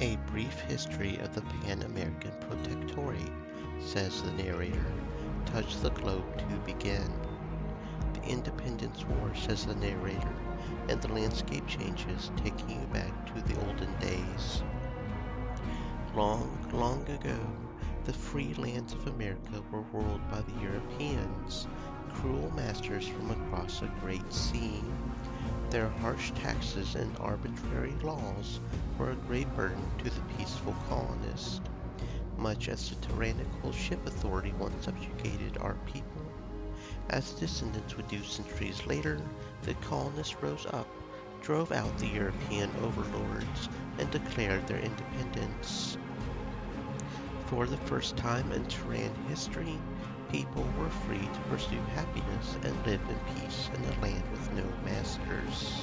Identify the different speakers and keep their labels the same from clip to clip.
Speaker 1: A brief history of the Pan-American Protectorate, says the narrator. Touch the globe to begin. The Independence War, says the narrator, and the landscape changes, taking you back to the olden days. Long, long ago, the free lands of America were ruled by the Europeans, cruel masters from across a great sea. Their harsh taxes and arbitrary laws were a great burden to the peaceful colonists, much as the tyrannical ship authority once subjugated our people. As descendants would do centuries later, the colonists rose up, drove out the European overlords, and declared their independence. For the first time in Terran history, people were free to pursue happiness and live in peace in a land with no masters.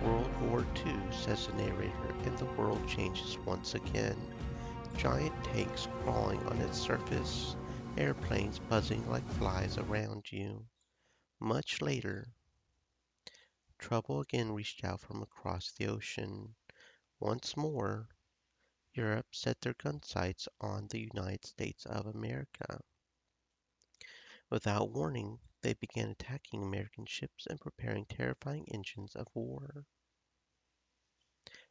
Speaker 1: World War II, says the narrator, and the world changes once again. Giant tanks crawling on its surface, airplanes buzzing like flies around you. Much later, trouble again reached out from across the ocean. Once more, Europe set their gun sights on the United States of America. Without warning, they began attacking American ships and preparing terrifying engines of war.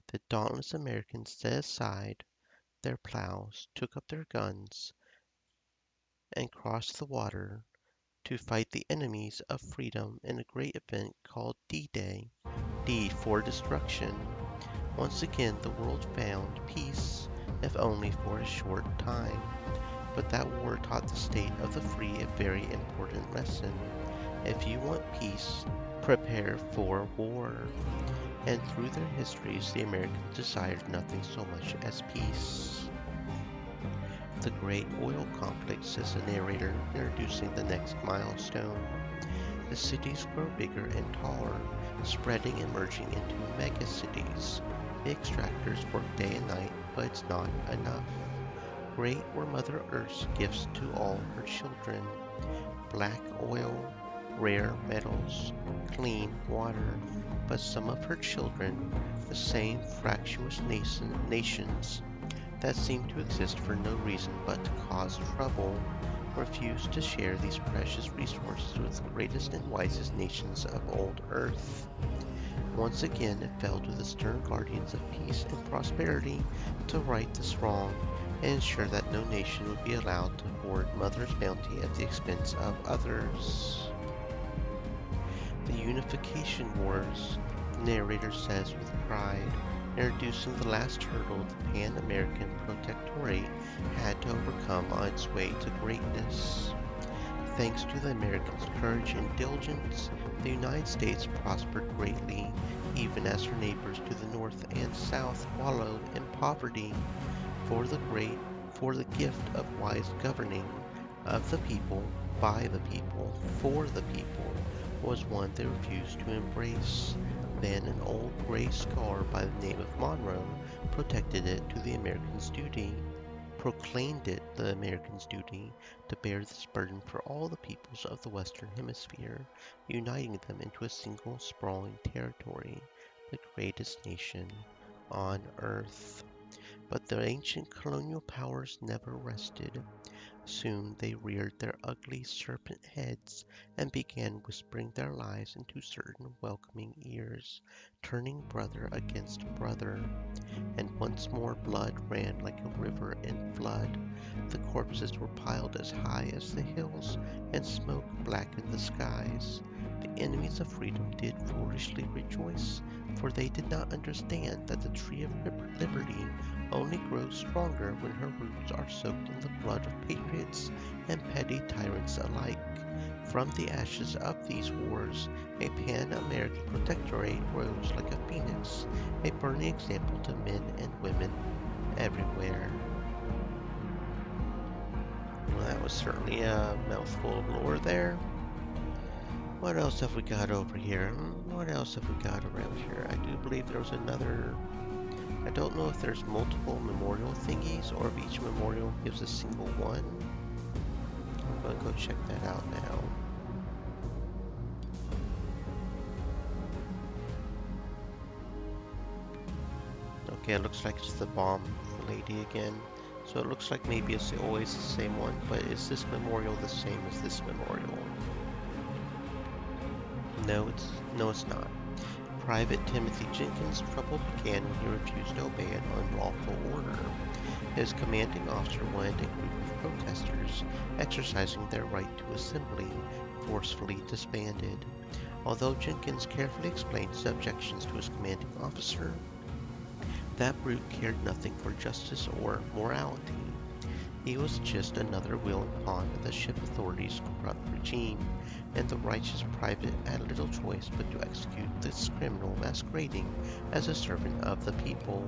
Speaker 1: The dauntless Americans set aside their plows, took up their guns, and crossed the water to fight the enemies of freedom in a great event called D-Day. D for destruction. Once again, the world found peace, if only for a short time. But that war taught the state of the free a very important lesson. If you want peace, prepare for war. And through their histories, the Americans desired nothing so much as peace. The great oil conflict, says the narrator, introducing the next milestone. The cities grow bigger and taller, spreading and merging into megacities. The extractors work day and night, but it's not enough. Great were Mother Earth's gifts to all her children. Black oil, rare metals, clean water. But some of her children, the same fractious nations that seem to exist for no reason but to cause trouble, refused to share these precious resources with the greatest and wisest nations of old Earth. Once again, it fell to the stern guardians of peace and prosperity to right this wrong and ensure that no nation would be allowed to hoard Mother's bounty at the expense of others. The Unification Wars, the narrator says with pride, introducing the last hurdle the Pan-American Protectorate had to overcome on its way to greatness. Thanks to the Americans' courage and diligence, the United States prospered greatly, even as her neighbors to the north and south wallowed in poverty. For the gift of wise governing of the people, by the people, for the people, was one they refused to embrace. Then an old gray scar by the name of Monroe proclaimed it the Americans' duty to bear this burden for all the peoples of the Western Hemisphere, uniting them into a single sprawling territory, the greatest nation on Earth. But the ancient colonial powers never rested. Soon they reared their ugly serpent heads and began whispering their lies into certain welcoming ears, turning brother against brother. And once more blood ran like a river in flood. The corpses were piled as high as the hills, and smoke blackened the skies. The enemies of freedom did foolishly rejoice, for they did not understand that the tree of liberty only grows stronger when her roots are soaked in the blood of patriots and petty tyrants alike. From the ashes of these wars, a Pan-American protectorate rose like a phoenix, a burning example to men and women everywhere. Well, that was certainly a mouthful of lore there. What else have we got over here? What else have we got around here? I do believe there was another... I don't know if there's multiple memorial thingies or if each memorial gives a single one. I'm going to go check that out now. Okay, it looks like it's the bomb lady again. So it looks like maybe it's always the same one, but is this memorial the same as this memorial? No, it's not. Private Timothy Jenkins' trouble began when he refused to obey an unlawful order. His commanding officer wanted a group of protesters exercising their right to assembly forcefully disbanded. Although Jenkins carefully explained his objections to his commanding officer, that brute cared nothing for justice or morality. He was just another willing pawn of the ship authorities' corrupt regime, and the righteous private had little choice but to execute this criminal masquerading as a servant of the people.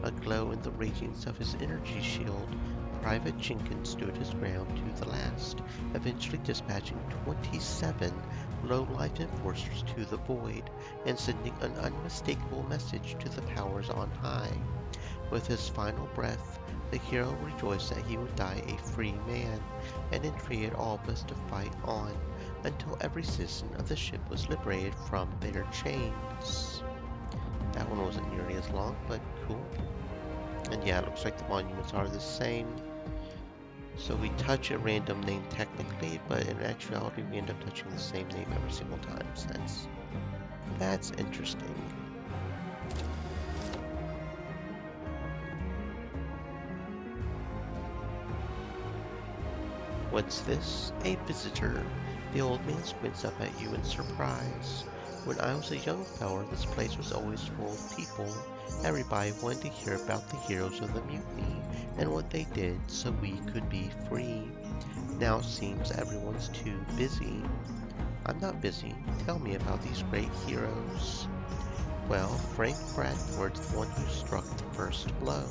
Speaker 1: Aglow in the radiance of his energy shield, Private Jenkins stood his ground to the last, eventually dispatching 27 low-life enforcers to the void and sending an unmistakable message to the powers on high. With his final breath, the hero rejoiced that he would die a free man, and entreated all of us to fight on until every citizen of the ship was liberated from their chains. That one wasn't nearly as long, but cool. And yeah, it looks like the monuments are the same. So we touch a random name technically, but in actuality we end up touching the same name every single time. So that's interesting. What's this? A visitor. The old man squints up at you in surprise. When I was a young feller, this place was always full of people. Everybody wanted to hear about the heroes of the mutiny and what they did so we could be free. Now it seems everyone's too busy. I'm not busy. Tell me about these great heroes. Well, Frank Bradford's the one who struck the first blow.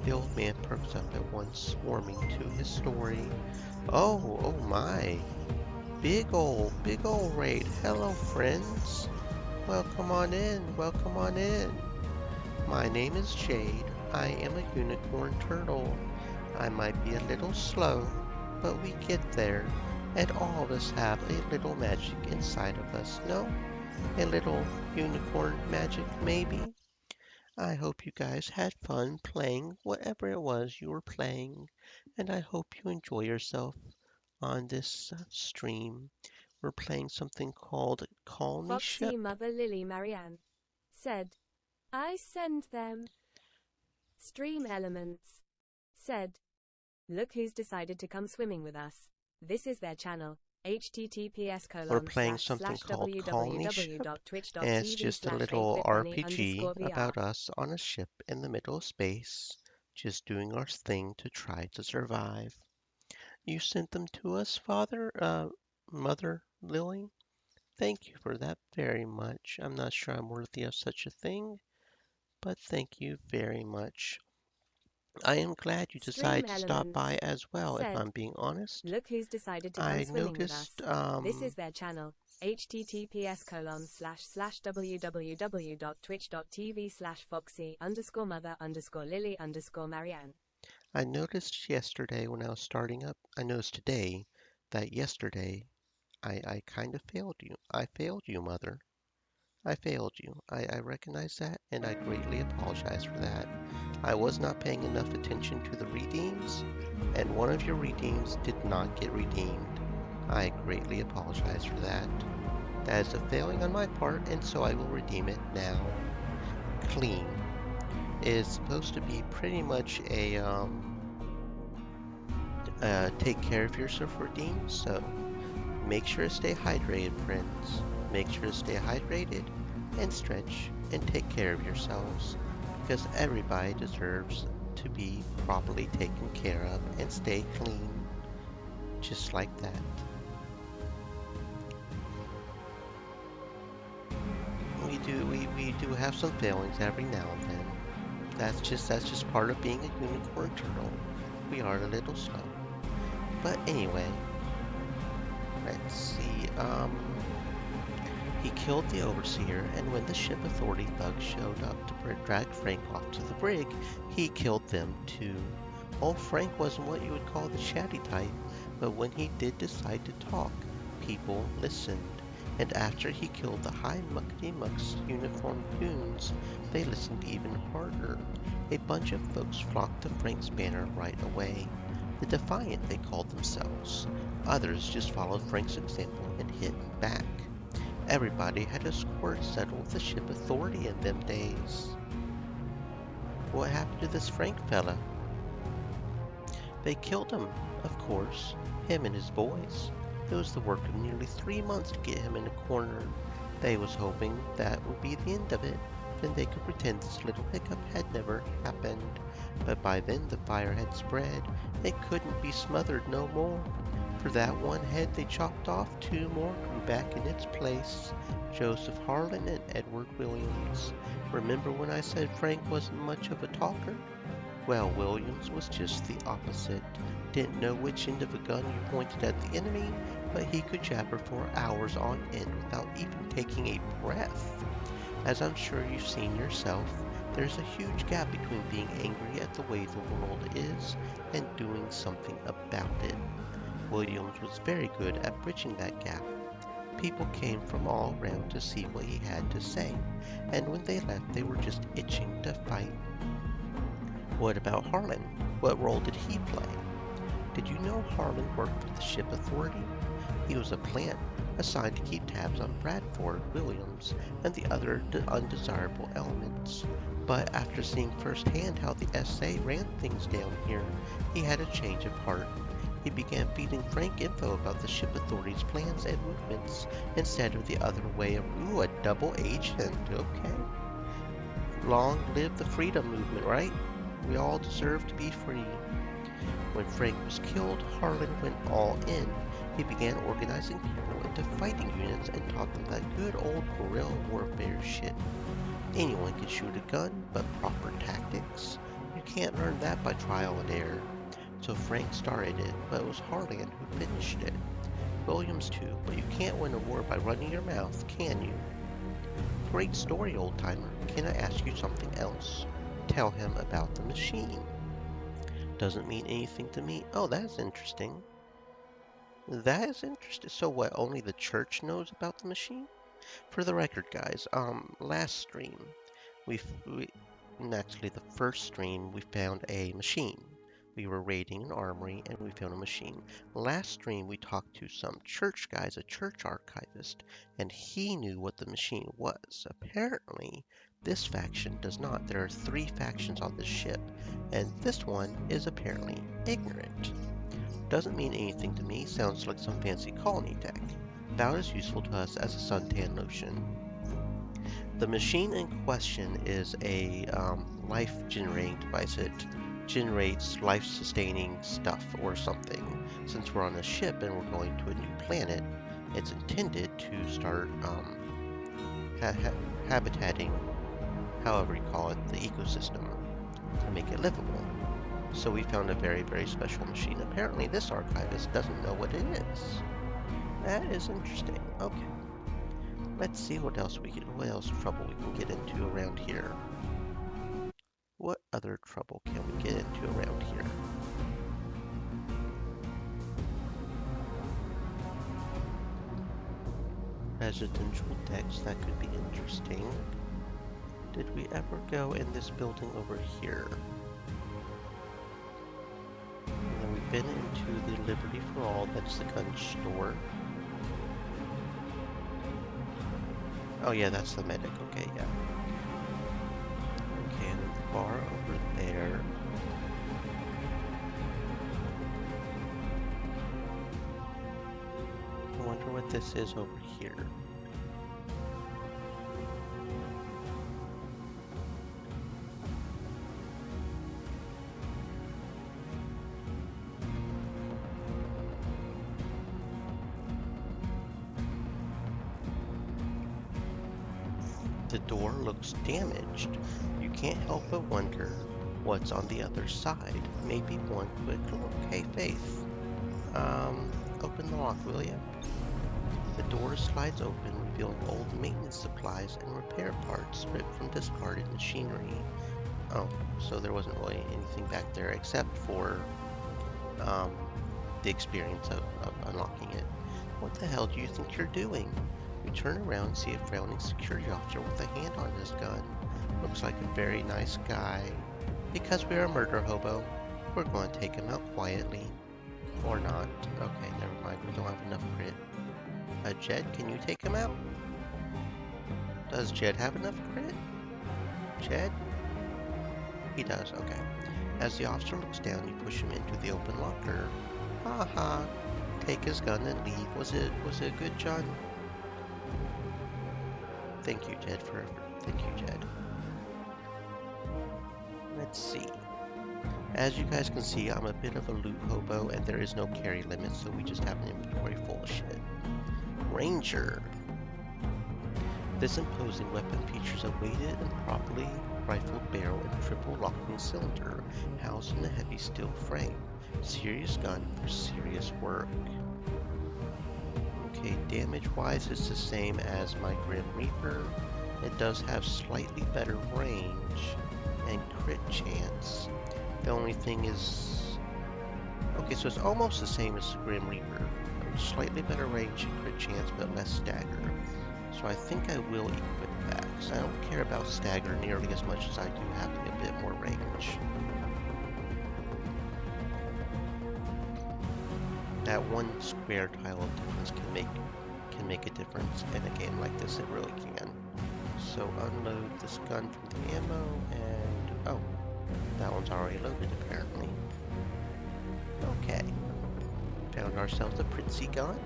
Speaker 1: The old man perks up at once, warming to his story. Oh my. Big ol' raid. Hello, friends. Welcome on in. My name is Jade. I am a unicorn turtle. I might be a little slow, but we get there. And all of us have a little magic inside of us, no? A little unicorn magic, maybe? I hope you guys had fun playing whatever it was you were playing, and I hope you enjoy yourself on this stream. We're playing something called Colony Ship.
Speaker 2: Foxy Mother Lily Marianne said, I send them. Stream Elements said, look who's decided to come swimming with us. This is their channel.
Speaker 1: We're playing something called Colony Ship, and it's just a little RPG about us on a ship in the middle of space, just doing our thing to try to survive. You sent them to us, Mother Lily? Thank you for that very much. I'm not sure I'm worthy of such a thing, but thank you very much. I am glad you decided to stop by as well, if I'm being honest.
Speaker 2: Look who's decided to come swimming with us. This is their channel. https://www.twitch.tv/foxy_mother_lily_marianne.
Speaker 1: I noticed yesterday when I was starting up, I noticed today that yesterday I kind of failed you. I failed you, Mother. I failed you. I recognize that, and I greatly apologize for that. I was not paying enough attention to the redeems, and one of your redeems did not get redeemed. I greatly apologize for that. That is a failing on my part, and so I will redeem it now. Clean is supposed to be pretty much a take care of yourself redeem, so make sure to stay hydrated, friends. Make sure to stay hydrated and stretch and take care of yourselves, because everybody deserves to be properly taken care of and stay clean, just like that. We do have some failings every now and then. That's just part of being a unicorn turtle. We are a little slow. But anyway, let's see, he killed the overseer, and when the ship authority thugs showed up to drag Frank off to the brig, he killed them too. Old Frank wasn't what you would call the chatty type, but when he did decide to talk, people listened. and after he killed the high muckety-muck's uniformed goons, they listened even harder. A bunch of folks flocked to Frank's banner right away. The Defiant, they called themselves. Others just followed Frank's example and hit back. Everybody had a score settled with the ship authority in them days. What happened to this Frank fella? They killed him, of course, him and his boys. It was the work of nearly 3 months to get him in a corner. They was hoping that would be the end of it. Then they could pretend this little hiccup had never happened. But by then the fire had spread. It couldn't be smothered no more. For that one head they chopped off, 2 more grew back in its place. Joseph Harlan and Edward Williams. Remember when I said Frank wasn't much of a talker? Well, Williams was just the opposite. Didn't know which end of a gun you pointed at the enemy, but he could jabber for hours on end without even taking a breath. As I'm sure you've seen yourself, there's a huge gap between being angry at the way the world is and doing something about it. Williams was very good at bridging that gap. People came from all around to see what he had to say, and when they left they were just itching to fight. What about Harlan? What role did he play? Did you know Harlan worked for the ship authority? He was a plant assigned to keep tabs on Bradford, Williams, and the other undesirable elements. But after seeing firsthand how the SA ran things down here, he had a change of heart. He began feeding Frank info about the ship authority's plans and movements instead of the other way of, ooh, a double agent, okay. Long live the freedom movement, right? We all deserve to be free. When Frank was killed, Harlan went all in. He began organizing people into fighting units and taught them that good old guerrilla warfare shit. Anyone can shoot a gun, but proper tactics? You can't learn that by trial and error. So Frank started it, but it was Harlan who finished it. Williams too, but you can't win a war by running your mouth, can you? Great story, old-timer. Can I ask you something else? Tell him about the machine. Doesn't mean anything to me. Oh, that's interesting. That is interesting. So what, only the church knows about the machine? For the record, guys, last stream, actually the first stream, we found a machine. We were raiding an armory and we found a machine. Last stream, we talked to some church guys, a church archivist, and he knew what the machine was. Apparently, this faction does not. There are 3 factions on this ship, and this one is apparently ignorant. Doesn't mean anything to me, sounds like some fancy colony tech. About as useful to us as a suntan lotion. The machine in question is a life-generating device. It generates life-sustaining stuff or something. Since we're on a ship and we're going to a new planet, it's intended to start habitating, however you call it, the ecosystem, to make it livable. So we found a very, very special machine. Apparently this archivist doesn't know what it is. That is interesting. Okay. Let's see what else trouble we can get into around here. What other trouble can we get into around here? Residential decks, that could be interesting. Did we ever go in this building over here? And then we've been into the Liberty for All, that's the gun store. Oh yeah, that's the medic, okay, yeah. Okay, and then the bar over there. I wonder what this is over here. The door looks damaged. You can't help but wonder what's on the other side. Maybe one quick look. Hey, Faith. Open the lock, will ya? The door slides open, revealing old maintenance supplies and repair parts ripped from discarded machinery. Oh, so there wasn't really anything back there except for the experience of unlocking it. What the hell do you think you're doing? We turn around and see a frowning security officer with a hand on his gun. Looks like a very nice guy. Because we're a murder hobo, we're going to take him out quietly. Or not. Okay, never mind. We don't have enough crit. Jed, can you take him out? Does Jed have enough crit? Jed? He does, okay. As the officer looks down, you push him into the open locker. Haha. Take his gun and leave. Was it good, John? Thank you, Jed, Thank you, Jed. Let's see. As you guys can see, I'm a bit of a loot hobo, and there is no carry limit, so we just have an inventory full of shit. Ranger. This imposing weapon features a weighted and properly rifled barrel and triple locking cylinder housed in a heavy steel frame. Serious gun for serious work. Okay, damage-wise, it's the same as my Grim Reaper. It does have slightly better range and crit chance. The only thing is... Okay, so it's almost the same as the Grim Reaper. Slightly better range and crit chance, but less stagger. So I think I will equip that, because I don't care about stagger nearly as much as I do having a bit more range. That one square tile of difference can make a difference in a game like this. It really can. So unload this gun from the ammo, and oh, that one's already loaded apparently. Okay, found ourselves a Prinzy gun.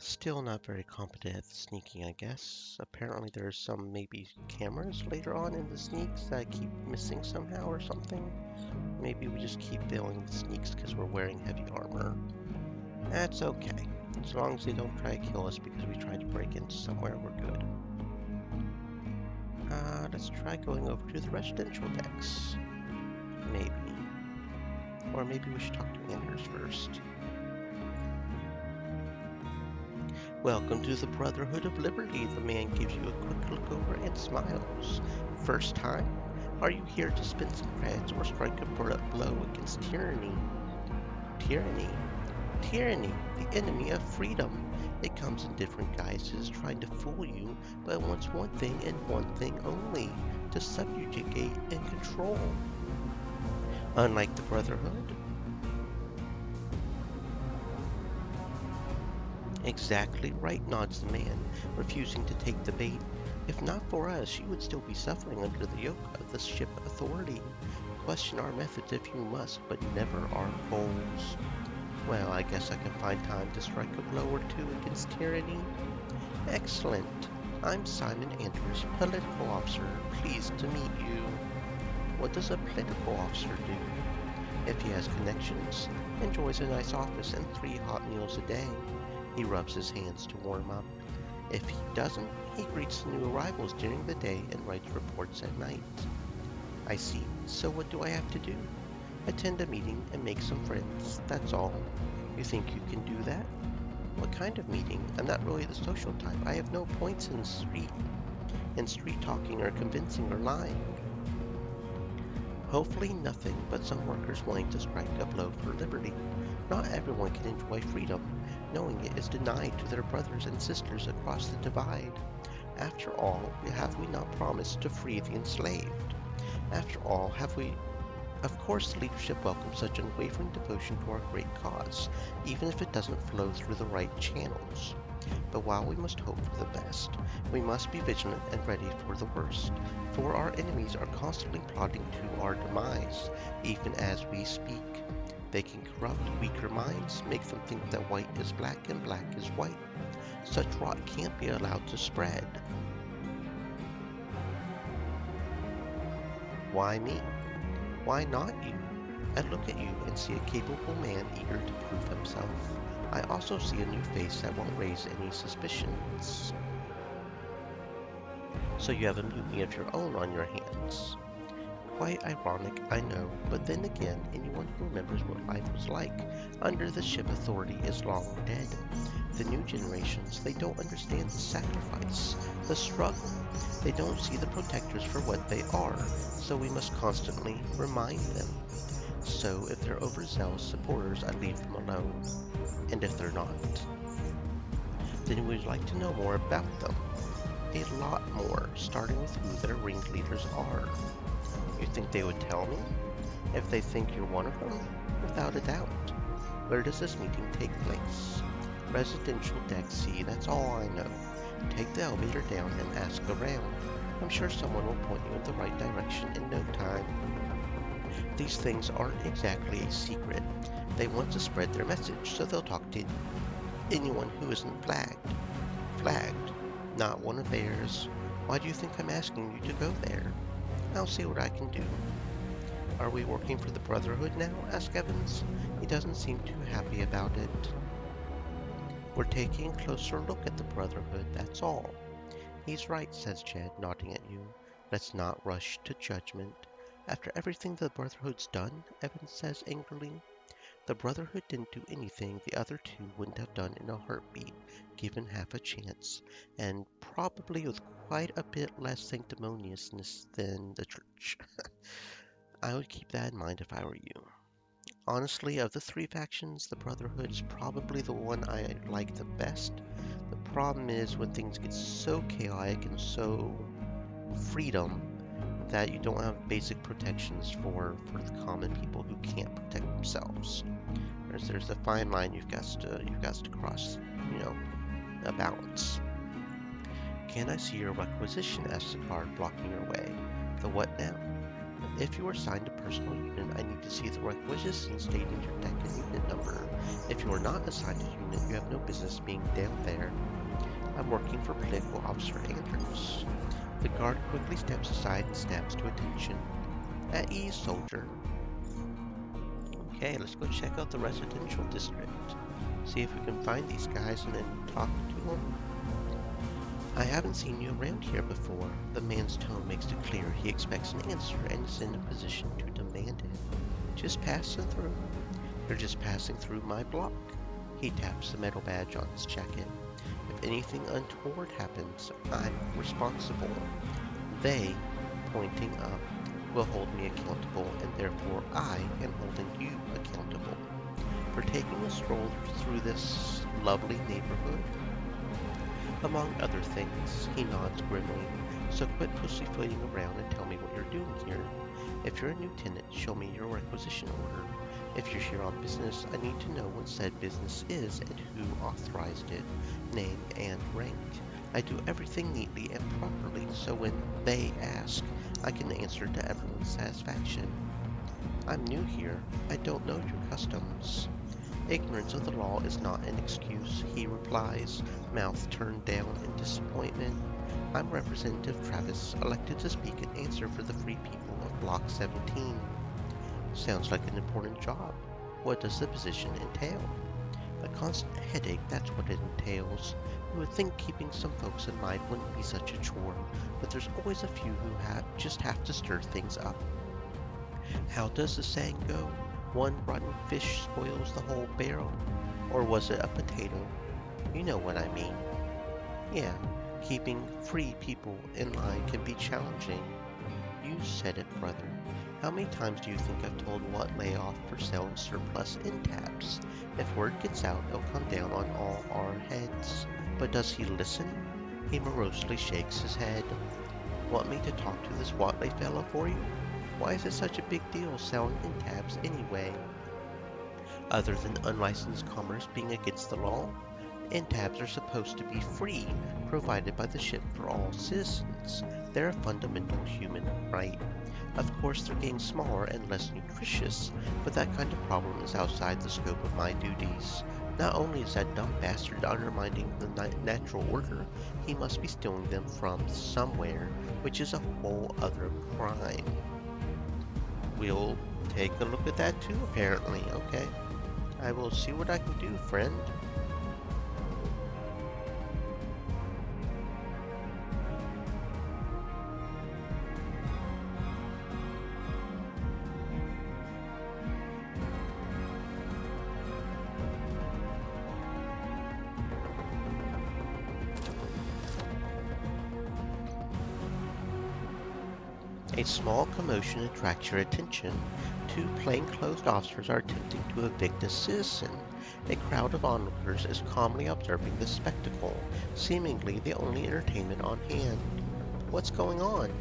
Speaker 1: Still not very competent at sneaking, I guess. Apparently there's some maybe cameras later on in the sneaks that I keep missing somehow or something. Maybe we just keep failing the sneaks because we're wearing heavy armor. That's okay. As long as they don't try to kill us because we tried to break into somewhere, we're good. Let's try going over to the residential decks. Maybe. Or maybe we should talk to Anders first. Welcome to the Brotherhood of Liberty. The man gives you a quick look over and smiles. First time? Are you here to spin some creds or strike a blow against tyranny? Tyranny, the enemy of freedom. It comes in different guises, trying to fool you, but it wants one thing and one thing only, to subjugate and control. Unlike the Brotherhood. Exactly right, nods the man, refusing to take the bait. If not for us, you would still be suffering under the yoke of the ship authority. Question our methods if you must, but never our goals. Well, I guess I can find time to strike a blow or two against tyranny. Excellent. I'm Simon Anders, political officer. Pleased to meet you. What does a political officer do? If he has connections, enjoys a nice office and 3 hot meals a day. He rubs his hands to warm up. If he doesn't, he greets new arrivals during the day and writes reports at night. I see. So what do I have to do? Attend a meeting and make some friends. That's all. You think you can do that? What kind of meeting? I'm not really the social type. I have no points in street talking or convincing or lying. Hopefully nothing but some workers wanting to strike a blow for liberty. Not everyone can enjoy freedom, knowing it is denied to their brothers and sisters across the divide. After all, have we not promised to free the enslaved? After all, have we... Of course the leadership welcomes such unwavering devotion to our great cause, even if it doesn't flow through the right channels. But while we must hope for the best, we must be vigilant and ready for the worst, for our enemies are constantly plotting to our demise, even as we speak. They can corrupt weaker minds, make them think that white is black and black is white. Such rot can't be allowed to spread. Why me? Why not you? I look at you and see a capable man eager to prove himself. I also see a new face that won't raise any suspicions. So you have a mutiny of your own on your hands. Quite ironic, I know, but then again, anyone who remembers what life was like under the ship authority is long dead. The new generations, they don't understand the sacrifice, the struggle. They don't see the protectors for what they are, so we must constantly remind them. So if they're overzealous supporters, I leave them alone. And if they're not, then we'd like to know more about them. A lot more, starting with who their ringleaders are. You think they would tell me? If they think you're one of them? Without a doubt. Where does this meeting take place? Residential deck C, that's all I know. Take the elevator down and ask around. I'm sure someone will point you in the right direction in no time. These things aren't exactly a secret. They want to spread their message, so they'll talk to anyone who isn't flagged. Flagged? Not one of theirs. Why do you think I'm asking you to go there? I'll see what I can do. Are we working for the Brotherhood now? Asked Evans. He doesn't seem too happy about it. We're taking a closer look at the Brotherhood, that's all. He's right, says Jed, nodding at you. Let's not rush to judgment. After everything the Brotherhood's done, Evans says angrily. The Brotherhood didn't do anything the other two wouldn't have done in a heartbeat, given half a chance, and probably with quite a bit less sanctimoniousness than the Church. I would keep that in mind if I were you. Honestly, of the three factions, the Brotherhood is probably the one I like the best. The problem is when things get so chaotic and so freedom that you don't have basic protections for the common people who can't protect themselves. There's a fine line you've got to cross, a balance. Can I see your requisition? Asks the guard, blocking your way. The what now? If you are assigned a personal unit, I need to see the requisition stating your deck and unit number. If you are not assigned a unit, you have no business being down there. I'm working for Political Officer Andrews. The guard quickly steps aside and snaps to attention. At ease, soldier. Okay, let's go check out the residential district. See if we can find these guys and then talk to them. I haven't seen you around here before. The man's tone makes it clear he expects an answer and is in a position to demand it. Just passing through. You're just passing through my block. He taps the metal badge on his jacket. If anything untoward happens, I'm responsible. They, pointing up, will hold me accountable, and therefore I am holding you accountable. For taking a stroll through this lovely neighborhood. Among other things, he nods grimly, so quit pussyfooting around and tell me what you're doing here. If you're a new tenant, show me your requisition order. If you're here on business, I need to know what said business is and who authorized it, name and rank. I do everything neatly and properly, so when they ask, I can answer to everyone's satisfaction. I'm new here. I don't know your customs. Ignorance of the law is not an excuse, he replies, mouth turned down in disappointment. I'm Representative Travis, elected to speak and answer for the free people of Block 17. Sounds like an important job. What does the position entail? A constant headache, that's what it entails. You would think keeping some folks in mind wouldn't be such a chore, but there's always a few who just have to stir things up. How does the saying go? One rotten fish spoils the whole barrel. Or was it a potato? You know what I mean. Yeah, keeping free people in line can be challenging. You said it, brother. How many times do you think I've told Watt layoff for selling surplus in tabs? If word gets out, it'll come down on all our heads. But does he listen? He morosely shakes his head. Want me to talk to this Watley fellow for you? Why is it such a big deal selling in tabs anyway? Other than unlicensed commerce being against the law, in tabs are supposed to be free, provided by the ship for all citizens. They're a fundamental human right. Of course, they're getting smaller and less nutritious, but that kind of problem is outside the scope of my duties. Not only is that dumb bastard undermining the natural order, he must be stealing them from somewhere, which is a whole other crime. We'll take a look at that too, apparently. Okay. I will see what I can do, friend. A small commotion attracts your attention. Two plainclothes officers are attempting to evict a citizen. A crowd of onlookers is calmly observing the spectacle, seemingly the only entertainment on hand. What's going on?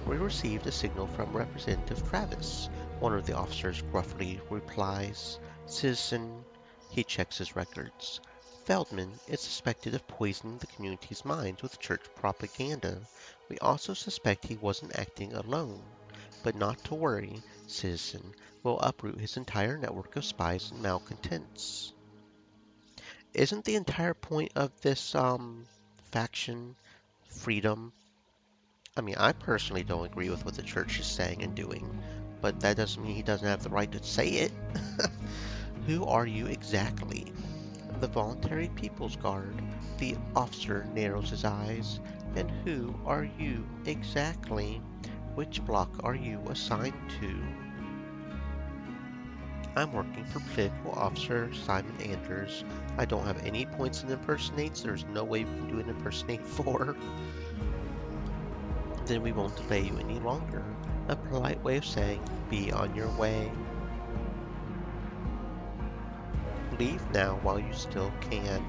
Speaker 1: We received a signal from Representative Travis. One of the officers gruffly replies. Citizen, he checks his records. Feldman is suspected of poisoning the community's minds with church propaganda. We also suspect he wasn't acting alone. But not to worry, citizen. We'll uproot his entire network of spies and malcontents. Isn't the entire point of this, faction freedom? I mean, I personally don't agree with what the church is saying and doing, but that doesn't mean he doesn't have the right to say it. Who are you exactly? The Voluntary People's Guard. The officer narrows his eyes. And who are you exactly? Which block are you assigned to? I'm working for Political Officer Simon Anders. I don't have any points in impersonates. There's no way we can do an impersonate 4. Then we won't delay you any longer. A polite way of saying, be on your way. Leave now while you still can.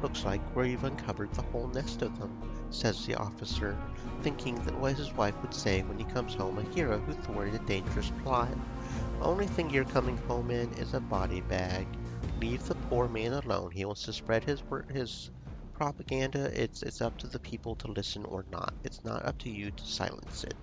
Speaker 1: Looks like we've uncovered the whole nest of them, says the officer, thinking that what his wife would say when he comes home a hero who thwarted a dangerous plot. Only thing you're coming home in is a body bag. Leave the poor man alone. He wants to spread his propaganda. It's up to the people to listen or not. It's not up to you to silence it.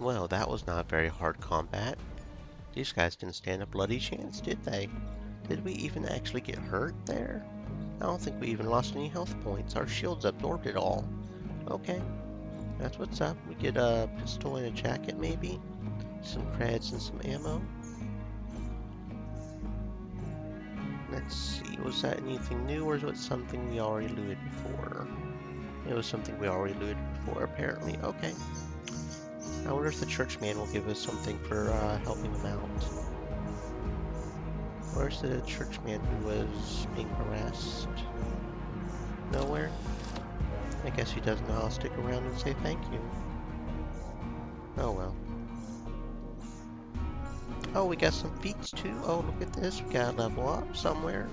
Speaker 1: Well, that was not very hard combat. These guys didn't stand a bloody chance, did they? Did we even actually get hurt there? I don't think we even lost any health points. Our shields absorbed it all. Okay, that's what's up. We get a pistol and a jacket, maybe? Some creds and some ammo. Let's see, was that anything new or was it something we already looted before? It was something we already looted before, apparently. Okay. I wonder if the churchman will give us something for helping him out. Where's the churchman who was being harassed? Nowhere? I guess he doesn't know how to stick around and say thank you. Oh well. Oh, we got some feats too. Oh, look at this. We got a level up somewhere.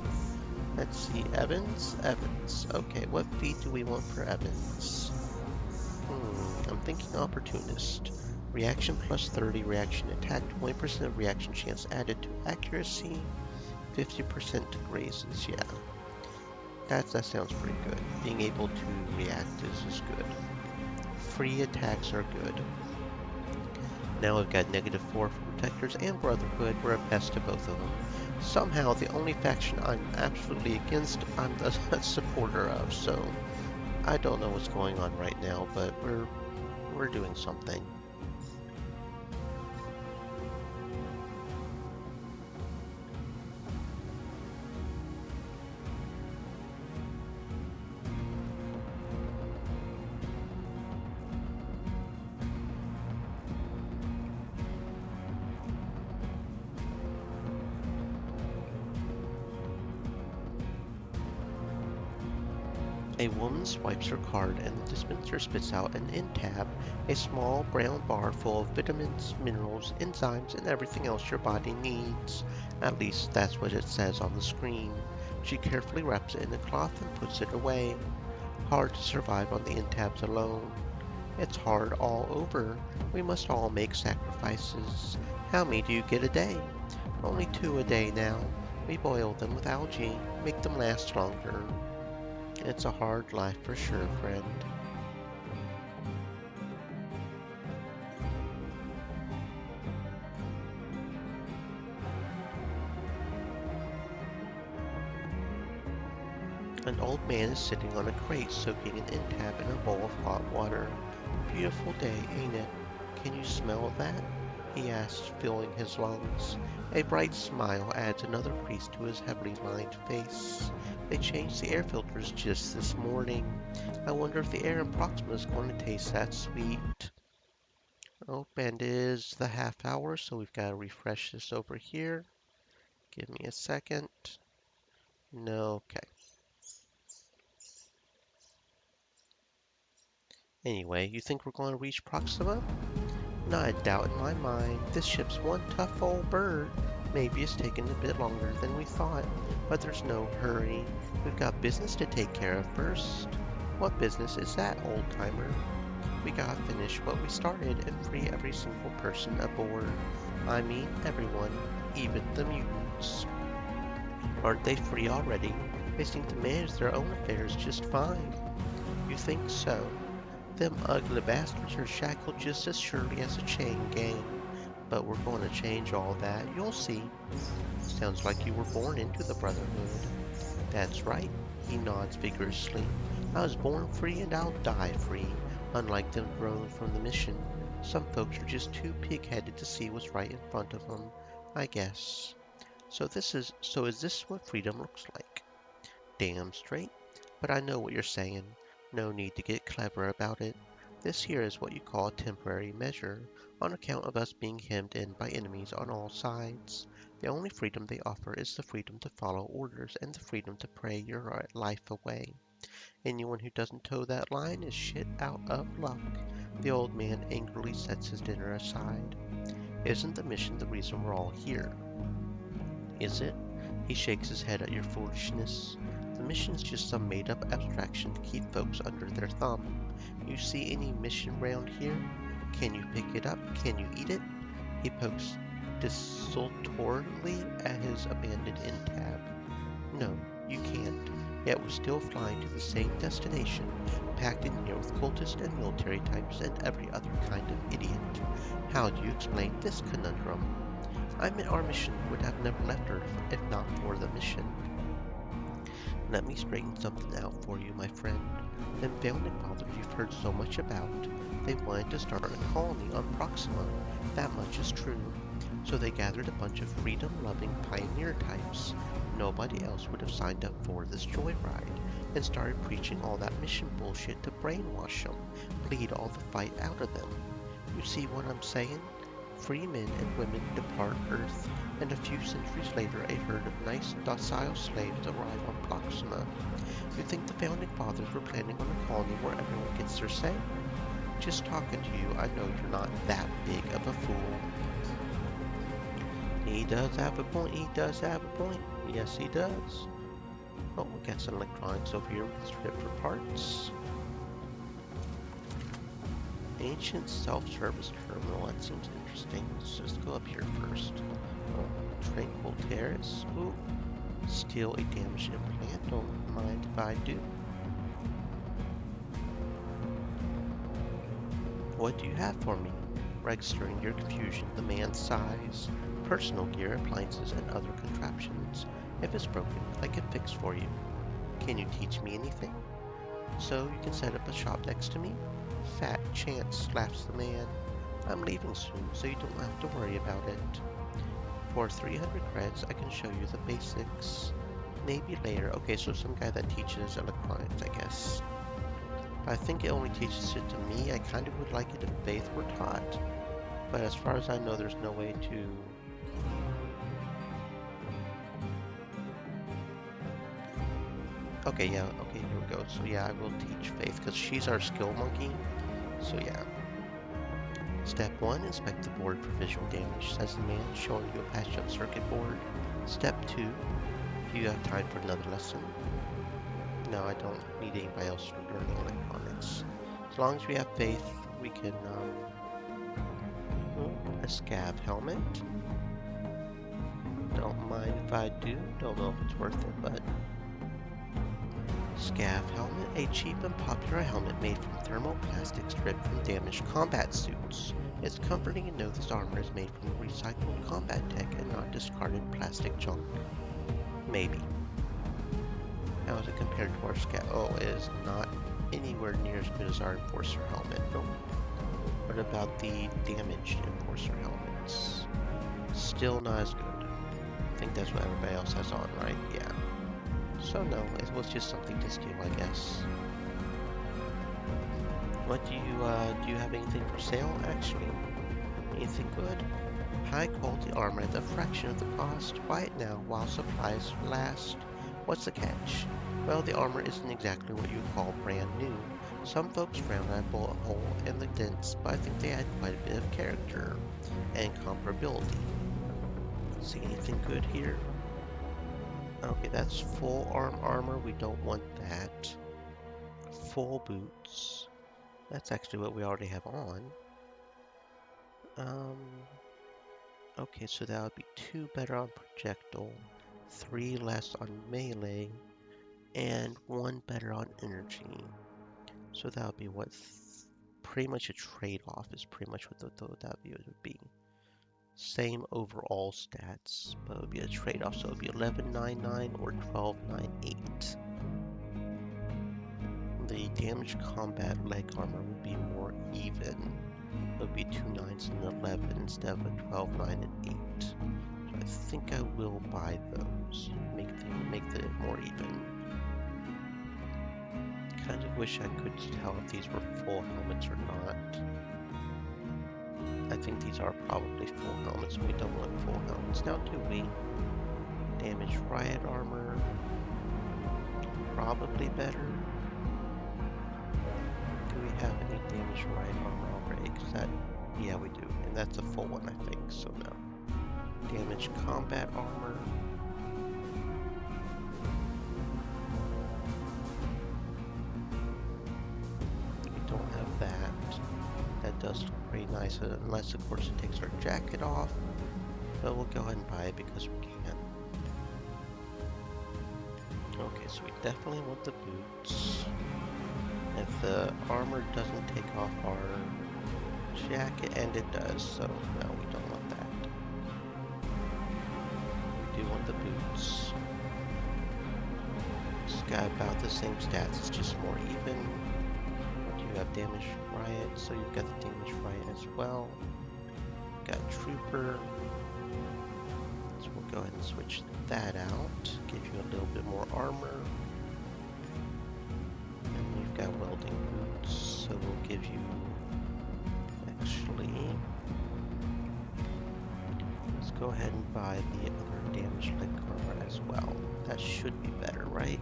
Speaker 1: Let's see. Evans? Evans. Okay, what feat do we want for Evans? I'm thinking Opportunist. Reaction plus 30, reaction attack, 20% of reaction chance added to accuracy, 50% to grazes, yeah. That sounds pretty good. Being able to react is good. Free attacks are good. Now we've got -4 for Protectors and Brotherhood. We're a best of both of them. Somehow, the only faction I'm absolutely against, I'm a supporter of, so I don't know what's going on right now, but we're doing something. A woman swipes her card and the dispenser spits out an end tab, a small brown bar full of vitamins, minerals, enzymes, and everything else your body needs. At least that's what it says on the screen. She carefully wraps it in a cloth and puts it away. Hard to survive on the end tabs alone. It's hard all over. We must all make sacrifices. How many do you get a day? Only 2 a day now. We boil them with algae, make them last longer. It's a hard life for sure, friend. An old man is sitting on a crate soaking an end tab in a bowl of hot water. Beautiful day, ain't it? Can you smell that? He asks, filling his lungs. A bright smile adds another crease to his heavily lined face. They changed the air filters just this morning. I wonder if the air in Proxima is going to taste that sweet. Oh, and it is the half hour, so we've got to refresh this over here. Give me a second. No, okay. Anyway, you think we're going to reach Proxima? Not a doubt in my mind. This ship's one tough old bird. Maybe it's taken a bit longer than we thought, but there's no hurry. We've got business to take care of first. What business is that, old-timer? We gotta finish what we started and free every single person aboard. I mean everyone, even the mutants. Aren't they free already? They seem to manage their own affairs just fine. You think so? Them ugly bastards are shackled just as surely as a chain gang. But we're going to change all that, you'll see. Sounds like you were born into the Brotherhood. That's right, he nods vigorously. I was born free and I'll die free, unlike them grown from the mission. Some folks are just too pig-headed to see what's right in front of them, I guess. So is this what freedom looks like? Damn straight. But I know what you're saying. No need to get clever about it. This here is what you call a temporary measure, on account of us being hemmed in by enemies on all sides. The only freedom they offer is the freedom to follow orders and the freedom to pray your life away. Anyone who doesn't toe that line is shit out of luck. The old man angrily sets his dinner aside. Isn't the mission the reason we're all here? Is it? He shakes his head at your foolishness. The mission's just some made-up abstraction to keep folks under their thumb. You see any mission round here? Can you pick it up? Can you eat it? He pokes desultorily at his abandoned end tab. No, you can't. Yet we're still flying to the same destination, packed in here with cultists and military types and every other kind of idiot. How do you explain this conundrum? I meant our mission would have never left Earth if not for the mission. Let me straighten something out for you, my friend. Them founding fathers you've heard so much about, they wanted to start a colony on Proxima. That much is true. So they gathered a bunch of freedom-loving pioneer types. Nobody else would have signed up for this joyride, and started preaching all that mission bullshit to brainwash them, bleed all the fight out of them. You see what I'm saying? Free men and women depart Earth, and a few centuries later a herd of nice, docile slaves arrive on Proxima. You think the Founding Fathers were planning on a colony where everyone gets their say? Just talking to you, I know you're not that big of a fool. He does have a point, he does have a point. Yes, he does. Oh, we got some electronics over here we can strip for parts. Ancient self-service terminal, that seems interesting. Let's just go up here first. Oh, Tranquil Terrace. Ooh, steal a damaged implant. Don't mind if I do. What do you have for me? Registering your confusion, the man sighs. Personal gear, appliances, and other contraptions. If it's broken, I can fix for you. Can you teach me anything? So you can set up a shop next to me? Fat chance, laughs the man. I'm leaving soon, so you don't have to worry about it. For 300 credits, I can show you the basics. Maybe later. Okay, so some guy that teaches electronics, I guess. But I think it only teaches it to me. I kind of would like it if Faith were taught. But as far as I know, there's no way to... Okay, yeah, okay, here we go. So yeah, I will teach Faith because she's our skill monkey. So yeah. Step 1, inspect the board for visual damage, says the man, showing you a patched up circuit board. Step 2, do you have time for another lesson? No, I don't need anybody else learning electronics. As long as we have Faith, we can, a scav helmet. Don't mind if I do, don't know if it's worth it, but... Scav helmet, a cheap and popular helmet made from thermoplastic stripped from damaged combat suits. It's comforting to know this armor is made from recycled combat tech and not discarded plastic junk. Maybe. How is it compared to our Scav? Oh, it is not anywhere near as good as our Enforcer helmet. Nope. What about the damaged Enforcer helmets? Still not as good. I think that's what everybody else has on, right? Yeah. So no, it was just something to steal, I guess. What do you have anything for sale, actually? Anything good? High quality armor at a fraction of the cost. Buy it now while supplies last. What's the catch? Well, the armor isn't exactly what you would call brand new. Some folks frown at a bullet hole and the dents, but I think they add quite a bit of character and comparability. See anything good here? Okay, that's full armor. We don't want that. Full boots. That's actually what we already have on. Okay, so that would be 2 better on projectile, 3 less on melee, and 1 better on energy. So that would be what? Pretty much a trade-off is pretty much what that would be. Same overall stats, but it would be a trade-off, so it would be 11.99 or 12.98. The damaged combat leg armor would be more even. It would be 2 9s and 11 instead of a 12, 9, and 8. So I think I will buy those. Make the more even. Kind of wish I could tell if these were full helmets or not. I think these are probably full helmets. We don't want full helmets now, do we? Damaged riot armor. Probably better. Do we have any damaged riot armor already? Cause that, yeah, we do. And that's a full one, I think, so no. Damaged combat armor. We don't have that. That does look pretty nice, unless of course it takes our jacket off. But we'll go ahead and buy it because we can. Okay, so we definitely want the boots. If the armor doesn't take off our jacket, and it does, so no, we don't want that. We do want the boots. It's got about the same stats, it's just more even. You have damaged riot, so you've got the damaged riot as well. You've got trooper. So we'll go ahead and switch that out. Give you a little bit more armor. And we've got welding boots, so we'll give you actually, let's go ahead and buy the other damaged leg armor as well. That should be better, right?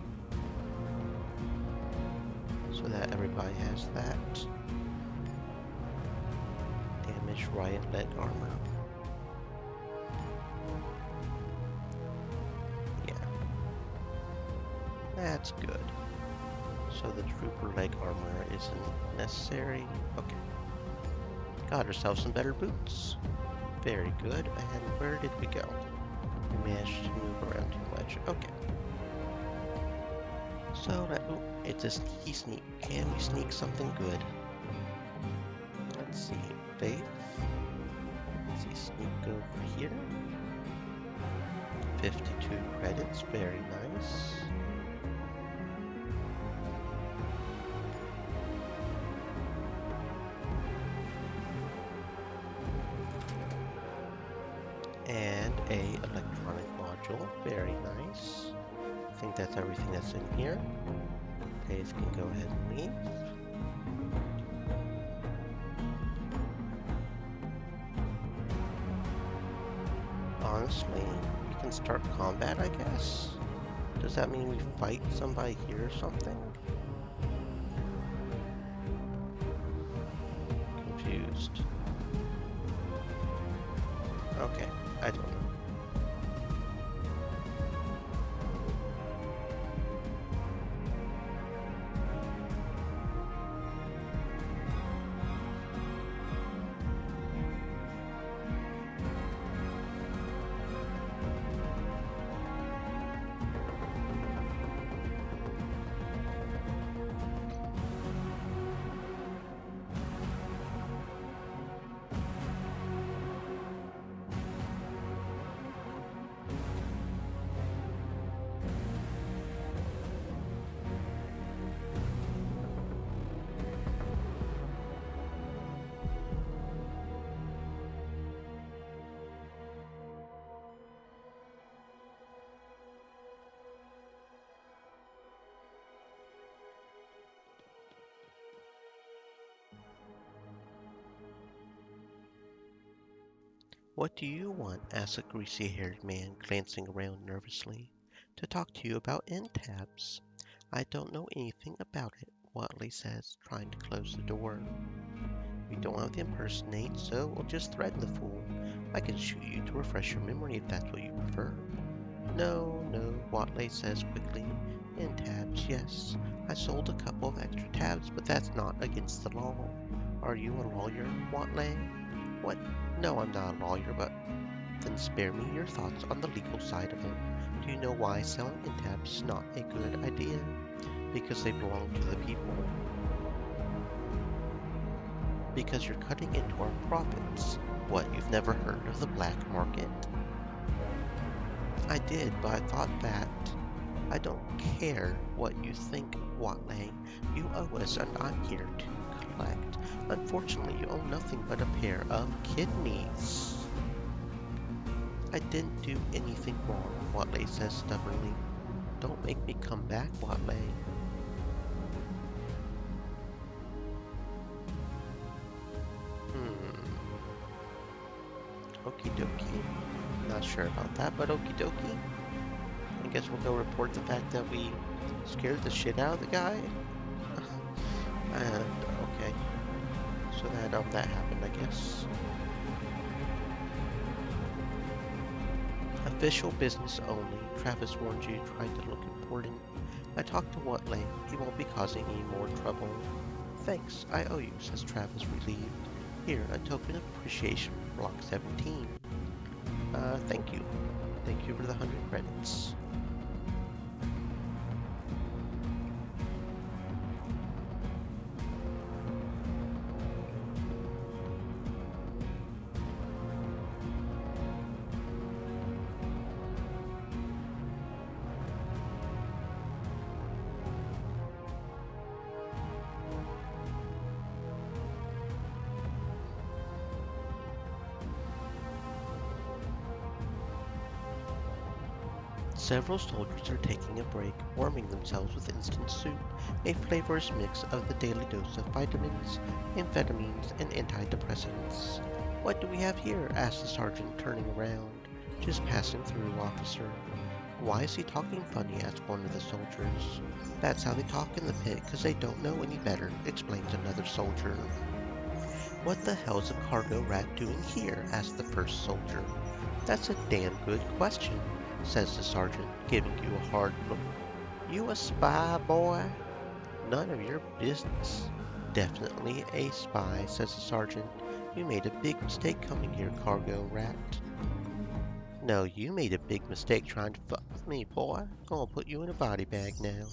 Speaker 1: So that everybody has that. Damaged riot leg armor. Yeah. That's good. So the trooper leg armor isn't necessary. Okay. Got ourselves some better boots. Very good. And where did we go? We managed to move around too much. Okay. So that, ooh, it's a sneaky sneak. Can we sneak something good? Let's see. Faith. Let's see, sneak over here. 52 credits. Very nice. And a electronic module. Very nice. I think that's everything that's in here. Dave can go ahead and leave. Honestly, we can start combat, I guess. Does that mean we fight somebody here or something? confused. Okay, I don't know. What do you want? Asked a greasy-haired man, glancing around nervously. To talk to you about end tabs. I don't know anything about it, Watley says, trying to close the door. We don't have to impersonate, so we'll just threaten the fool. I can shoot you to refresh your memory if that's what you prefer. No, no, Watley says quickly. End tabs, yes. I sold a couple of extra tabs, but that's not against the law. Are you a lawyer, Watley? What? No, I'm not a lawyer, but then spare me your thoughts on the legal side of it. Do you know why selling end tabs is not a good idea? Because they belong to the people. Because you're cutting into our profits. What, you've never heard of the black market? I did, but I thought that. I don't care what you think, Watley. You owe us, and I'm here to collect. Unfortunately, you owe nothing but a pair of kidneys. I didn't do anything wrong, Watley says stubbornly. Don't make me come back, Watley. Okie dokie. Not sure about that, but okie dokie. I guess we'll go report the fact that we scared the shit out of the guy. And, okay. So that happened, I guess. Official business only. Travis warned you, trying to look important. I talked to Watley. He won't be causing any more trouble. Thanks, I owe you, says Travis, relieved. Here, a token of appreciation for Block 17. Thank you. Thank you for the 100 credits. Several soldiers are taking a break, warming themselves with instant soup, a flavorless mix of the daily dose of vitamins, amphetamines, and antidepressants. What do we have here? Asked the sergeant, turning around. Just passing through, officer. Why is he talking funny? Asked one of the soldiers. That's how they talk in the pit, 'cause they don't know any better, explains another soldier. What the hell's a cargo rat doing here? Asked the first soldier. That's a damn good question, says the sergeant, giving you a hard look. You a spy, boy? None of your business. Definitely a spy, says the sergeant. You made a big mistake coming here, cargo rat. No, you made a big mistake trying to fuck with me, boy. Gonna put you in a body bag now.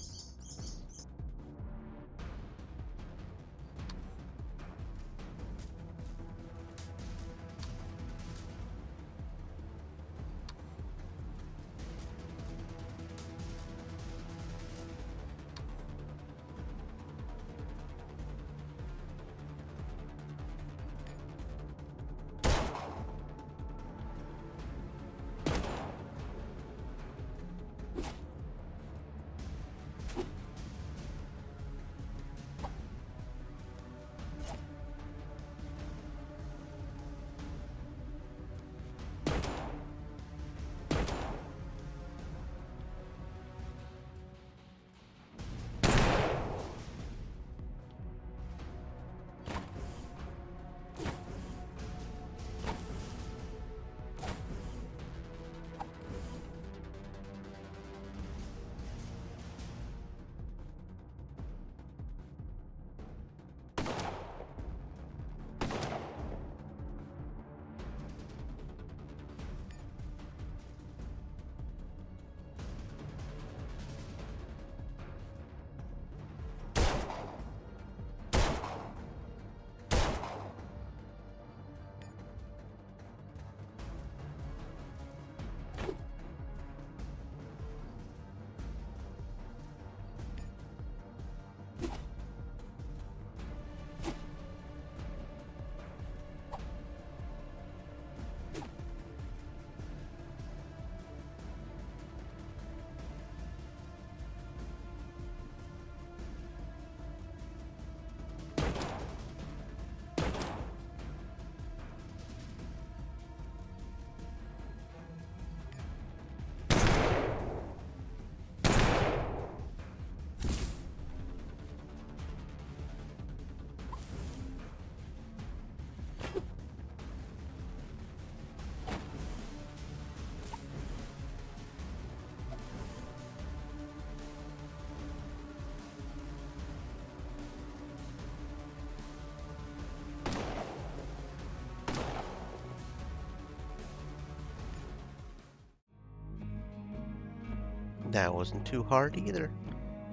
Speaker 1: That wasn't too hard either.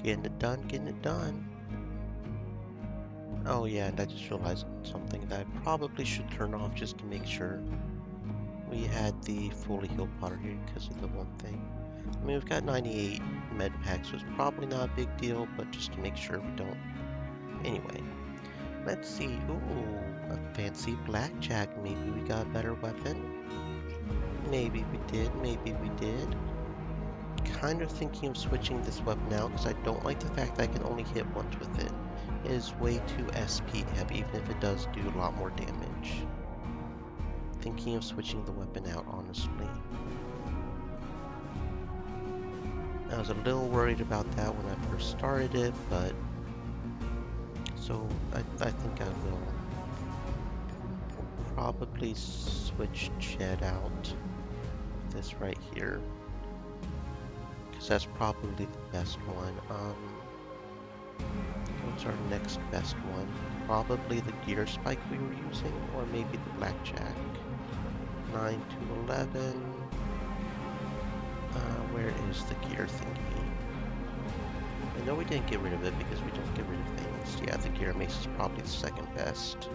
Speaker 1: Getting it done, getting it done. Oh yeah, and I just realized something that I probably should turn off just to make sure we had the fully healed potter here because of the one thing. I mean, we've got 98 med packs, so it's probably not a big deal, but just to make sure we don't. Anyway, let's see. Ooh, a fancy blackjack. Maybe we got a better weapon. Maybe we did, maybe we did. Kind of thinking of switching this weapon out because I don't like the fact that I can only hit once with it. It is way too SP heavy, even if it does do a lot more damage. Thinking of switching the weapon out, honestly. I was a little worried about that when I first started it, but... So, I think I will probably switch Jed out. This right here. Because that's probably the best one. What's our next best one? Probably the gear spike we were using, or maybe the blackjack. 9 to 11. Where is the gear thingy? I know we didn't get rid of it because we don't get rid of things. Yeah, the gear mace is probably the second best.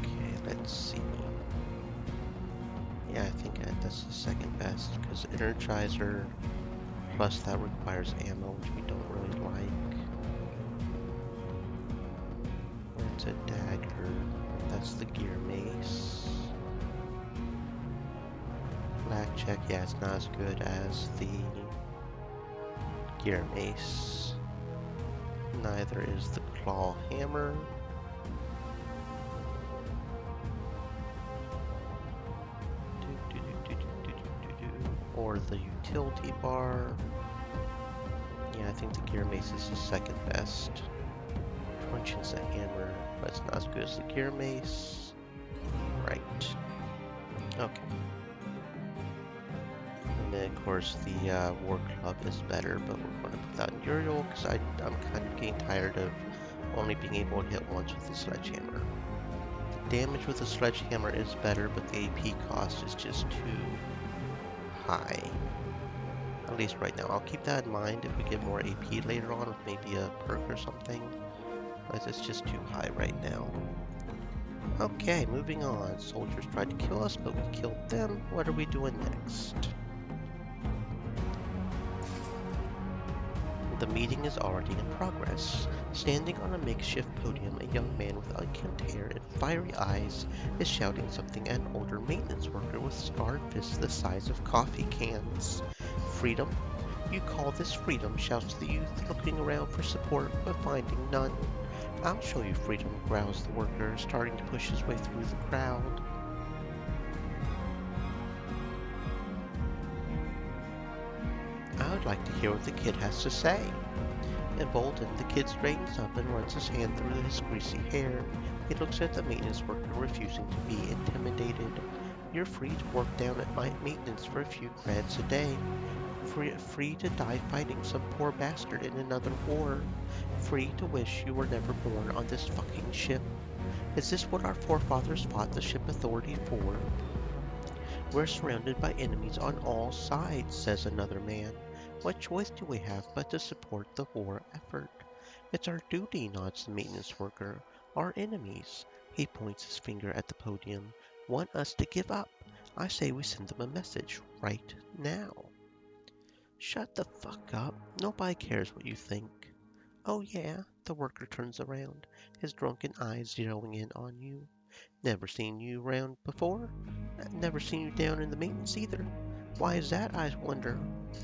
Speaker 1: Okay, let's see. Yeah, I think that's the second best because Energizer plus that requires ammo, which we don't really like. It's a dagger. That's the gear mace. Blackjack, yeah, it's not as good as the gear mace. Neither is the claw hammer. Or the utility bar. Yeah, I think the gear mace is the second best. Truncheon's a hammer, but it's not as good as the gear mace. Right. Okay. And then, of course, the war club is better, but we're going to put that in Uriel because I'm kind of getting tired of only being able to hit once with the sledgehammer. The damage with the sledgehammer is better, but the AP cost is just too high. At least right now. I'll keep that in mind if we get more AP later on with maybe a perk or something. But it's just too high right now. Okay, moving on. Soldiers tried to kill us, but we killed them. What are we doing next? The meeting is already in progress. Standing on a makeshift podium, a young man with unkempt hair and fiery eyes is shouting something at an older maintenance worker with scarred fists the size of coffee cans. Freedom? You call this freedom? Shouts the youth, looking around for support, but finding none. I'll show you freedom, growls the worker, starting to push his way through the crowd. I would like to hear what the kid has to say. Emboldened, the kid straightens up and runs his hand through his greasy hair. He looks at the maintenance worker, refusing to be intimidated. You're free to work down at my maintenance for a few credits a day. Free to die fighting some poor bastard in another war. Free to wish you were never born on this fucking ship. Is this what our forefathers fought the ship authority for? We're surrounded by enemies on all sides, says another man. What choice do we have but to support the war effort? It's our duty, nods the maintenance worker. Our enemies, he points his finger at the podium, want us to give up. I say we send them a message right now. Shut the fuck up. Nobody cares what you think. Oh yeah, the worker turns around, his drunken eyes zeroing in on you. Never seen you around before? Never seen you down in the maintenance either. Why is that, I wonder?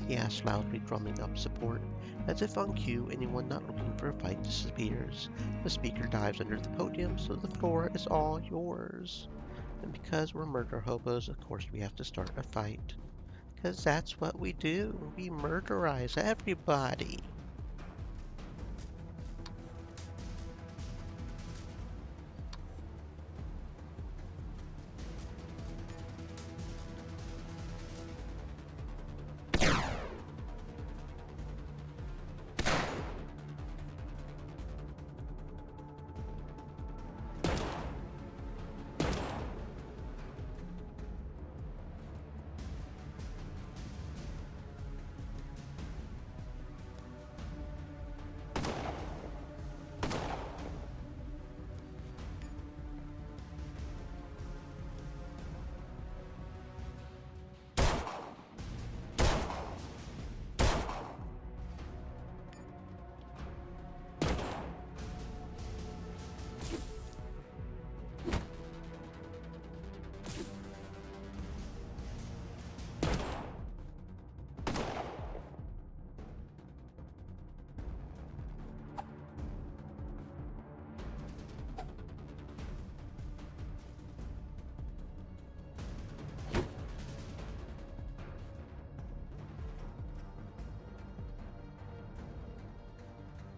Speaker 1: He asks loudly, drumming up support. As if on cue, anyone not looking for a fight disappears. The speaker dives under the podium, so the floor is all yours. And because we're murder hobos, of course we have to start a fight. 'Cause that's what we do. We murderize everybody.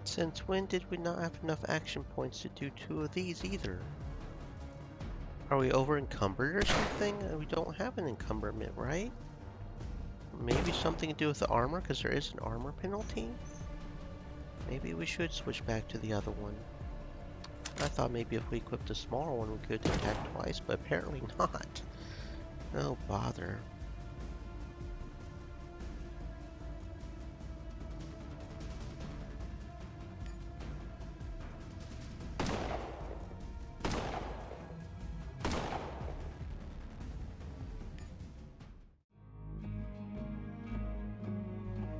Speaker 1: Since when did we not have enough action points to do 2 of these either? Are we over encumbered or something? We don't have an encumberment, right? Maybe something to do with the armor, because there is an armor penalty? Maybe we should switch back to the other one. I thought maybe if we equipped the smaller one we could attack twice, but apparently not. No bother.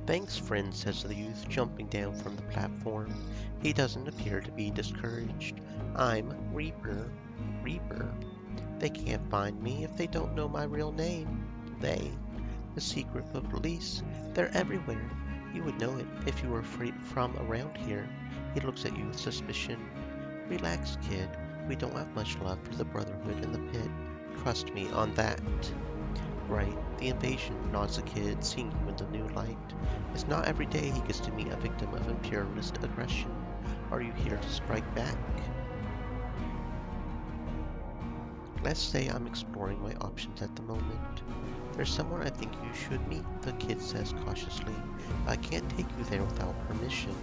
Speaker 1: Thanks, friend, says the youth, jumping down from the platform. He doesn't appear to be discouraged. I'm Reaper. Reaper? They can't find me if they don't know my real name. They, the secret of police, they're everywhere. You would know it if you were from around here. He looks at you with suspicion. Relax, kid. We don't have much love for the Brotherhood in the pit. Trust me on that. Right, the invasion, nods the kid, seeing him in the new light. It's not every day he gets to meet a victim of imperialist aggression. Are you here to strike back? Let's say I'm exploring my options at the moment. There's someone I think you should meet, the kid says cautiously. I can't take you there without permission.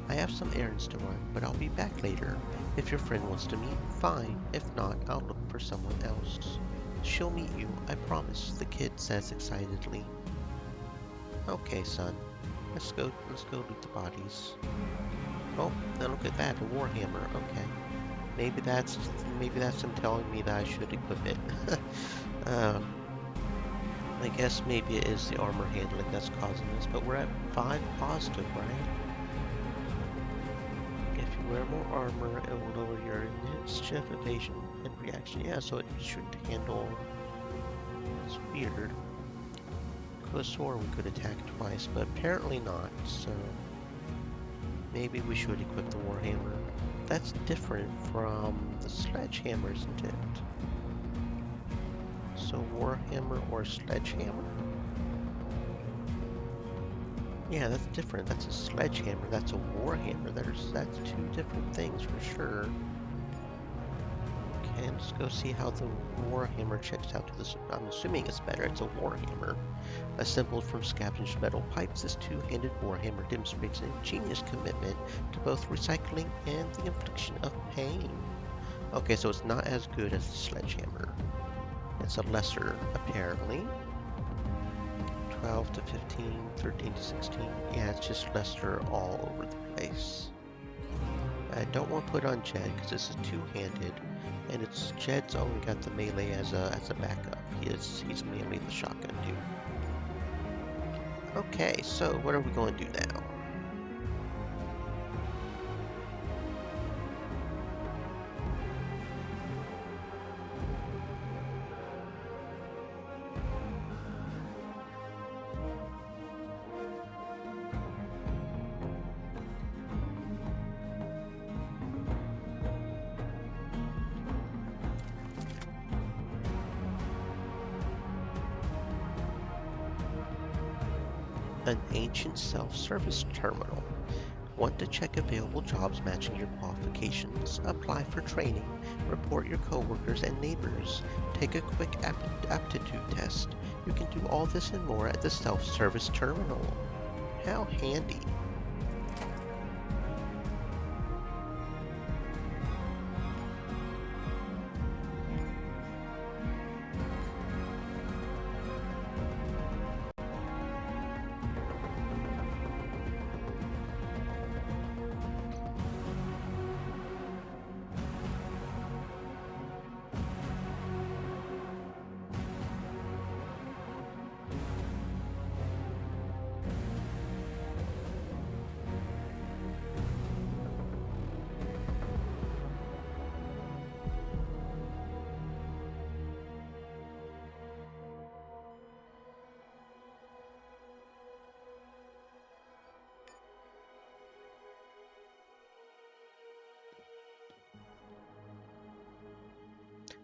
Speaker 1: I have some errands to run, but I'll be back later. If your friend wants to meet, fine. If not, I'll look for someone else. She'll meet you, I promise, the kid says excitedly. Okay, son. Let's go loot the bodies. Oh, now look at that, a warhammer. Okay. Maybe that's him telling me that I should equip it. I guess maybe it is the armor handling that's causing this, but we're at 5 positive, right? If you wear more armor, it will lower your mischief, evasion, and reaction. Yeah, so it shouldn't handle. It's weird. Could have swore we could attack twice, but apparently not, so maybe we should equip the warhammer. That's different from the sledgehammer, isn't it? So warhammer or sledgehammer? Yeah, that's different. That's a sledgehammer. That's a warhammer. That's 2 different things for sure. Okay, let's go see how the warhammer checks out to this. I'm assuming it's better. It's a warhammer. Assembled from scavenged metal pipes, this 2-handed warhammer demonstrates an ingenious commitment to both recycling and the infliction of pain. Okay, so it's not as good as the sledgehammer. It's a lesser, apparently. 12 to 15, 13 to 16. Yeah, it's just lesser all over the place. I don't want to put on Jed because this is 2-handed, and it's Jed's only got the melee as a backup. He's mainly the shotgun dude. Okay, so what are we going to do now? An ancient self-service terminal. Want to check available jobs matching your qualifications? Apply for training, report your coworkers and neighbors, take a quick aptitude test. You can do all this and more at the self-service terminal. How handy.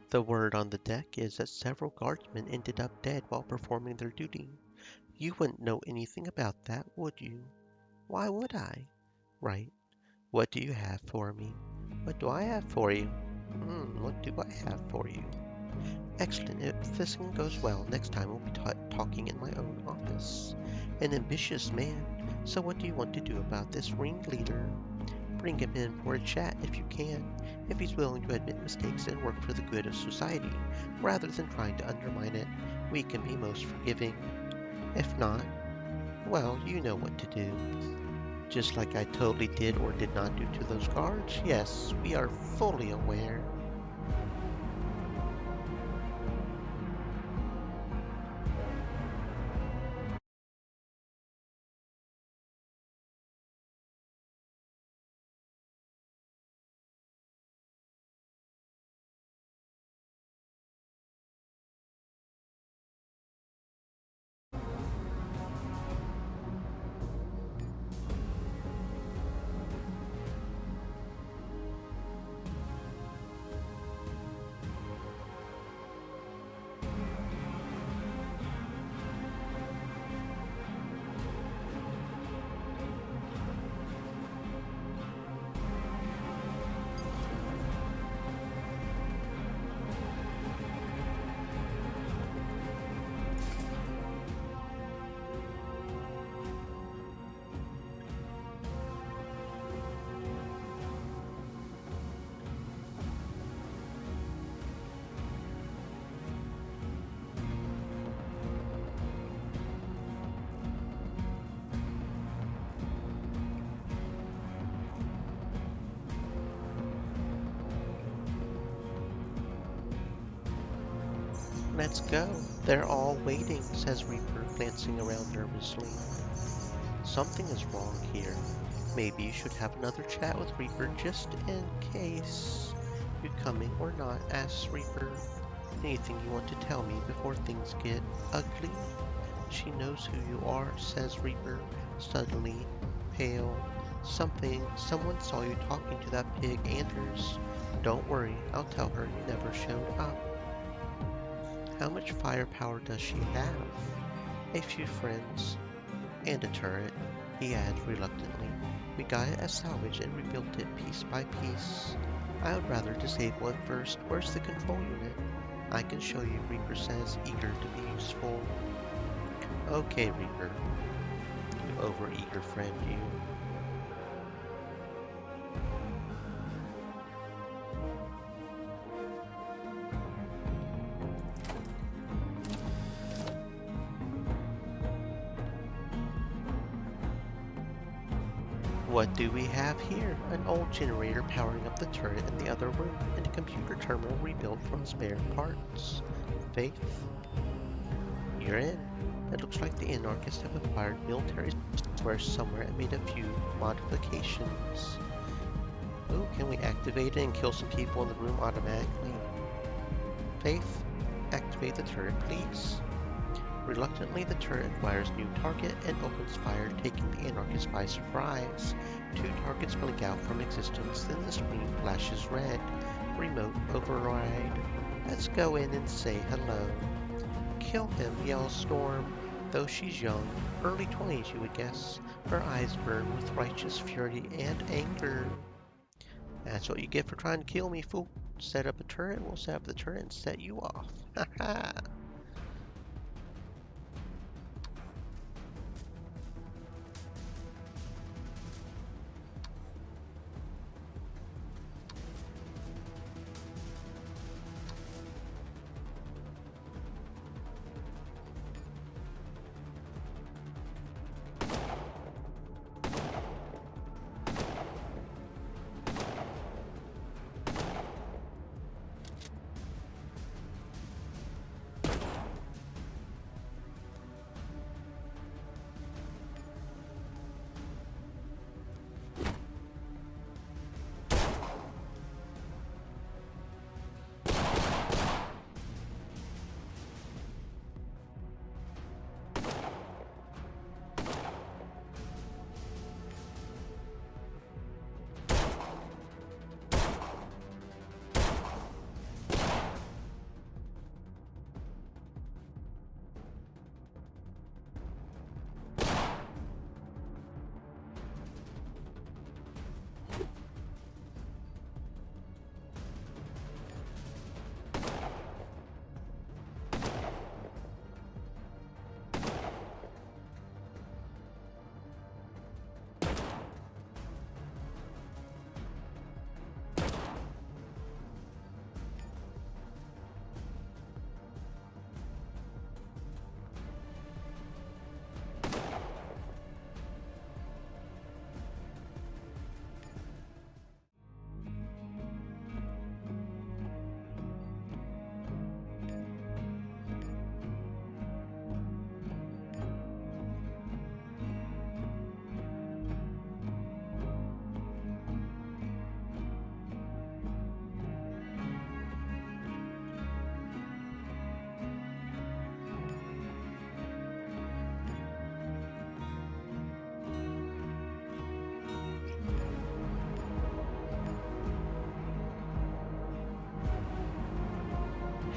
Speaker 1: The word on the deck is that several guardsmen ended up dead while performing their duty. You wouldn't know anything about that, would you? Why would I? Right. What do you have for me? What do I have for you? What do I have for you? Excellent. If this one goes well, next time we'll be talking in my own office. An ambitious man. So what do you want to do about this ringleader? Bring him in for a chat if you can. If he's willing to admit mistakes and work for the good of society, rather than trying to undermine it, we can be most forgiving. If not, well, you know what to do. Just like I totally did or did not do to those guards? Yes, we are fully aware. Let's go. They're all waiting, says Reaper, glancing around nervously. Something is wrong here. Maybe you should have another chat with Reaper just in case. You coming or not? Asks Reaper. Anything you want to tell me before things get ugly? She knows who you are, says Reaper, suddenly pale. Someone saw you talking to that pig Anders. Don't worry, I'll tell her you never showed up. How much firepower does she have? A few friends. And a turret, he adds reluctantly. We got it as salvage and rebuilt it piece by piece. I would rather disable it first. Where's the control unit? I can show you, Reaper says, eager to be useful. Okay, Reaper. You over-eager friend, you. What do we have here? An old generator powering up the turret in the other room, and a computer terminal rebuilt from spare parts. Faith? You're in. It looks like the anarchists have acquired military software somewhere and made a few modifications. Ooh, can we activate it and kill some people in the room automatically? Faith, activate the turret, please. Reluctantly, the turret acquires new target and opens fire, taking the anarchists by surprise. Two targets blink out from existence, then the screen flashes red. Remote override. Let's go in and say hello. Kill him, yells Storm. Though she's young, early 20s you would guess, her eyes burn with righteous fury and anger. That's what you get for trying to kill me, fool. Set up a turret, we'll set up the turret and set you off. Ha ha!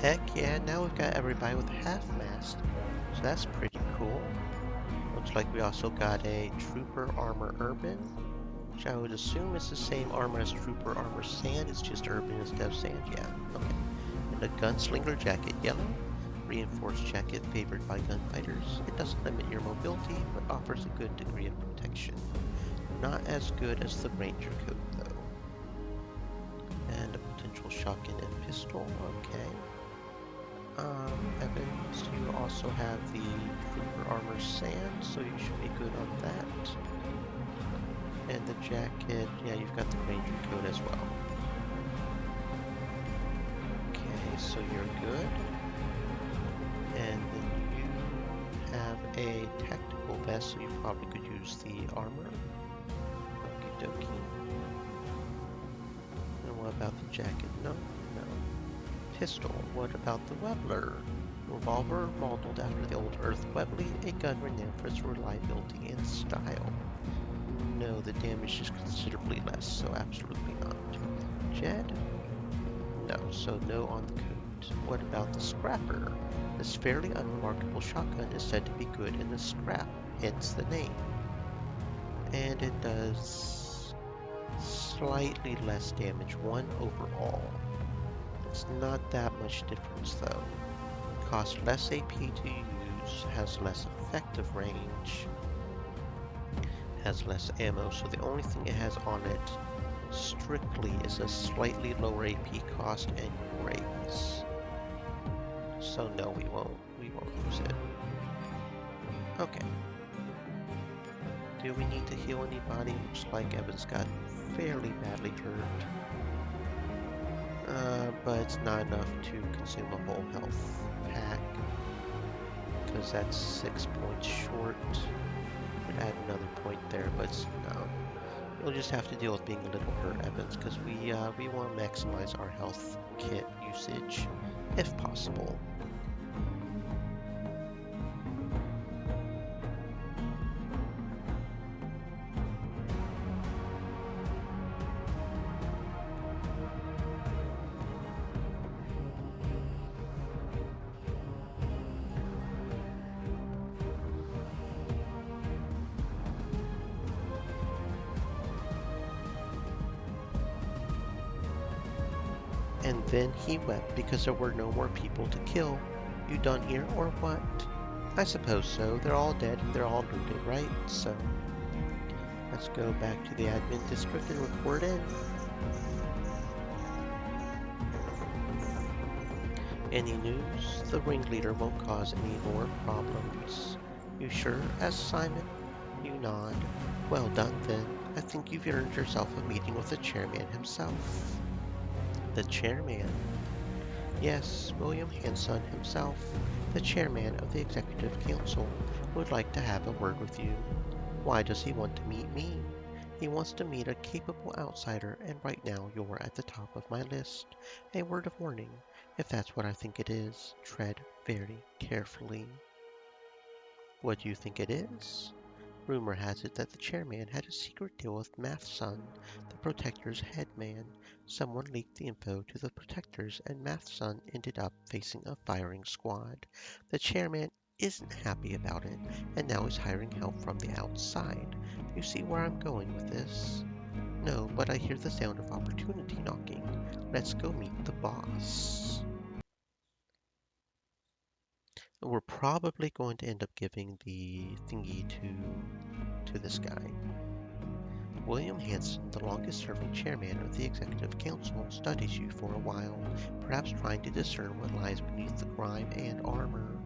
Speaker 1: Heck yeah, now we've got everybody with half-mast, so that's pretty cool. Looks like we also got a Trooper Armor Urban, which I would assume is the same armor as Trooper Armor Sand, it's just Urban instead of Sand, yeah, okay. And a Gunslinger Jacket Yellow, reinforced jacket favored by gunfighters. It doesn't limit your mobility, but offers a good degree of protection. Not as good as the Ranger coat, though. And a potential shotgun and pistol, okay. Evans, you also have the Trooper Armor Sand, so you should be good on that. And the jacket, yeah, you've got the Ranger coat as well. Okay, so you're good. And then you have a tactical vest, so you probably could use the armor. Okie dokie. And what about the jacket? No. Pistol. What about the Webley? Revolver modeled after the old Earth Webley, a gun renowned for its reliability and style. No, the damage is considerably less, so absolutely not. Jed? No, so no on the coat. What about the Scrapper? This fairly unremarkable shotgun is said to be good in the scrap, hence the name. And it does slightly less damage, 1 overall. It's not that much difference though. Costs less AP to use, has less effective range, has less ammo, so the only thing it has on it strictly is a slightly lower AP cost and grace. So no, we won't use it. Okay. Do we need to heal anybody? Looks like Evan's got fairly badly hurt. But it's not enough to consume a whole health pack, because that's 6 points short. Would add another point there, but no. You'll just have to deal with being a little hurt, Evans, because we want to maximize our health kit usage, if possible. And then he wept because there were no more people to kill. You done here or what? I suppose so. They're all dead and they're all looted, right? So, let's go back to the admin district and report in. Any news? The ringleader won't cause any more problems. You sure? Asks Simon. You nod. Well done then. I think you've earned yourself a meeting with the chairman himself. The chairman? Yes, William Hanson himself, the chairman of the Executive Council, would like to have a word with you. Why does he want to meet me? He wants to meet a capable outsider, and right now you're at the top of my list. A word of warning, if that's what I think it is, tread very carefully. What do you think it is? Rumor has it that the chairman had a secret deal with Mathson, the Protector's head man. Someone leaked the info to the Protectors, and Mathson ended up facing a firing squad. The chairman isn't happy about it, and now is hiring help from the outside. You see where I'm going with this? No, but I hear the sound of opportunity knocking. Let's go meet the boss. We're probably going to end up giving the thingy to this guy. William Hanson, the longest-serving chairman of the Executive Council, studies you for a while, perhaps trying to discern what lies beneath the grime and armor.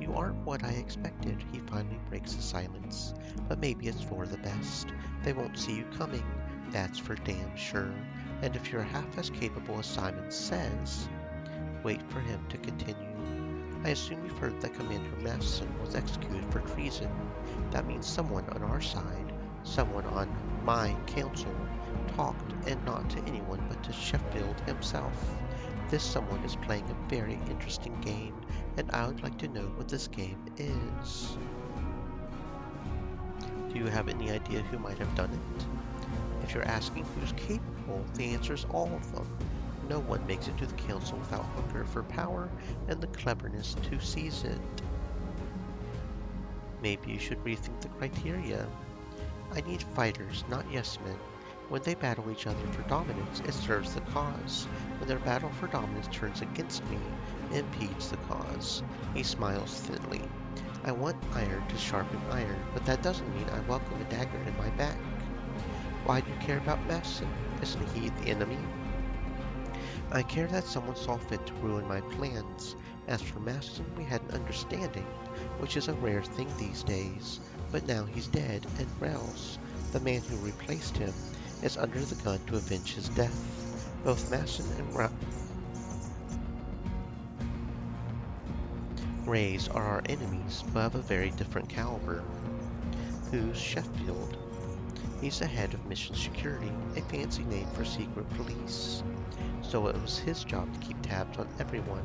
Speaker 1: You aren't what I expected, he finally breaks the silence. But maybe it's for the best. They won't see you coming, that's for damn sure. And if you're half as capable as Simon says, wait for him to continue. I assume you've heard that Commander Matheson was executed for treason. That means someone on our side, someone on my council, talked, and not to anyone but to Sheffield himself. This someone is playing a very interesting game, and I would like to know what this game is. Do you have any idea who might have done it? If you're asking who's capable, the answer is all of them. No one makes it to the council without hunger for power and the cleverness to seize it. Maybe you should rethink the criteria. I need fighters, not yes-men. When they battle each other for dominance, it serves the cause. When their battle for dominance turns against me, it impedes the cause. He smiles thinly. I want iron to sharpen iron, but that doesn't mean I welcome a dagger in my back. Why do you care about Masson? Isn't he the enemy? I care that someone saw fit to ruin my plans. As for Masson, we had an understanding, which is a rare thing these days. But now he's dead, and Wells, the man who replaced him, is under the gun to avenge his death. Both Masson and Rays are our enemies, but of a very different caliber. Who's Sheffield? He's the head of Mission Security, a fancy name for secret police. So it was his job to keep tabs on everyone.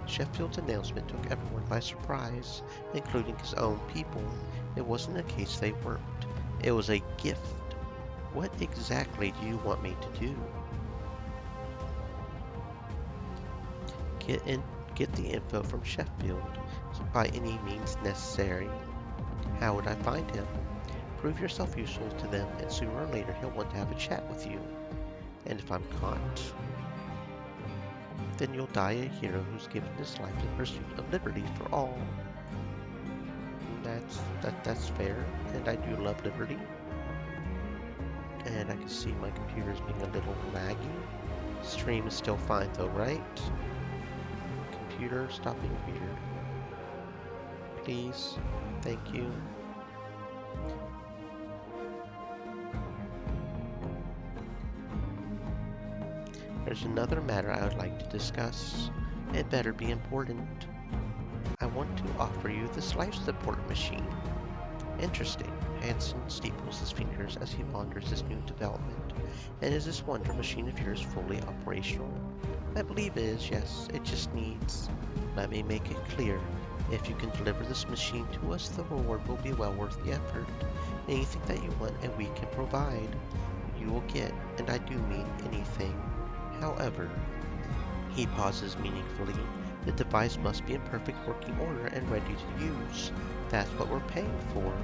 Speaker 1: Sheffield's announcement took everyone by surprise, including his own people. It wasn't a case they weren't. It was a gift. What exactly do you want me to do? Get the info from Sheffield by any means necessary. How would I find him? Prove yourself useful to them, and sooner or later he'll want to have a chat with you. And if I'm caught, then you'll die a hero who's given his life in pursuit of liberty for all. That's fair, and I do love liberty. And I can see my computer is being a little laggy. Stream is still fine though, right? Computer, stop being weird. Please. Thank you. There's another matter I would like to discuss. It better be important. I want to offer you this life support machine. Interesting. Hanson steeples his fingers as he ponders this new development. And is this wonder machine of yours fully operational? I believe it is, yes. It just needs... Let me make it clear. If you can deliver this machine to us, the reward will be well worth the effort. Anything that you want and we can provide, you will get, and I do mean anything. However, he pauses meaningfully. The device must be in perfect working order and ready to use. That's what we're paying for.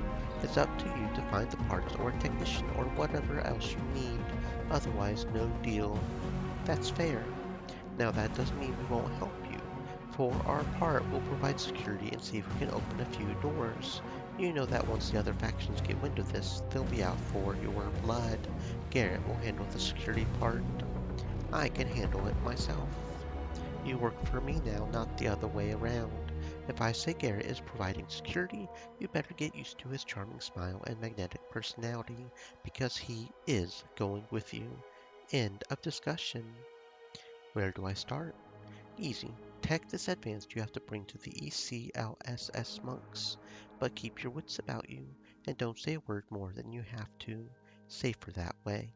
Speaker 1: It's up to you to find the parts or a technician or whatever else you need. Otherwise, no deal. That's fair. Now that doesn't mean we won't help you. For our part, we'll provide security and see if we can open a few doors. You know that once the other factions get wind of this, they'll be out for your blood. Garrett will handle the security part. I can handle it myself. You work for me now, not the other way around. If I say Garrett is providing security, you better get used to his charming smile and magnetic personality, because he is going with you. End of discussion. Where do I start? Easy. Tech this advanced you have to bring to the ECLSS monks, but keep your wits about you, and don't say a word more than you have to. Safer that way.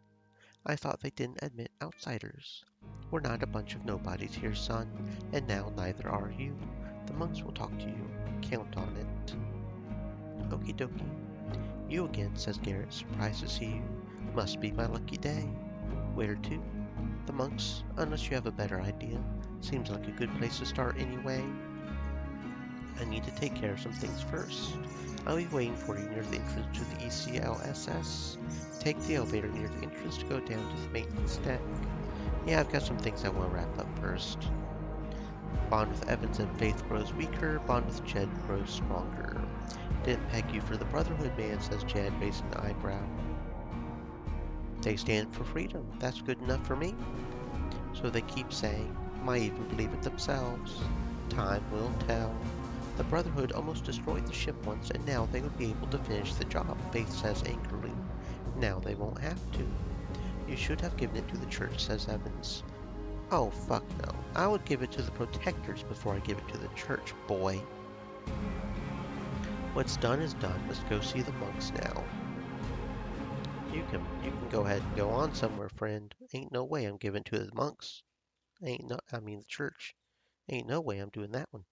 Speaker 1: I thought they didn't admit outsiders. We're not a bunch of nobodies here, son, and now neither are you. The monks will talk to you. Count on it. Okie dokie. You again, says Garrett, surprised to see you. Must be my lucky day. Where to? The monks, unless you have a better idea. Seems like a good place to start anyway. I need to take care of some things first. I'll be waiting for you near the entrance to the ECLSS. Take the elevator near the entrance to go down to the maintenance deck. Yeah, I've got some things I want to wrap up first. Bond with Evans and Faith grows weaker. Bond with Jed grows stronger. Didn't peg you for the Brotherhood, man, says Jed, raising an eyebrow. They stand for freedom. That's good enough for me. So they keep saying. Might even believe it themselves. Time will tell. The Brotherhood almost destroyed the ship once, and now they would be able to finish the job, Faith says angrily. Now they won't have to. You should have given it to the church, says Evans. Oh, fuck no. I would give it to the protectors before I give it to the church, boy. What's done is done. Let's go see the monks now. You can go ahead and go on somewhere, friend. Ain't no way I'm giving to the monks. The church. Ain't no way I'm doing that one.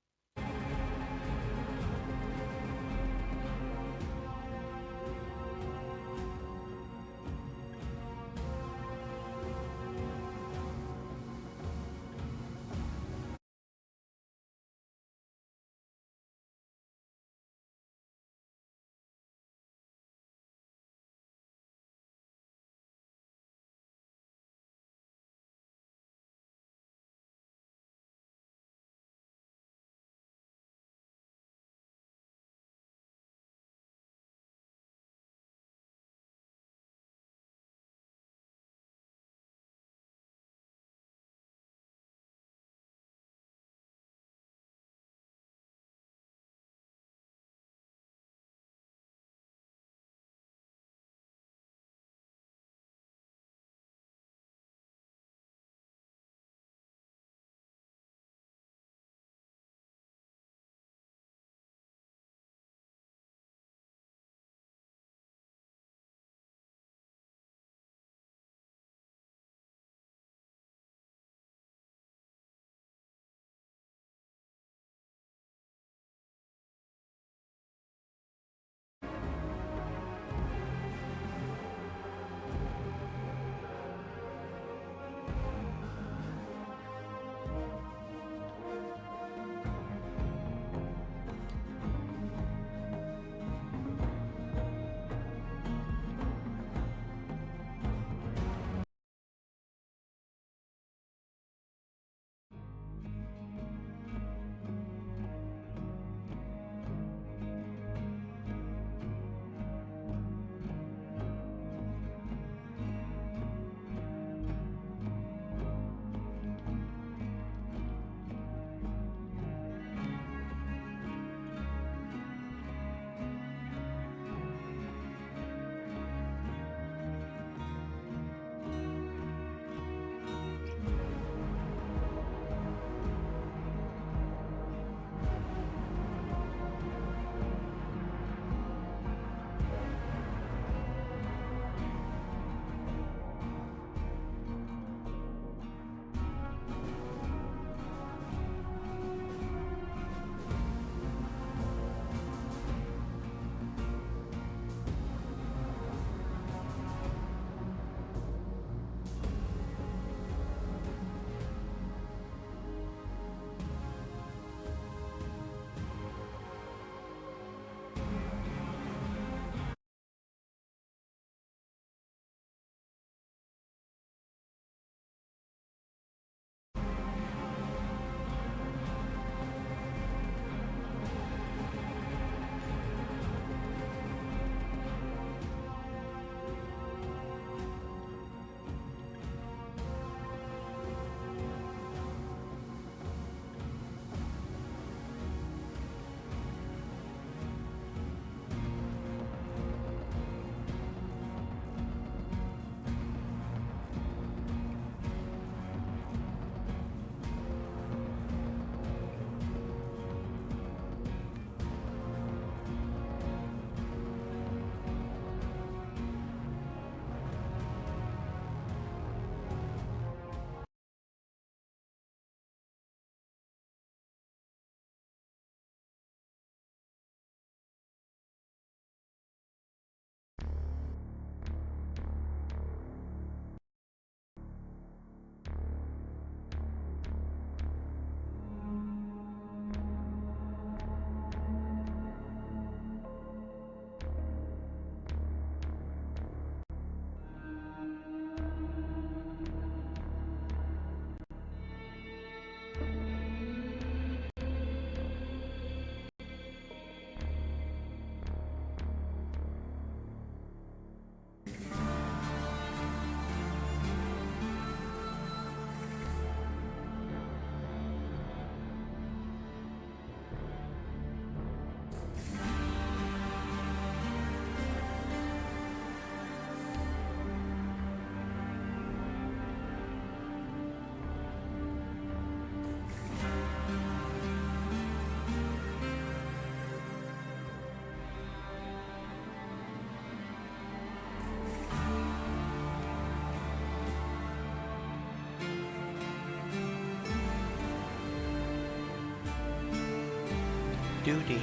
Speaker 1: Duty,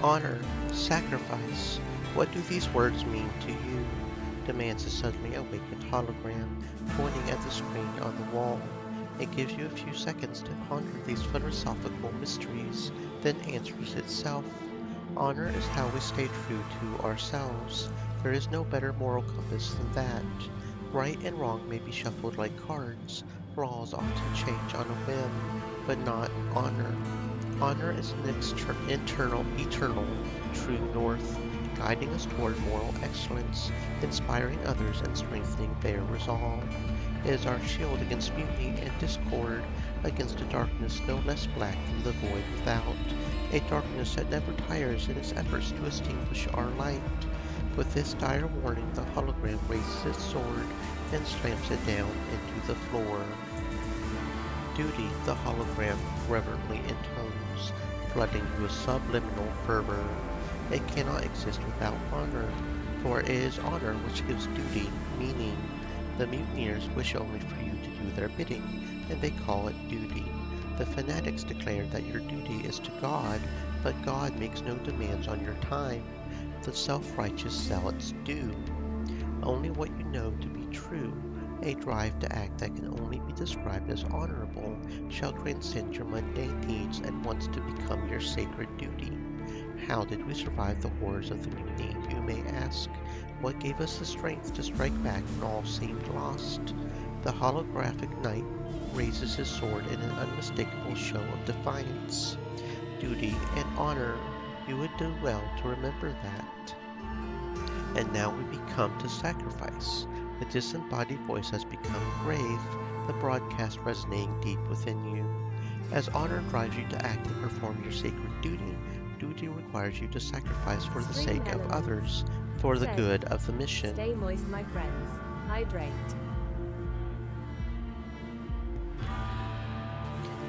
Speaker 1: honor, sacrifice. What do these words mean to you? Demands a suddenly awakened hologram, pointing at the screen on the wall. It gives you a few seconds to ponder these philosophical mysteries, then answers itself. Honor is how we stay true to ourselves. There is no better moral compass than that. Right and wrong may be shuffled like cards. Laws often change on a whim, but not honor. Honor is an eternal true north, guiding us toward moral excellence, inspiring others and strengthening their resolve. It is our shield against mutiny and discord, against a darkness no less black than the void without, a darkness that never tires in its efforts to extinguish our light. With this dire warning, the hologram raises its sword and slams it down into the floor. Duty, the hologram reverently intones, flooding you with subliminal fervor. It cannot exist without honor, for it is honor which gives duty meaning. The mutineers wish only for you to do their bidding, and they call it duty. The fanatics declare that your duty is to God, but God makes no demands on your time. The self-righteous zealots do. Only what you know to be true, a drive to act that can only be described as honorable, shall transcend your mundane needs and wants to become your sacred duty. How did we survive the horrors of the mutiny, you may ask? What gave us the strength to strike back when all seemed lost? The holographic knight raises his sword in an unmistakable show of defiance. Duty and honor, you would do well to remember that. And now we become to sacrifice. The disembodied voice has become grave, the broadcast resonating deep within you. As honor drives you to act and perform your sacred duty, duty requires you to sacrifice for the
Speaker 2: Stream
Speaker 1: sake of
Speaker 2: elements.
Speaker 1: others, for the
Speaker 2: Said,
Speaker 1: good of the mission.
Speaker 2: Stay moist, my friends. Hydrate.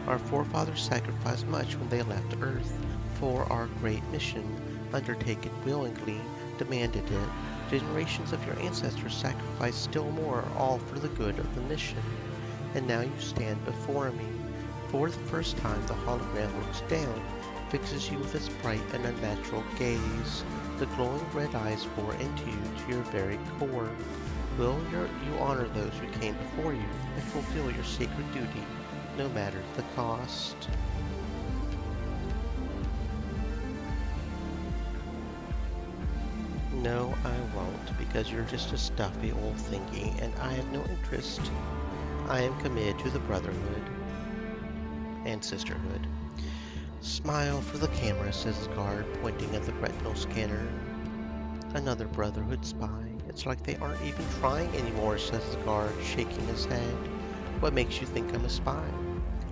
Speaker 1: Our forefathers sacrificed much when they left Earth, for our great mission, undertaken willingly, demanded it. Generations of your ancestors sacrificed still more, all for the good of the mission. And now you stand before me. For the first time, the hologram looks down, fixes you with its bright and unnatural gaze. The glowing red eyes bore into you to your very core. Will you honor those who came before you and fulfill your sacred duty, no matter the cost? No, I won't, because you're just a stuffy old thingy, and I have no interest. I am committed to the brotherhood and sisterhood. Smile for the camera, says the guard, pointing at the retinal scanner. Another brotherhood spy. It's like they aren't even trying anymore, says the guard, shaking his head. What makes you think I'm a spy?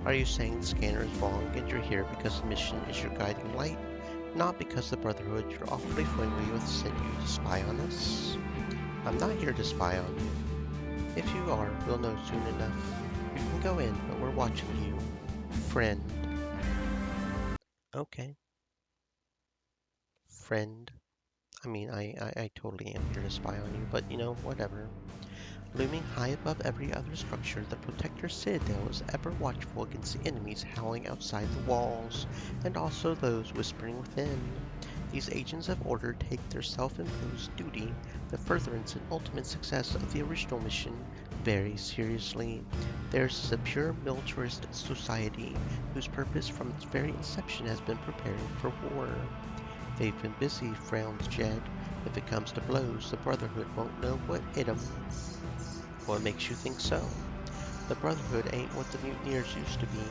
Speaker 1: Are you saying the scanner is wrong and you're here because the mission is your guiding light? Not because the brotherhood you're awfully friendly with sent you to spy on us? I'm not here to spy on you. If you are, we'll know soon enough. You can go in, but we're watching you. Friend. Okay. Friend. I totally am here to spy on you, but whatever. Looming high above every other structure, the Protector Citadel is ever watchful against the enemies howling outside the walls, and also those whispering within. These agents of order take their self-imposed duty, the furtherance and ultimate success of the original mission, very seriously. Theirs is a pure militarist society, whose purpose from its very inception has been preparing for war. They've been busy, frowns Jed. If it comes to blows, the Brotherhood won't know what hit 'em. What makes you think so? The Brotherhood ain't what the Mutineers used to be,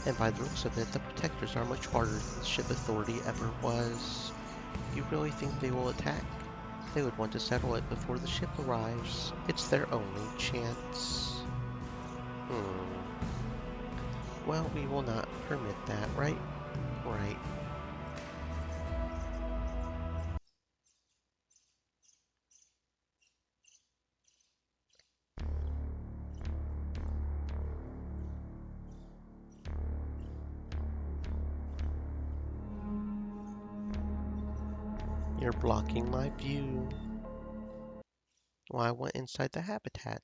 Speaker 1: and by the looks of it, the Protectors are much harder than the ship authority ever was. You really think they will attack? They would want to settle it before the ship arrives. It's their only chance. Well, we will not permit that, right? Right. You're blocking my view. Well, I went inside the habitat.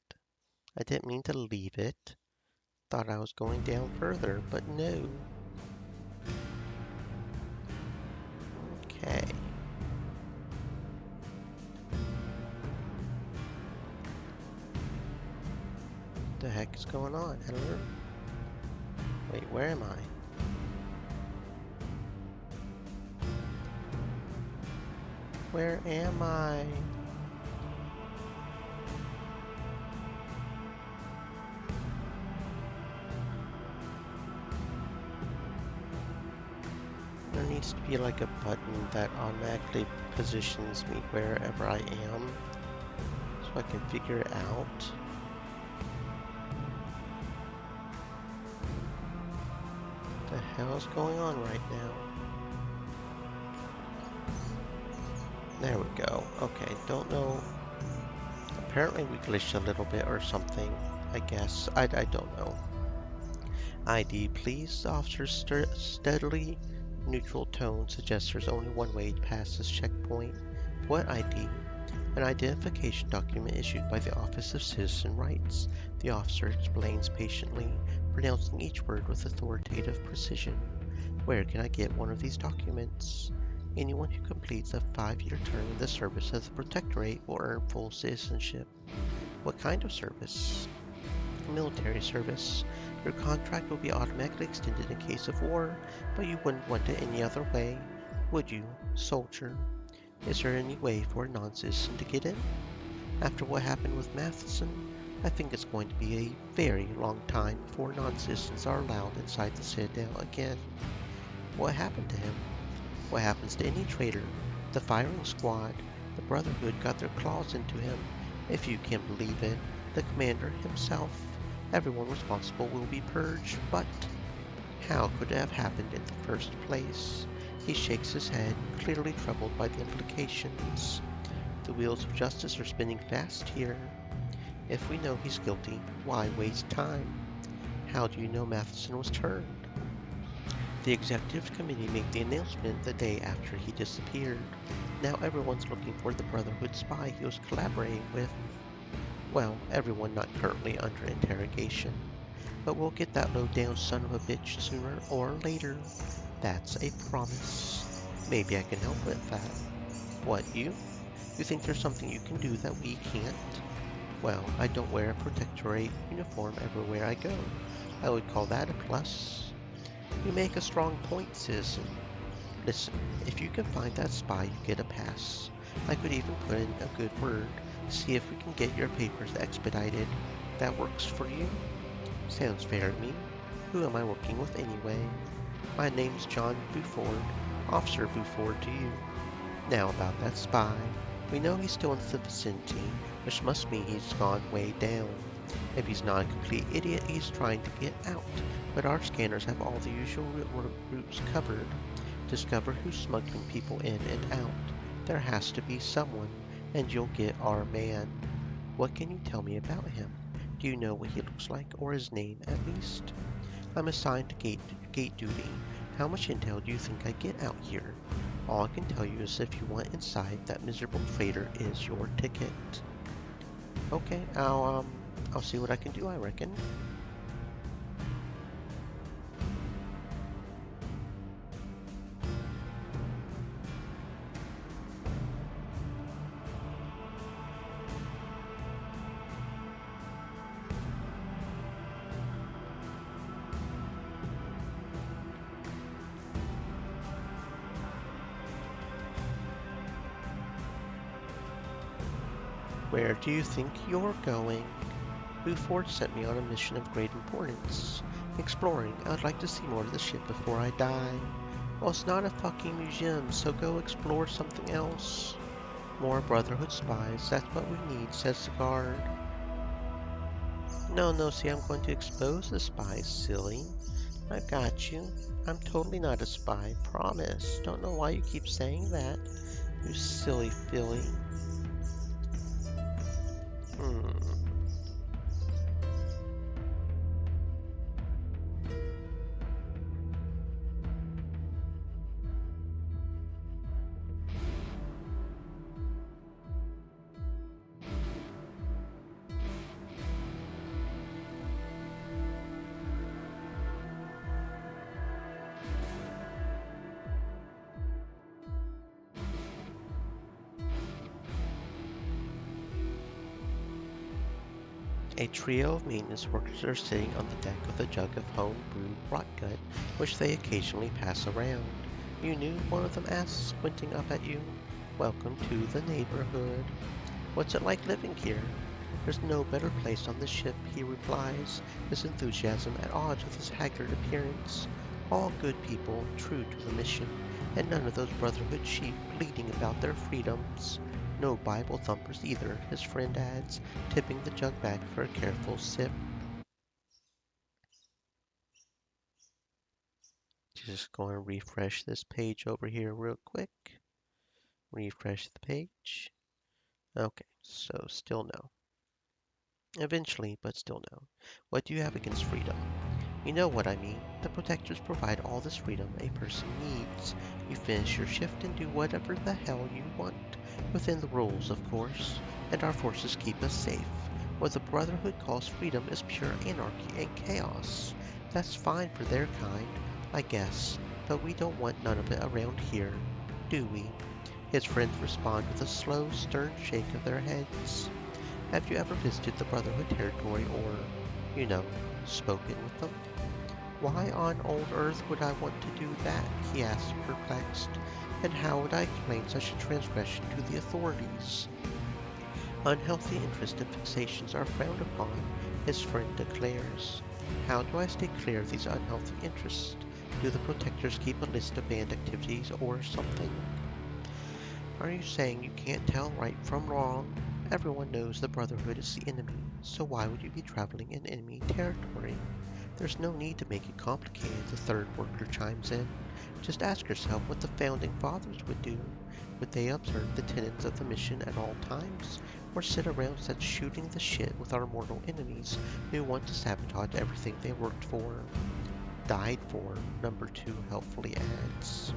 Speaker 1: I didn't mean to leave it. Thought I was going down further, but no. Okay. The heck is going on? Hello? Wait, where am I? Where am I? There needs to be like a button that automatically positions me wherever I am so I can figure it out. What the hell is going on right now? There we go. Okay, don't know. Apparently we glitched a little bit or something, I guess. I don't know. ID, please. The officer's steadily neutral tone suggests there's only one way to pass this checkpoint. What ID? An identification document issued by the Office of Citizen Rights. The officer explains patiently, pronouncing each word with authoritative precision. Where can I get one of these documents? Anyone who completes a 5-year term in the service of the Protectorate will earn full citizenship. What kind of service? Military service. Your contract will be automatically extended in case of war, but you wouldn't want it any other way, would you, soldier? Is there any way for a non-citizen to get in? After what happened with Matheson, I think it's going to be a very long time before non-citizens are allowed inside the Citadel again. What happened to him? What happens to any traitor? The firing squad, the Brotherhood got their claws into him. If you can believe it, the commander himself. Everyone responsible will be purged, but how could it have happened in the first place? He shakes his head, clearly troubled by the implications. The wheels of justice are spinning fast here. If we know he's guilty, why waste time? How do you know Matheson was turned? The executive committee made the announcement the day after he disappeared. Now everyone's looking for the Brotherhood spy he was collaborating with. Well, everyone not currently under interrogation. But we'll get that low-down son of a bitch sooner or later. That's a promise. Maybe I can help with that. What, you? You think there's something you can do that we can't? Well, I don't wear a Protectorate uniform everywhere I go. I would call that a plus. You make a strong point, citizen. Listen, if you can find that spy, you get a pass. I could even put in a good word, see if we can get your papers expedited. That works for you? Sounds fair to me. Who am I working with anyway? My name's John Buford, Officer Buford to you. Now about that spy. We know he's still in the vicinity, which must mean he's gone way down. If he's not a complete idiot, he's trying to get out, but our scanners have all the usual routes covered. Discover who's smuggling people in and out. There has to be someone, and you'll get our man. What can you tell me about him? Do you know what he looks like, or his name at least? I'm assigned to gate duty. How much intel do you think I get out here? All I can tell you is if you want inside, that miserable traitor is your ticket. Okay, I'll see what I can do, I reckon. Where do you think you're going? Buford sent me on a mission of great importance. Exploring. I'd like to see more of the ship before I die. Well, it's not a fucking museum, so go explore something else. More Brotherhood spies, that's what we need, says the guard. No, see, I'm going to expose the spies, silly. I got you. I'm totally not a spy, promise. Don't know why you keep saying that, you silly filly. Hmm. A trio of maintenance workers are sitting on the deck with a jug of home-brewed rotgut, which they occasionally pass around. You knew? One of them asks, squinting up at you. Welcome to the neighborhood. What's it like living here? There's no better place on the ship, he replies, his enthusiasm at odds with his haggard appearance. All good people, true to the mission, and none of those Brotherhood sheep bleating about their freedoms. No Bible thumpers either, his friend adds, tipping the jug back for a careful sip. Just going to refresh this page over here real quick. Refresh the page. Okay, so still no. Eventually, but still no. What do you have against freedom? You know what I mean. The protectors provide all this freedom a person needs. You finish your shift and do whatever the hell you want. Within the rules, of course. And our forces keep us safe. What the Brotherhood calls freedom is pure anarchy and chaos. That's fine for their kind, I guess. But we don't want none of it around here, do we? His friends respond with a slow, stern shake of their heads. Have you ever visited the Brotherhood territory or, you know, spoken with them? Why on old Earth would I want to do that? He asked, perplexed. And how would I explain such a transgression to the authorities? Unhealthy interests and fixations are frowned upon, his friend declares. How do I stay clear of these unhealthy interests? Do the protectors keep a list of banned activities or something? Are you saying you can't tell right from wrong? Everyone knows the Brotherhood is the enemy, so why would you be traveling in enemy territory? There's no need to make it complicated, the third worker chimes in. Just ask yourself what the Founding Fathers would do. Would they observe the tenets of the mission at all times, or sit around such shooting the shit with our mortal enemies who want to sabotage everything they worked for? Died for, number 2 helpfully adds.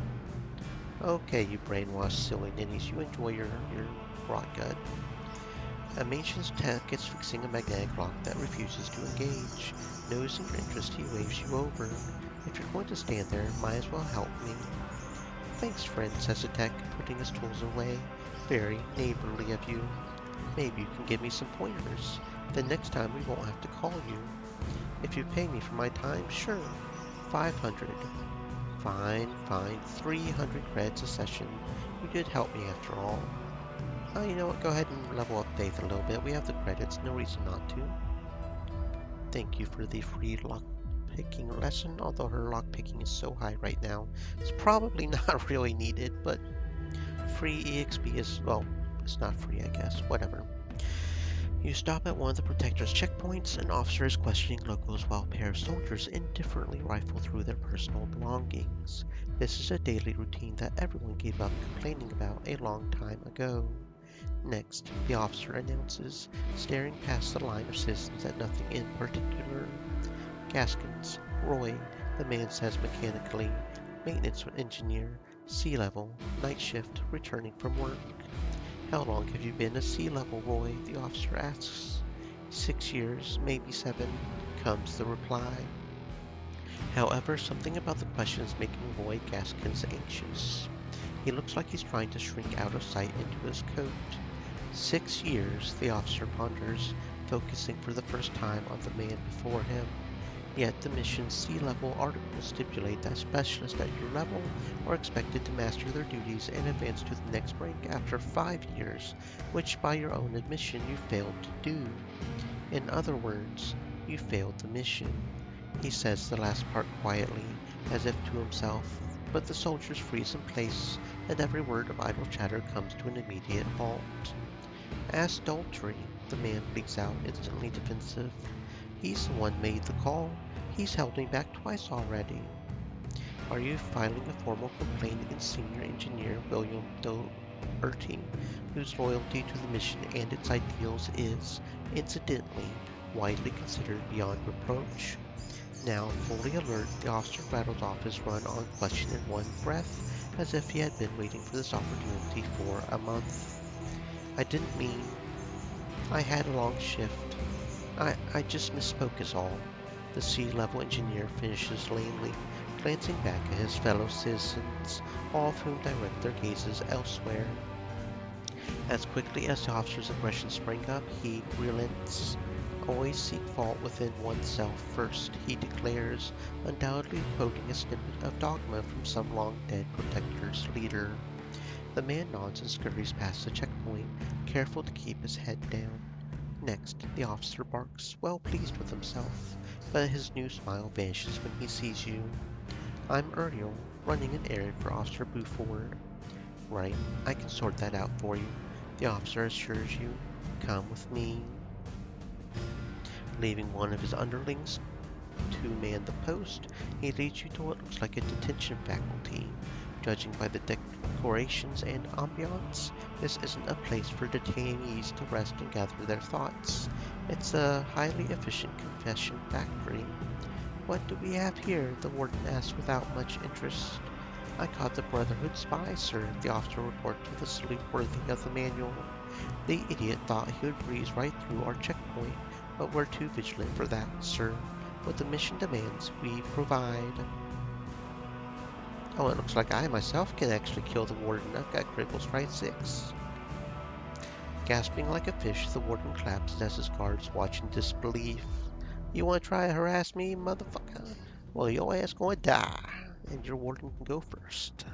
Speaker 1: Okay, you brainwashed silly ninnies, you enjoy your rotgut. A maintenance tech is fixing a magnetic lock that refuses to engage. Noticing your interest, he waves you over. If you're going to stand there, might as well help me. Thanks, friend, says the tech, putting his tools away. Very neighborly of you. Maybe you can give me some pointers. Then next time we won't have to call you. If you pay me for my time, sure. 500. Fine, 300 credits a session. You did help me after all. Oh, you know what? Go ahead and level up Faith a little bit. We have the credits, no reason not to. Thank you for the free lockpicking lesson, although her lockpicking is so high right now. It's probably not really needed, but free EXP is, well, it's not free, I guess. Whatever. You stop at one of the Protector's checkpoints. An officer is questioning locals while a pair of soldiers indifferently rifle through their personal belongings. This is a daily routine that everyone gave up complaining about a long time ago. Next, the officer announces, staring past the line of citizens at nothing in particular. Gaskins, Roy, the man says mechanically, maintenance engineer, sea level, night shift, returning from work. How long have you been a sea level, Roy? The officer asks. 6 years, maybe 7, comes the reply. However, something about the question is making Roy Gaskins anxious. He looks like he's trying to shrink out of sight into his coat. 6 years, the officer ponders, focusing for the first time on the man before him. Yet the mission's sea-level articles stipulate that specialists at your level are expected to master their duties and advance to the next rank after 5 years, which by your own admission you failed to do. In other words, you failed the mission. He says the last part quietly, as if to himself, but the soldiers freeze in place, and every word of idle chatter comes to an immediate halt. Ask Daltrey, the man bleats out, instantly defensive. He's the one made the call. He's held me back twice already. Are you filing a formal complaint against Senior Engineer William Doherty, whose loyalty to the mission and its ideals is, incidentally, widely considered beyond reproach? Now, fully alert, the officer rattled off his run-on question in one breath, as if he had been waiting for this opportunity for a month. I didn't mean... I had a long shift. I just misspoke is all. The sea-level engineer finishes lamely, glancing back at his fellow citizens, all of whom direct their gazes elsewhere. As quickly as the officer's aggression sprang up, he relents. Always seek fault within oneself first, he declares, undoubtedly quoting a snippet of dogma from some long-dead protector's leader. The man nods and scurries past the checkpoint, careful to keep his head down. Next, the officer barks, well pleased with himself, but his new smile vanishes when he sees you. I'm Uriel, running an errand for Officer Buford. Right, I can sort that out for you, the officer assures you. Come with me. Leaving one of his underlings to man the post, he leads you to what looks like a detention faculty. Judging by the decorations and ambiance, this isn't a place for detainees to rest and gather their thoughts. It's a highly efficient confession factory. What do we have here? The warden asked without much interest. I caught the Brotherhood spy, sir, the officer reports with a salute worthy of the manual. The idiot thought he would breeze right through our checkpoint, but we're too vigilant for that, sir. What the mission demands, we provide. Oh, it looks like I myself can actually kill the warden. I've got critical strike 6. Gasping like a fish, the warden collapses as his guards watch in disbelief. You want to try to harass me, motherfucker? Well, your ass gonna die, and your warden can go first.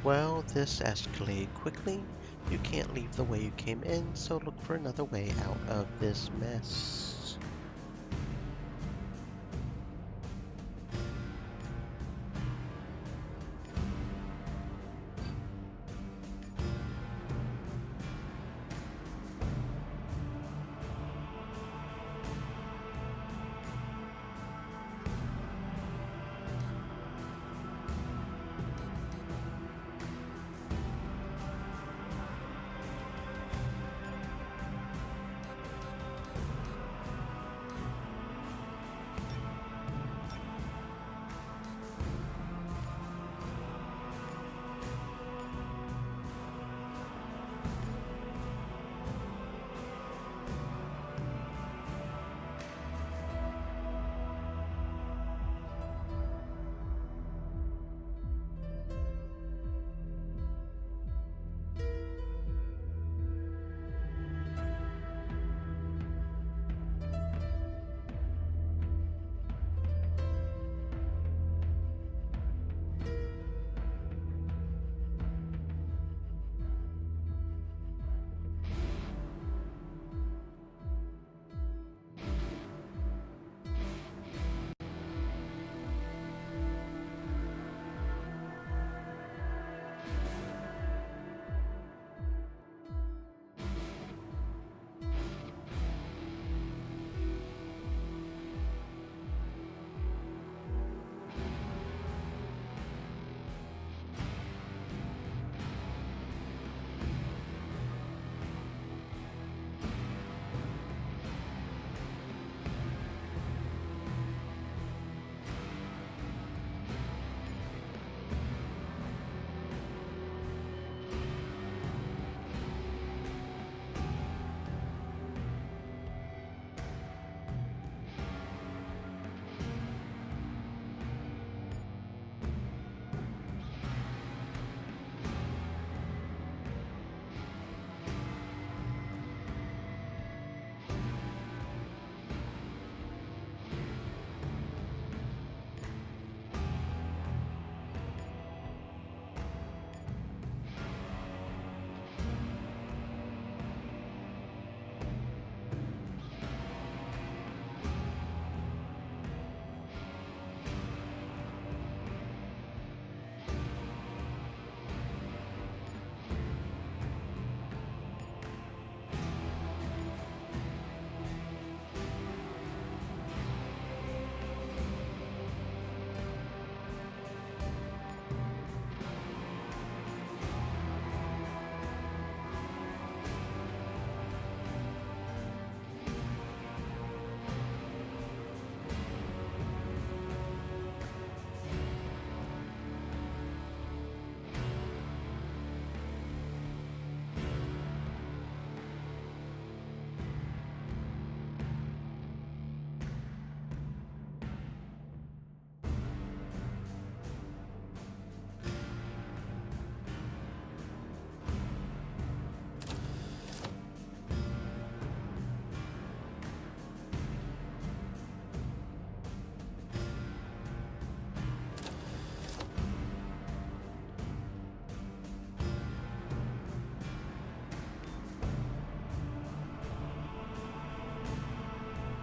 Speaker 1: Well, this escalated quickly. You can't leave the way you came in, so look for another way out of this mess.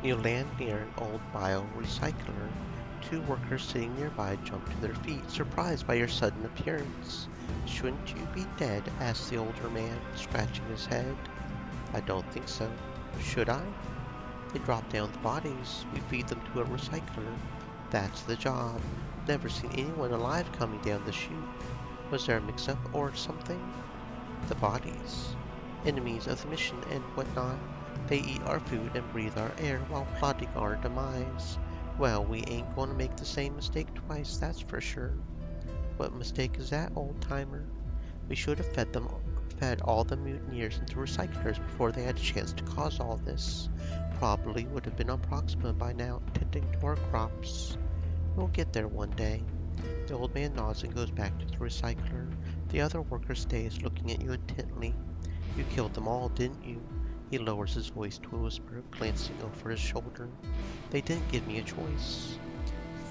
Speaker 1: You land near an old bio recycler. Two workers sitting nearby jump to their feet, surprised by your sudden appearance. Shouldn't you be dead? Asks the older man, scratching his head. I don't think so. Should I? They drop down the bodies. We feed them to a recycler. That's the job. Never seen anyone alive coming down the chute. Was there a mix-up or something? The bodies. Enemies of the mission and whatnot. They eat our food and breathe our air while plotting our demise. Well, we ain't gonna make the same mistake twice, that's for sure. What mistake is that, old-timer? We should have fed all the mutineers into recyclers before they had a chance to cause all this. Probably would have been on Proxima by now, tending to our crops. We'll get there one day. The old man nods and goes back to the recycler. The other worker stays, looking at you intently. You killed them all, didn't you? He lowers his voice to a whisper, glancing over his shoulder. They didn't give me a choice.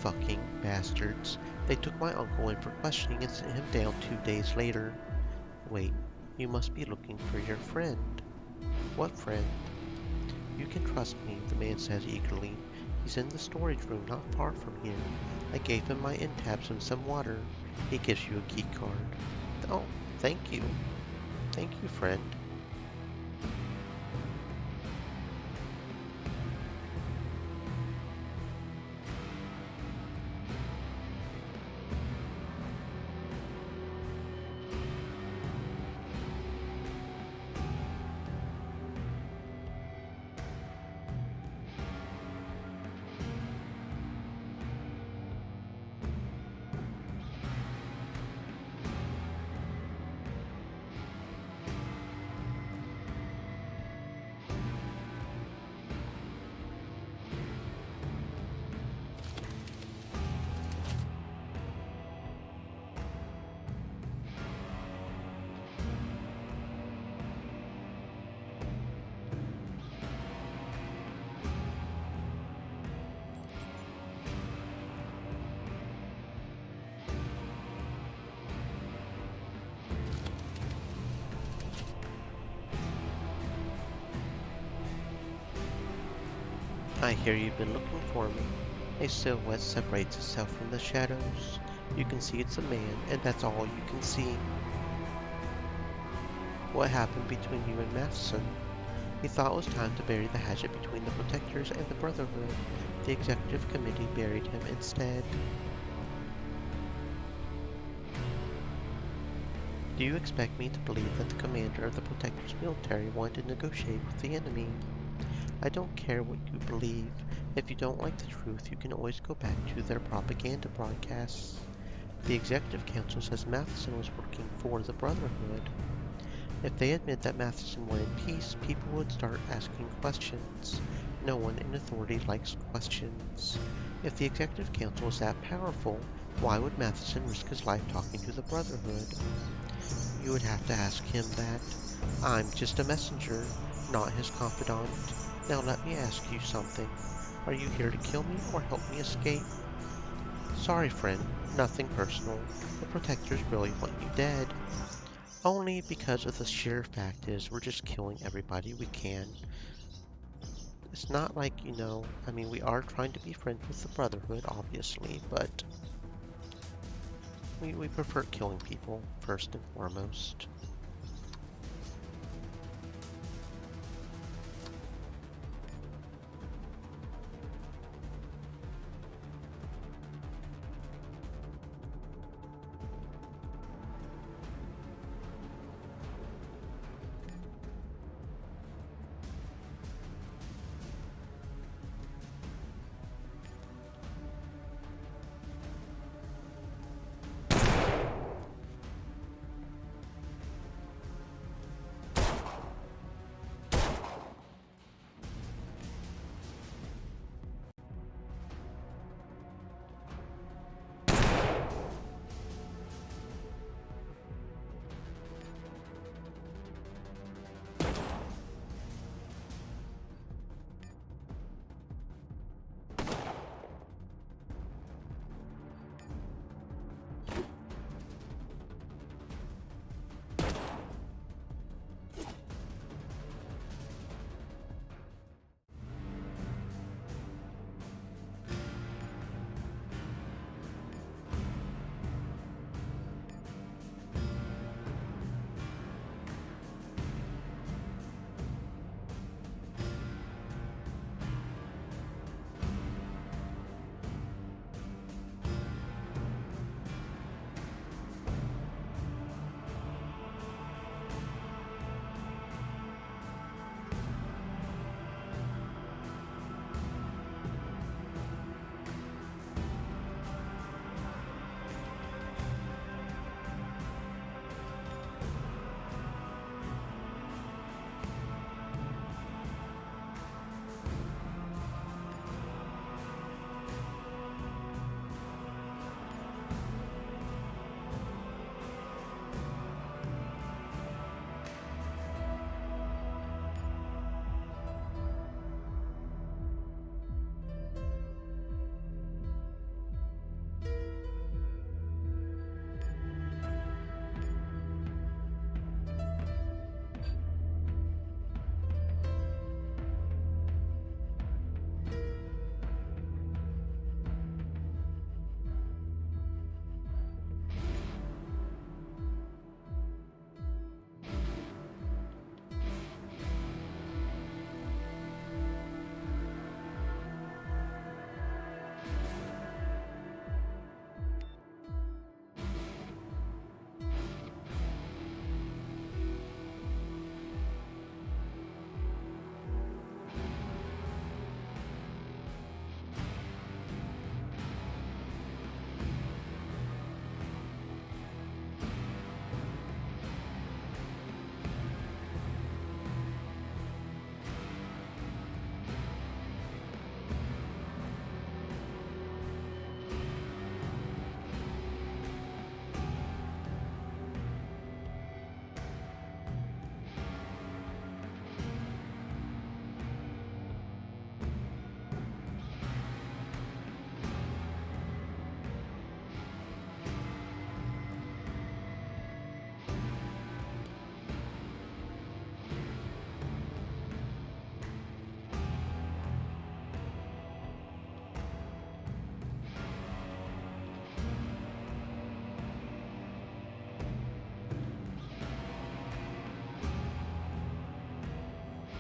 Speaker 1: Fucking bastards. They took my uncle in for questioning and sent him down 2 days later. Wait, you must be looking for your friend. What friend? You can trust me, the man says eagerly. He's in the storage room not far from here. I gave him my end tabs and some water. He gives you a key card. Oh, thank you. Thank you, friend. I hear you've been looking for me. A silhouette separates itself from the shadows. You can see it's a man, and that's all you can see. What happened between you and Matheson? He thought it was time to bury the hatchet between the Protectors and the Brotherhood. The Executive Committee buried him instead. Do you expect me to believe that the commander of the Protectors' military wanted to negotiate with the enemy? I don't care what you believe. If you don't like the truth, you can always go back to their propaganda broadcasts. The Executive Council says Matheson was working for the Brotherhood. If they admit that Matheson wanted peace, people would start asking questions. No one in authority likes questions. If the Executive Council is that powerful, why would Matheson risk his life talking to the Brotherhood? You would have to ask him that. I'm just a messenger, not his confidant. Now let me ask you something. Are you here to kill me or help me escape? Sorry, friend. Nothing personal. The Protectors really want you dead. Only because of the sheer fact is we're just killing everybody we can. It's not like, I mean, we are trying to be friends with the Brotherhood, obviously, but we prefer killing people first and foremost.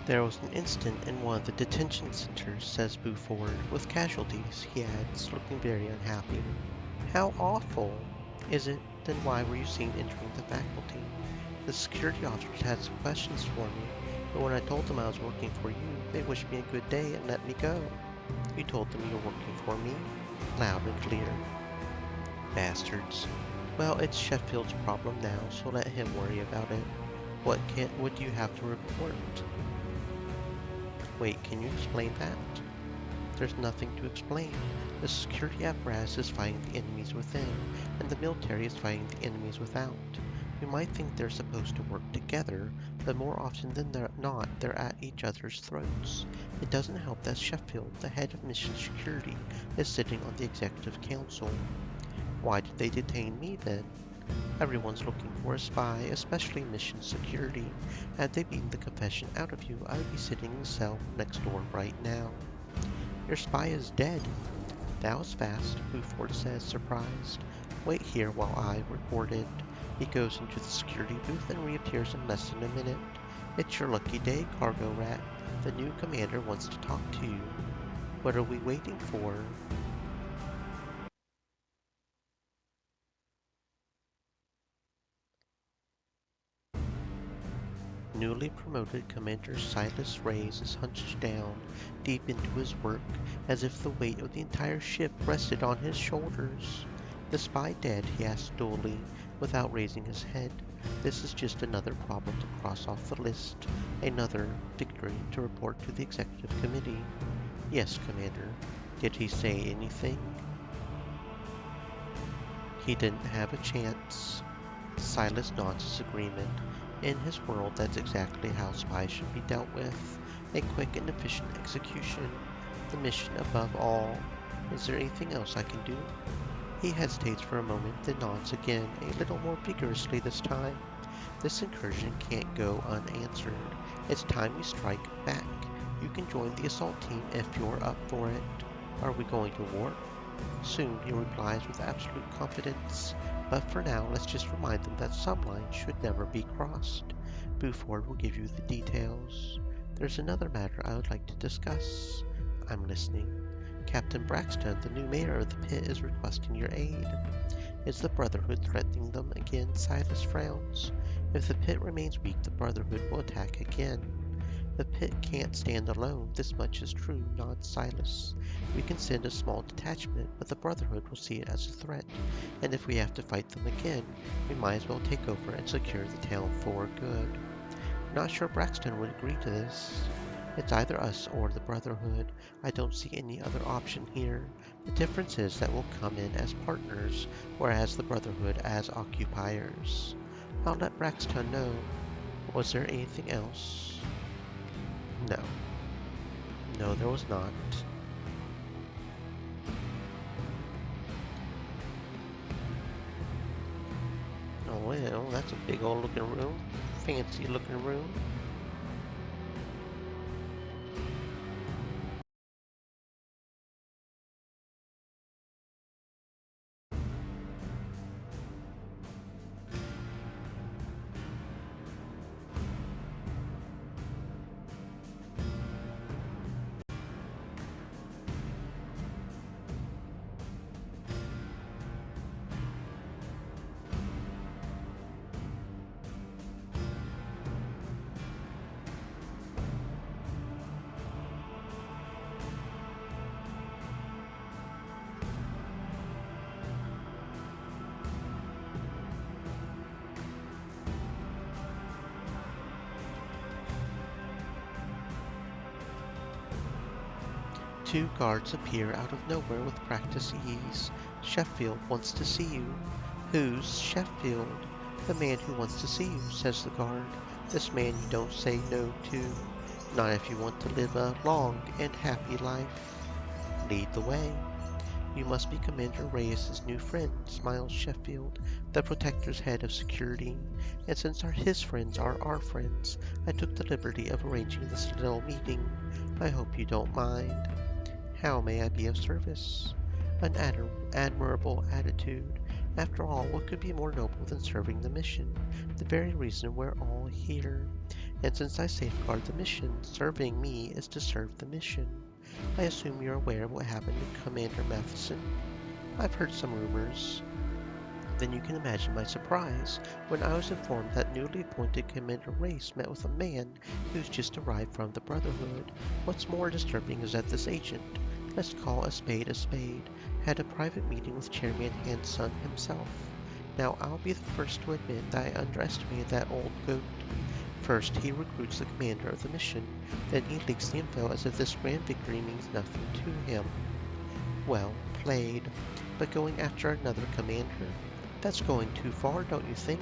Speaker 1: There was an incident in one of the detention centers, says Buford, with casualties, he adds, looking very unhappy. How awful! Is it? Then why were you seen entering the faculty? The security officers had some questions for me, but when I told them I was working for you, they wished me a good day and let me go. You told them you were working for me? Loud and clear. Bastards. Well, it's Sheffield's problem now, so let him worry about it. What do you have to report? Wait, can you explain that? There's nothing to explain. The security apparatus is fighting the enemies within, and the military is fighting the enemies without. You might think they're supposed to work together, but more often than not, they're at each other's throats. It doesn't help that Sheffield, the head of mission security, is sitting on the executive council. Why did they detain me then? Everyone's looking for a spy, especially mission security. Had they beaten the confession out of you, I would be sitting in the cell next door right now. Your spy is dead. That was fast, Buford says, surprised. Wait here while I report it. He goes into the security booth and reappears in less than a minute. It's your lucky day, Cargo Rat. The new commander wants to talk to you. What are we waiting for? Newly promoted Commander Silas Reyes is hunched down, deep into his work, as if the weight of the entire ship rested on his shoulders. The spy dead? He asked dully, without raising his head. This is just another problem to cross off the list, another victory to report to the Executive Committee. Yes, Commander. Did he say anything? He didn't have a chance. Silas nods his agreement. In his world, that's exactly how spies should be dealt with. A quick and efficient execution. The mission above all. Is there anything else I can do? He hesitates for a moment, then nods again, a little more vigorously this time. This incursion can't go unanswered. It's time we strike back. You can join the assault team if you're up for it. Are we going to war? Soon, he replies with absolute confidence. But for now, let's just remind them that some lines should never be crossed. Buford will give you the details. There's another matter I would like to discuss. I'm listening. Captain Braxton, the new mayor of the pit, is requesting your aid. Is the Brotherhood threatening them again? Silas frowns. If the pit remains weak, the Brotherhood will attack again. The pit can't stand alone, this much is true, nods Silas. We can send a small detachment, but the Brotherhood will see it as a threat, and if we have to fight them again, we might as well take over and secure the town for good. Not sure Braxton would agree to this. It's either us or the Brotherhood. I don't see any other option here. The difference is that we'll come in as partners, whereas the Brotherhood as occupiers. I'll let Braxton know. Was there anything else? No. No, there was not. Oh well, that's a big old looking room. Fancy looking room. Two guards appear out of nowhere with practiced ease. Sheffield wants to see you. Who's Sheffield? The man who wants to see you, says the guard. This man you don't say no to. Not if you want to live a long and happy life. Lead the way. You must be Commander Reyes' new friend, smiles Sheffield, the Protector's head of security. And since his friends are our friends, I took the liberty of arranging this little meeting. I hope you don't mind. How may I be of service? An admirable attitude. After all, what could be more noble than serving the mission? The very reason we're all here. and since I safeguard the mission, serving me is to serve the mission. I assume you're aware of what happened to Commander Matheson? I've heard some rumors. Then you can imagine my surprise when I was informed that newly appointed Commander Race met with a man who's just arrived from the Brotherhood. What's more disturbing is that this agent, let's call a spade, had a private meeting with Chairman Hanson himself. Now, I'll be the first to admit that I underestimated that old goat. First, he recruits the commander of the mission, then he leaks the info as if this grand victory means nothing to him. Well played. But going after another commander? That's going too far, don't you think?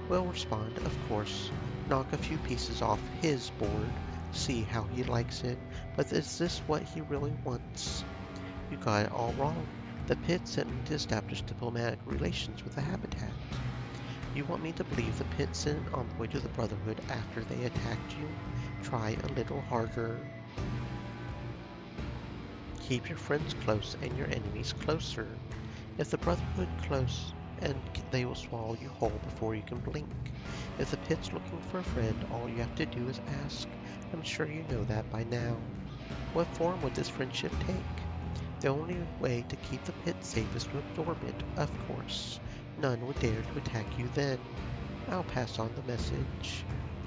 Speaker 1: We'll respond, of course. Knock a few pieces off his board, see how he likes it, but is this what he really wants? You got it all wrong. The pit sent me to establish diplomatic relations with the Habitat. You want me to believe the pit sent an envoy to the Brotherhood after they attacked you? Try a little harder. Keep your friends close and your enemies closer. If the Brotherhood close, and they will swallow you whole before you can blink. If the pit's looking for a friend, all you have to do is ask. I'm sure you know that by now. What form would this friendship take? The only way to keep the pit safe is to absorb it, of course. None would dare to attack you then. I'll pass on the message.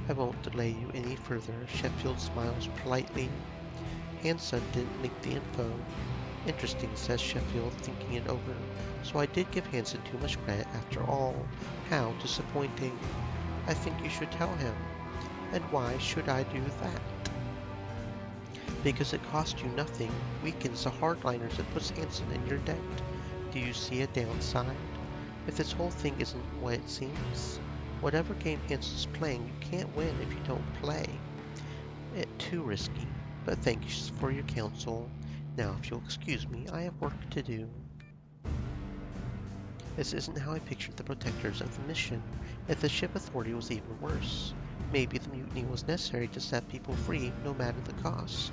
Speaker 1: I won't delay you any further. Sheffield smiles politely. Hanson didn't leak the info. Interesting, says Sheffield, thinking it over. So I did give Hanson too much credit after all. How disappointing. I think you should tell him. And why should I do that? Because it costs you nothing, weakens the hardliners, and puts Hanson in your debt. Do you see a downside? If this whole thing isn't what it seems, whatever game Hanson's playing, you can't win if you don't play. Too risky, but thanks for your counsel. Now, if you'll excuse me, I have work to do. This isn't how I pictured the protectors of the mission. If the ship authority was even worse, maybe the mutiny was necessary to set people free, no matter the cost.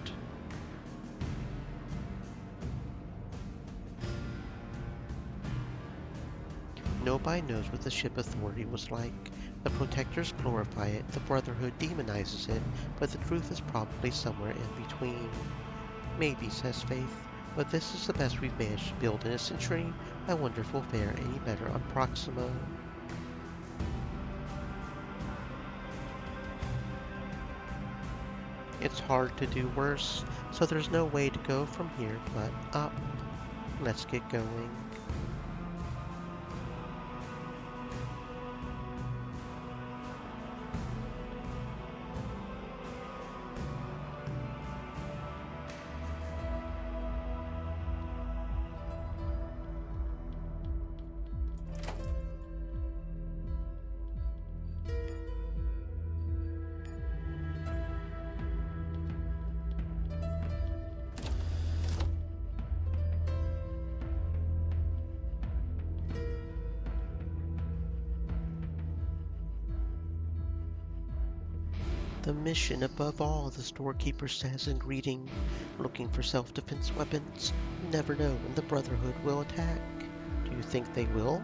Speaker 1: Nobody knows what the ship authority was like. The protectors glorify it, the Brotherhood demonizes it, but the truth is probably somewhere in between. Maybe, says Faith, but this is the best we've managed to build in a century. I wonder if we'll fare any better on Proxima. It's hard to do worse, so there's no way to go from here but up. Let's get going. The mission above all, the storekeeper says in greeting, looking for self-defense weapons. You never know when the Brotherhood will attack. Do you think they will?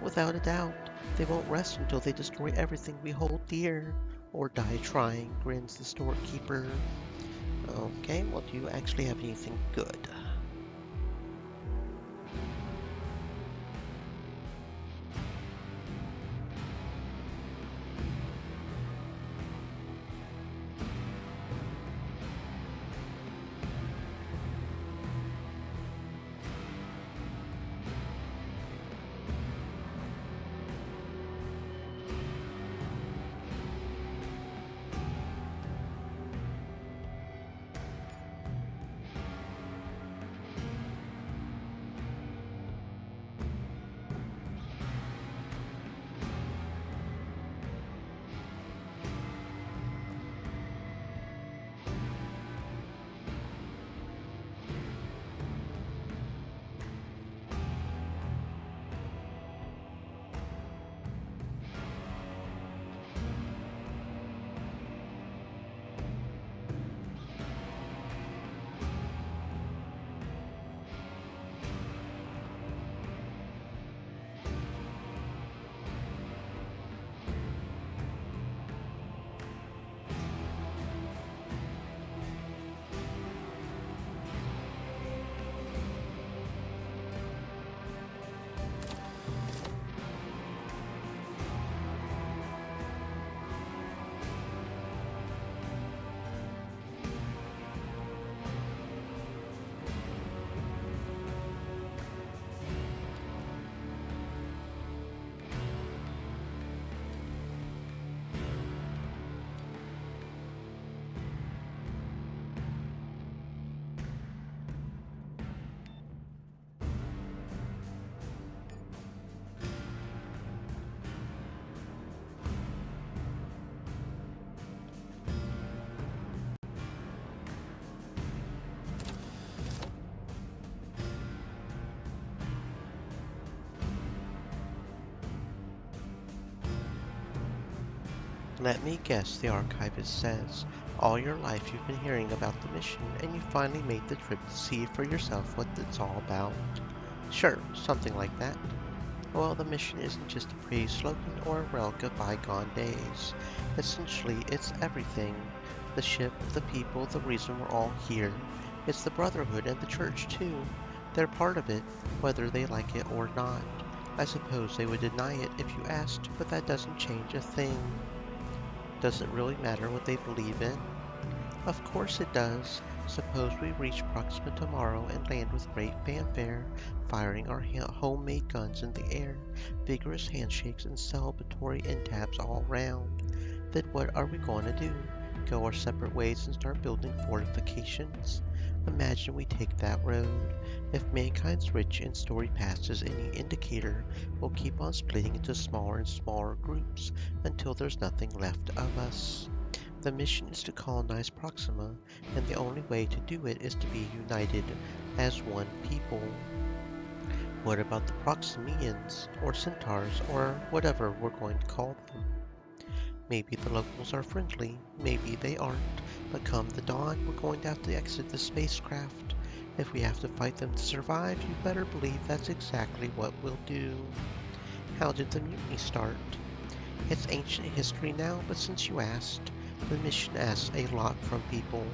Speaker 1: Without a doubt. They won't rest until they destroy everything we hold dear. Or die trying, grins the storekeeper. Okay, well, do you actually have anything good? Let me guess, the archivist says. All your life you've been hearing about the mission, and you finally made the trip to see for yourself what it's all about. Sure, something like that. Well, the mission isn't just a pretty slogan or a relic of bygone days. Essentially, it's everything. The ship, the people, the reason we're all here. It's the Brotherhood and the Church, too. They're part of it, whether they like it or not. I suppose they would deny it if you asked, but that doesn't change a thing. Does it really matter what they believe in? Of course it does. Suppose we reach Proxima tomorrow and land with great fanfare, firing our homemade guns in the air, vigorous handshakes and celebratory end-taps all round. Then what are we going to do? Go our separate ways and start building fortifications? Imagine we take that road. If mankind's rich and storied past is any indicator, we'll keep on splitting into smaller and smaller groups until there's nothing left of us. The mission is to colonize Proxima, and the only way to do it is to be united as one people. What about the Proximians, or Centaurs, or whatever we're going to call them? Maybe the locals are friendly, maybe they aren't, but come the dawn, we're going to have to exit the spacecraft. If we have to fight them to survive, you better believe that's exactly what we'll do. How did the mutiny start? It's ancient history now, but since you asked, the mission asks a lot from people.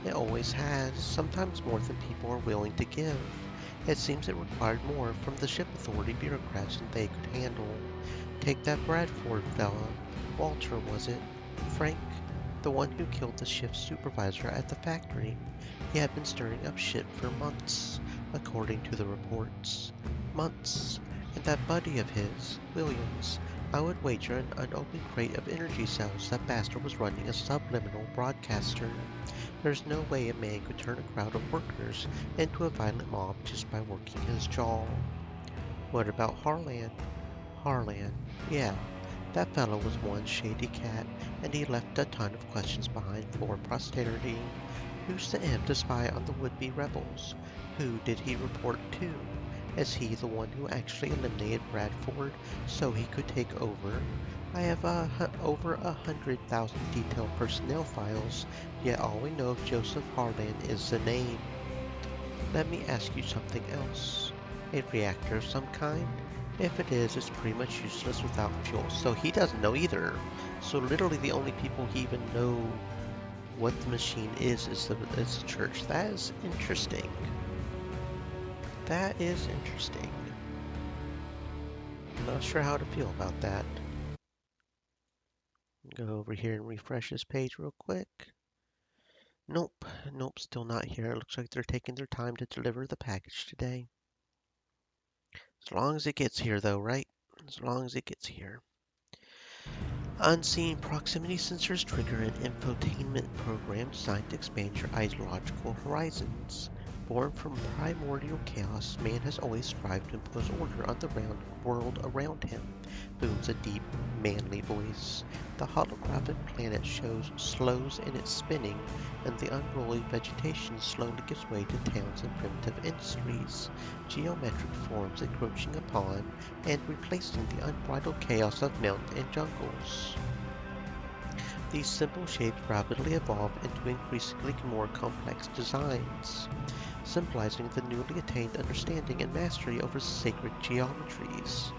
Speaker 1: It always has, sometimes more than people are willing to give. It seems it required more from the ship authority bureaucrats than they could handle. Take that Bradford fella. Walter, was it? Frank, the one who killed the ship's supervisor at the factory. He had been stirring up shit for months, according to the reports. Months. And that buddy of his, Williams, I would wager an unopened crate of energy cells that bastard was running a subliminal broadcaster. There's no way a man could turn a crowd of workers into a violent mob just by working his jaw. What about Harlan? Harlan, yeah, that fellow was one shady cat, and he left a ton of questions behind for posterity. Who's to him to spy on the would-be rebels? Who did he report to? Is he the one who actually eliminated Bradford so he could take over? I have over 100,000 detailed personnel files, yet all we know of Joseph Harlan is the name. Let me ask you something else. A reactor of some kind? If it is, it's pretty much useless without fuel, so he doesn't know either. So literally the only people he even know what the machine is the church. That is interesting. That is interesting. I'm not sure how to feel about that. Go over here and refresh this page real quick. Nope, still not here. It looks like they're taking their time to deliver the package today. As long as it gets here though, right? As long as it gets here. Unseen proximity sensors trigger an infotainment program designed to expand your ideological horizons. Born from primordial chaos, man has always strived to impose order on the world around him, booms a deep, manly voice. The holographic planet slows in its spinning, and the unruly vegetation slowly gives way to towns and primitive industries, geometric forms encroaching upon and replacing the unbridled chaos of mountain and jungles. These simple shapes rapidly evolve into increasingly more complex designs, symbolizing the newly attained understanding and mastery over sacred geometries.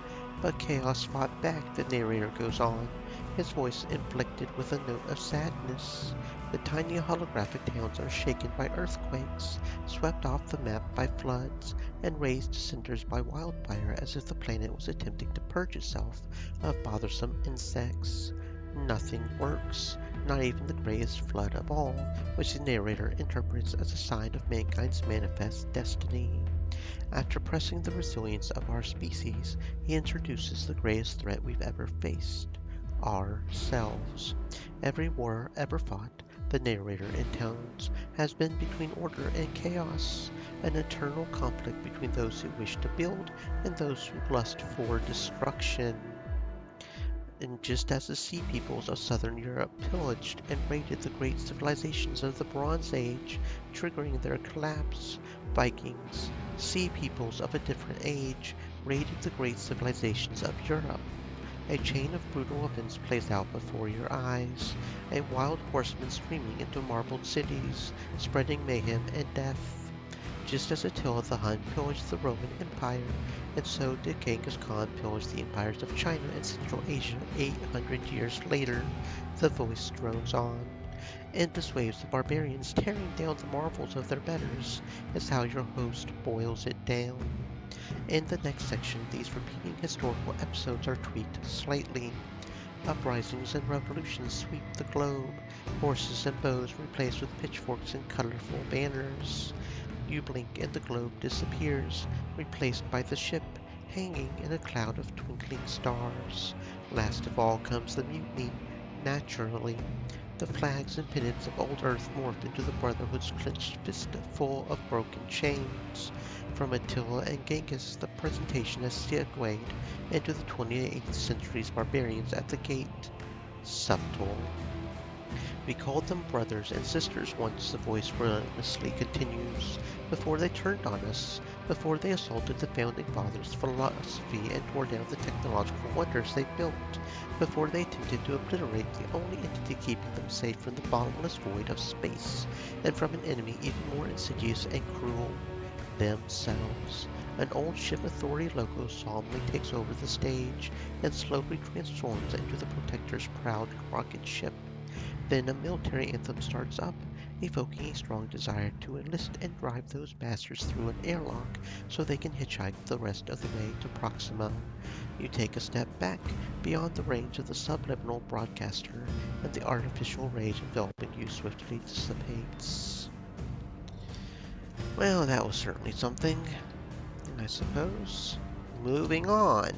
Speaker 1: But chaos fought back, the narrator goes on, his voice inflected with a note of sadness. The tiny holographic towns are shaken by earthquakes, swept off the map by floods, and razed to cinders by wildfire as if the planet was attempting to purge itself of bothersome insects. Nothing works, not even the greatest flood of all, which the narrator interprets as a sign of mankind's manifest destiny. After pressing the resilience of our species, he introduces the greatest threat we've ever faced: ourselves. Every war ever fought, the narrator intones, has been between order and chaos, an eternal conflict between those who wish to build and those who lust for destruction. And just as the sea peoples of southern Europe pillaged and raided the great civilizations of the Bronze Age, triggering their collapse, Vikings, sea peoples of a different age, raided the great civilizations of Europe. A chain of brutal events plays out before your eyes. A wild horseman streaming into marbled cities, spreading mayhem and death. Just as Attila the Hun pillaged the Roman Empire, and so did Genghis Khan pillage the empires of China and Central Asia 800 years later. The voice drones on. Endless waves of barbarians tearing down the marvels of their betters is how your host boils it down. In the next section, these repeating historical episodes are tweaked slightly. Uprisings and revolutions sweep the globe, horses and bows replaced with pitchforks and colorful banners. You blink and the globe disappears, replaced by the ship hanging in a cloud of twinkling stars. Last of all comes the mutiny, naturally. The flags and pennants of old Earth morphed into the Brotherhood's clenched fist full of broken chains. From Attila and Genghis, the presentation has segued into the 28th century's barbarians at the gate. Subtle. We called them brothers and sisters once, the voice relentlessly continues, before they turned on us, before they assaulted the founding fathers' philosophy and tore down the technological wonders they built, before they attempted to obliterate the only entity keeping them safe from the bottomless void of space, and from an enemy even more insidious and cruel, themselves. An old ship authority logo solemnly takes over the stage and slowly transforms into the Protector's proud rocket ship. Then a military anthem starts up, evoking a strong desire to enlist and drive those bastards through an airlock so they can hitchhike the rest of the way to Proxima. You take a step back, beyond the range of the subliminal broadcaster, and the artificial rage enveloping you swiftly dissipates. Well, that was certainly something, I suppose. Moving on.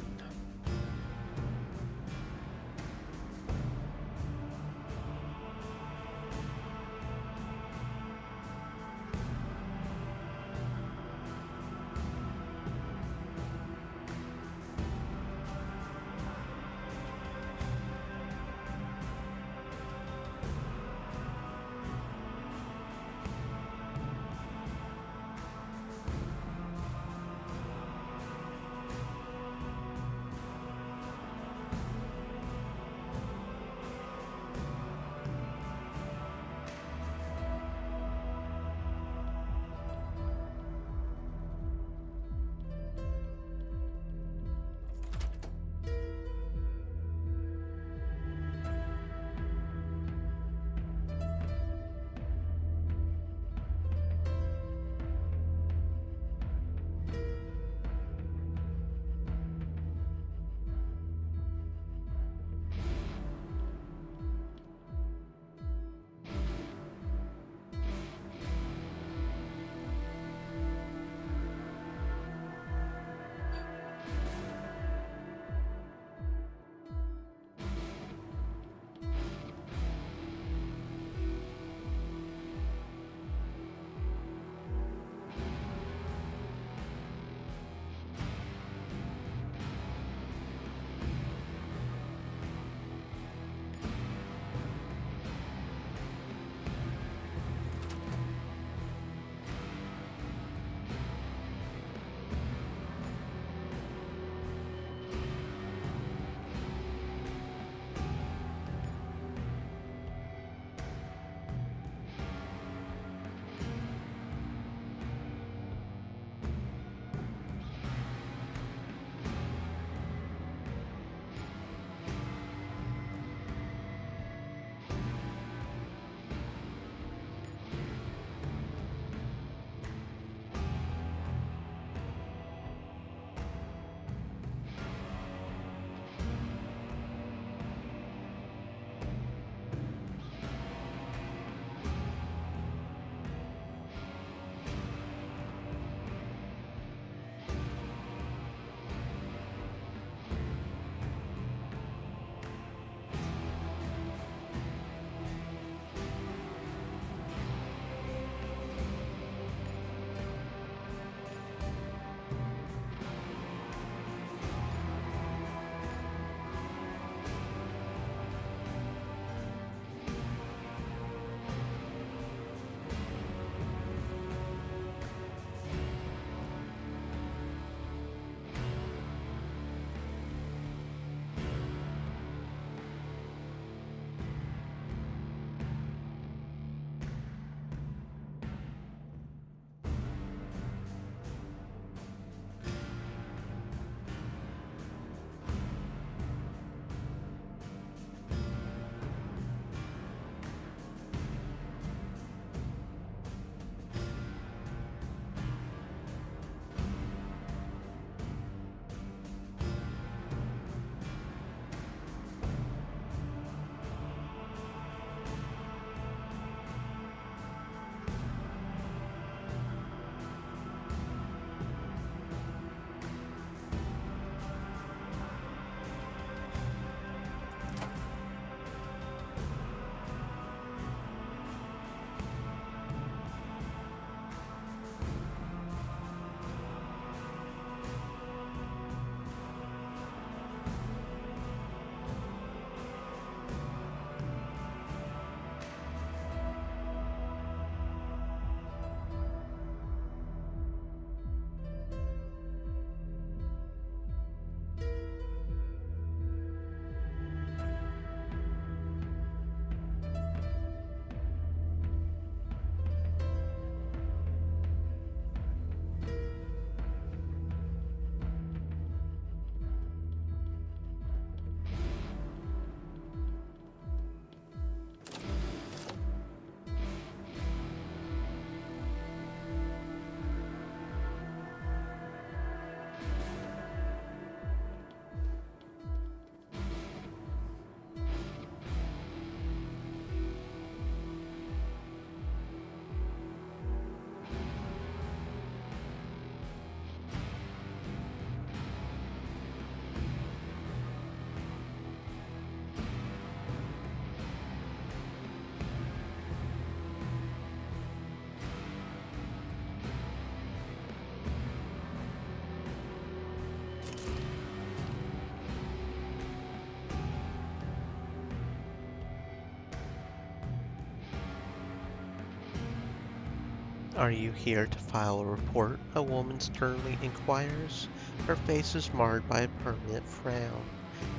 Speaker 1: Are you here to file a report? A woman sternly inquires. Her face is marred by a permanent frown.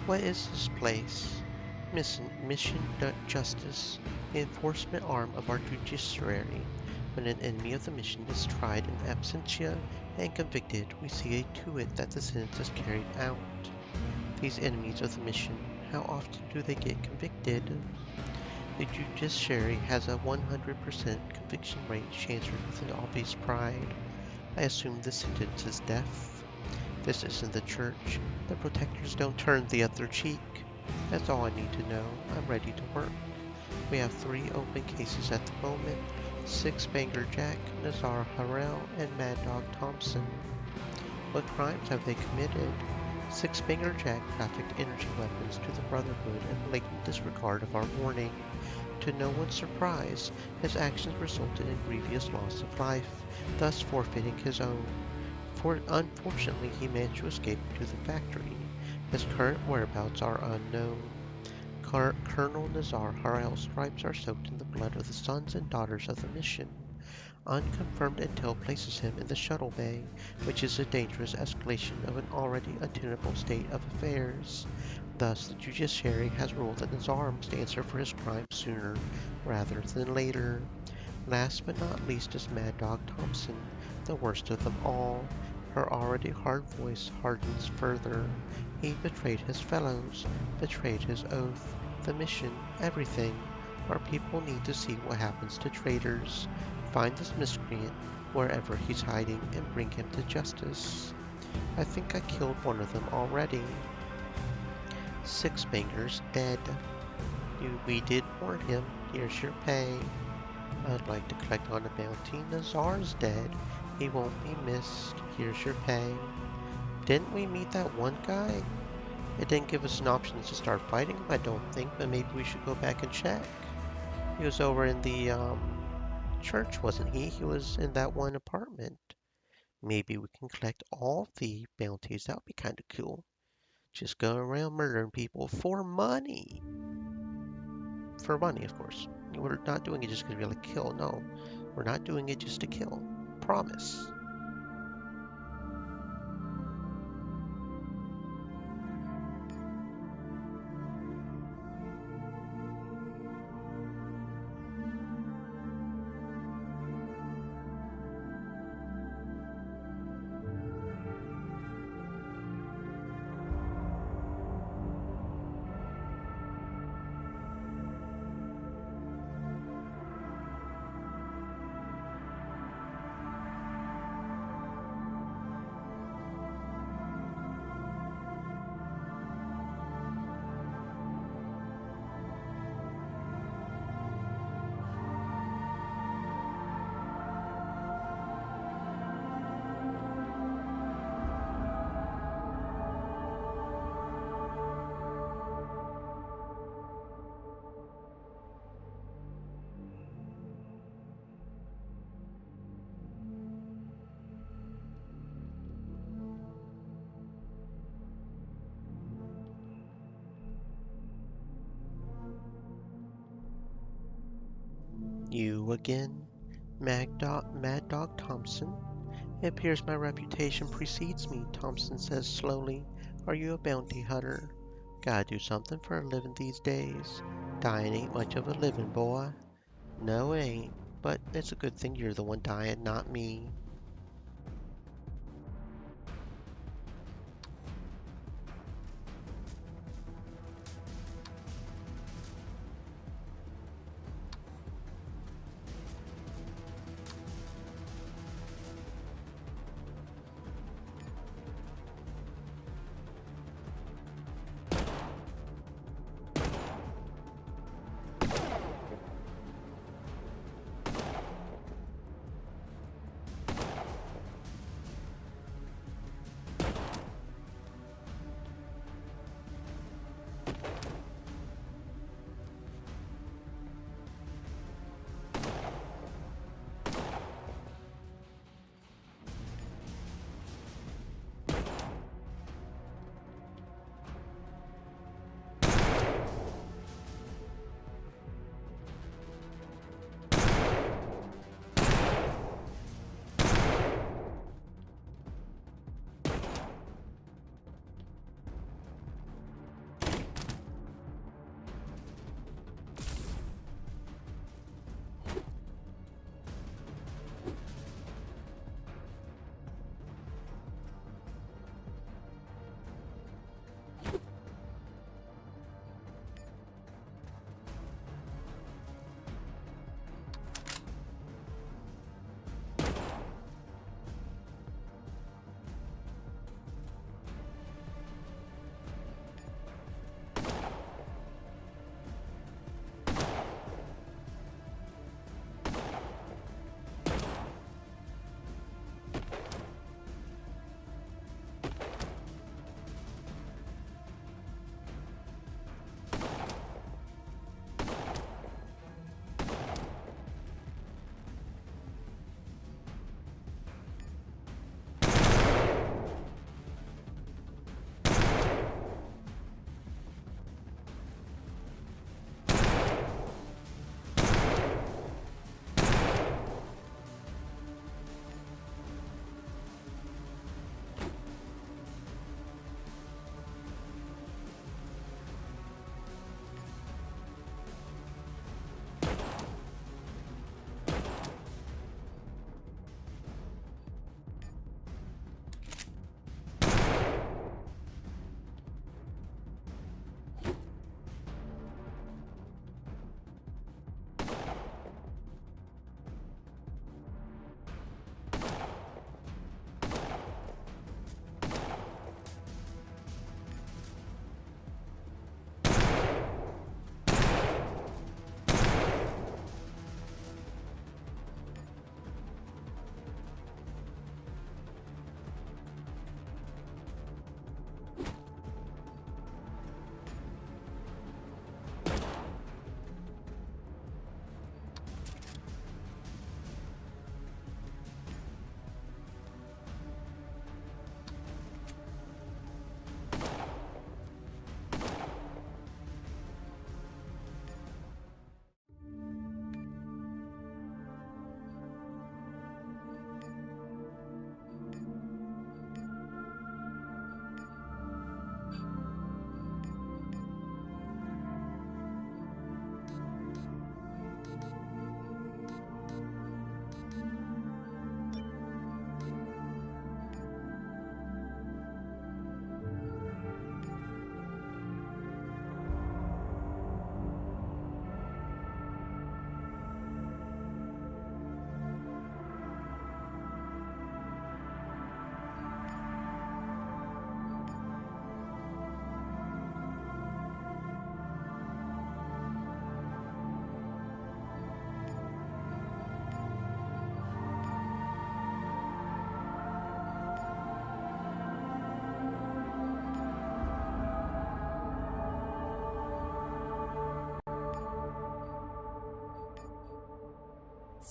Speaker 1: What is this place? Mission Justice, the enforcement arm of our judiciary. When an enemy of the mission is tried in absentia and convicted, we see to it that the sentence is carried out. These enemies of the mission, how often do they get convicted? The judiciary has a 100% conviction rate, she answered with an obvious pride. I assume the sentence is death. This isn't the church. The protectors don't turn the other cheek. That's all I need to know. I'm ready to work. We have 3 open cases at the moment. Six Banger Jack, Nazar Harrell, and Mad Dog Thompson. What crimes have they committed? Six Banger Jack trafficked energy weapons to the Brotherhood in blatant disregard of our warning. To no one's surprise, his actions resulted in grievous loss of life, thus forfeiting his own. Unfortunately, he managed to escape to the factory. His current whereabouts are unknown. Colonel Nazar Harrell's stripes are soaked in the blood of the sons and daughters of the mission. Unconfirmed intel places him in the shuttle bay, which is a dangerous escalation of an already untenable state of affairs. Thus, the judiciary has ruled that Nazar must answer for his crime sooner rather than later. Last but not least is Mad Dog Thompson, the worst of them all. Her already hard voice hardens further. He betrayed his fellows, betrayed his oath, the mission, everything. Our people need to see what happens to traitors. Find this miscreant wherever he's hiding and bring him to justice. I think I killed one of them already. Six Bangers dead. We did warn him. Here's your pay. I'd like to collect on a bounty. Nazar's dead. He won't be missed. Here's your pay. Didn't we meet that one guy? It didn't give us an option to start fighting him, I don't think, but maybe we should go back and check. He was over in the church, wasn't he? He was in that one apartment. Maybe we can collect all the bounties. That would be kind of cool. Just go around murdering people for money. For money, of course. We're not doing it just because we like to kill. No, we're not doing it just to kill. Promise. You again? Mad Dog Thompson? It appears my reputation precedes me, Thompson says slowly. Are you a bounty hunter? Gotta do something for a living these days. Dying ain't much of a living, boy. No, it ain't. But it's a good thing you're the one dying, not me.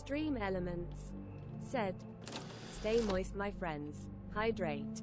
Speaker 2: Stream Elements said, "Stay moist, my friends. Hydrate."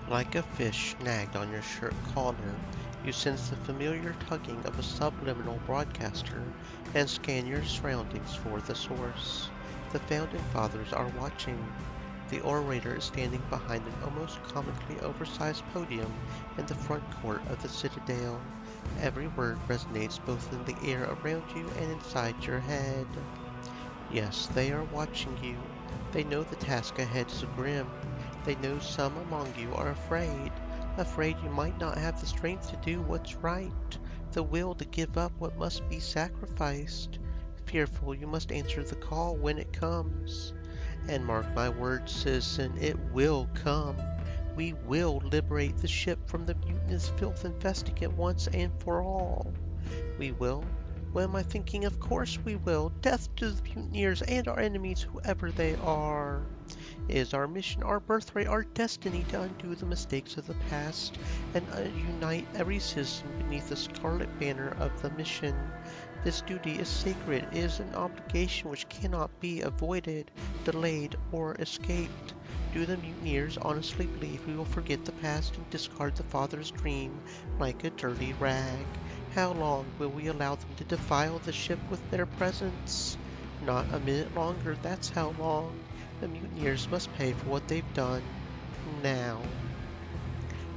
Speaker 1: Like a fish snagged on your shirt collar, you sense the familiar tugging of a subliminal broadcaster and scan your surroundings for the source. The Founding Fathers are watching. The orator is standing behind an almost comically oversized podium in the front court of the Citadel. Every word resonates both in the air around you and inside your head. Yes, they are watching you. They know the task ahead is grim. They know some among you are afraid. Afraid you might not have the strength to do what's right, the will to give up what must be sacrificed. Fearful you must answer the call when it comes. And mark my words, citizen, it will come. We will liberate the ship from the mutinous filth infesting it once and for all. We will? What am I thinking? Of course we will. Death to the mutineers and our enemies, whoever they are. It is our mission, our birthright, our destiny to undo the mistakes of the past and unite every citizen beneath the scarlet banner of the mission. This duty is sacred. It is an obligation which cannot be avoided, delayed, or escaped. Do the mutineers honestly believe we will forget the past and discard the father's dream like a dirty rag? How long will we allow them to defile the ship with their presence? Not a minute longer, that's how long. The mutineers must pay for what they've done. Now.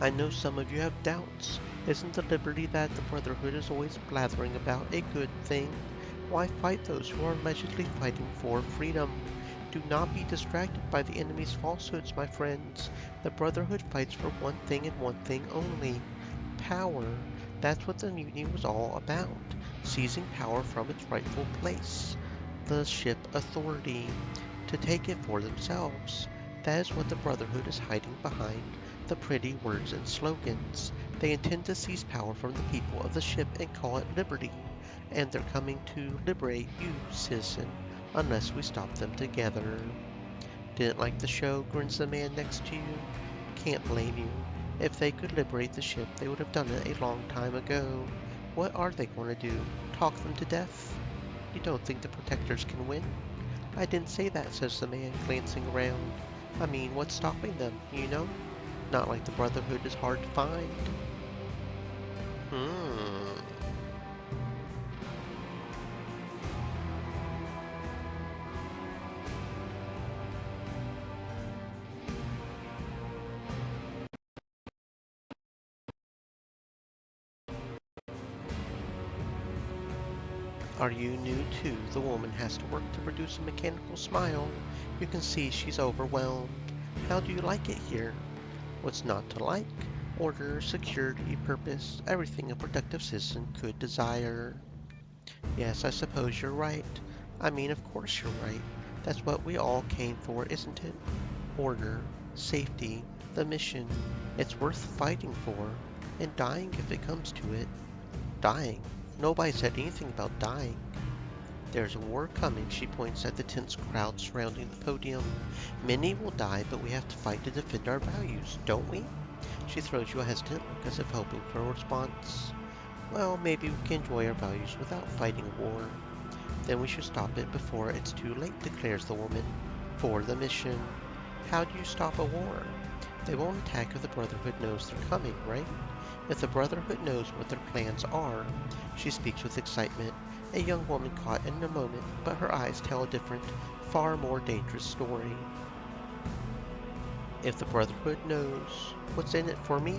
Speaker 1: I know some of you have doubts. Isn't the liberty that the Brotherhood is always blathering about a good thing? Why fight those who are allegedly fighting for freedom? Do not be distracted by the enemy's falsehoods, my friends. The Brotherhood fights for one thing and one thing only: power. That's what the mutiny was all about, seizing power from its rightful place, the ship authority, to take it for themselves. That is what the Brotherhood is hiding behind the pretty words and slogans. They intend to seize power from the people of the ship and call it liberty. And they're coming to liberate you, citizen, unless we stop them together. Didn't like the show, grins the man next to you? Can't blame you. If they could liberate the ship, they would have done it a long time ago. What are they going to do? Talk them to death? You don't think the protectors can win? I didn't say that, says the man, glancing around. I mean, what's stopping them, you know? Not like the Brotherhood is hard to find. Are you new too? The woman has to work to produce a mechanical smile. You can see she's overwhelmed. How do you like it here? What's not to like? Order, security, purpose, everything a productive citizen could desire. Yes, I suppose you're right. I mean, of course you're right. That's what we all came for, isn't it? Order, safety, the mission. It's worth fighting for, and dying if it comes to it. Dying? Nobody said anything about dying. There's a war coming, she points at the tense crowd surrounding the podium. Many will die, but we have to fight to defend our values, don't we? She throws you a hesitant look as if hoping for a response. Well, maybe we can enjoy our values without fighting a war. Then we should stop it before it's too late, declares the woman. For the mission. How do you stop a war? They won't attack if the Brotherhood knows they're coming, right? If the Brotherhood knows what their plans are, she speaks with excitement, a young woman caught in a moment, but her eyes tell a different, far more dangerous story. If the Brotherhood knows what's in it for me,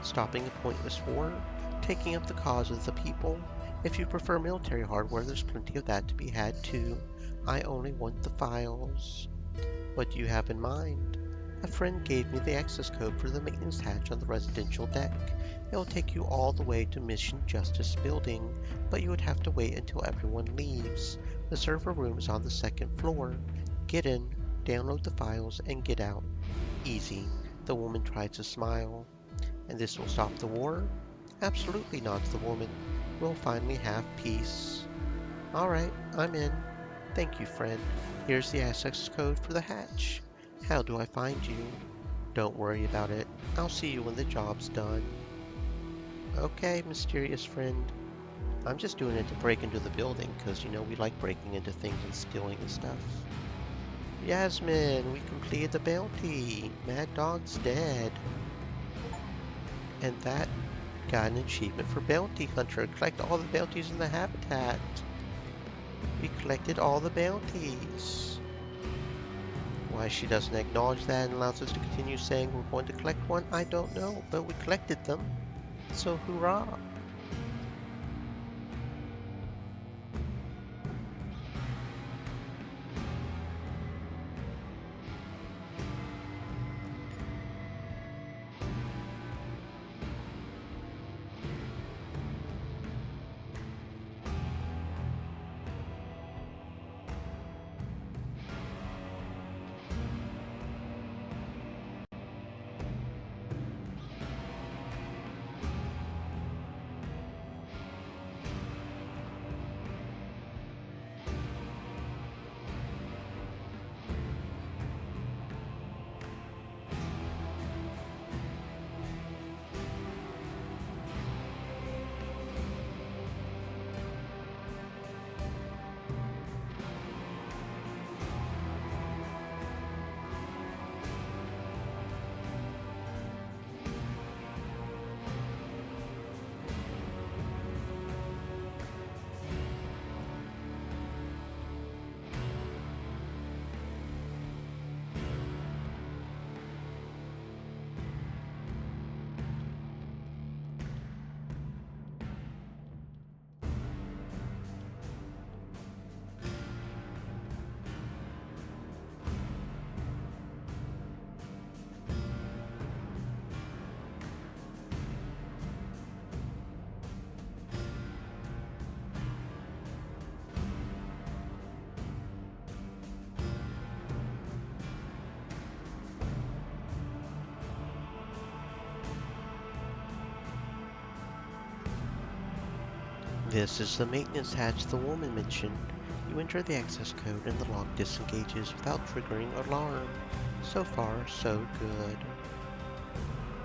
Speaker 1: stopping a pointless war, taking up the cause of the people. If you prefer military hardware, there's plenty of that to be had too. I only want the files. What do you have in mind? A friend gave me the access code for the maintenance hatch on the residential deck. It will take you all the way to Mission Justice Building, but you would have to wait until everyone leaves. The server room is on the second floor. Get in, download the files, and get out. Easy. The woman tried to smile. And this will stop the war? Absolutely, nods the woman. We'll finally have peace. All right, I'm in. Thank you, friend. Here's the access code for the hatch. How do I find you? Don't worry about it. I'll see you when the job's done. Okay, mysterious friend. I'm just doing it to break into the building, because, we like breaking into things and stealing and stuff. Yasmin, we completed the bounty. Mad Dog's dead. And that got an achievement for Bounty Hunter. Collect all the bounties in the habitat. We collected all the bounties. Why she doesn't acknowledge that and allows us to continue saying we're going to collect one, I don't know, but we collected them. So hurrah! This is the maintenance hatch the woman mentioned. You enter the access code and the lock disengages without triggering alarm. So far, so good.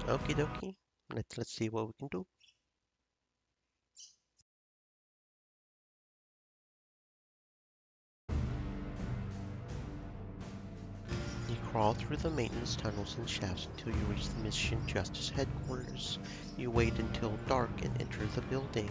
Speaker 1: Okie dokie. Let's see what we can do. You crawl through the maintenance tunnels and shafts until you reach the Mission Justice headquarters. You wait until dark and enter the building.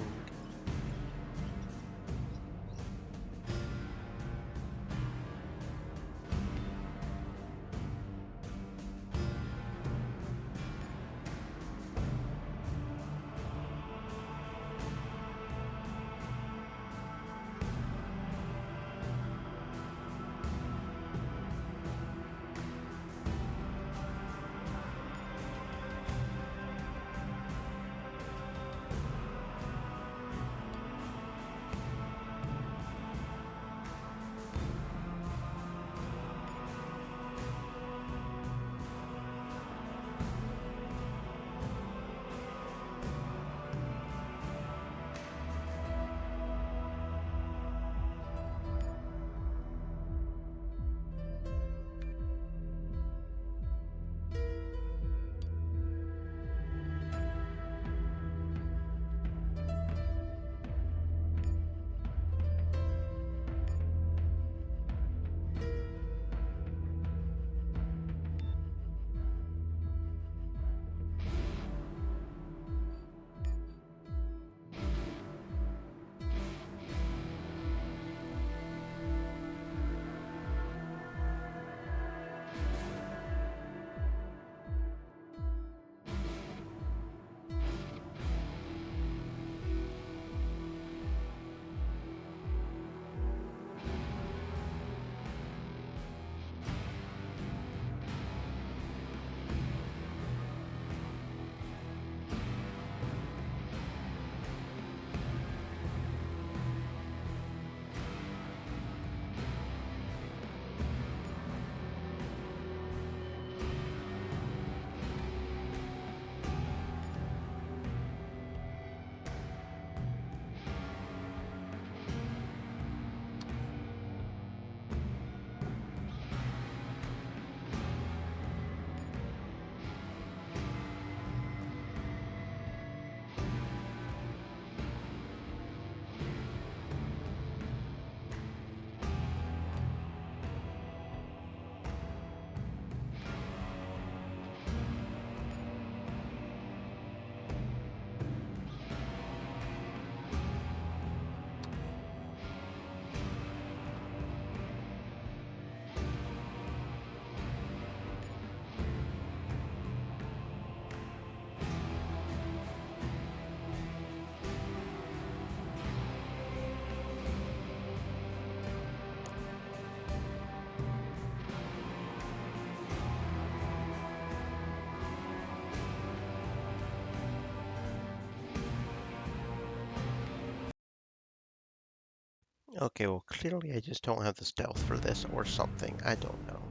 Speaker 1: Okay, well, clearly I just don't have the stealth for this or something. I don't know.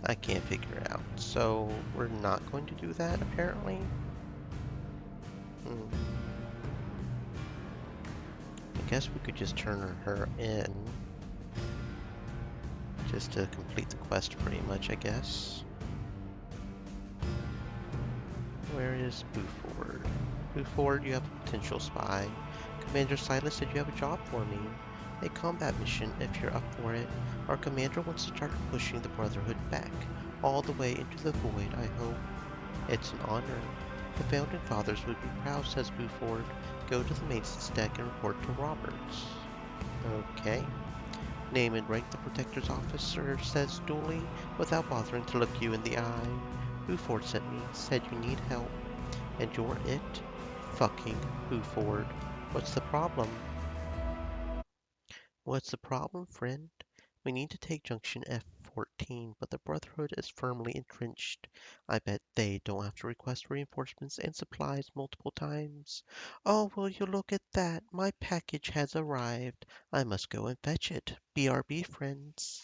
Speaker 1: I can't figure it out. So we're not going to do that, apparently. Hmm. I guess we could just turn her in. Just to complete the quest, pretty much, I guess. Where is Buford? Buford, you have a potential spy. Commander Silas said you have a job for me. A combat mission, if you're up for it. Our commander wants to start pushing the Brotherhood back, all the way into the void, I hope. It's an honor. The Founding Fathers would be proud, says Buford. Go to the maintenance deck and report to Roberts. Okay. Name and rank the Protector's officer, says Dooley, without bothering to look you in the eye. Buford sent me, said you need help. And you're it? Fucking Buford. What's the problem? What's the problem, friend? We need to take Junction F-14, but the Brotherhood is firmly entrenched. I bet they don't have to request reinforcements and supplies multiple times. Oh, will you look at that? My package has arrived. I must go and fetch it. BRB, friends.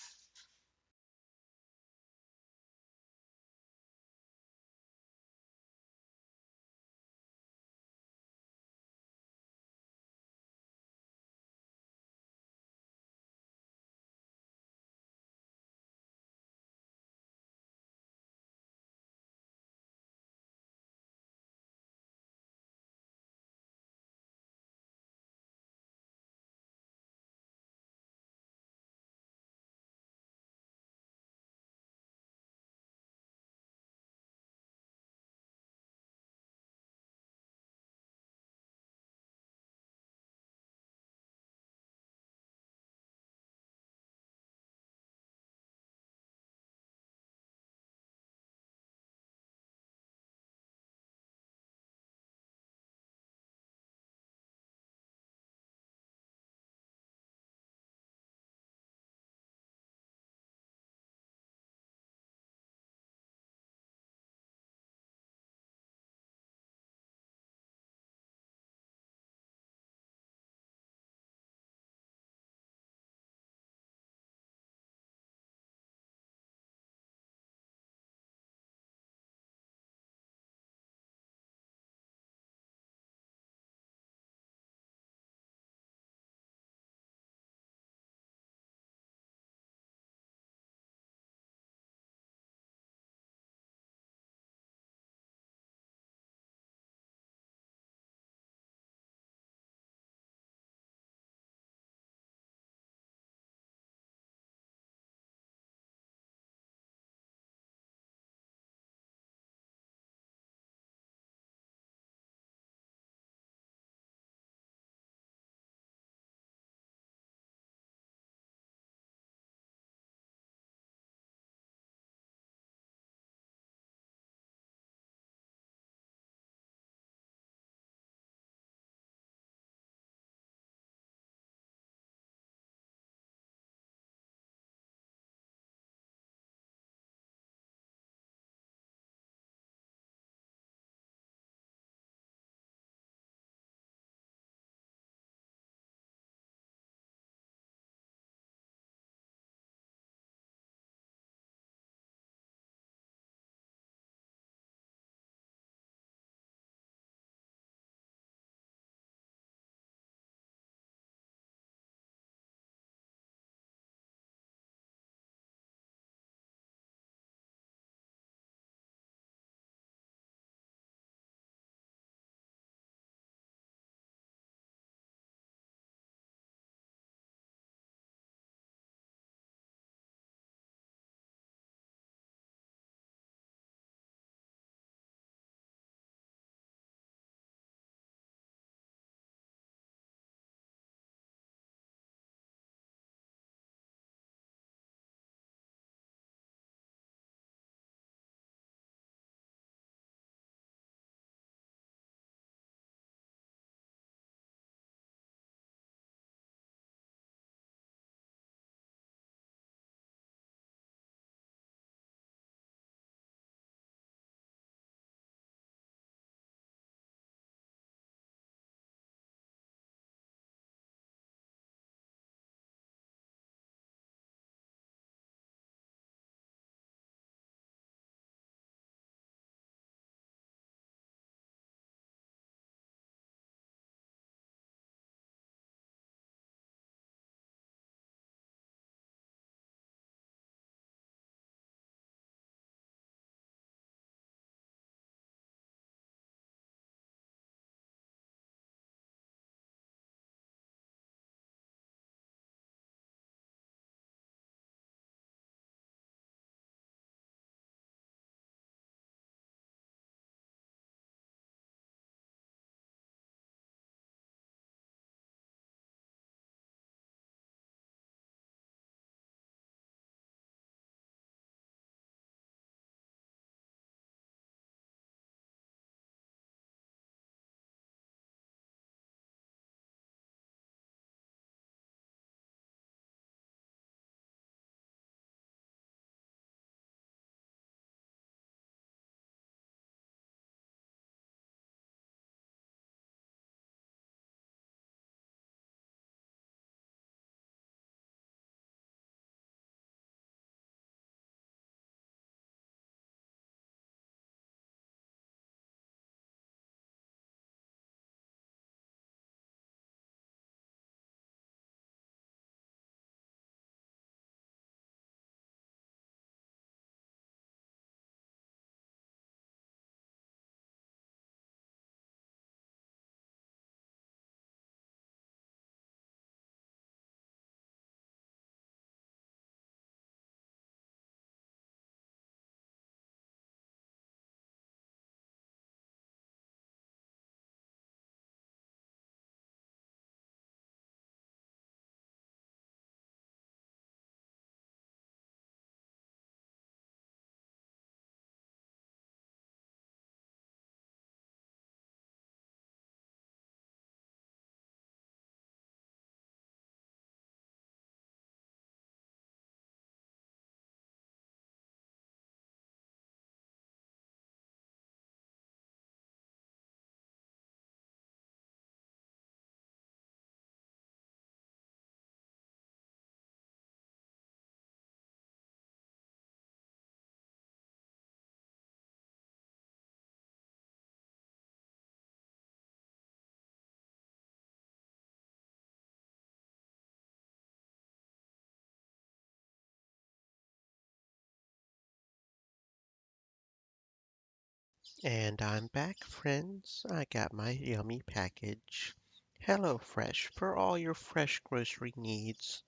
Speaker 1: And I'm back, friends. I got my yummy package. Hello Fresh for all your fresh grocery needs.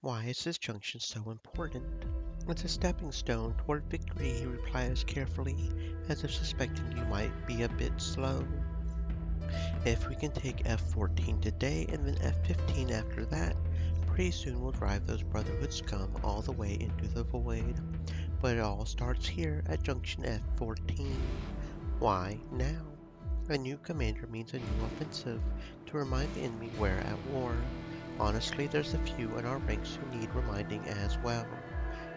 Speaker 1: Why is this junction so important? It's a stepping stone toward victory, he replies carefully, as if suspecting you might be a bit slow. If we can take F14 today and then F15 after that, pretty soon we'll drive those Brotherhood scum all the way into the void. But it all starts here at Junction F14. Why now? A new commander means a new offensive, to remind the enemy we're at war. Honestly, there's a few in our ranks who need reminding as well.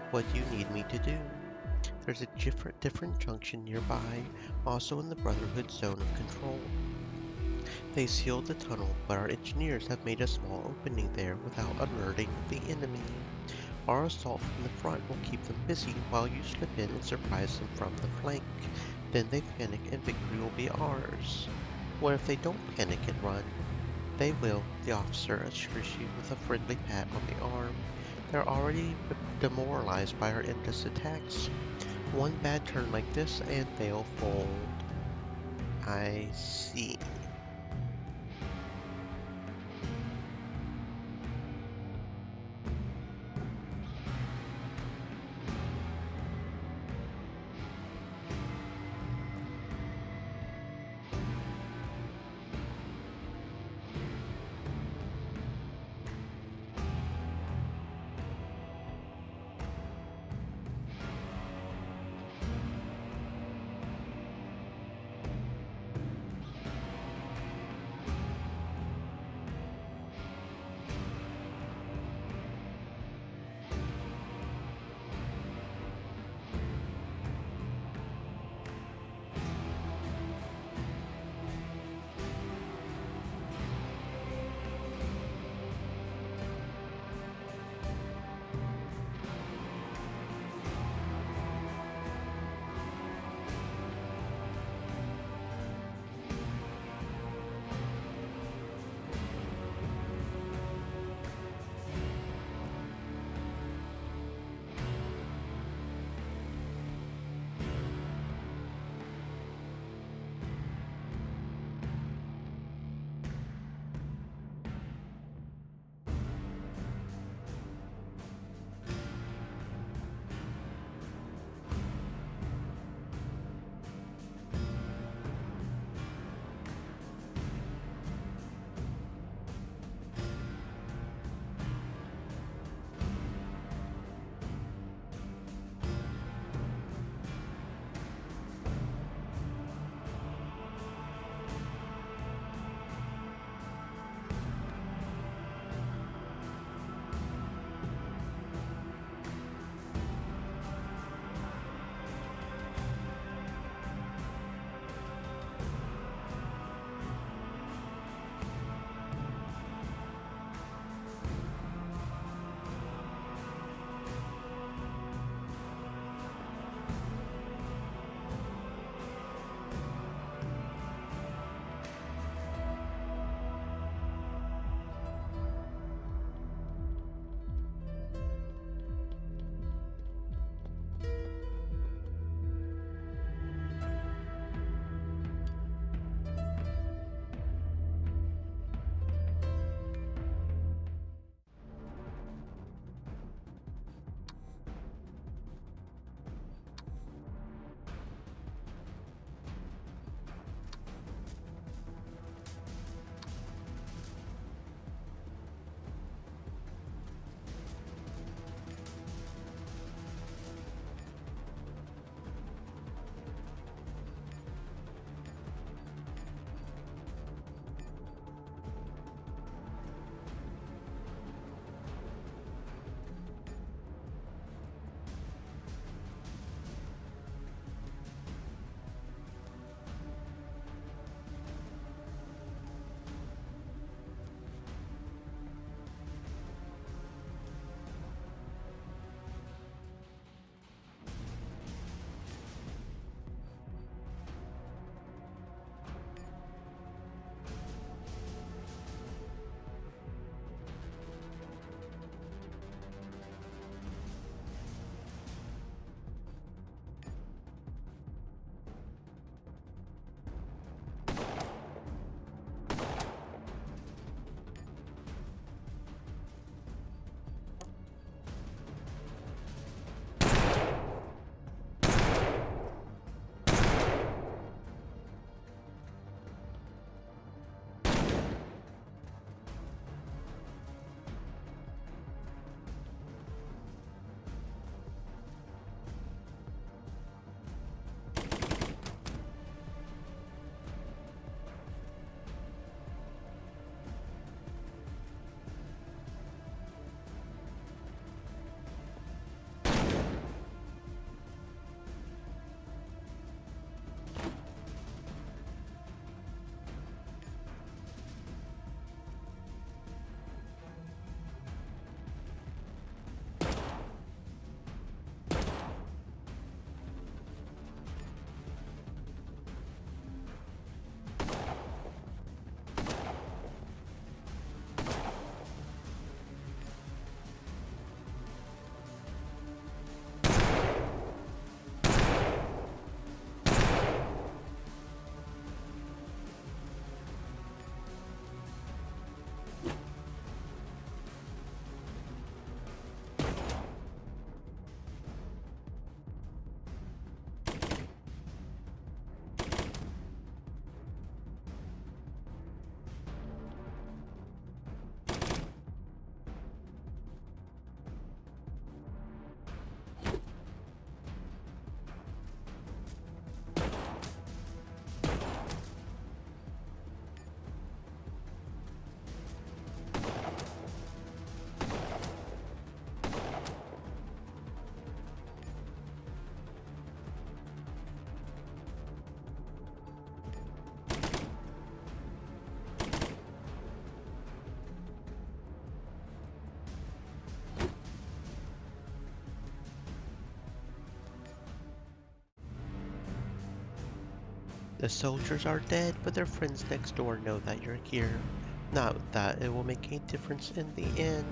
Speaker 1: What do you need me to do? There's a different junction nearby, also in the Brotherhood zone of control. They sealed the tunnel, but our engineers have made a small opening there without alerting the enemy. Our assault from the front will keep them busy while you slip in and surprise them from the flank. Then they panic and victory will be ours. What if they don't panic and run? They will, the officer assures you with a friendly pat on the arm. They're already demoralized by our endless attacks. One bad turn like this and they'll fold. I see. The soldiers are dead, but their friends next door know that you're here. Not that it will make a difference in the end.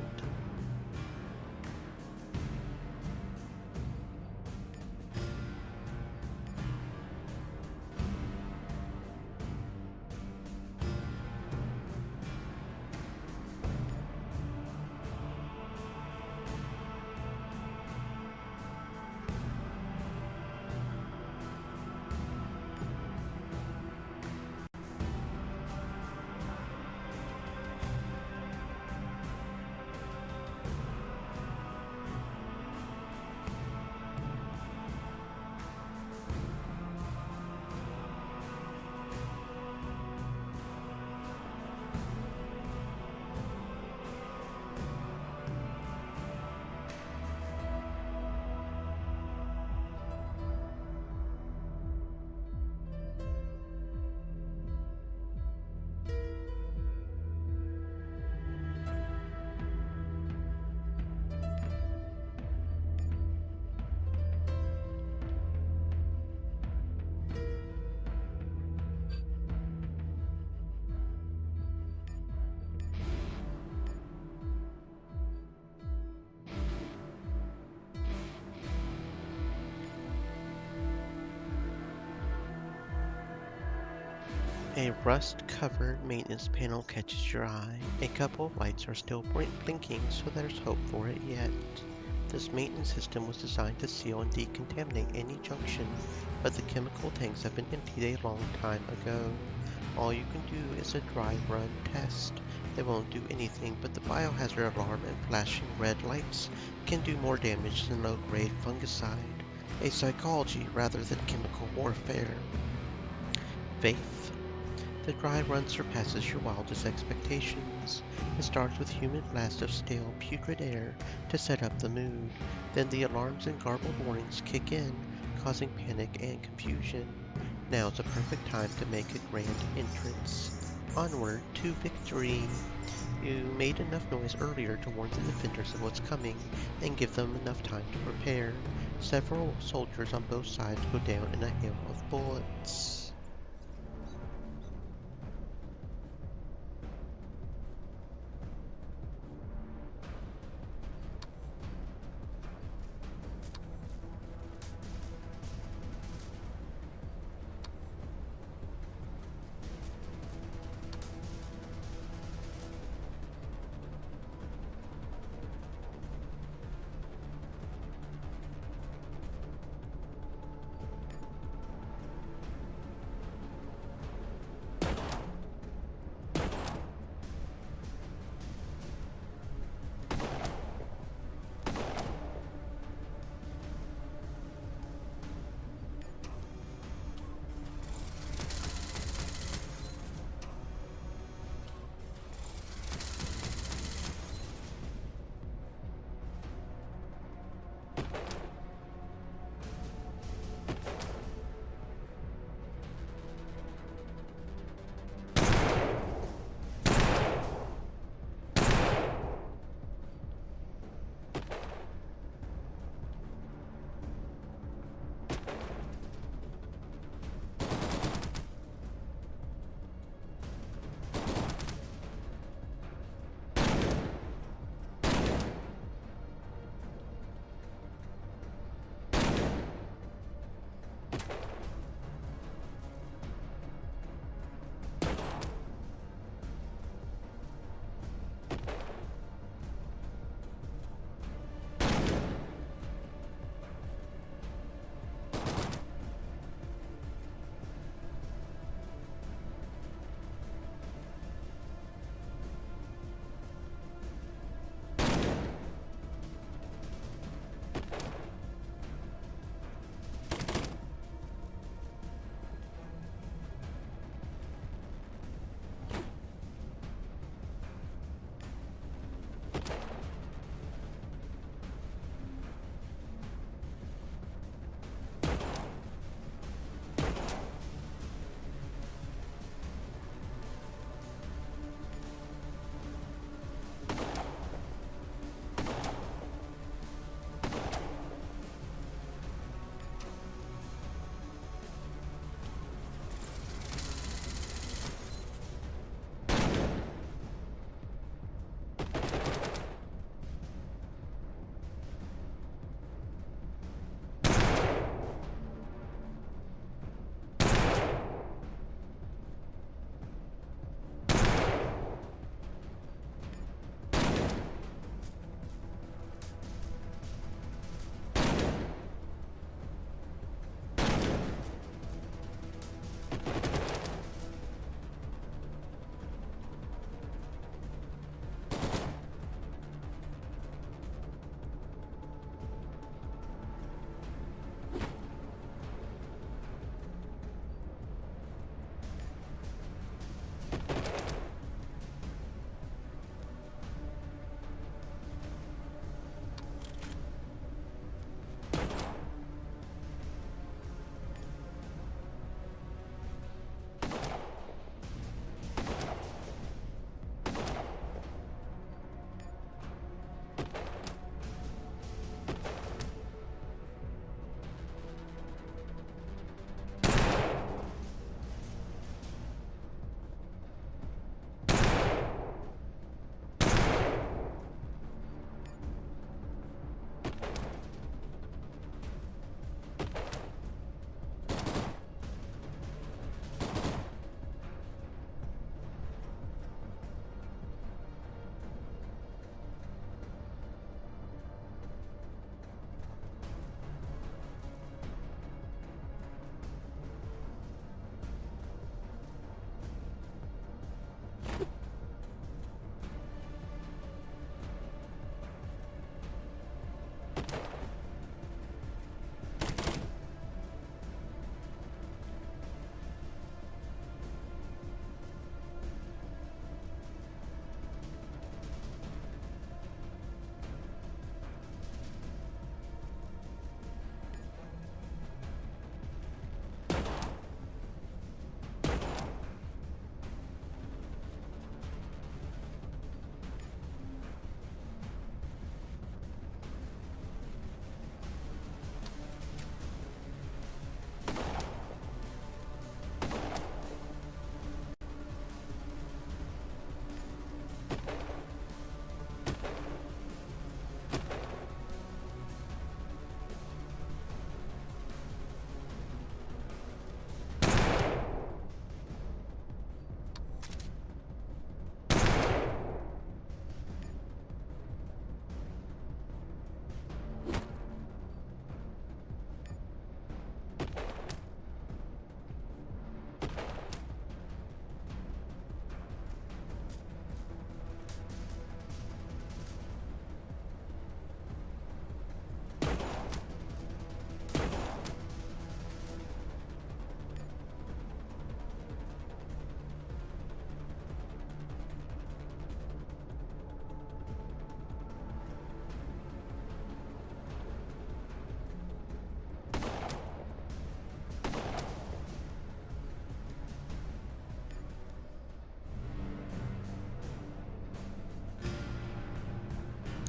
Speaker 1: A rust-covered maintenance panel catches your eye. A couple of lights are still blinking, so there's hope for it yet. This maintenance system was designed to seal and decontaminate any junction, but the chemical tanks have been emptied a long time ago. All you can do is a dry run test. They won't do anything, but the biohazard alarm and flashing red lights can do more damage than low-grade fungicide. A psychology rather than chemical warfare. Faith. The dry run surpasses your wildest expectations. It starts with humid blasts of stale, putrid air to set up the mood. Then the alarms and garbled warnings kick in, causing panic and confusion. Now's the perfect time to make a grand entrance. Onward to victory! You made enough noise earlier to warn the defenders of what's coming and give them enough time to prepare. Several soldiers on both sides go down in a hail of bullets.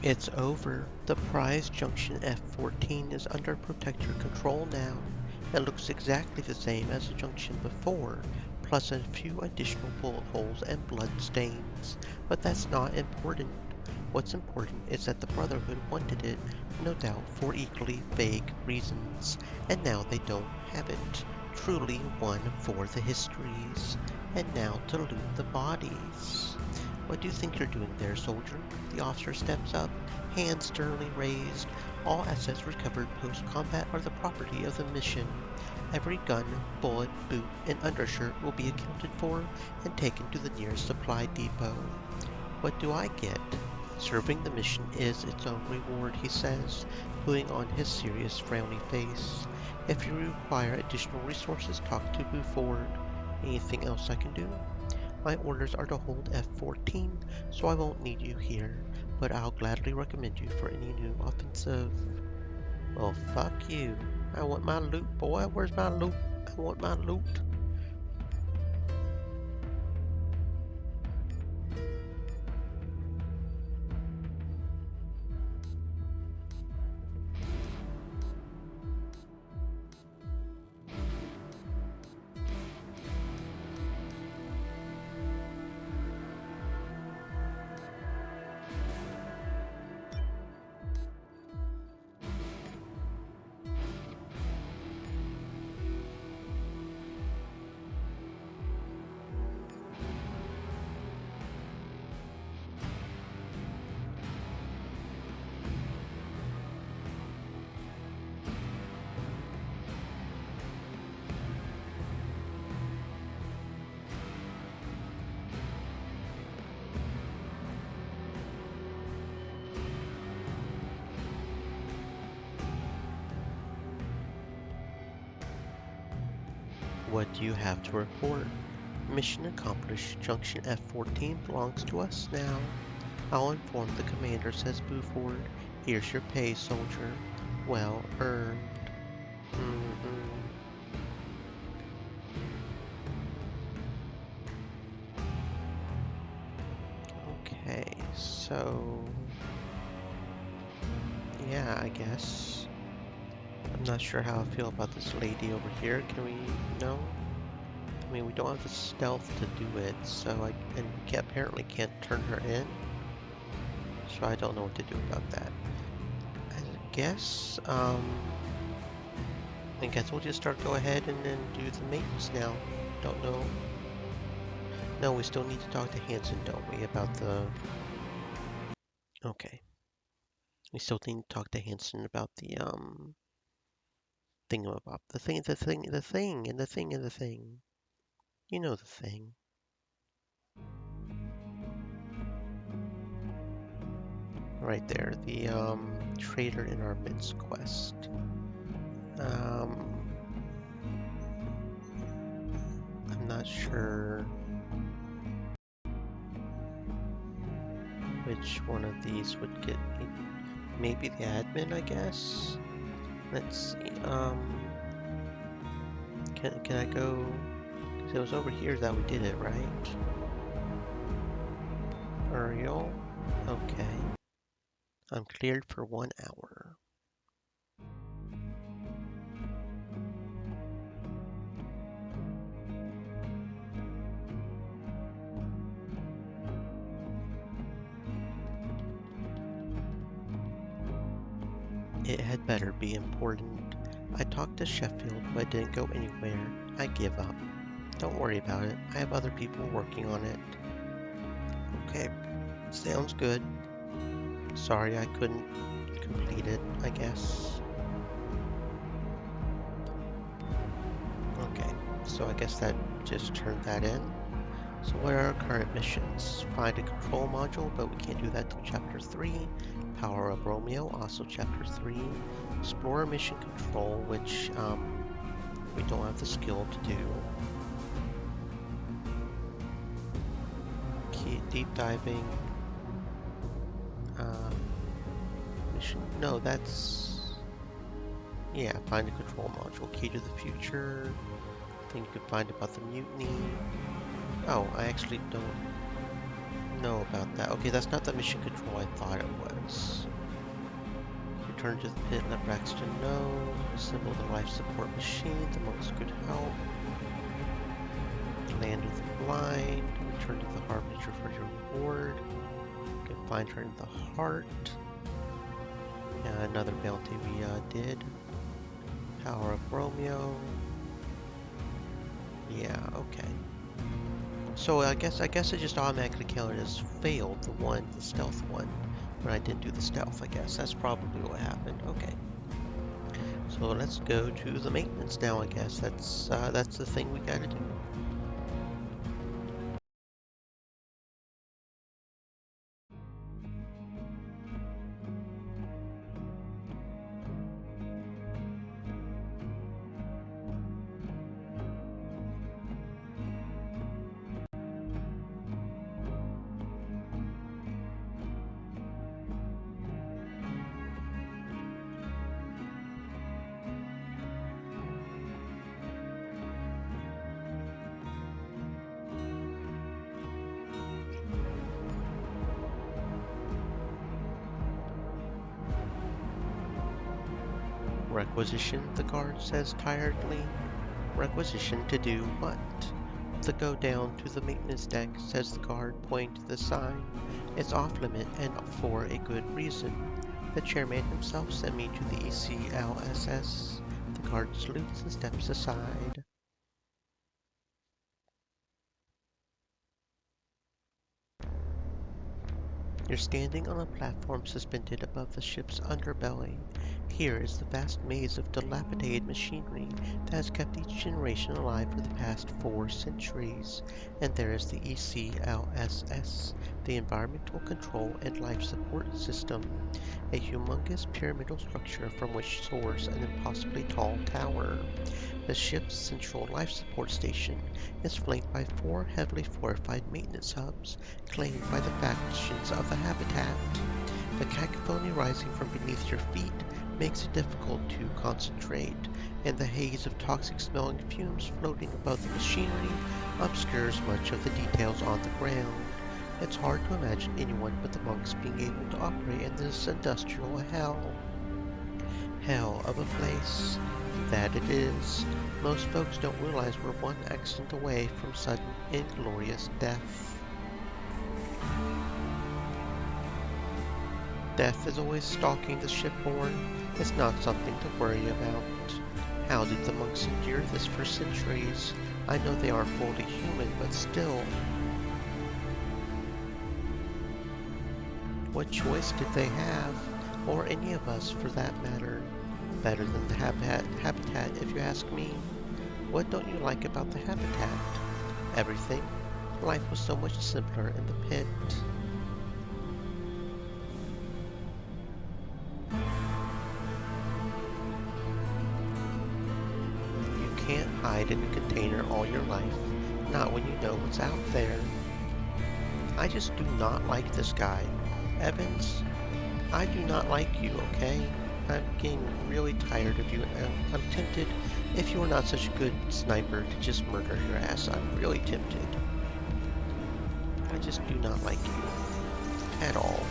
Speaker 1: It's over. The prize Junction F-14 is under Protector control now. It looks exactly the same as the junction before, plus a few additional bullet holes and blood stains. But that's not important. What's important is that the Brotherhood wanted it, no doubt for equally vague reasons, and now they don't have it. Truly one for the histories. And now to loot the bodies. What do you think you're doing there, soldier? The officer steps up, hands sternly raised. All assets recovered post-combat are the property of the mission. Every gun, bullet, boot, and undershirt will be accounted for and taken to the nearest supply depot. What do I get? Serving the mission is its own reward, he says, putting on his serious, frowny face. If you require additional resources, talk to Buford. Anything else I can do? My orders are to hold F-14, so I won't need you here, but I'll gladly recommend you for any new offensive. Well, fuck you. I want my loot, boy. Where's my loot? I want my loot. What do you have to report? Mission accomplished. Junction F-14 belongs to us now. I'll inform the commander, says Buford. Here's your pay, soldier. Well earned. Okay, so... yeah, I guess. I'm not sure how I feel about this lady over here. Can we... no? I mean, we don't have the stealth to do it, so and we apparently can't turn her in. So I don't know what to do about that. I guess we'll just go ahead and then do the maintenance now. Don't know. No, we still need to talk to Hanson, don't we, about the... okay. We still need to talk to Hanson about the, thingamabob. The thing. You know the thing. Right there, the, traitor in our midst quest. I'm not sure which one of these would get me. Maybe the admin, I guess. Let's see. Can I go? 'Cause it was over here that we did it, right? Uriel. Okay. I'm cleared for 1 hour. It had better be important. I talked to Sheffield, but it didn't go anywhere. I give up. Don't worry about it. I have other people working on it. Okay, sounds good. Sorry I couldn't complete it, I guess. Okay, so I guess that just turned that in. So what are our current missions? Find a control module, but we can't do that till Chapter 3. Power up Romeo, also Chapter 3. Explorer mission control, which we don't have the skill to do. Deep diving. Mission. No, that's... yeah, find a control module. Key to the future. Thing you can find about the mutiny. Oh, I actually don't know about that. Okay, that's not the mission control I thought it was. Return to the pit, let Braxton know. Assemble the life support machine, the monks could help. Land with the blind. Return to the Harbinger for your reward. You can find her in the heart. Another bounty we did. Power of Romeo. Yeah, okay. So I guess it just automatically counted as failed, the stealth one, when I didn't do the stealth, I guess. That's probably what happened. Okay. So let's go to the maintenance now, I guess. That's the thing we gotta do. Requisition, the guard says tiredly. Requisition to do what? To go down to the maintenance deck, says the guard, pointing to the sign. It's off limit and for a good reason. The chairman himself sent me to the ECLSS. The guard salutes and steps aside. You're standing on a platform suspended above the ship's underbelly. Here is the vast maze of dilapidated machinery that has kept each generation alive for the past 4 centuries. And there is the ECLSS, the Environmental Control and Life Support System, a humongous pyramidal structure from which soars an impossibly tall tower. The ship's central life support station is flanked by 4 heavily fortified maintenance hubs claimed by the factions of the Habitat. The cacophony rising from beneath your feet makes it difficult to concentrate, and the haze of toxic-smelling fumes floating above the machinery obscures much of the details on the ground. It's hard to imagine anyone but the monks being able to operate in this industrial hell. Hell of a place. That it is. Most folks don't realize we're one accident away from sudden, inglorious death. Death is always stalking the shipborne. It's not something to worry about. How did the monks endure this for centuries? I know they aren't fully human, but still. What choice did they have? Or any of us, for that matter? Better than the Habitat, if you ask me. What don't you like about the Habitat? Everything. Life was so much simpler in the pit. You can't hide in a container all your life, not when you know what's out there. I just do not like this guy. Evans, I do not like you, okay? I'm getting really tired of you, and I'm tempted, if you were not such a good sniper, to just murder your ass. I'm really tempted. I just do not like you. At all.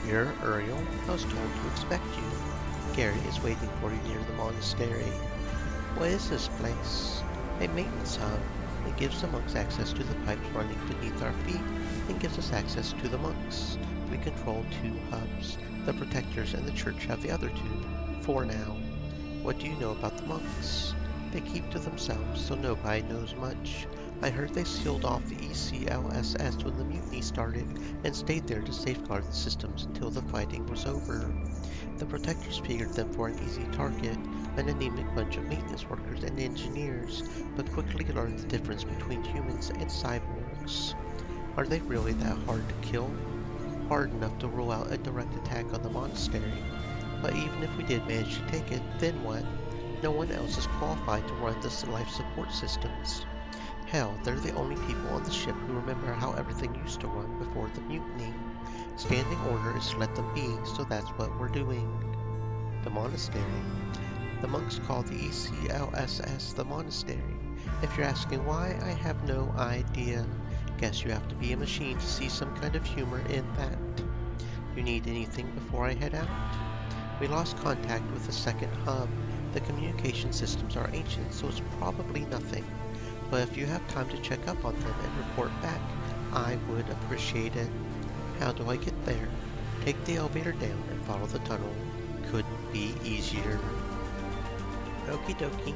Speaker 1: You're Uriel. I was told to expect you. Gary is waiting for you near the monastery. What is this place? A maintenance hub. It gives the monks access to the pipes running beneath our feet, and gives us access to the monks. We control 2 hubs. The Protectors and the Church have the other 2, for now. What do you know about the monks? They keep to themselves, so nobody knows much. I heard they sealed off the ECLSS when the mutiny started, and stayed there to safeguard the systems until the fighting was over. The Protectors figured them for an easy target, an anemic bunch of maintenance workers and engineers, but quickly learned the difference between humans and cyborgs. Are they really that hard to kill? Hard enough to rule out a direct attack on the monastery. But even if we did manage to take it, then what? No one else is qualified to run the life support systems. Hell, they're the only people on the ship who remember how everything used to run before the mutiny. Standing order is to let them be, so that's what we're doing. The monastery. The monks call the ECLSS the monastery. If you're asking why, I have no idea. Guess you have to be a machine to see some kind of humor in that. You need anything before I head out? We lost contact with the second hub. The communication systems are ancient, so it's probably nothing. But if you have time to check up on them and report back, I would appreciate it. How do I get there? Take the elevator down and follow the tunnel. Couldn't be easier. Okie dokie.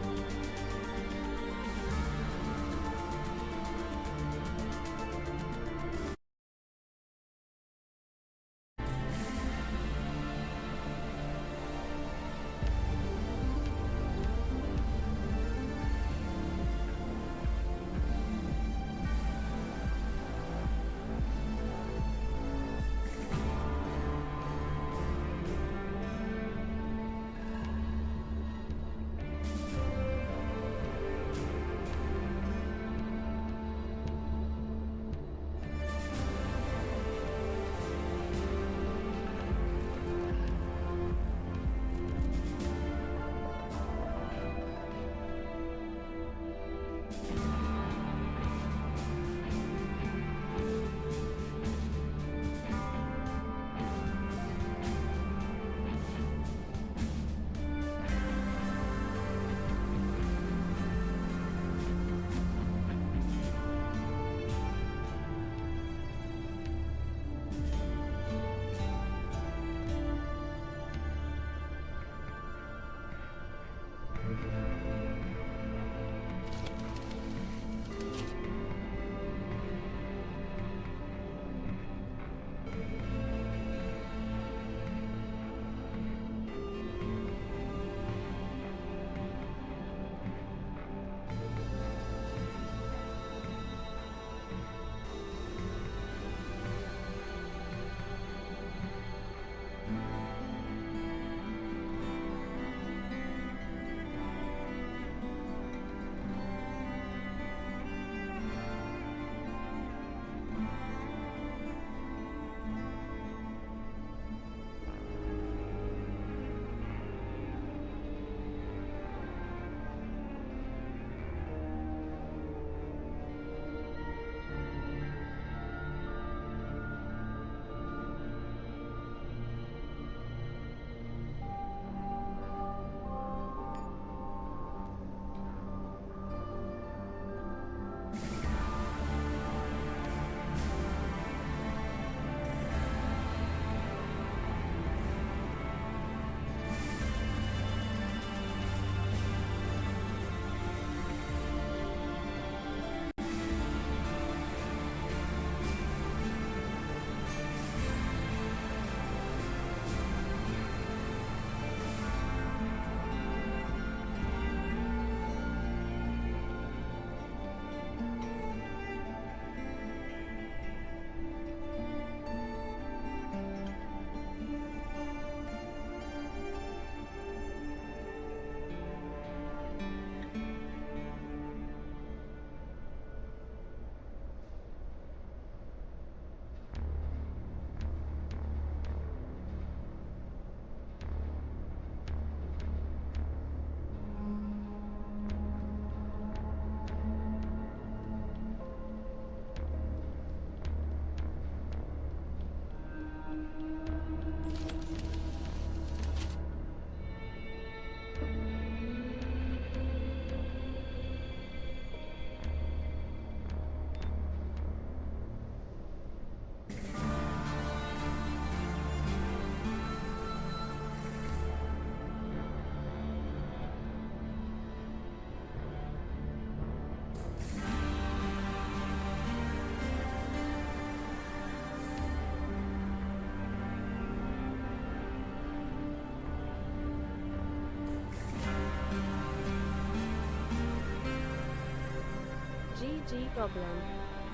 Speaker 2: GG Goblin.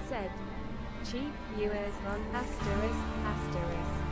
Speaker 2: Said. Cheap viewers on asterisk asterisk.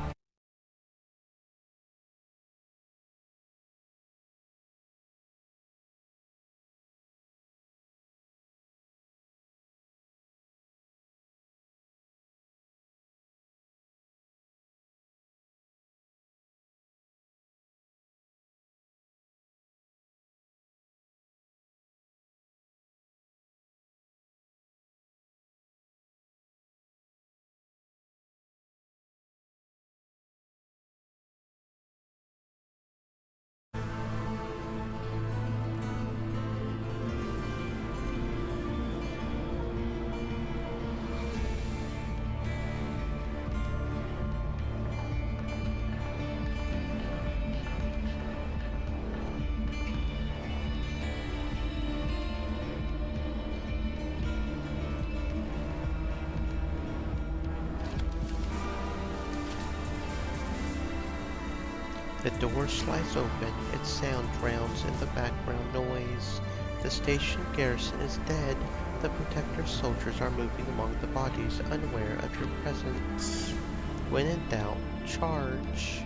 Speaker 1: The door slides open, its sound drowns in the background noise. The station garrison is dead. The Protector soldiers are moving among the bodies, unaware of your presence. When in doubt, charge.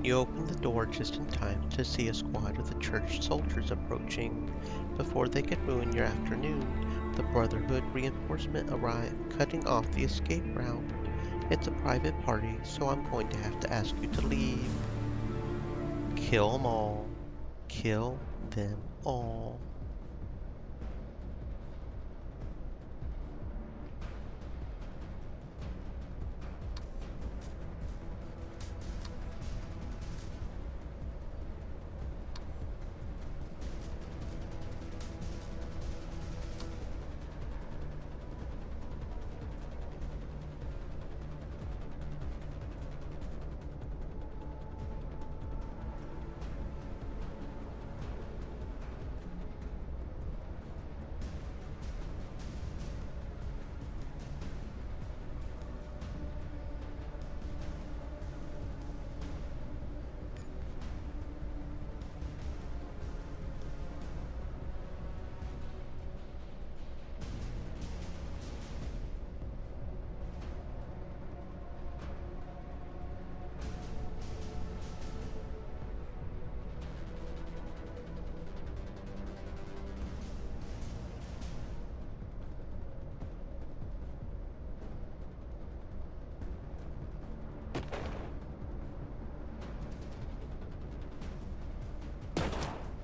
Speaker 1: You open the door just in time to see a squad of the church soldiers approaching. Before they could ruin your afternoon, the Brotherhood reinforcement arrive, cutting off the escape route. It's a private party, so I'm going to have to ask you to leave. Kill 'em all. Kill them all.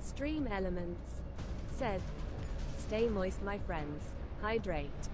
Speaker 2: Stream Elements said, "Stay moist, my friends. Hydrate."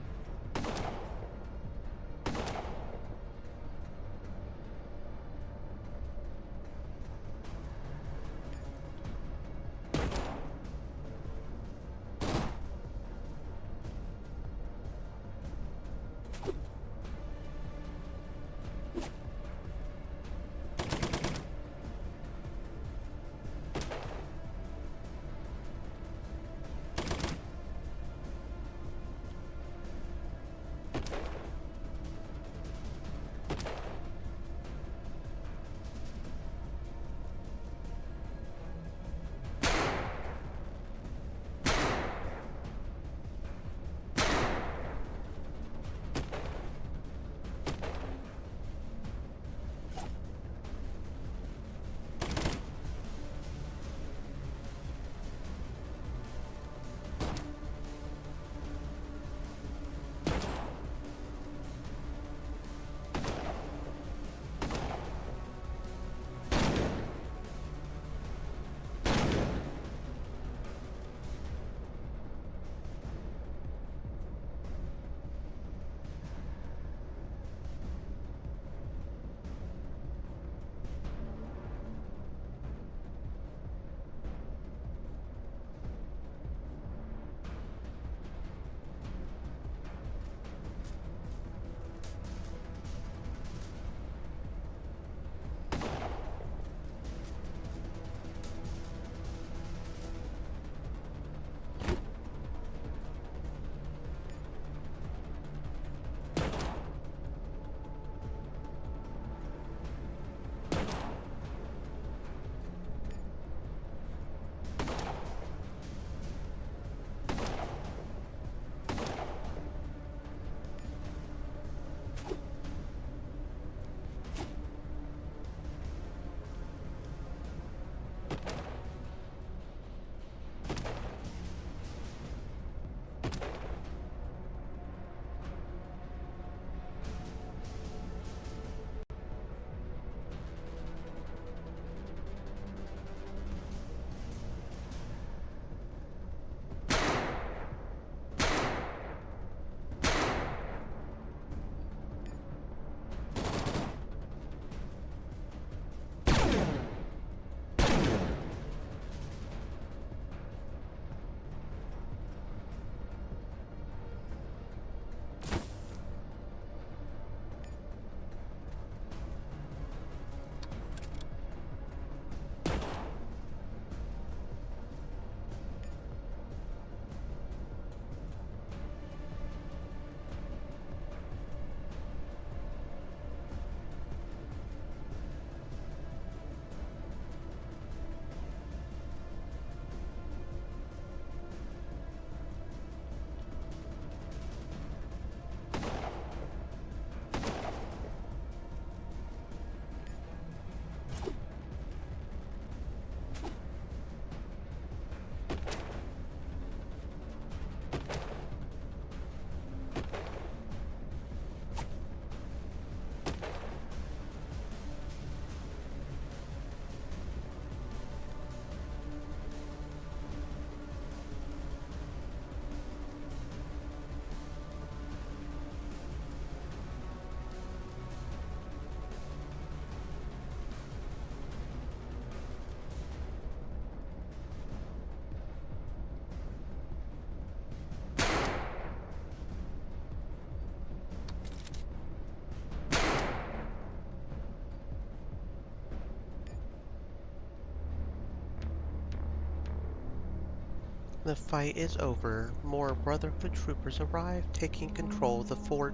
Speaker 1: The fight is over. More Brotherhood troopers arrive, taking control of the fort.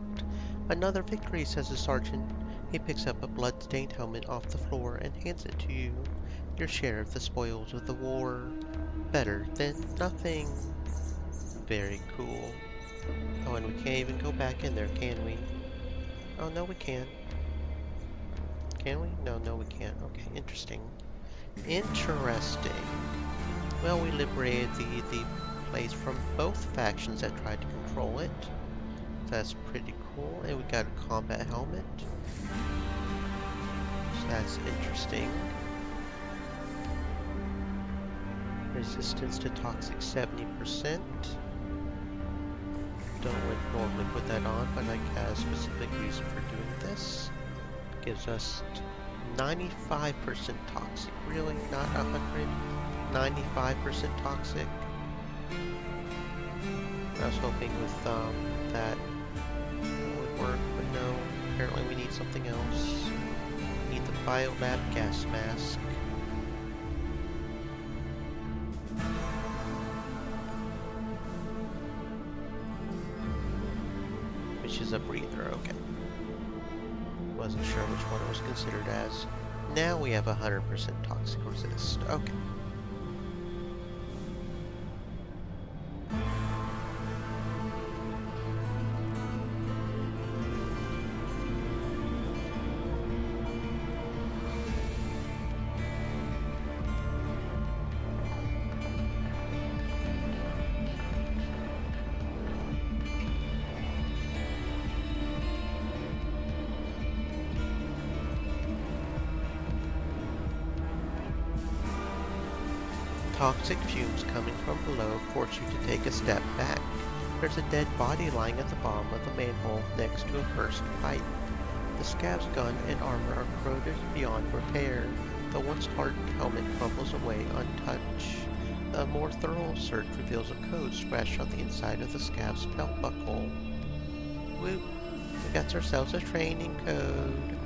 Speaker 1: Another victory, says the sergeant. He picks up a blood-stained helmet off the floor and hands it to you. Your share of the spoils of the war. Better than nothing. Very cool. Oh, and we can't even go back in there, can we? Oh, no, we can. Can we? No, no, we can't. Okay, interesting. Interesting. Well, we liberated the place from both factions that tried to control it. That's pretty cool. And we got a combat helmet. So that's interesting. Resistance to toxic 70%. Don't normally put that on, but I got a specific reason for doing this. Gives us 95% toxic. Really? Not 100? 95% toxic? I was hoping with that would work, but no. Apparently we need something else. We need the Biolab gas mask. Which is a breather, okay. Wasn't sure which one it was considered as. Now we have 100% toxic resist. Okay. Toxic fumes coming from below force you to take a step back. There's a dead body lying at the bottom of the manhole next to a burst pipe. The scab's gun and armor are corroded beyond repair. The once hardened helmet crumbles away untouched. A more thorough search reveals a code scratched on the inside of the scab's belt buckle. Whoop! We got ourselves a training code.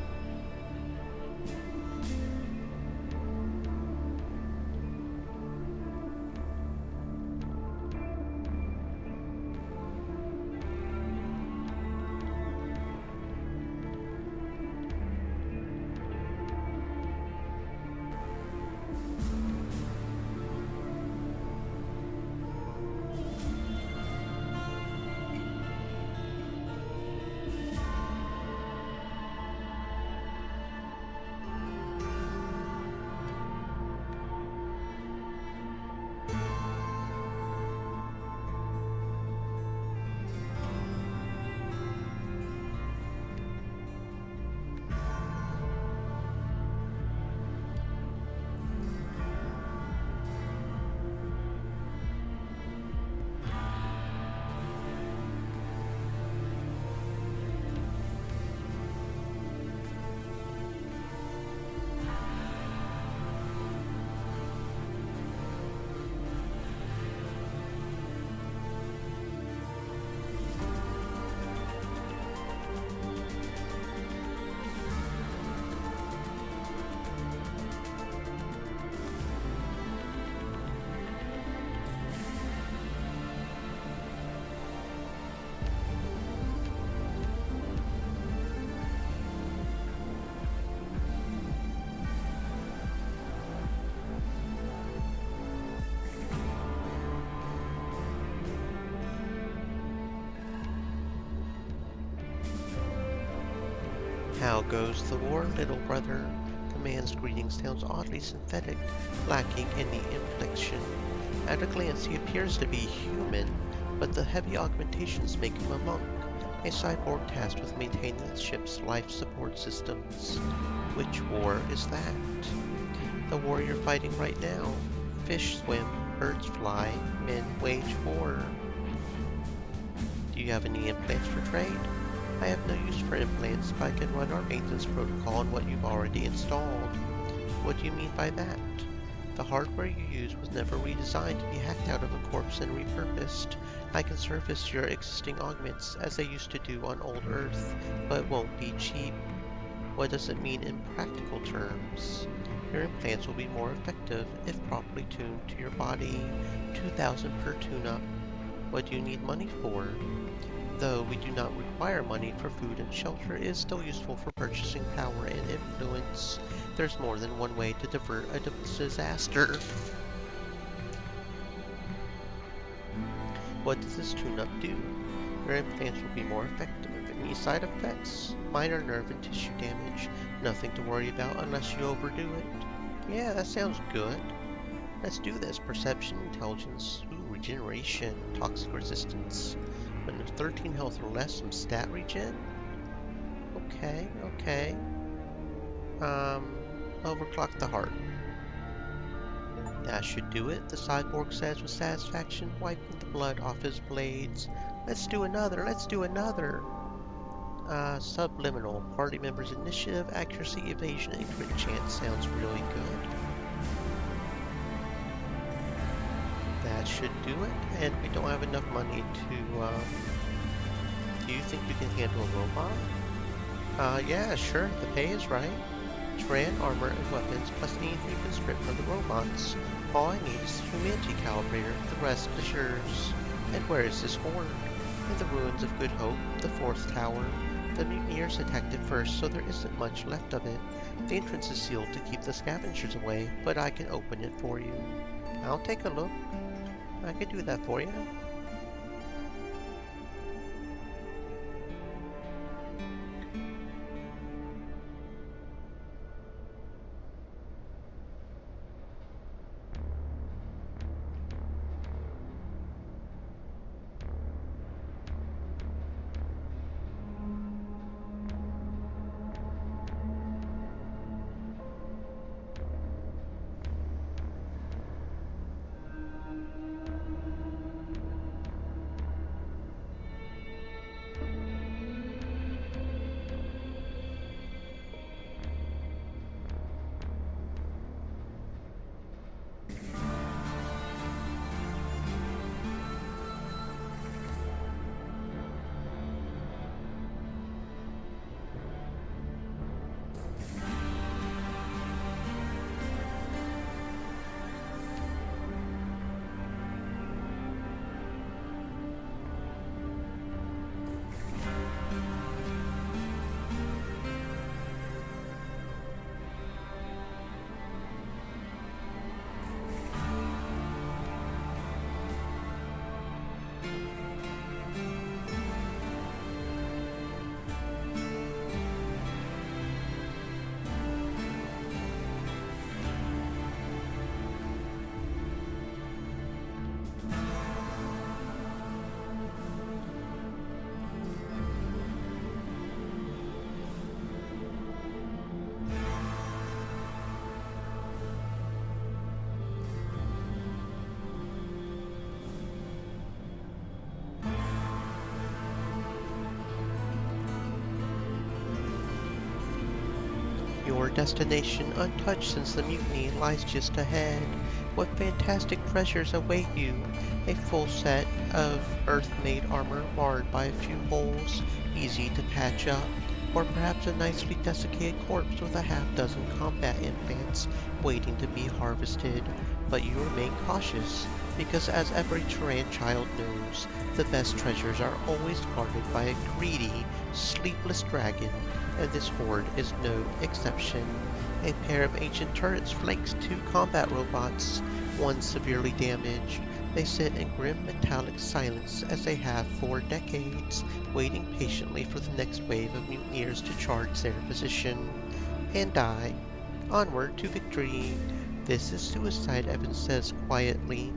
Speaker 1: How goes the war, little brother? The man's greeting sounds oddly synthetic, lacking any inflection. At a glance he appears to be human, but the heavy augmentations make him a monk, a cyborg tasked with maintaining the ship's life support systems. Which war is that? The war you're fighting right now. Fish swim, birds fly, men wage war. Do you have any implants for trade? I have no use for implants, but I can run our maintenance protocol on what you've already installed. What do you mean by that? The hardware you use was never redesigned to be hacked out of a corpse and repurposed. I can service your existing augments as they used to do on old Earth, but it won't be cheap. What does it mean in practical terms? Your implants will be more effective if properly tuned to your body. 2,000 per tune-up. What do you need money for? Though we do not require money for food and shelter, it is still useful for purchasing power and influence. There's more than one way to divert a disaster. What does this tune-up do? Your implants will be more effective. Any side effects? Minor nerve and tissue damage. Nothing to worry about unless you overdo it. Yeah, that sounds good. Let's do this. Perception, intelligence, regeneration, toxic resistance. When there's 13 health or less, some stat regen. Okay. Overclock the heart. That should do it, the cyborg says with satisfaction, wiping the blood off his blades. Let's do another. Subliminal. Party members' initiative, accuracy, evasion, and crit chance sounds really good. That should do it, and we don't have enough money to, do you think you can handle a robot? Yeah, sure, the pay is right. Tran armor and weapons, plus anything you can strip from the robots. All I need is the humanity calibrator, the rest is yours. And where is this horde? In the ruins of Good Hope, the 4th tower. The mutineers attacked it first, so there isn't much left of it. The entrance is sealed to keep the scavengers away, but I can open it for you. I'll take a look. I can do that for you. Your destination, untouched since the mutiny, lies just ahead. What fantastic treasures await you! A full set of Earth-made armor marred by a few holes, easy to patch up. Or perhaps a nicely desiccated corpse with a half-dozen combat implants waiting to be harvested. But you remain cautious, because as every Turan child knows, the best treasures are always guarded by a greedy, sleepless dragon, and this horde is no exception. A pair of ancient turrets flanks 2 combat robots, one severely damaged. They sit in grim metallic silence as they have for decades, waiting patiently for the next wave of mutineers to charge their position and die. Onward to victory. This is suicide, Evans says quietly.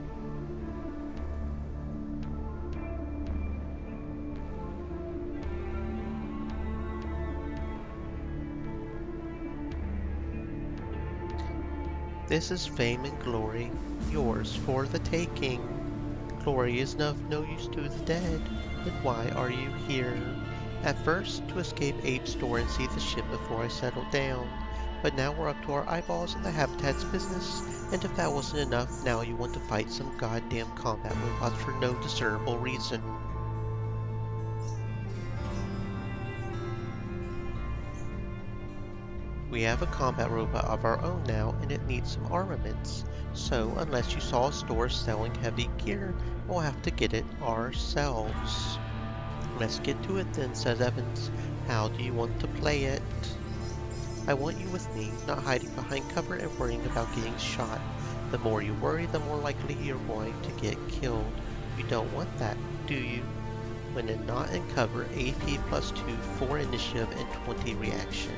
Speaker 1: This is fame and glory, yours for the taking. Glory is of no use to the dead, then why are you here? At first, to escape Abe's store and see the ship before I settled down. But now we're up to our eyeballs in the Habitat's business, and if that wasn't enough, now you want to fight some goddamn combat robots for no discernible reason. We have a combat robot of our own now, and it needs some armaments. So, unless you saw a store selling heavy gear, we'll have to get it ourselves. Let's get to it then, says Evans. How do you want to play it? I want you with me, not hiding behind cover and worrying about getting shot. The more you worry, the more likely you're going to get killed. You don't want that, do you? When not in cover, AP plus 2 for initiative and 20 reaction.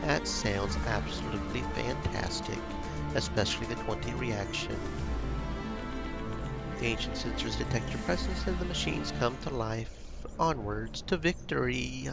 Speaker 1: That sounds absolutely fantastic, especially the 20 reaction. The ancient sensors detect your presence and the machines come to life. Onwards to victory!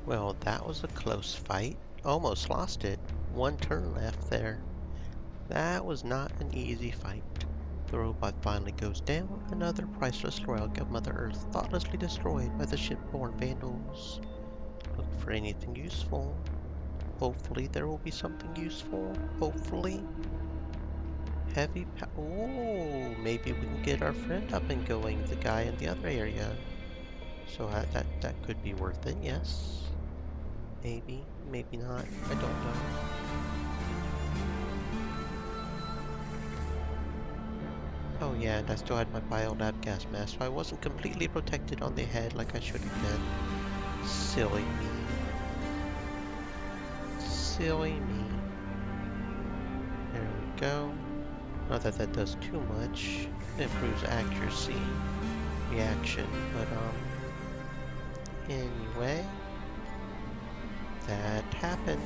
Speaker 1: Well, that was a close fight. Almost lost it. One turn left there. That was not an easy fight. The robot finally goes down, another priceless relic of Mother Earth thoughtlessly destroyed by the shipborne vandals. Look for anything useful. Hopefully there will be something useful. Hopefully. Ooh, maybe we can get our friend up and going, the guy in the other area. So that could be worth it, yes. Maybe, maybe not, I don't know. Oh yeah, and I still had my biolab gas mask, so I wasn't completely protected on the head like I should have been. Silly me. Silly me. There we go. Not that that does too much. It improves accuracy, reaction, but anyway, that happened.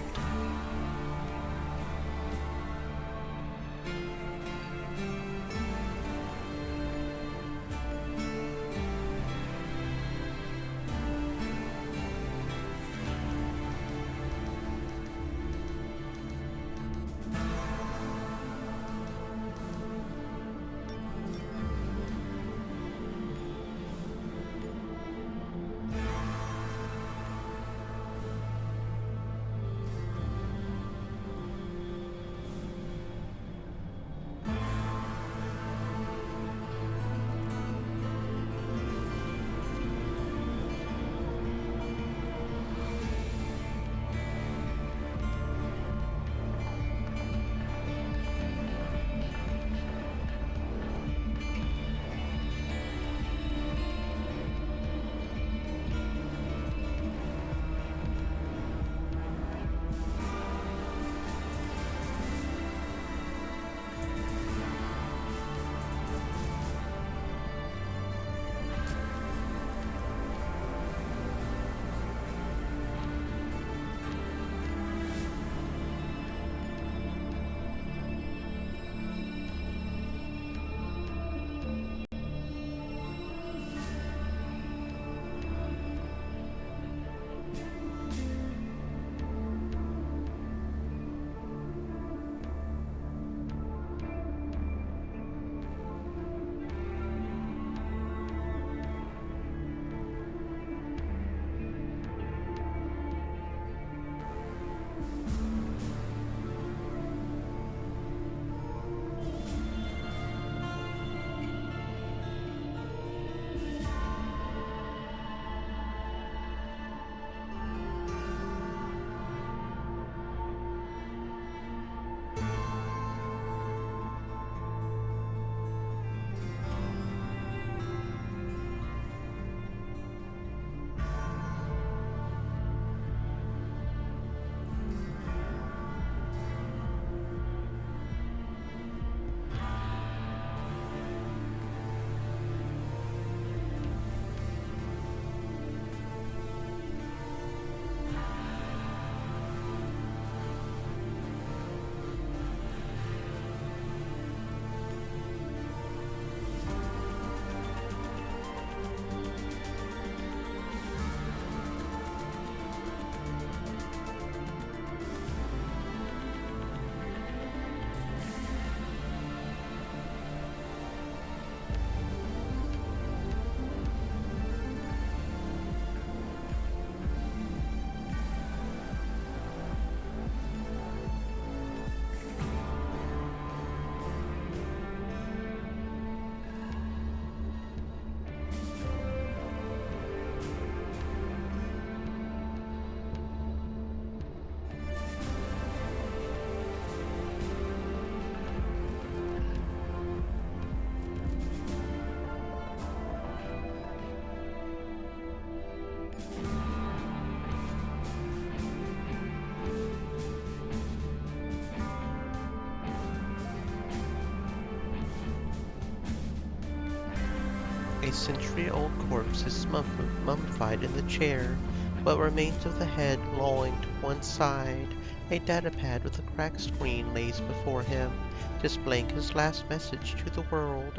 Speaker 1: A century-old corpse is mummified in the chair, what remains of the head lolling to one side. A datapad with a cracked screen lays before him, displaying his last message to the world,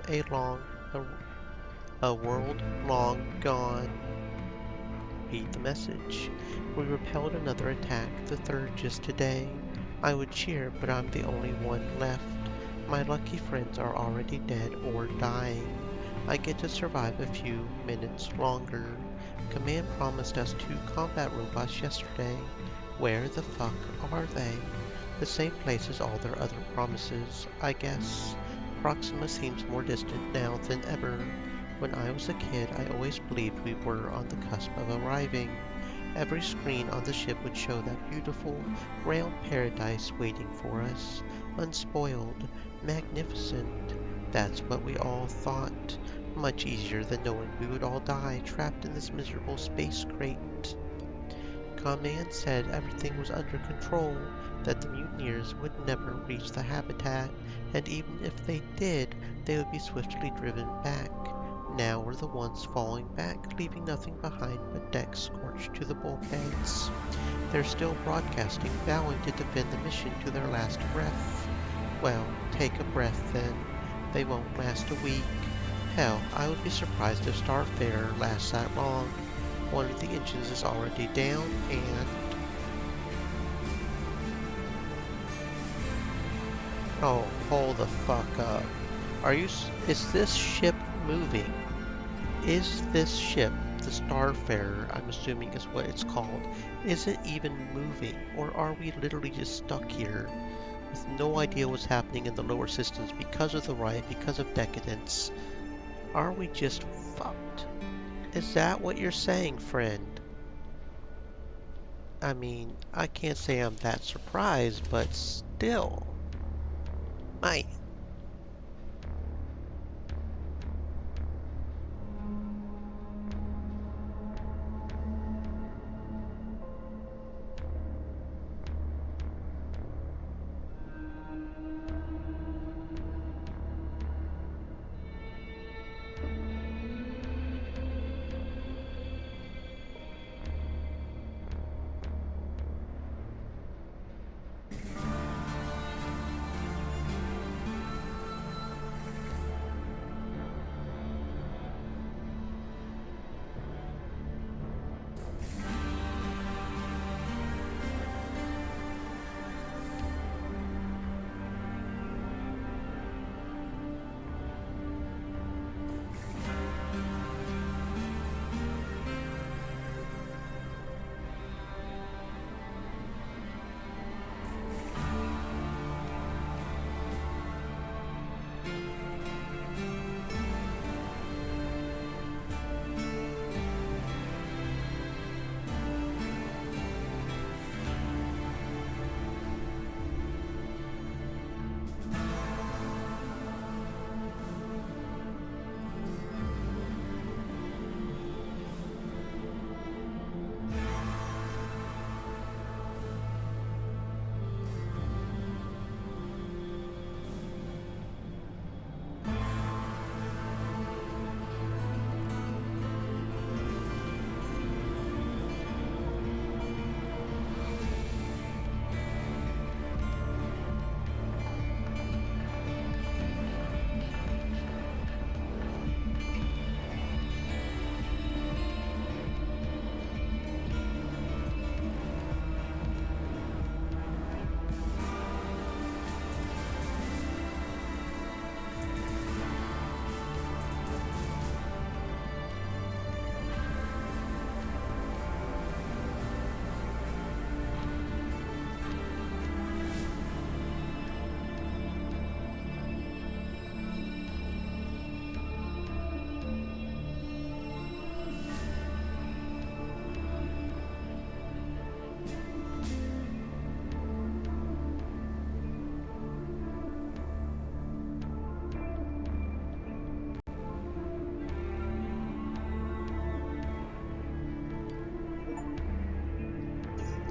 Speaker 1: a world long gone. repeat the message. We repelled another attack, the third just today. I would cheer, but I'm the only one left. My lucky friends are already dead or dying. I get to survive a few minutes longer. Command promised us 2 combat robots yesterday. Where the fuck are they? The same place as all their other promises, I guess. Proxima seems more distant now than ever. When I was a kid, I always believed we were on the cusp of arriving. Every screen on the ship would show that beautiful, round paradise waiting for us. Unspoiled, magnificent. That's what we all thought. Much easier than knowing we would all die trapped in this miserable space crate. Command said everything was under control, that the mutineers would never reach the habitat, and even if they did, they would be swiftly driven back. Now we're the ones falling back, leaving nothing behind but decks scorched to the bulkheads. They're still broadcasting, vowing to defend the mission to their last breath. Well, take a breath then. They won't last a week. Hell, I would be surprised if Starfarer lasts that long. One of the engines is already down, and... Oh, hold the fuck up. Is this ship moving? Is this ship, the Starfarer, I'm assuming is what it's called, is it even moving? Or are we literally just stuck here with no idea what's happening in the lower systems because of the riot, because of decadence? Are we just fucked? Is that what you're saying, friend? I mean, I can't say I'm that surprised, but still. Man.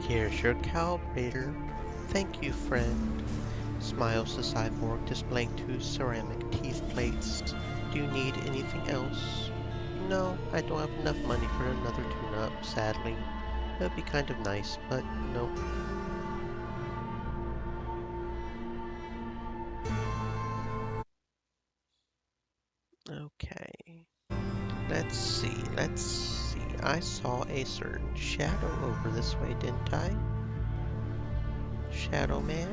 Speaker 1: Here's your calibrator. Thank you, friend. Smiles the cyborg, displaying 2 ceramic teeth plates. Do you need anything else? No, I don't have enough money for another tune-up, sadly. It would be kind of nice, but nope. Okay. Let's see. I saw a certain shadow over this way, didn't I? Shadow Man?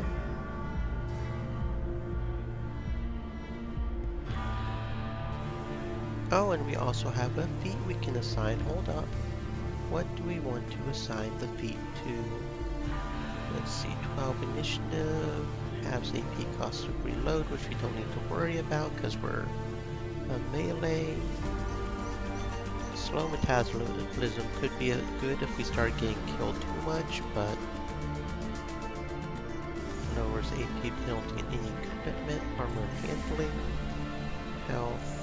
Speaker 1: Oh, and we also have a feat we can assign. Hold up. What do we want to assign the feat to? Let's see, 12 initiative, halves AP cost of reload, which we don't need to worry about because we're a melee. Slow metabolism could be good if we start getting killed too much, but lowers AP penalty in any equipment, armor handling, health.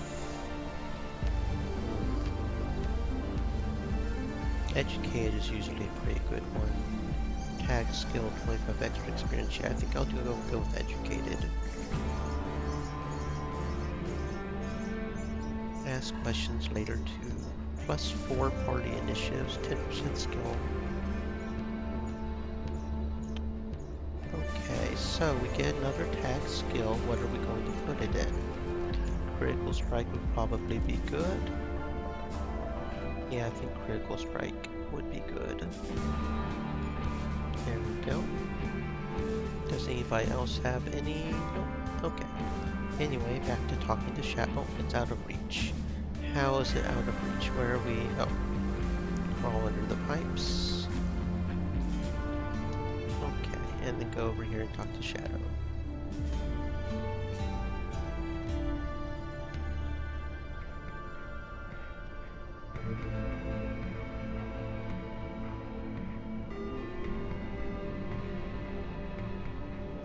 Speaker 1: Educated is usually a pretty good one. Tag skill, 25 extra experience. Yeah, I think I'll go with educated. Ask questions later too. +4 party initiatives, 10% skill. Okay, so we get another tag skill. What are we going to put it in? Critical strike would probably be good. Yeah, I think critical strike would be good. There we go. Does anybody else have any? Nope. Okay. Anyway, back to talking to Shadow. It's out of reach. How is it out of reach? Where are we? Oh. Crawl under the pipes. Okay, and then go over here and talk to Shadow.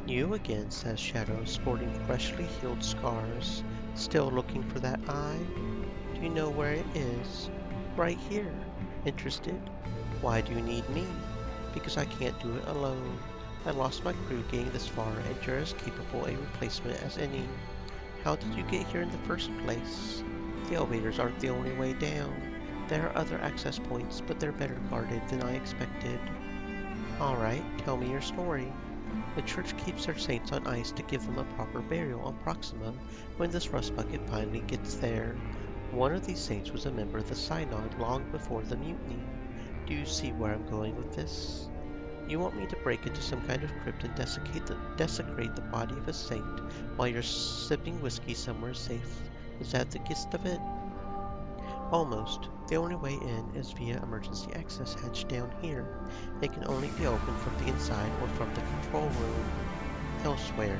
Speaker 1: You again, says Shadow, sporting freshly healed scars. Still looking for that eye? Do you know where it is? Right here. Interested? Why do you need me? Because I can't do it alone. I lost my crew getting this far, and you're as capable a replacement as any. How did you get here in the first place? The elevators aren't the only way down. There are other access points, but they're better guarded than I expected. Alright, tell me your story. The church keeps their saints on ice to give them a proper burial on Proxima when this rust bucket finally gets there. One of these saints was a member of the Synod long before the mutiny. Do you see where I'm going with this? You want me to break into some kind of crypt and desecrate the body of a saint while you're sipping whiskey somewhere safe. Is that the gist of it? Almost. The only way in is via emergency access hatch down here. It can only be opened from the inside or from the control room. Elsewhere,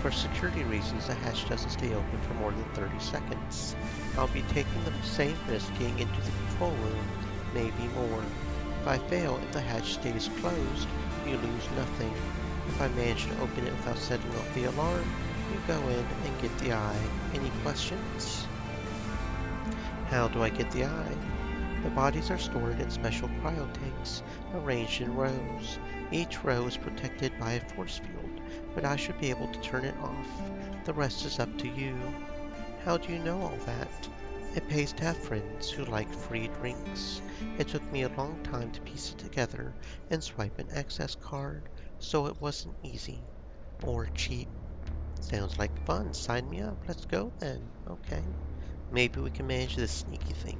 Speaker 1: for security reasons, the hatch doesn't stay open for more than 30 seconds. I'll be taking the same risk getting into the control room, maybe more. If I fail and the hatch stays closed, you lose nothing. If I manage to open it without setting off the alarm, you go in and get the eye. Any questions? How do I get the eye? The bodies are stored in special cryotanks, arranged in rows. Each row is protected by a force field, but I should be able to turn it off. The rest is up to you. How do you know all that? It pays to have friends who like free drinks. It took me a long time to piece it together and swipe an access card, so it wasn't easy. Or cheap. Sounds like fun. Sign me up. Let's go then. Okay. Maybe we can manage this sneaky thing.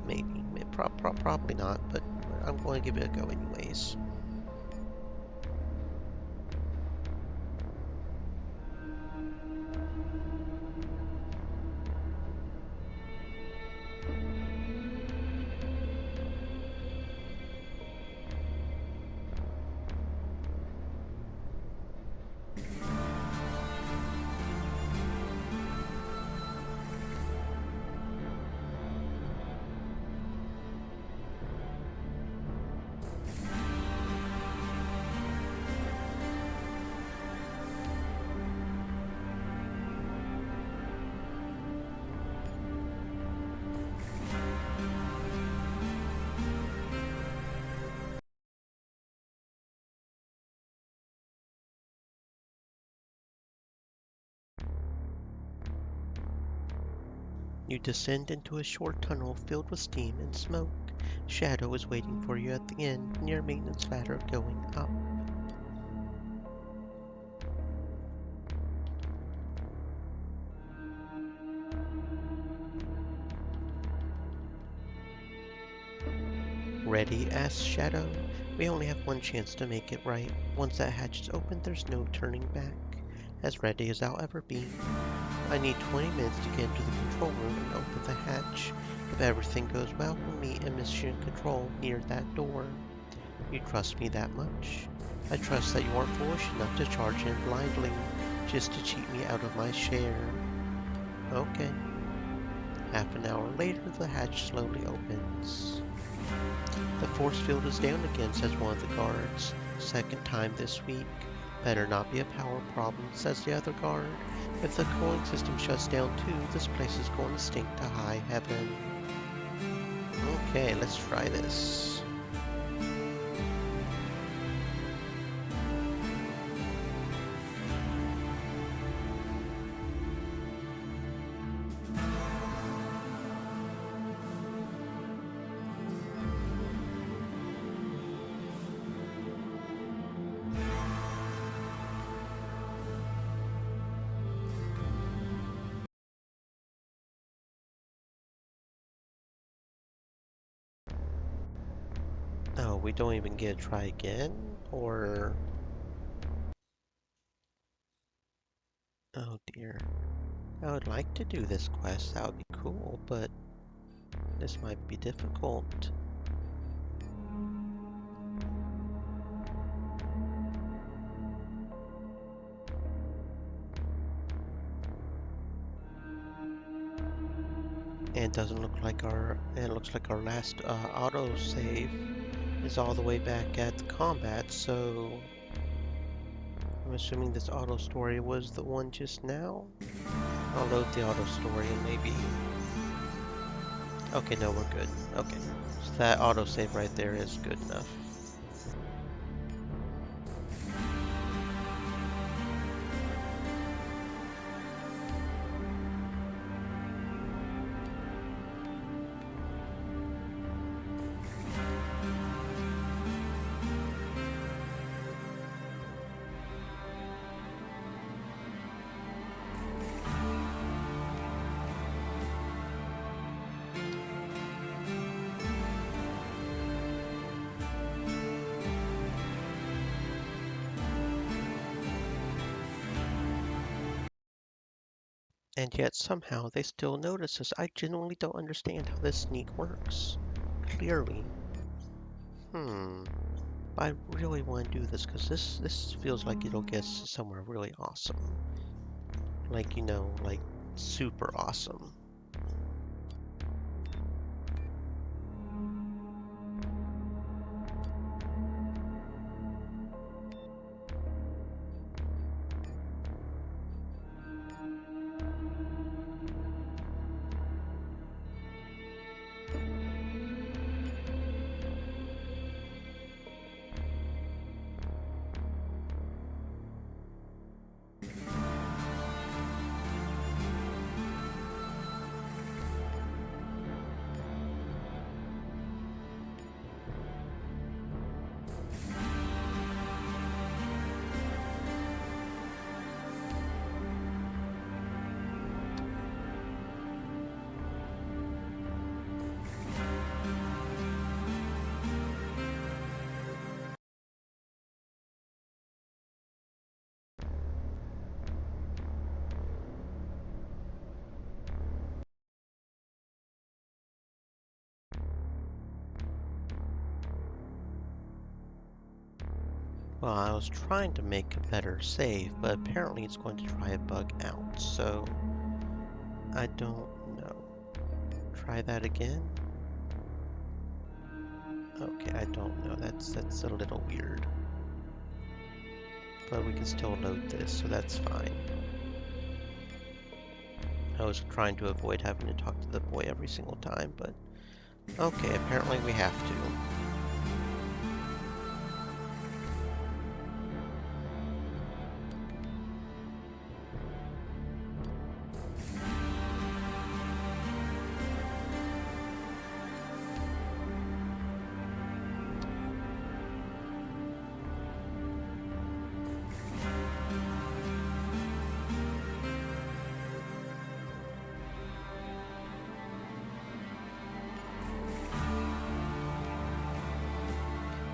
Speaker 1: Maybe. Probably not, but I'm going to give it a go anyways. You descend into a short tunnel filled with steam and smoke. Shadow is waiting for you at the end, near maintenance ladder going up. Ready? Asked Shadow. We only have one chance to make it right. Once that hatch is open, there's no turning back. As ready as I'll ever be. I need 20 minutes to get into the control room and open the hatch. If everything goes well, we'll meet in Mission Control near that door. You trust me that much? I trust that you aren't foolish enough to charge in blindly, just to cheat me out of my share. Okay. Half an hour later, the hatch slowly opens. The force field is down again, says one of the guards. Second time this week. Better not be a power problem, says the other guard. If the cooling system shuts down too, this place is going to stink to high heaven. Okay, let's try this. Oh, we don't even get to try again? Or... oh dear. I would like to do this quest, that would be cool, but this might be difficult. And it doesn't look like it looks like our last auto save is all the way back at the combat, so I'm assuming this auto story was the one just now. I'll load the auto story and maybe... okay, no, we're good. Okay, so that auto save right there is good enough. And yet somehow they still notice us. I genuinely don't understand how this sneak works. Clearly. I really want to do this because this feels like it'll get us somewhere really awesome. Like, you know, like super awesome. Well, I was trying to make a better save, but apparently it's going to try a bug out, so I don't know. Try that again? Okay, I don't know. That's a little weird. But we can still load this, so that's fine. I was trying to avoid having to talk to the boy every single time, but okay, apparently we have to.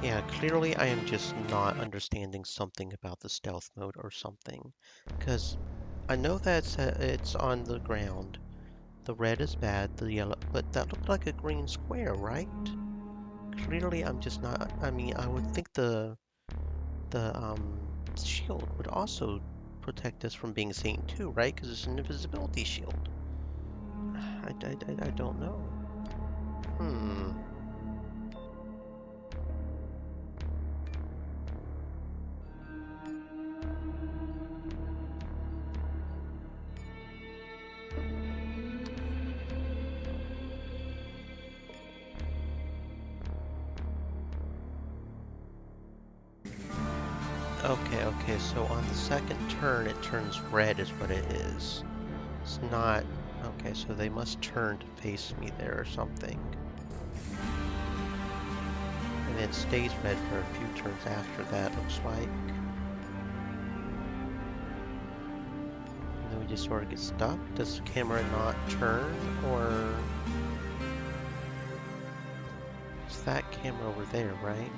Speaker 1: Yeah, clearly I am just not understanding something about the stealth mode or something. Because I know that it's on the ground. The red is bad, the yellow, but that looked like a green square, right? Clearly I'm just not, I mean, I would think the shield would also protect us from being seen too, right? Because it's an invisibility shield. I don't know. Hmm. Okay, so on the second turn it turns red is what it is. It's not... Okay, so they must turn to face me there or something. And it stays red for a few turns after that, looks like. And then we just sort of get stuck. Does the camera not turn, or... It's that camera over there, right?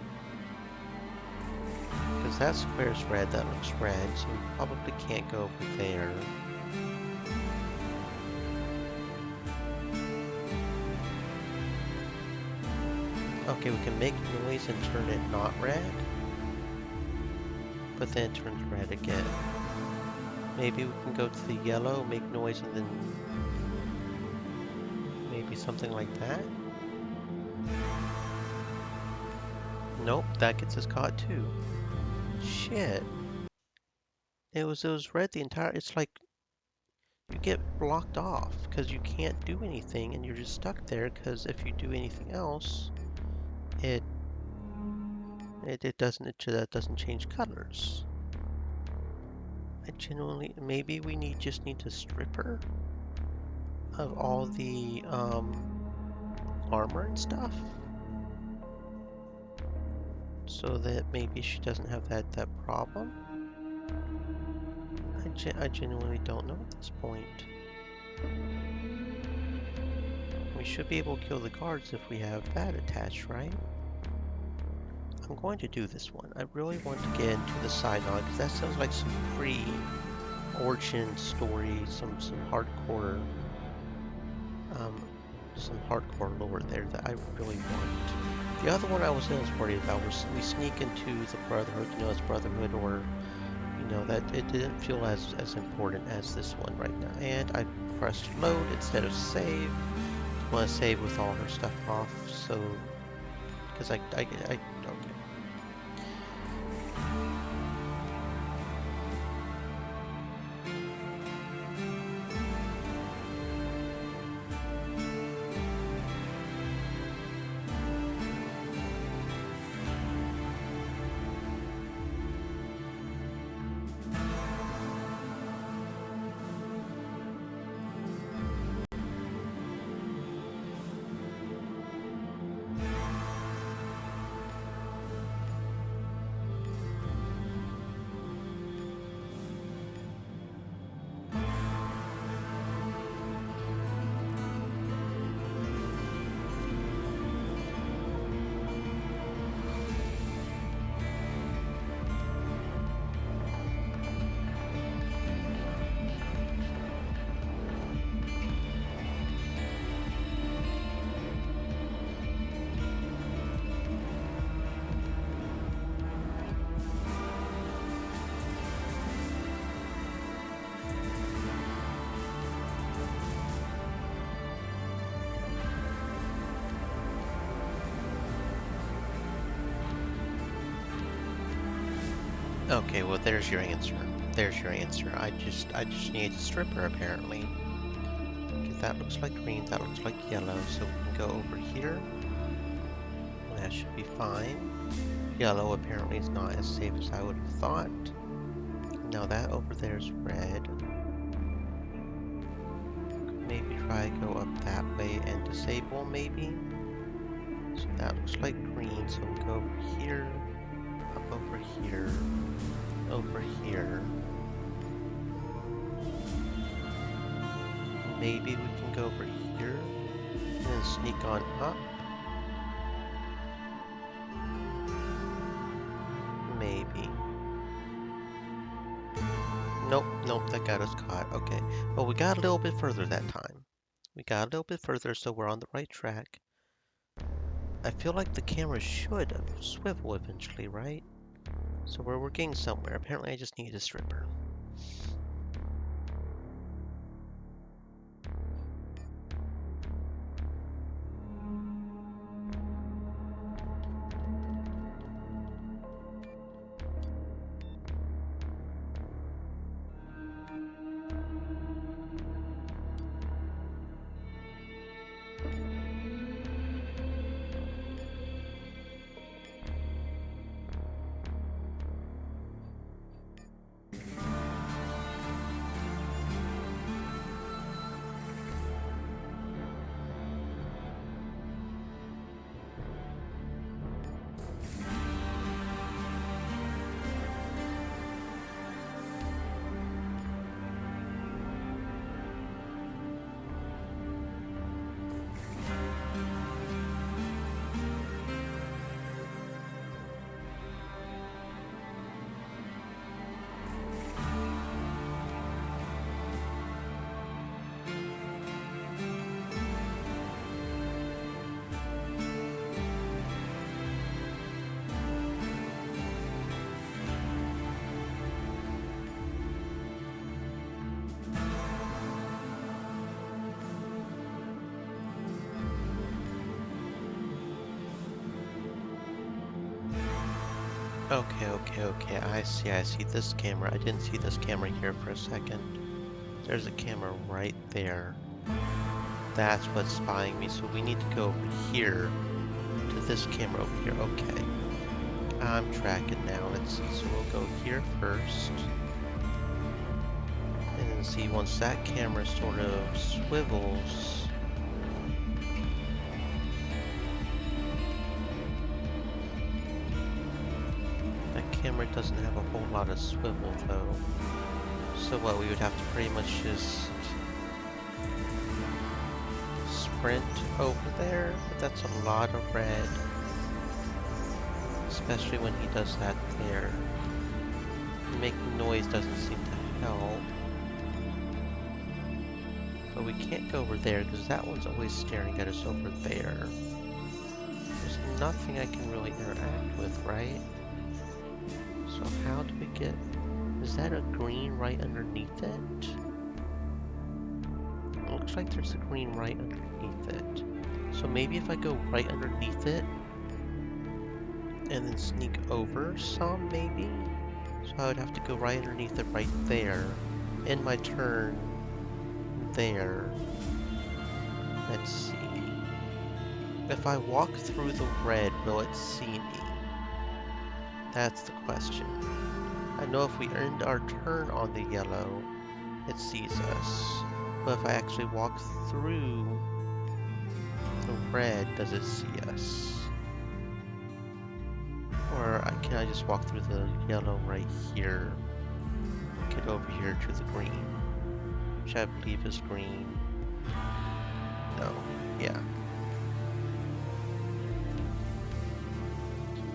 Speaker 1: Because that square's red, that looks red, so we probably can't go over there. Okay, we can make noise and turn it not red, but then it turns red again. Maybe we can go to the yellow, make noise, and then maybe something like that? Nope, that gets us caught too. Shit. It was red the entire... It's like you get blocked off because you can't do anything and you're just stuck there because if you do anything else, it that doesn't change colors. I genuinely... Maybe we just need to strip her of all the armor and stuff, so that maybe she doesn't have that problem. I genuinely don't know at this point. We should be able to kill the guards if we have that attached, right? I'm going to do this one. I really want to get into the Synod because that sounds like some pre-origin story, some hardcore lore there that I really want. The other one I was worried about was we sneak into the Brotherhood, you know, as Brotherhood, or you know, that it didn't feel as important as this one right now. And I pressed load instead of save. I want to save with all her stuff off, so because okay. Okay, well there's your answer. There's your answer. I just need to strip her apparently. Okay, that looks like green, that looks like yellow, so we can go over here. That should be fine. Yellow apparently is not as safe as I would have thought. Now that over there is red. Maybe try to go up that way and disable maybe. So that looks like green, so we'll go over here, up over here, over here. Maybe we can go over here and then sneak on up. Nope, nope, that got us caught. Okay. Well, we got a little bit further that time. We got a little bit further, so we're on the right track. I feel like the camera should swivel eventually, right? So we're getting somewhere. Apparently I just need a stripper. Okay. I see this camera. I didn't see this camera here for a second. There's a camera right there. That's what's spying me, so we need to go over here to this camera over here. Okay. I'm tracking now. Let's see. So we'll go here first. And then see, once that camera sort of swivels, camera doesn't have a whole lot of swivel though. So what, we would have to pretty much just sprint over there? But that's a lot of red. Especially when he does that there. Making noise doesn't seem to help. But we can't go over there because that one's always staring at us over there. There's nothing I can really interact with, right? So how do we get... Is that a green right underneath it? It looks like there's a green right underneath it. So maybe if I go right underneath it and then sneak over some, maybe? So I would have to go right underneath it right there. End my turn there. Let's see. If I walk through the red, will it see me? That's the question. I know if we end our turn on the yellow, it sees us. But if I actually walk through the red, does it see us? Or can I just walk through the yellow right here? Get over here to the green, which I believe is green. No, yeah.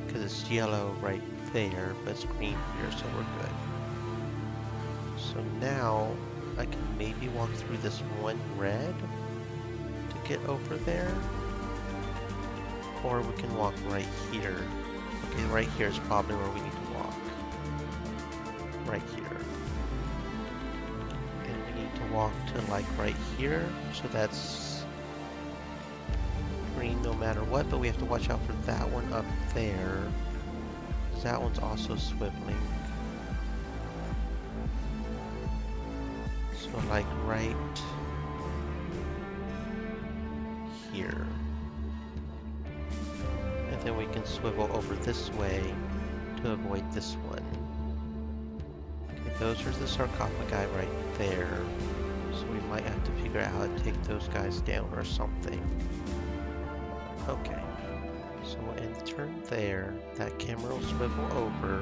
Speaker 1: Because it's yellow right there, but it's green here, so we're good. So now I can maybe walk through this one red to get over there, or we can walk right here. Okay, right here is probably where we need to walk. Right here. And we need to walk to like right here, so that's green no matter what, but we have to watch out for that one up there. That one's also swiveling. So like right here. And then we can swivel over this way to avoid this one. Okay, those are the sarcophagi right there. So we might have to figure out how to take those guys down or something. Okay. So we'll end the turn there. That camera will swivel over.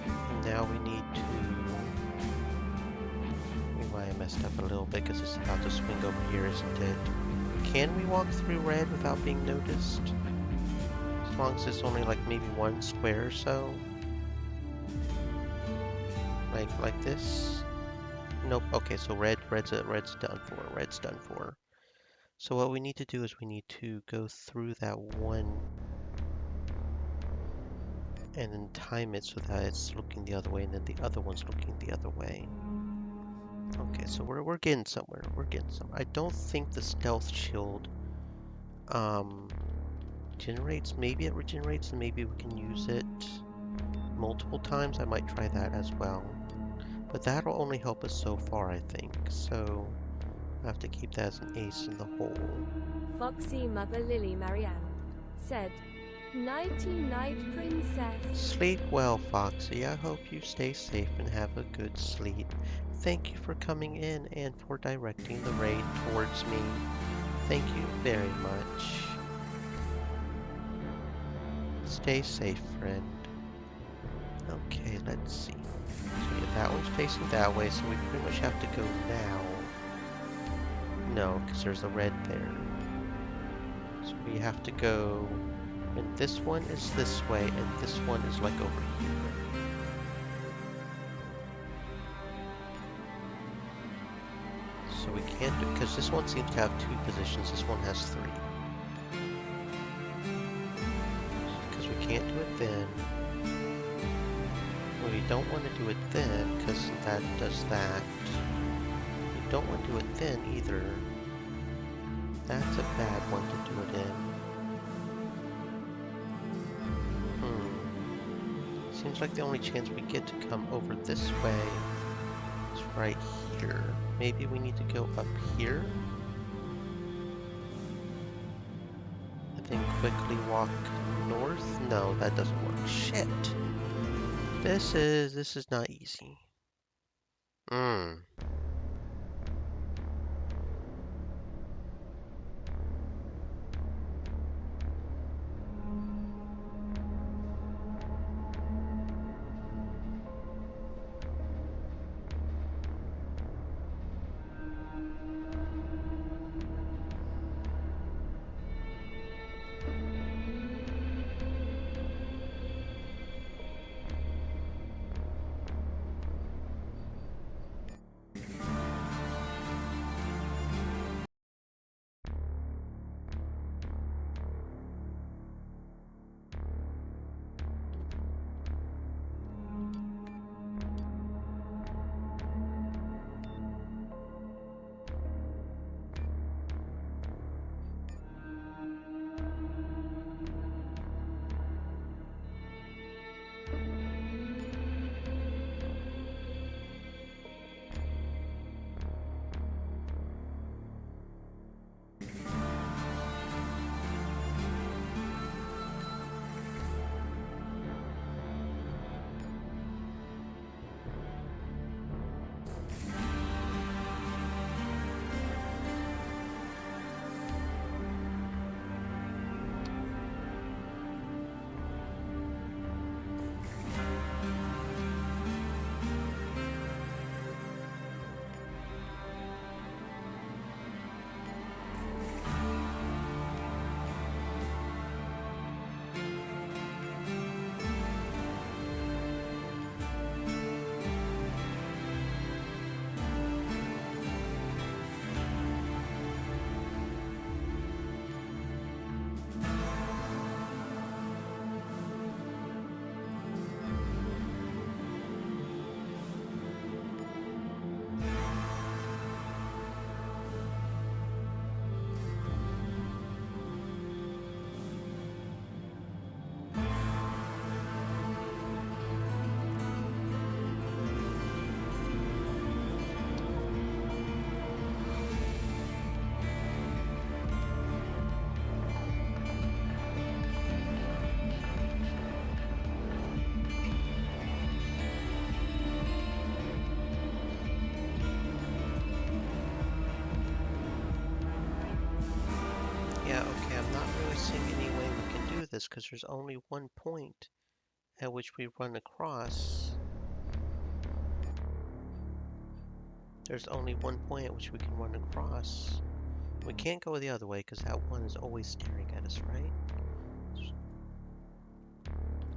Speaker 1: And now we need to... We might have messed up a little bit because it's about to swing over here, isn't it? Can we walk through red without being noticed? As long as it's only like maybe one square or so. Like this? Nope. Okay, so red's done for. Red's done for. So what we need to do is we need to go through that one and then time it so that it's looking the other way and then the other one's looking the other way. Okay, so we're getting somewhere. We're getting somewhere. I don't think the stealth shield generates. Maybe it regenerates and maybe we can use it multiple times. I might try that as well. But that'll only help us so far, I think. So I have to keep that as an ace in the hole.
Speaker 2: Foxy Mother Lily Marianne said, Nighty night, princess.
Speaker 1: Sleep well, Foxy. I hope you stay safe and have a good sleep. Thank you for coming in and for directing the raid towards me. Thank you very much. Stay safe, friend. Okay, let's see. So yeah, that one's facing that way, so we pretty much have to go now. No, because there's a red there. So we have to go, and this one is this way, and this one is like over here. So we can't do, because this one seems to have 2 positions, this one has 3. Because we can't do it then. We don't want to do it then, because that does that. We don't want to do it then either. That's a bad one to do it in. Seems like the only chance we get to come over this way is right here. Maybe we need to go up here? And then quickly walk north? No, that doesn't work. Shit! This is not easy. Yeah, okay, I'm not really seeing any way we can do this because there's only one point at which we run across. There's only one point at which we can run across. We can't go the other way because that one is always staring at us, right?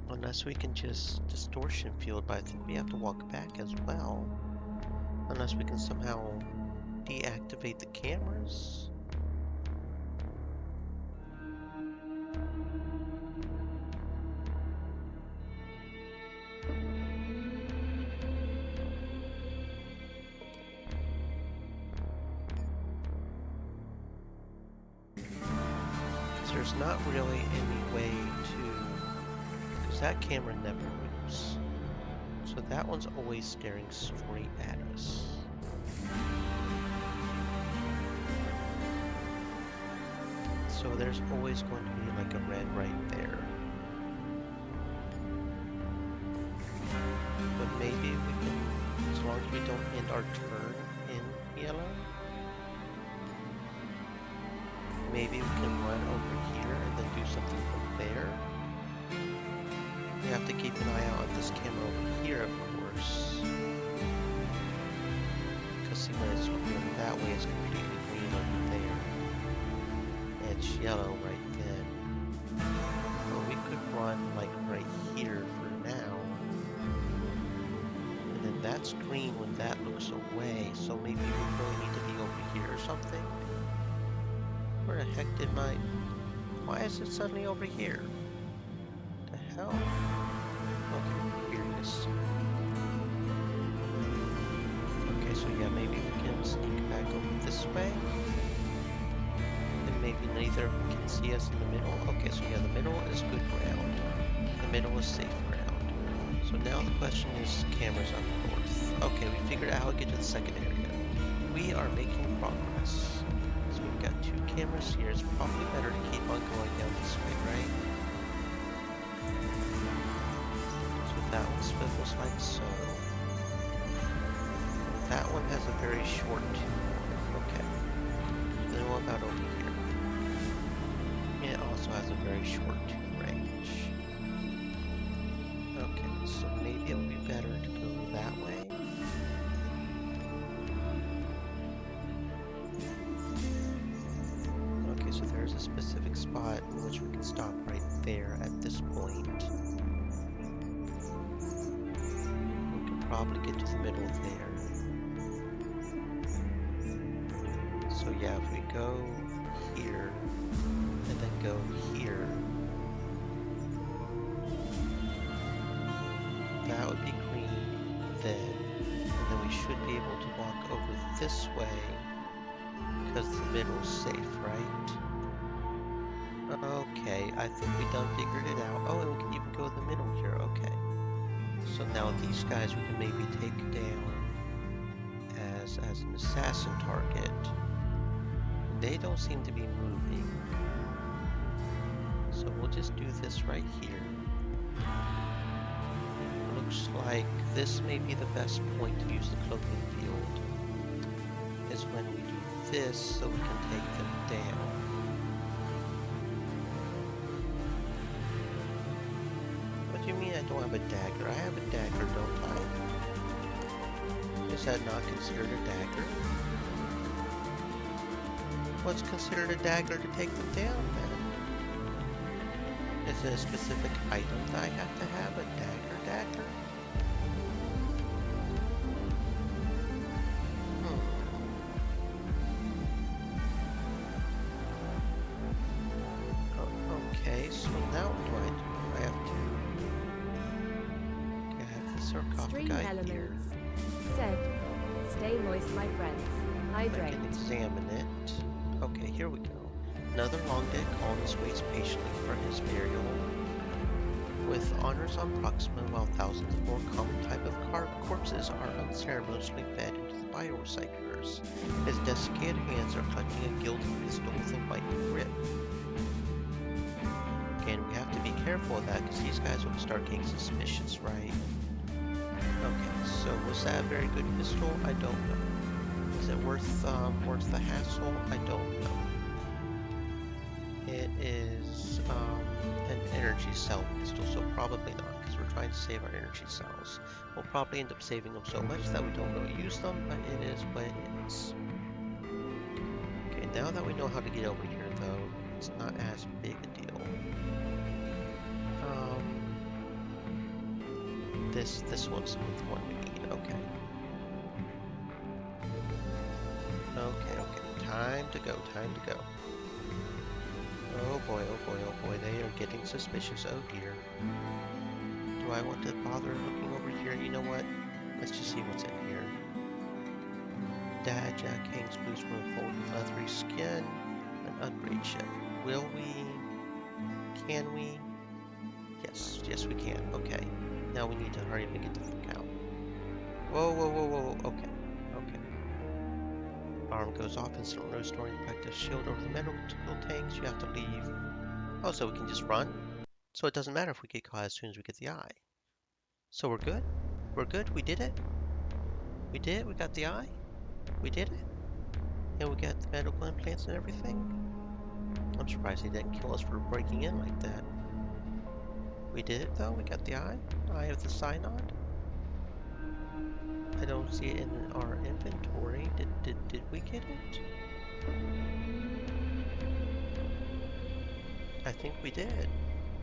Speaker 1: Unless we can just distortion field, but I think we have to walk back as well. Unless we can somehow deactivate the cameras. Because there's not really any way to... Because that camera never moves. So that one's always staring straight at us. So there's always going to be like a red right there. But maybe we can, as long as we don't end our turn in yellow, maybe we can run over here and then do something from there. We have to keep an eye out on this camera over here, of course. Because see, when it's looking that way, it's completely green over there. And it's yellow right then. But we could run like right here for now. And then that's green when that looks away. So maybe we really need to be over here or something. Where the heck did my... Why is it suddenly over here? The hell? Okay, here it is. Okay, so yeah, maybe we can sneak back over this way. And maybe neither can see us in the middle. Okay, so yeah, the middle is good ground. The middle is safe ground. So now the question is cameras on north. Okay, we figured out how to get to the second area. We are making progress. So we've got 2 cameras here. It's probably better to keep on going down this way, right? That one swivels like so. That one has a very short tube. Okay. Then what about over here? It also has a very short tube range. Okay, so maybe it would be better to go that way. Okay, so there's a specific spot in which we can stop right there at this point. Probably get to the middle there. So yeah, if we go here and then go here, that would be green then, and then we should be able to walk over this way because the middle's safe, right? Okay, I think we done figured it out. Oh, and we can even go in the middle here, okay. So now these guys we can maybe take down as an assassin target. They don't seem to be moving. So we'll just do this right here. Looks like this may be the best point to use the cloaking field. Is when we do this so we can take them down. What do you mean I don't have a dagger? I have a dagger, don't I? Is that not considered a dagger? What's considered a dagger to take them down then? Is it a specific item that I have to have? A dagger? Okay, so now what do? I have to... I have the sarcophagi here.
Speaker 2: Said, stay moist, my friends. Hydrate.
Speaker 1: I can examine it. Okay, here we go. Another long dead colonist waits patiently for his burial. With honors on Proxima, while thousands of more common type of corpses are unceremoniously fed into the biorecyclers, his desiccated hands are clutching a gilded pistol with a white grip. Again, we have to be careful of that because these guys will start getting suspicious, right? Okay, so was that a very good pistol? I don't know. Is it worth the hassle? I don't know. It is an energy cell pistol, so probably not, because we're trying to save our energy cells. We'll probably end up saving them so much that we don't really use them, but it is what it is. Okay, now that we know how to get over here, though, it's not as big a deal. This one's the one we need. Okay. Okay. Time to go. Time to go. Oh boy, oh boy, oh boy. They are getting suspicious. Oh dear. Do I want to bother looking over here? You know what? Let's just see what's in here. Dad, Jack, Hanks, Blue Spoon, folded leathery skin, an upgrade ship. Will we? Can we? Yes we can. Okay. Now we need to hurry up and get the fuck out. Whoa. Okay. Alarm goes off, instant restoring the practice shield over the medical tanks. You have to leave. Oh, so we can just run? So it doesn't matter if we get caught as soon as we get the eye. So we're good? We're good? We did it? We did it? We got the eye? We did it? And we got the medical implants and everything? I'm surprised they didn't kill us for breaking in like that. We did it though? We got the eye? Eye of the Synod? I don't see it in our inventory. Did we get it? I think we did.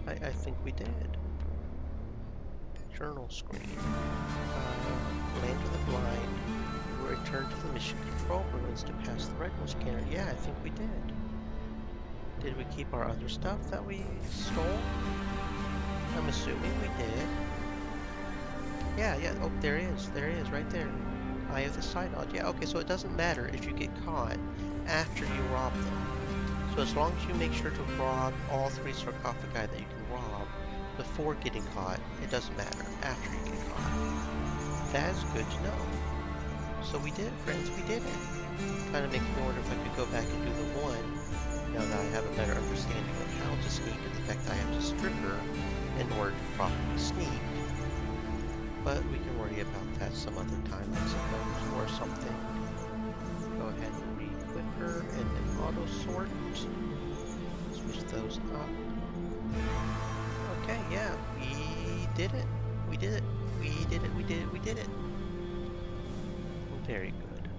Speaker 1: I think we did. Journal screen. Land of the Blind. We return to the mission control ruins to pass the retinal scanner. Yeah, I think we did. Did we keep our other stuff that we stole? I'm assuming we did. Yeah. Oh, there it is, right there. Eye of the Synod. Yeah, okay, so it doesn't matter if you get caught after you rob them. So as long as you make sure to rob all 3 sarcophagi that you can rob before getting caught, it doesn't matter after you get caught. That is good to know. So we did it, friends, we did it. Kind of makes me wonder if I could go back and do the one, now that I have a better understanding of how to sneak and the fact that I have to strip her in order to properly sneak. But we can worry about that some other time, I suppose, or something. Go ahead and re-equip her and then auto sort. Switch those up. Okay, yeah, we did it. We did it. We did it. Very good.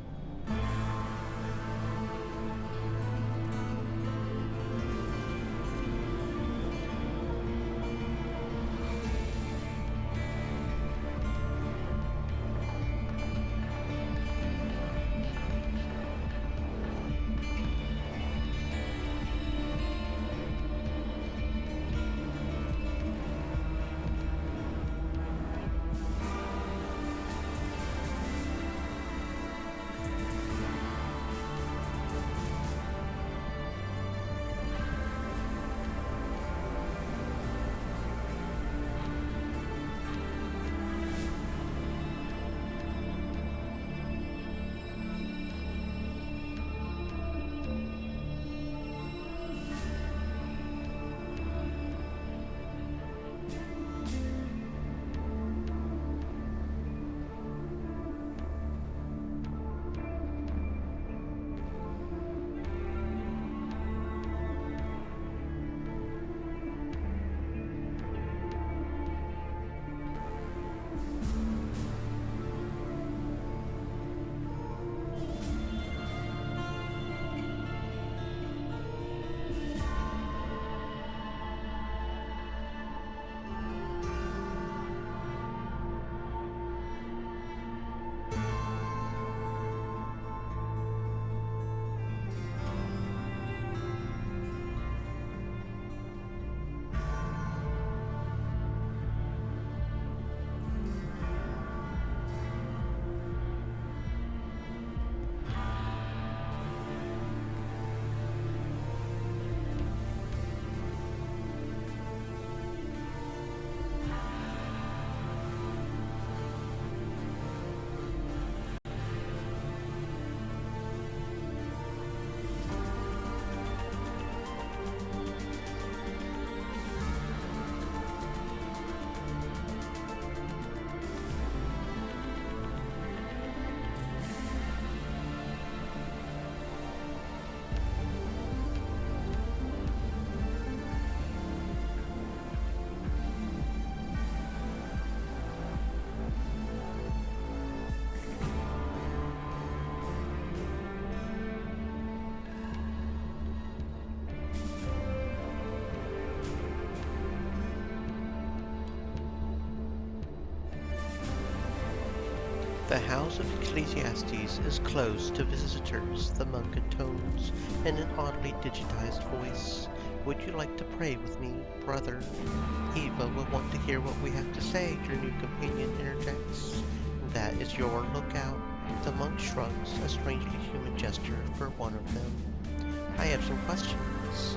Speaker 1: The house of Ecclesiastes is closed to visitors, the monk intones in an oddly digitized voice. Would you like to pray with me, brother? Eva will want to hear what we have to say, your new companion interjects. That is your lookout. The monk shrugs, a strangely human gesture for one of them. I have some questions.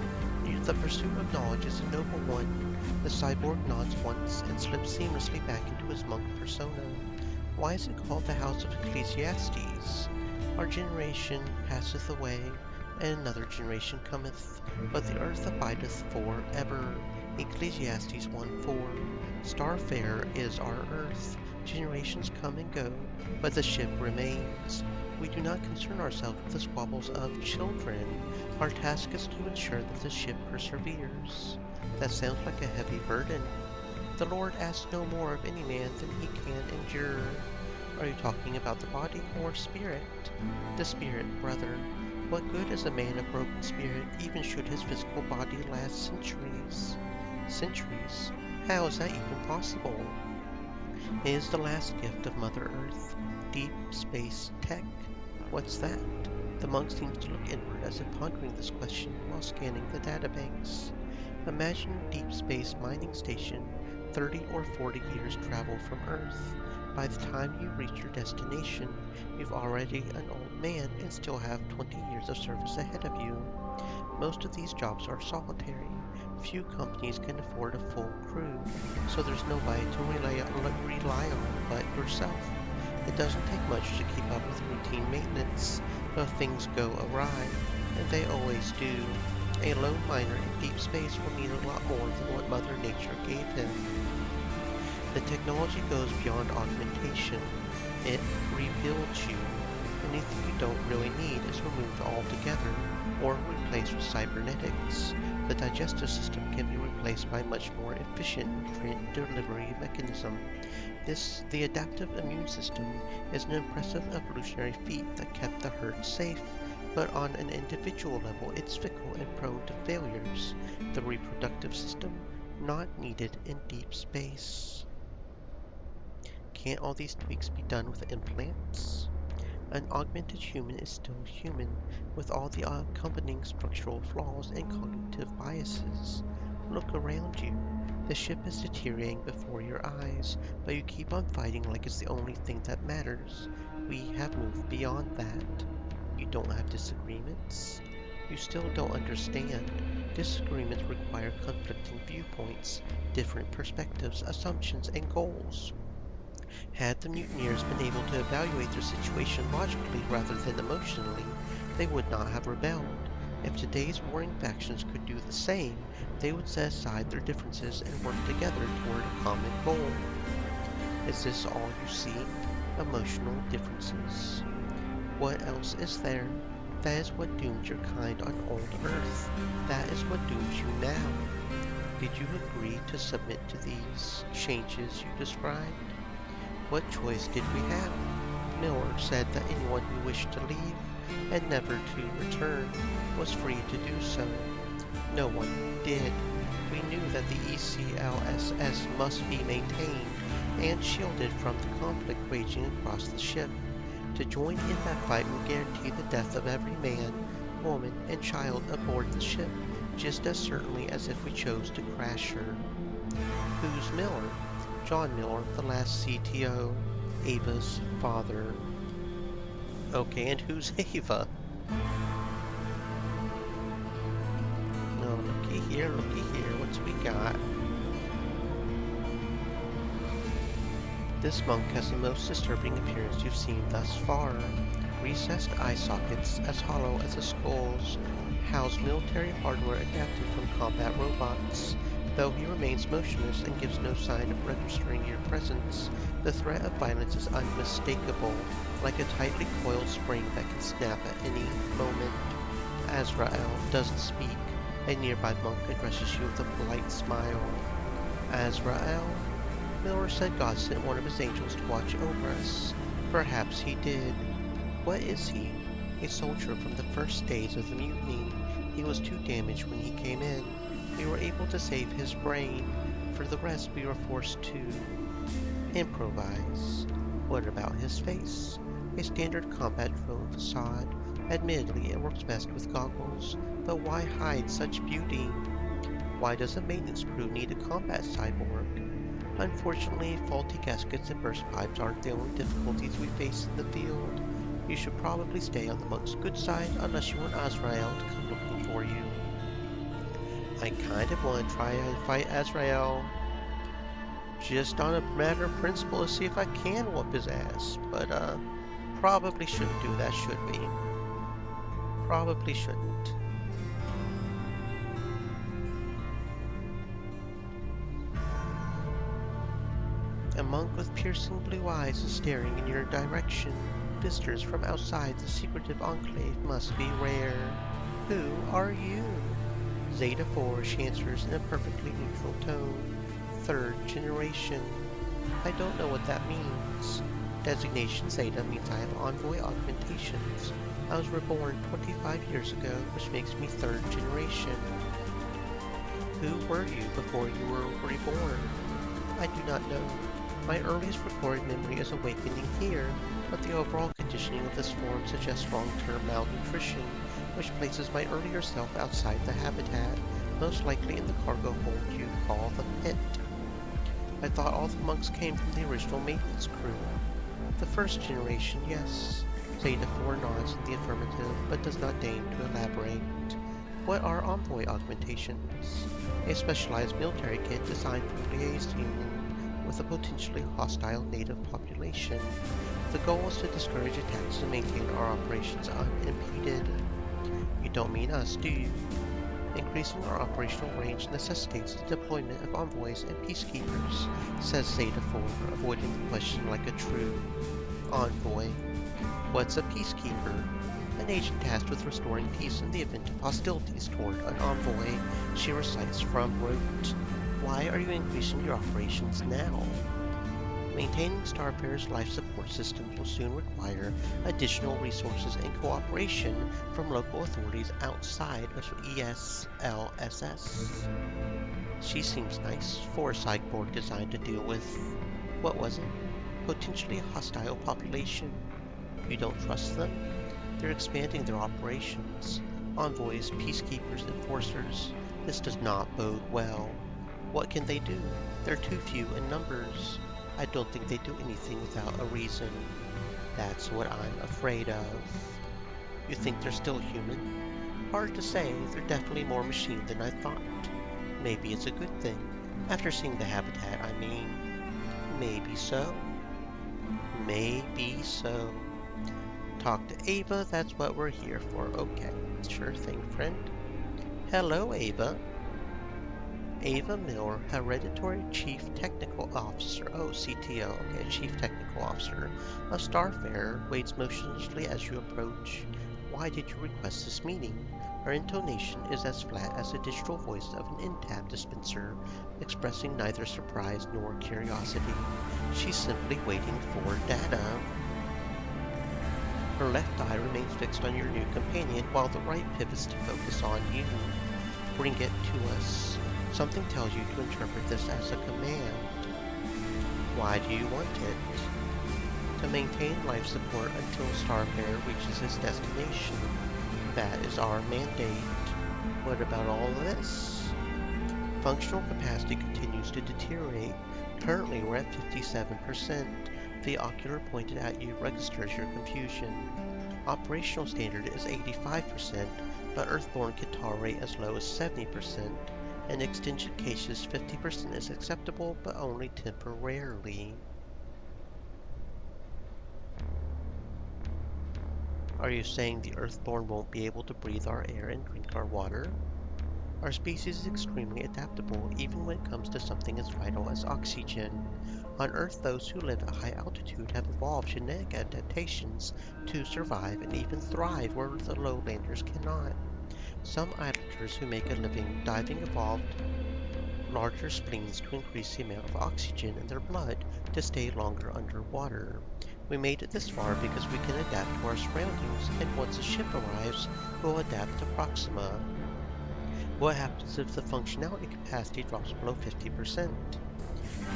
Speaker 1: The pursuit of knowledge is a noble one. The cyborg nods once and slips seamlessly back into his monk persona. Why is it called the House of Ecclesiastes? Our generation passeth away, and another generation cometh, but the earth abideth for ever. Ecclesiastes 1:4. Starfarer is our earth. Generations come and go, but the ship remains. We do not concern ourselves with the squabbles of children. Our task is to ensure that the ship perseveres. That sounds like a heavy burden. The Lord asks no more of any man than he can endure. Are you talking about the body or spirit? The spirit, brother. What good is a man of broken spirit, even should his physical body last centuries? Centuries? How is that even possible? It is the last gift of Mother Earth. Deep space tech. What's that? The monk seems to look inward as if pondering this question while scanning the databanks. Imagine a deep space mining station, 30 or 40 years travel from Earth. By the time you reach your destination, you've already an old man and still have 20 years of service ahead of you. Most of these jobs are solitary. Few companies can afford a full crew, so there's nobody to rely on but yourself. It doesn't take much to keep up with routine maintenance, though things go awry, and they always do. A lone miner in deep space will need a lot more than what Mother Nature gave him. The technology goes beyond augmentation. It rebuilds you. Anything you don't really need is removed altogether, or replaced with cybernetics. The digestive system can be replaced by a much more efficient nutrient delivery mechanism. The adaptive immune system is an impressive evolutionary feat that kept the herd safe, but on an individual level it's fickle and prone to failures. The reproductive system, not needed in deep space. Can't all these tweaks be done with implants? An augmented human is still human, with all the accompanying structural flaws and cognitive biases. Look around you. The ship is deteriorating before your eyes, but you keep on fighting like it's the only thing that matters. We have moved beyond that. You don't have disagreements? You still don't understand. Disagreements require conflicting viewpoints, different perspectives, assumptions, and goals. Had the mutineers been able to evaluate their situation logically rather than emotionally, they would not have rebelled. If today's warring factions could do the same, they would set aside their differences and work together toward a common goal. Is this all you see? Emotional differences. What else is there? That is what doomed your kind on old Earth. That is what dooms you now. Did you agree to submit to these changes you described? What choice did we have? Miller said that anyone who wished to leave and never to return was free to do so. No one did. We knew that the ECLSS must be maintained and shielded from the conflict raging across the ship. To join in that fight would guarantee the death of every man, woman, and child aboard the ship, just as certainly as if we chose to crash her. Who's Miller? John Miller, the last CTO, Ava's father. Okay, and who's Ava? Oh, looky here, what's we got? This monk has the most disturbing appearance you've seen thus far. Recessed eye sockets, as hollow as the skulls, house military hardware adapted from combat robots. Though he remains motionless and gives no sign of registering your presence, the threat of violence is unmistakable, like a tightly coiled spring that can snap at any moment. Azrael doesn't speak. A nearby monk addresses you with a polite smile. Azrael? Miller said God sent one of his angels to watch over us. Perhaps he did. What is he? A soldier from the first days of the mutiny. He was too damaged when he came in. We were able to save his brain. For the rest, we were forced to improvise. What about his face? A standard combat drone facade. Admittedly, it works best with goggles, but why hide such beauty? Why does a maintenance crew need a combat cyborg? Unfortunately, faulty gaskets and burst pipes aren't the only difficulties we face in the field. You should probably stay on the monk's good side unless you want Azrael to come looking for you. I kind of want to try and fight Azrael, just on a matter of principle to see if I can whoop his ass, but probably shouldn't do that, should we? Probably shouldn't. A monk with piercing blue eyes is staring in your direction. Visitors from outside the secretive enclave must be rare. Who are you? Zeta 4, she answers in a perfectly neutral tone. Third generation. I don't know what that means. Designation Zeta means I have envoy augmentations. I was reborn 25 years ago, which makes me third generation. Who were you before you were reborn? I do not know. My earliest recorded memory is awakening here, but the overall conditioning of this form suggests long-term malnutrition, which places my earlier self outside the habitat, most likely in the cargo hold you call the pit. I thought all the monks came from the original maintenance crew. The first generation, yes. Zeta 4 nods in the affirmative, but does not deign to elaborate. What are envoy augmentations? A specialized military kit designed for liaison with a potentially hostile native population. The goal is to discourage attacks and maintain our operations unimpeded. You don't mean us, do you? Increasing our operational range necessitates the deployment of envoys and peacekeepers, says Zeta 4, avoiding the question like a true envoy. What's a peacekeeper? An agent tasked with restoring peace in the event of hostilities toward an envoy, she recites from rote. Why are you increasing your operations now? Maintaining Starfare's life support systems will soon require additional resources and cooperation from local authorities outside of ESLSS. She seems nice for a cyborg designed to deal with, what was it? Potentially hostile population. You don't trust them? They're expanding their operations. Envoys, peacekeepers, enforcers. This does not bode well. What can they do? They're too few in numbers. I don't think they do anything without a reason. That's what I'm afraid of. You think they're still human? Hard to say. They're definitely more machine than I thought. Maybe it's a good thing. After seeing the habitat, I mean. Maybe so. Maybe so. Talk to Ava, that's what we're here for. Okay, sure thing, friend. Hello, Ava. Ava Miller, Hereditary Chief Technical Officer, CTO, okay, Chief Technical Officer of Starfare, waits motionlessly as you approach. Why did you request this meeting? Her intonation is as flat as the digital voice of an in-tap dispenser, expressing neither surprise nor curiosity. She's simply waiting for data. Her left eye remains fixed on your new companion, while the right pivots to focus on you. Bring it to us. Something tells you to interpret this as a command. Why do you want it? To maintain life support until Starfare reaches its destination. That is our mandate. What about all of this? Functional capacity continues to deteriorate. Currently, we're at 57%. The ocular pointed at you registers your confusion. Operational standard is 85%, but Earthborn can tolerate as low as 70%. In extension cases, 50% is acceptable, but only temporarily. Are you saying the Earthborn won't be able to breathe our air and drink our water? Our species is extremely adaptable, even when it comes to something as vital as oxygen. On Earth, those who live at high altitude have evolved genetic adaptations to survive and even thrive where the lowlanders cannot. Some islanders who make a living diving evolved larger spleens to increase the amount of oxygen in their blood to stay longer underwater. We made it this far because we can adapt to our surroundings, and once a ship arrives, we'll adapt to Proxima. What happens if the functionality capacity drops below 50%?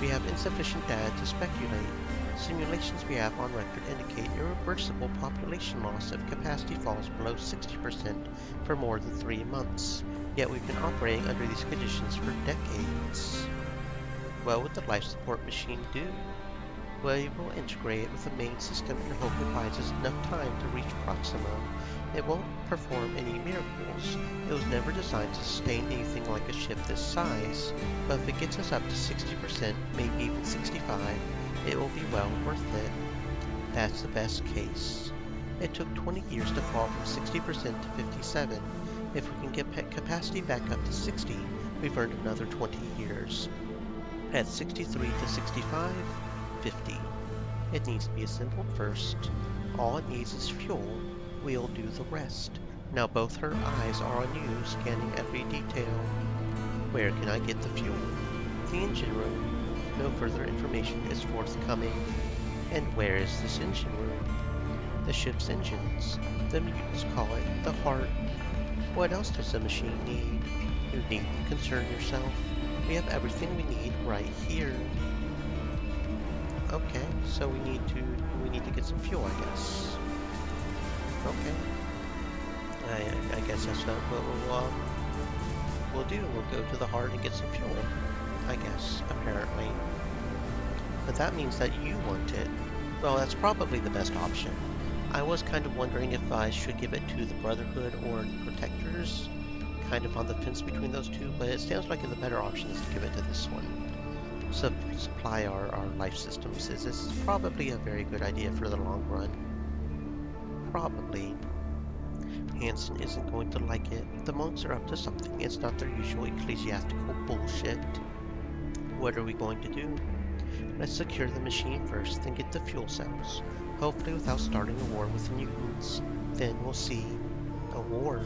Speaker 1: We have insufficient data to speculate. Simulations we have on record indicate irreversible population loss if capacity falls below 60% for more than 3 months, yet we've been operating under these conditions for decades. What would the life support machine do? We will integrate it with the main system and hope it buys us enough time to reach Proxima. It won't perform any miracles. It was never designed to sustain anything like a ship this size, but if it gets us up to 60%, maybe even 65%, it will be well worth it. That's the best case. It took 20 years to fall from 60% to 57. If we can get capacity back up to 60, we've earned another 20 years. At 63 to 65, 50. It needs to be assembled first. All it needs is fuel. We'll do the rest. Now both her eyes are on you, scanning every detail. Where can I get the fuel? The engine room. No further information is forthcoming. And where is this engine room? The ship's engines. The mutants call it the heart. What else does the machine need? You needn't concern yourself. We have everything we need right here. Okay, so we need to get some fuel, I guess. Okay. I guess that's what we'll do. We'll go to the heart and get some fuel. I guess, apparently. But that means that you want it. Well, that's probably the best option. I was kind of wondering if I should give it to the Brotherhood or the Protectors. Kind of on the fence between those two, but it sounds like the better option is to give it to this one. Supply our life systems. This is probably a very good idea for the long run. Probably. Hansen isn't going to like it. The monks are up to something. It's not their usual ecclesiastical bullshit. What are we going to do? Let's secure the machine first, then get the fuel cells. Hopefully without starting a war with the mutants. Then we'll see. A war?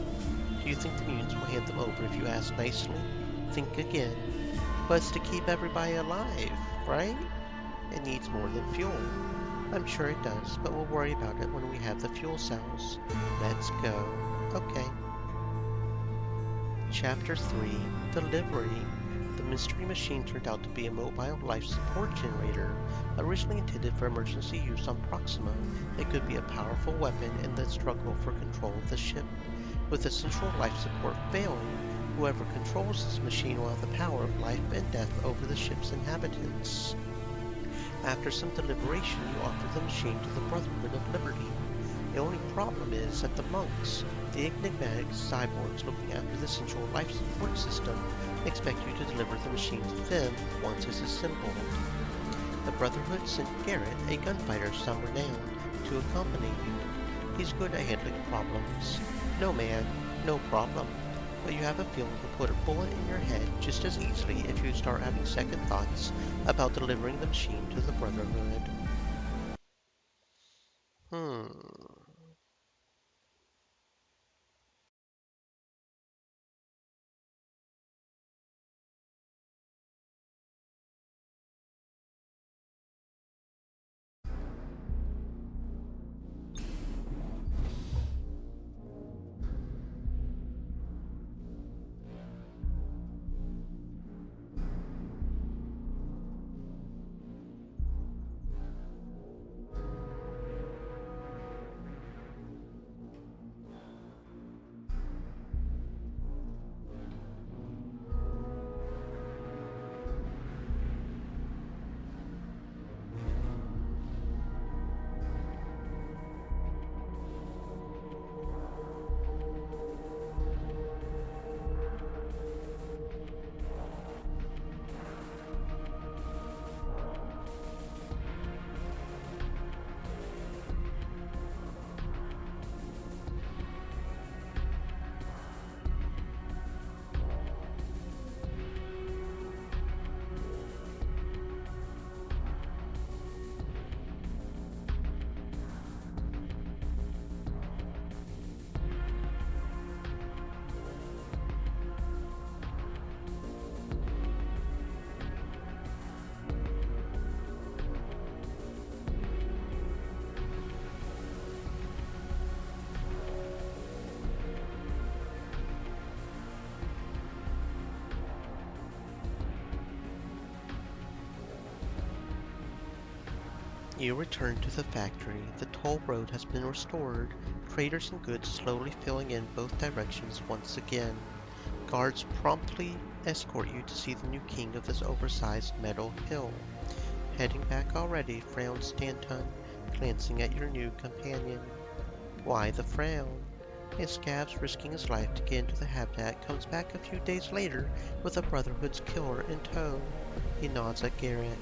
Speaker 1: Do you think the mutants will hand them over if you ask nicely? Think again. But it's to keep everybody alive, right? It needs more than fuel. I'm sure it does, but we'll worry about it when we have the fuel cells. Let's go. Okay. Chapter 3. Delivery. The mystery machine turned out to be a mobile life support generator. Originally intended for emergency use on Proxima, it could be a powerful weapon in the struggle for control of the ship. With the central life support failing, whoever controls this machine will have the power of life and death over the ship's inhabitants. After some deliberation, you offer the machine to the Brotherhood of Liberty. The only problem is that the monks, the enigmatic cyborgs looking after the central life support system, expect you to deliver the machine to them once it's assembled. The Brotherhood sent Garrett, a gunfighter some renown, to accompany you. He's good at handling problems. No man, no problem. But you have a feeling he'll put a bullet in your head just as easily if you start having second thoughts about delivering the machine to the Brotherhood. You return to the factory. The toll road has been restored, traders and goods slowly filling in both directions once again. Guards promptly escort you to see the new king of this oversized metal hill. Heading back already, frowned Stanton, glancing at your new companion. Why the frown? As Scabs, risking his life to get into the habitat, comes back a few days later with a Brotherhood's killer in tow. He nods at Garrett.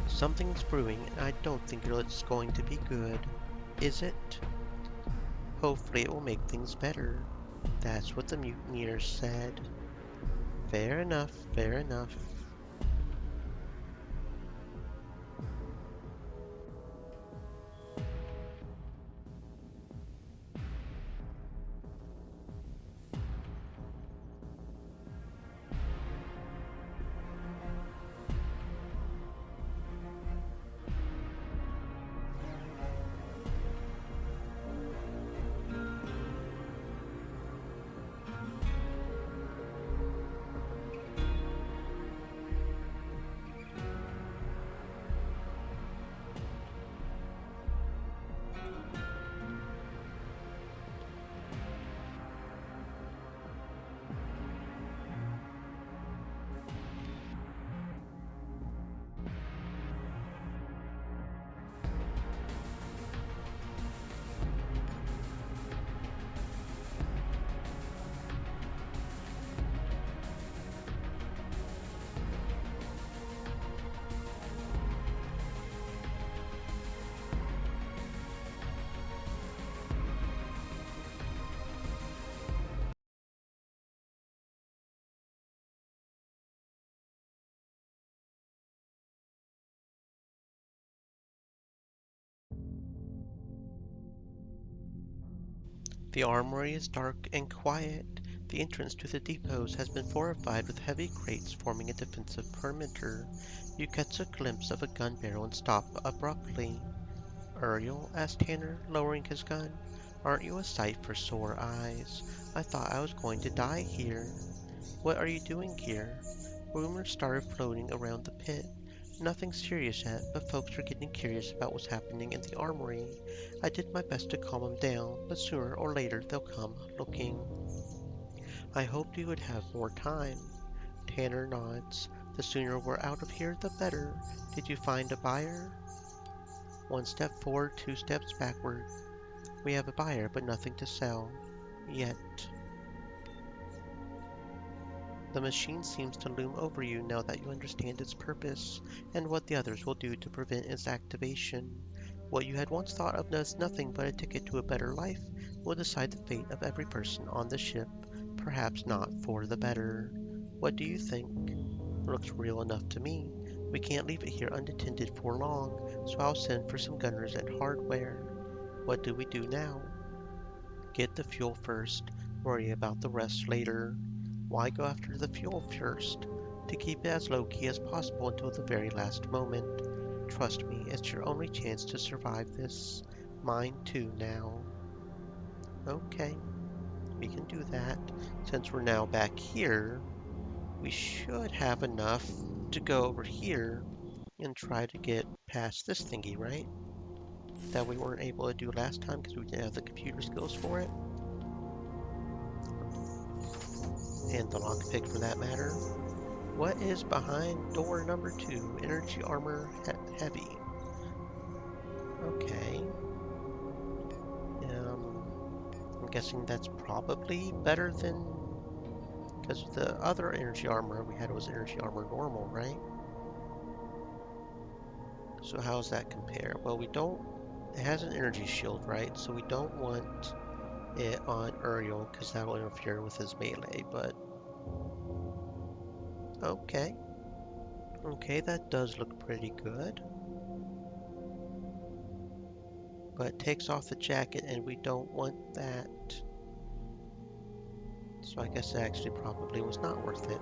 Speaker 1: Something's brewing, and I don't think it's going to be good. Is it? Hopefully it will make things better. That's what the mutineers said. Fair enough, fair enough. The armory is dark and quiet. The entrance to the depots has been fortified with heavy crates forming a defensive perimeter. You catch a glimpse of a gun barrel and stop abruptly. Uriel? Asked Tanner, lowering his gun. Aren't you a sight for sore eyes? I thought I was going to die here. What are you doing here? Rumors started floating around the pit. Nothing serious yet, but folks were getting curious about what's happening in the armory. I did my best to calm them down, but sooner or later they'll come looking. I hoped you would have more time. Tanner nods. The sooner we're out of here, the better. Did you find a buyer? One step forward, two steps backward. We have a buyer, but nothing to sell. Yet. The machine seems to loom over you now that you understand its purpose, and what the others will do to prevent its activation. What you had once thought of as nothing but a ticket to a better life will decide the fate of every person on the ship, perhaps not for the better. What do you think? Looks real enough to me. We can't leave it here unattended for long, so I'll send for some gunners and hardware. What do we do now? Get the fuel first, worry about the rest later. Why go after the fuel first? To keep it as low-key as possible until the very last moment. Trust me, it's your only chance to survive this. Mine too now. Okay, we can do that. Since we're now back here, we should have enough to go over here and try to get past this thingy, right? That we weren't able to do last time because we didn't have the computer skills for it. And the lockpick for that matter. What is behind door number 2? Energy armor heavy. Okay. I'm guessing that's probably better than... Because the other energy armor we had was energy armor normal, right? So how's that compare? Well, we don't... It has an energy shield, right? So we don't want it on Uriel because that will interfere with his melee, but... Okay. Okay, that does look pretty good. But it takes off the jacket and we don't want that. So I guess it actually probably was not worth it.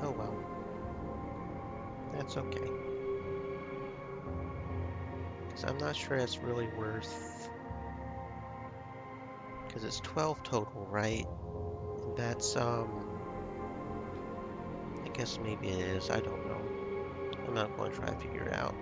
Speaker 1: Oh well. That's okay. Because I'm not sure it's really worth... Because it's 12 total, right? And that's, I guess maybe it is. I don't know. I'm not going to try to figure it out.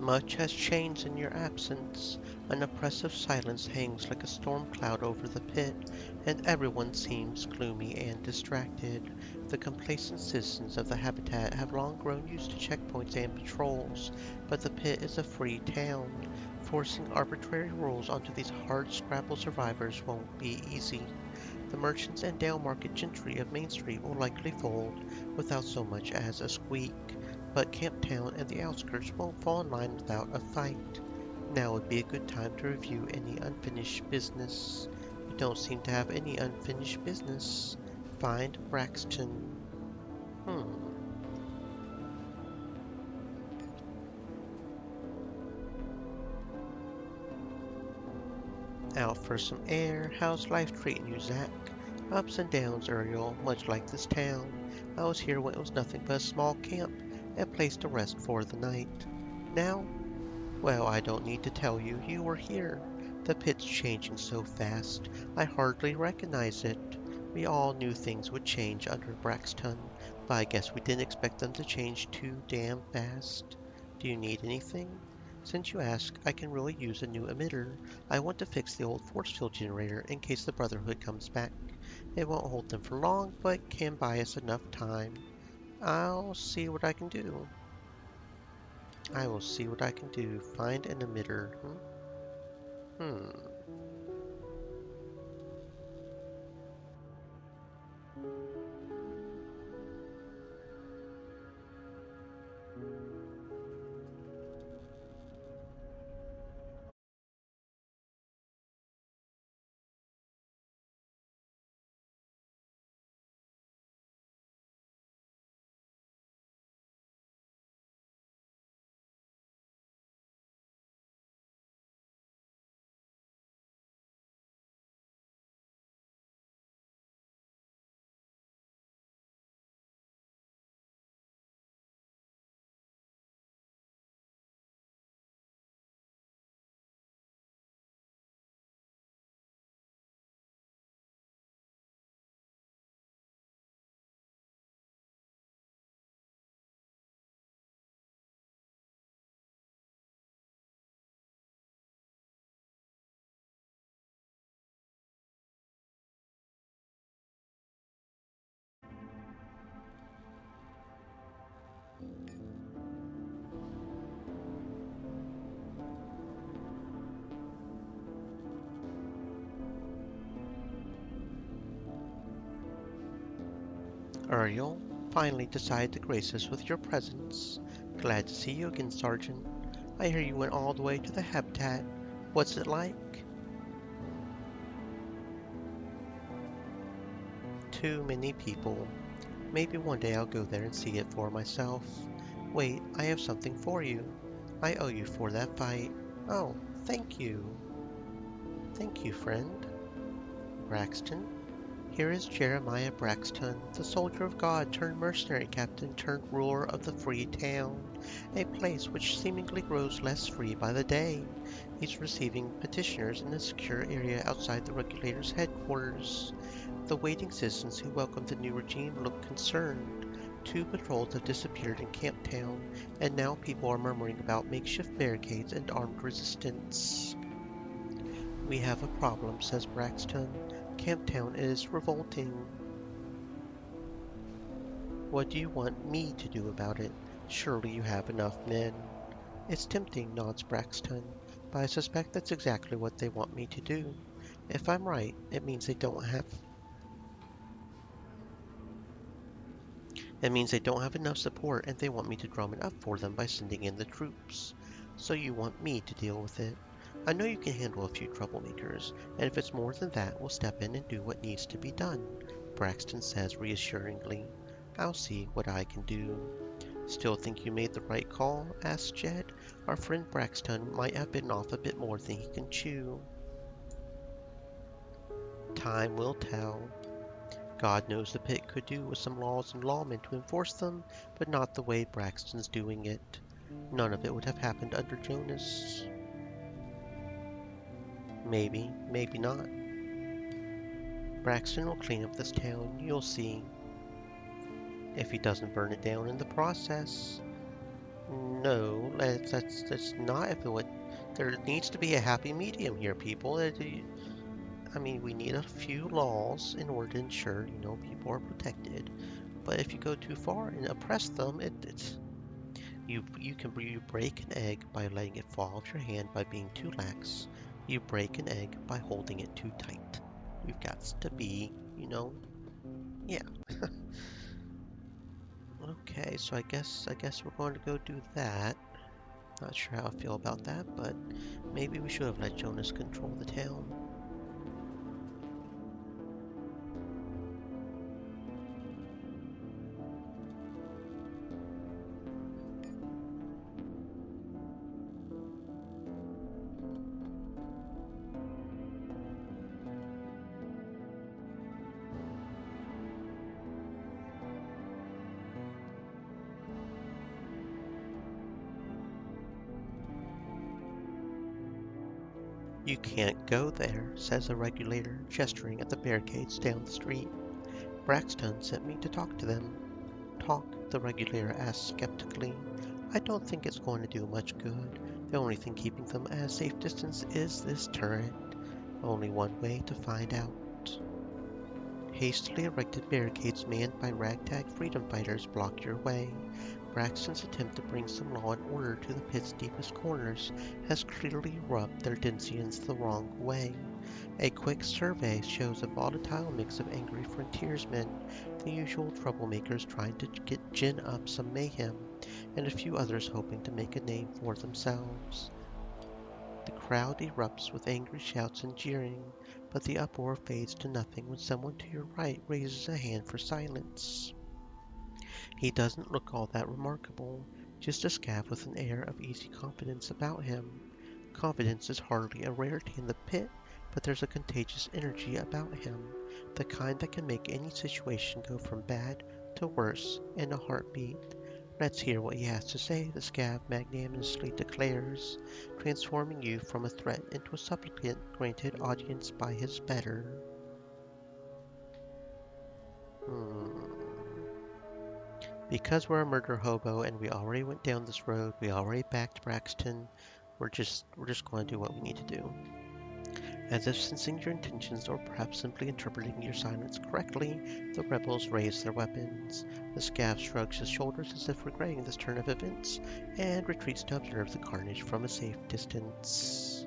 Speaker 1: Much has changed in your absence. An oppressive silence hangs like a storm cloud over the pit, and everyone seems gloomy and distracted. The complacent citizens of the habitat have long grown used to checkpoints and patrols, but the pit is a free town. Forcing arbitrary rules onto these hard-scrabble survivors won't be easy. The merchants and Dale Market gentry of Main Street will likely fold without so much as a squeak, but Camptown and the outskirts won't fall in line without a fight. Now would be a good time to review any unfinished business. You don't seem to have any unfinished business. Find Braxton. Hmm. Out for some air. How's life treating you, Zach? Ups and downs, Uriel, much like this town. I was here when it was nothing but a small camp, a place to rest for the night. Now, well, I don't need to tell you, you were here. The pit's changing so fast, I hardly recognize it. We all knew things would change under Braxton, but I guess we didn't expect them to change too damn fast. Do you need anything? Since you ask, I can really use a new emitter. I want to fix the old force field generator in case the Brotherhood comes back. It won't hold them for long, but can buy us enough time. I'll see what I can do. I will see what I can do. Find an emitter. Hmm. Uriel, finally decided to grace us with your presence. Glad to see you again, Sergeant. I hear you went all the way to the habitat. What's it like? Too many people. Maybe one day I'll go there and see it for myself. Wait, I have something for you. I owe you for that fight. Oh, thank you. Thank you, friend. Braxton? Here is Jeremiah Braxton, the soldier of God turned mercenary captain turned ruler of the free town, a place which seemingly grows less free by the day. He's receiving petitioners in a secure area outside the regulator's headquarters. The waiting citizens who welcomed the new regime look concerned. Two patrols have disappeared in Camptown, and now people are murmuring about makeshift barricades and armed resistance. We have a problem, says Braxton. Camptown is revolting. What do you want me to do about it? Surely you have enough men. It's tempting, nods Braxton, but I suspect that's exactly what they want me to do. If I'm right, it means they don't have enough support and they want me to drum it up for them by sending in the troops. So you want me to deal with it. I know you can handle a few troublemakers, and if it's more than that, we'll step in and do what needs to be done, Braxton says reassuringly. I'll see what I can do. Still think you made the right call? Asked Jed. Our friend Braxton might have bitten off a bit more than he can chew. Time will tell. God knows the pit could do with some laws and lawmen to enforce them, but not the way Braxton's doing it. None of it would have happened under Jonas. Maybe, maybe not. Braxton will clean up this town, you'll see. If he doesn't burn it down in the process. No, that's not if it would. There needs to be a happy medium here, people. I mean, we need a few laws in order to ensure, people are protected. But if you go too far and oppress them, it's you break an egg by letting it fall off your hand by being too lax. You break an egg by holding it too tight. You've got to be, yeah. Okay, so I guess we're going to go do that. Not sure how I feel about that, but maybe we should have let Jonas control the town. You can't go there, says a regulator, gesturing at the barricades down the street. Braxton sent me to talk to them. Talk? The regulator asked skeptically. I don't think it's going to do much good. The only thing keeping them at a safe distance is this turret. Only one way to find out. Hastily erected barricades manned by ragtag freedom fighters block your way. Braxton's attempt to bring some law and order to the pit's deepest corners has clearly rubbed their denizens the wrong way. A quick survey shows a volatile mix of angry frontiersmen, the usual troublemakers trying to gin up some mayhem, and a few others hoping to make a name for themselves. The crowd erupts with angry shouts and jeering, but the uproar fades to nothing when someone to your right raises a hand for silence. He doesn't look all that remarkable, just a scav with an air of easy confidence about him. Confidence is hardly a rarity in the pit, but there's a contagious energy about him, the kind that can make any situation go from bad to worse in a heartbeat. Let's hear what he has to say, the scav magnanimously declares, transforming you from a threat into a supplicant granted audience by his better. Because we're a murder hobo and we already went down this road, we already backed Braxton, we're just going to do what we need to do. As if sensing your intentions or perhaps simply interpreting your silence correctly, the rebels raise their weapons. The scav shrugs his shoulders as if regretting this turn of events and retreats to observe the carnage from a safe distance.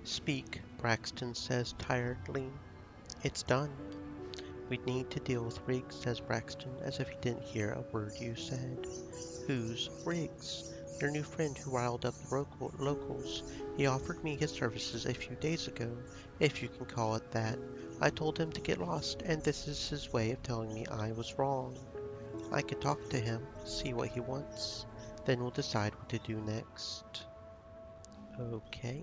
Speaker 1: Speak, Braxton says tiredly. It's done. We need to deal with Riggs, says Braxton, as if he didn't hear a word you said. Who's Riggs? Your new friend who riled up the locals. He offered me his services a few days ago, if you can call it that. I told him to get lost, and this is his way of telling me I was wrong. I could talk to him, see what he wants. Then we'll decide what to do next. Okay.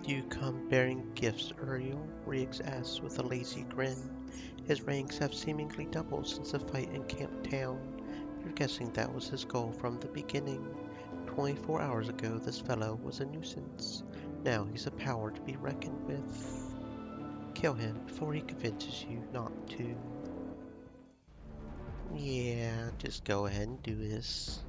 Speaker 1: "Do you come bearing gifts, Uriel?" Riggs asks with a lazy grin. His ranks have seemingly doubled since the fight in Camp Town. You're guessing that was his goal from the beginning. 24 hours ago this fellow was a nuisance. Now he's a power to be reckoned with. Kill him before he convinces you not to. Yeah, just go ahead and do this.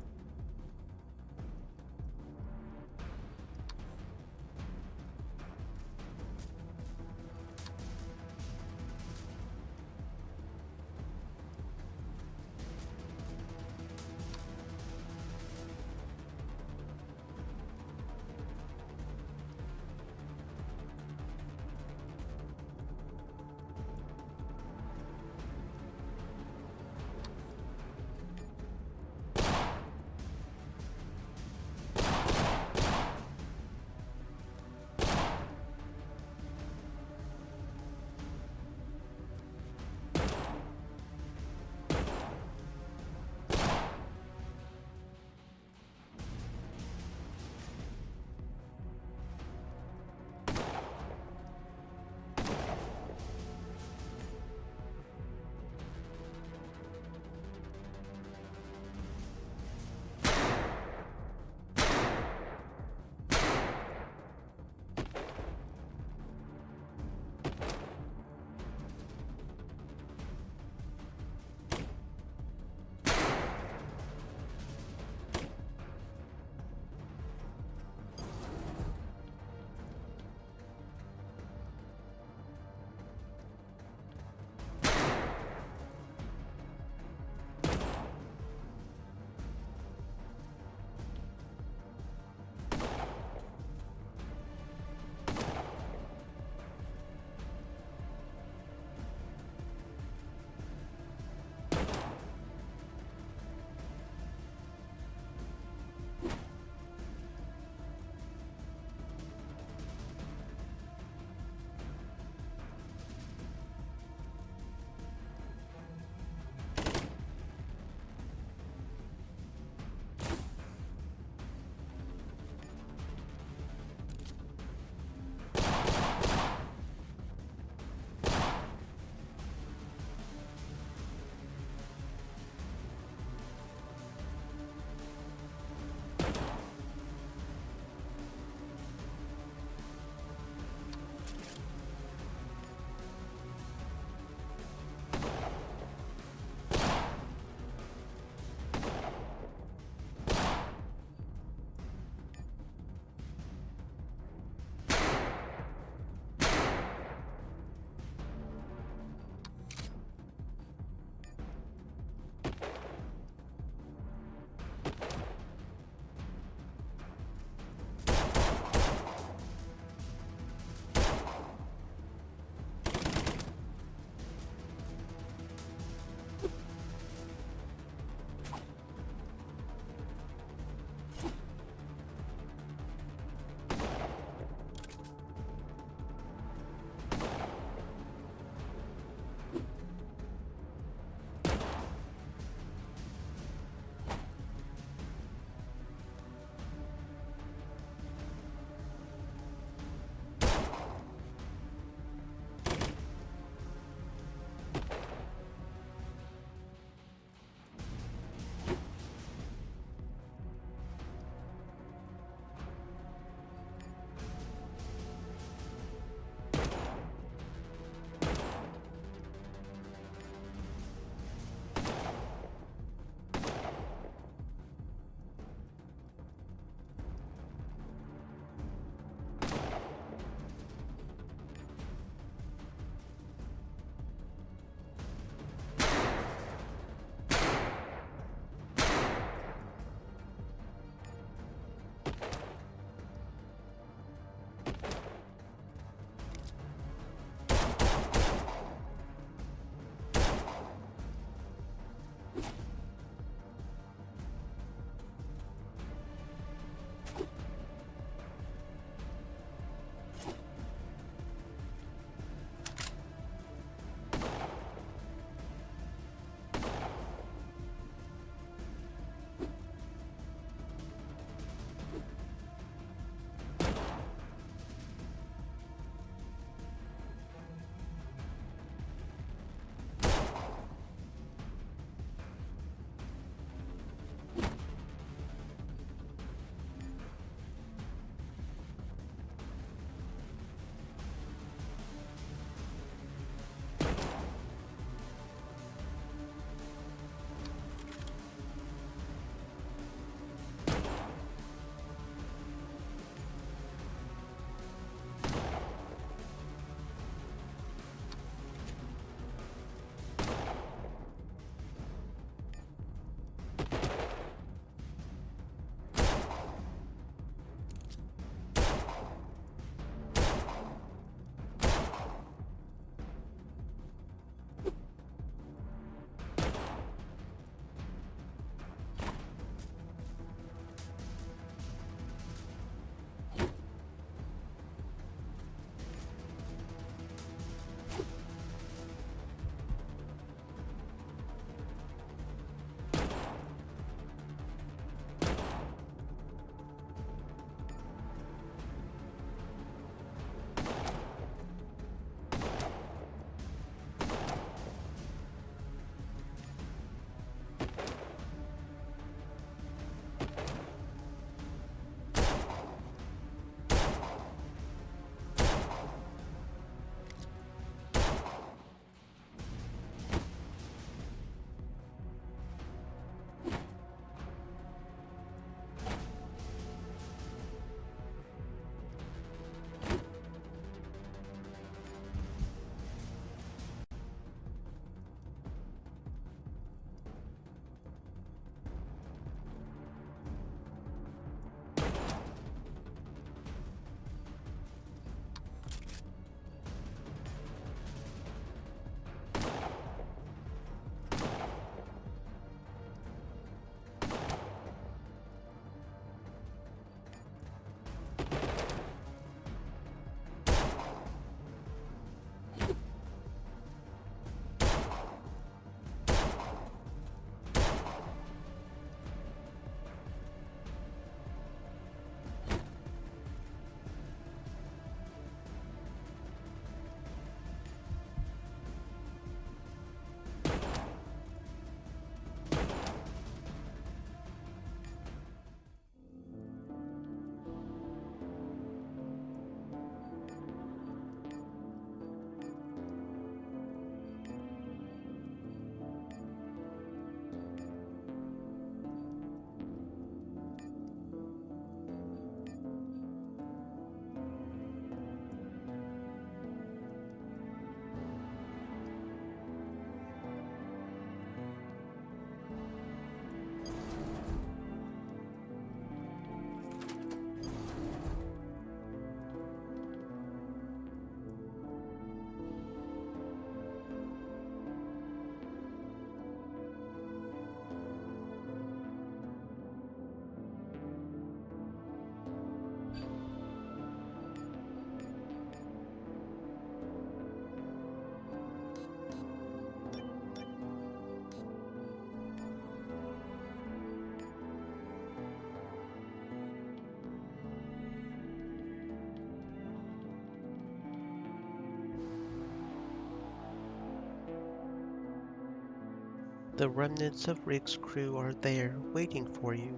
Speaker 1: The remnants of Riggs' crew are there, waiting for you.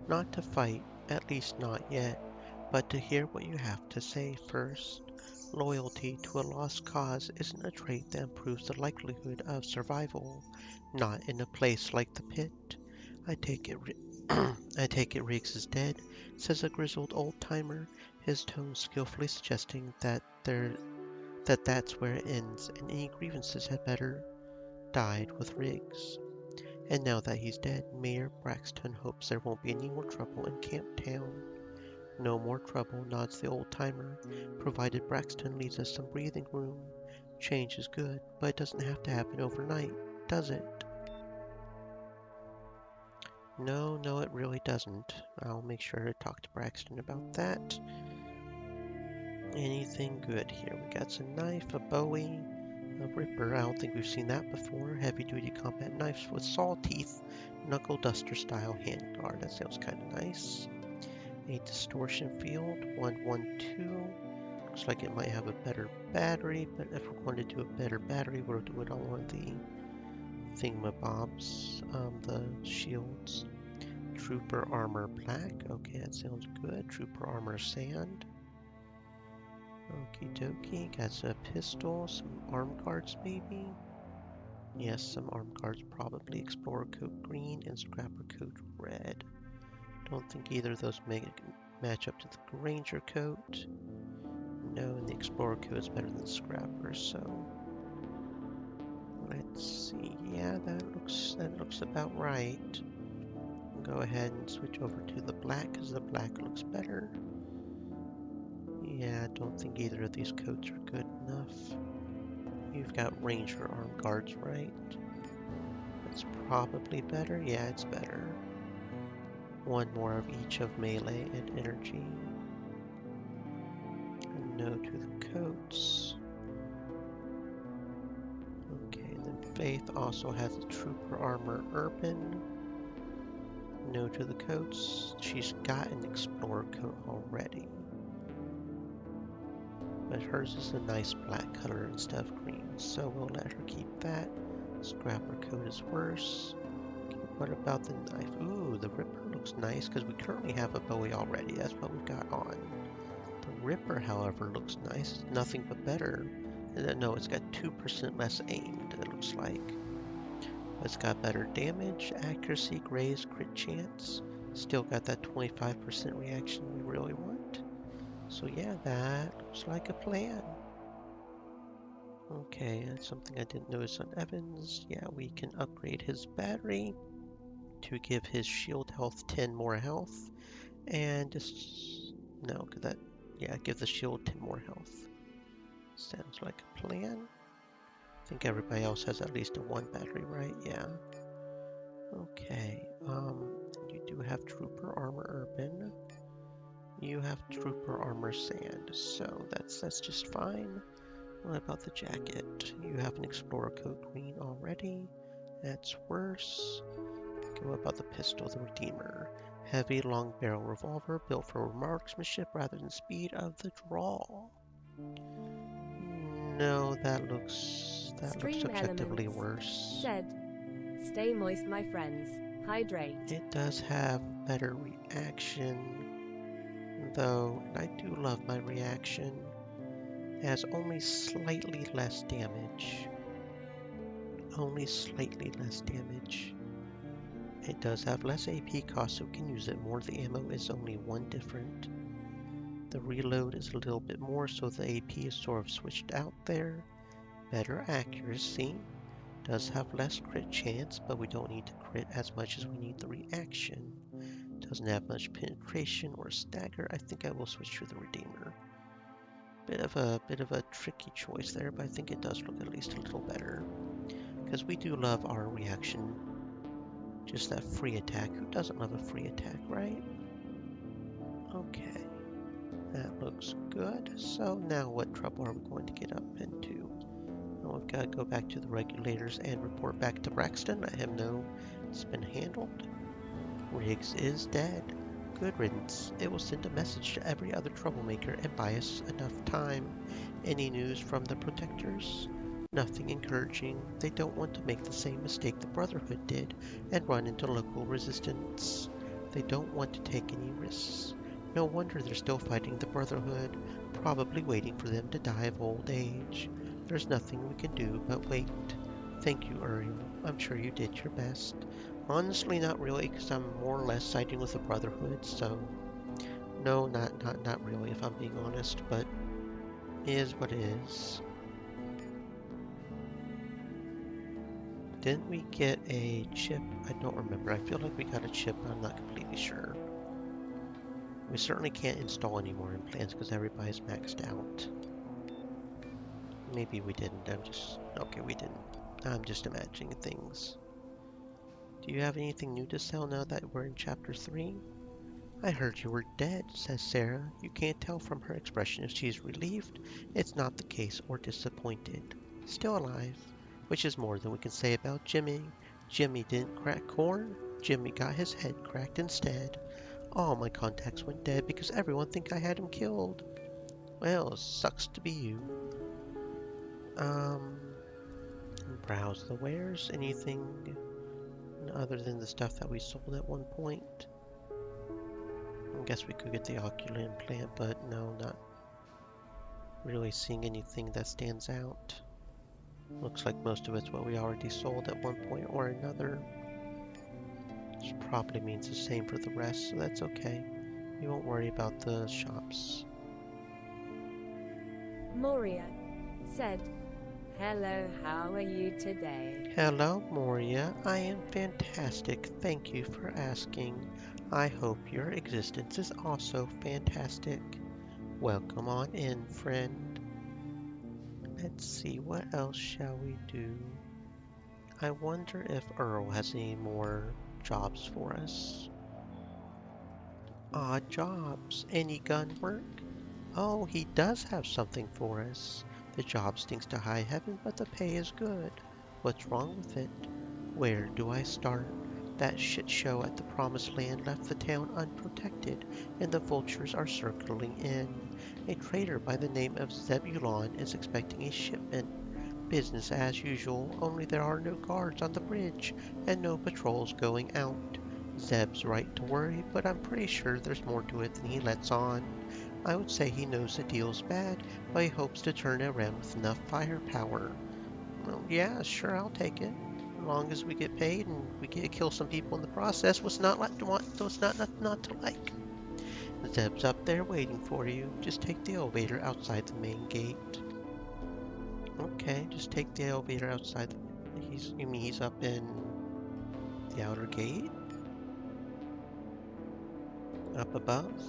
Speaker 1: Not to fight, at least not yet, but to hear what you have to say first. Loyalty to a lost cause isn't a trait that improves the likelihood of survival. Not in a place like the pit. I take it I take it Riggs is dead, says a grizzled old-timer, his tone skillfully suggesting that's where it ends, and any grievances had better died with Riggs. And now that he's dead, Mayor Braxton hopes there won't be any more trouble in Camp Town. No more trouble, nods the old-timer, provided Braxton leaves us some breathing room. Change is good, but it doesn't have to happen overnight, does it? No, it really doesn't. I'll make sure to talk to Braxton about that. Anything good here? We got some knife, a bowie, a ripper. I don't think we've seen that before. Heavy-duty combat knives with saw teeth, knuckle duster style handguard. That sounds kind of nice. A distortion field, 112. Looks like it might have a better battery, but if we're going to do a better battery, we'll do it on one of the thingamabobs, the shields. Trooper armor black. Okay, that sounds good. Trooper armor sand. Okie dokie. Got a pistol, some arm guards maybe. Yes, some arm guards probably. Explorer coat green and scrapper coat red. Don't think either of those match up to the ranger coat. No, and the explorer coat is better than scrapper, so let's see. Yeah, that looks about right. Go ahead and switch over to the black because the black looks better. Yeah, I don't think either of these coats are good enough. You've got ranger arm guards, right? That's probably better. Yeah, it's better. One more of each of melee and energy. And no to the coats. Okay, then Faith also has a trooper armor urban. No to the coats. She's got an explorer coat already. But hers is a nice black color instead of green, so we'll let her keep that. Scrapper coat is worse. Okay, what about the knife? Ooh, the Ripper looks nice because we currently have a bowie already. That's what we've got on. The Ripper, however, looks nice. It's nothing but better. No, it's got 2% less aimed, it looks like. It's got better damage, accuracy, graze, crit chance. Still got that 25% reaction we really want. So yeah, that looks like a plan. Okay, that's something I didn't notice on Evans. Yeah, we can upgrade his battery to give his shield health 10 more health. And just, no, give the shield 10 more health. Sounds like a plan. I think everybody else has at least a 1 battery, right? Yeah. Okay, you do have Trooper Armor Urban. You have Trooper Armor Sand, so that's just fine. What about the jacket? You have an Explorer Coat Green already. That's worse. Okay, what about the pistol, the Redeemer? Heavy, long barrel revolver built for marksmanship rather than speed of the draw. No, that looks objectively worse.
Speaker 2: Said, stay moist, my friends. Hydrate.
Speaker 1: It does have better reaction, though, and I do love my reaction. It has only slightly less damage. Only slightly less damage. It does have less AP cost, so we can use it more. The ammo is only 1 different. The reload is a little bit more, so the AP is sort of switched out there. Better accuracy. Does have less crit chance, but we don't need to crit as much as we need the reaction. Doesn't have much penetration or stagger. I think I will switch to the Redeemer. Bit of a tricky choice there, but I think it does look at least a little better. Because we do love our reaction. Just that free attack. Who doesn't love a free attack, right? Okay. That looks good. So now what trouble are we going to get up into? Well, we've got to go back to the regulators and report back to Braxton. Let him know it's been handled. Riggs is dead. Good riddance. It will send a message to every other troublemaker and buy us enough time. Any news from the protectors? Nothing encouraging. They don't want to make the same mistake the Brotherhood did and run into local resistance. They don't want to take any risks. No wonder they're still fighting the Brotherhood, probably waiting for them to die of old age. There's nothing we can do but wait. Thank you, Uriel. I'm sure you did your best. Honestly, not really, because I'm more or less siding with the Brotherhood, so no, not really, if I'm being honest, but it is what it is. Didn't we get a chip? I don't remember. I feel like we got a chip, but I'm not completely sure. We certainly can't install any more implants because everybody's maxed out. Maybe we didn't. Okay, we didn't. I'm just imagining things. Do you have anything new to sell now that we're in chapter 3? I heard you were dead, says Sarah. You can't tell from her expression if she's relieved. It's not the case, or disappointed. Still alive, which is more than we can say about Jimmy. Jimmy didn't crack corn. Jimmy got his head cracked instead. All my contacts went dead because everyone think I had him killed. Well, sucks to be you. Browse the wares. Anything other than the stuff that we sold at one point? I guess we could get the ocular implant, but no, not really seeing anything that stands out. Looks like most of it's what we already sold at one point or another. Which probably means the same for the rest, so that's okay. We won't worry about the shops.
Speaker 2: Moria said, "Hello, how are you today?"
Speaker 1: Hello, Moria. I am fantastic. Thank you for asking. I hope your existence is also fantastic. Welcome on in, friend. Let's see, what else shall we do? I wonder if Earl has any more jobs for us. Odd jobs. Any gun work? Oh, he does have something for us. The job stinks to high heaven, but the pay is good. What's wrong with it? Where do I start? That shit show at the Promised Land left the town unprotected, and the vultures are circling in. A trader by the name of Zebulon is expecting a shipment. Business as usual, only there are no guards on the bridge, and no patrols going out. Zeb's right to worry, but I'm pretty sure there's more to it than he lets on. I would say he knows the deal's bad, but he hopes to turn it around with enough firepower. Well, yeah, sure, I'll take it. As long as we get paid and we get to kill some people in the process, what's not not to like? Zeb's up there waiting for you. Just take the elevator outside the main gate. Okay, just take the elevator outside. You mean he's up in the outer gate? Up above?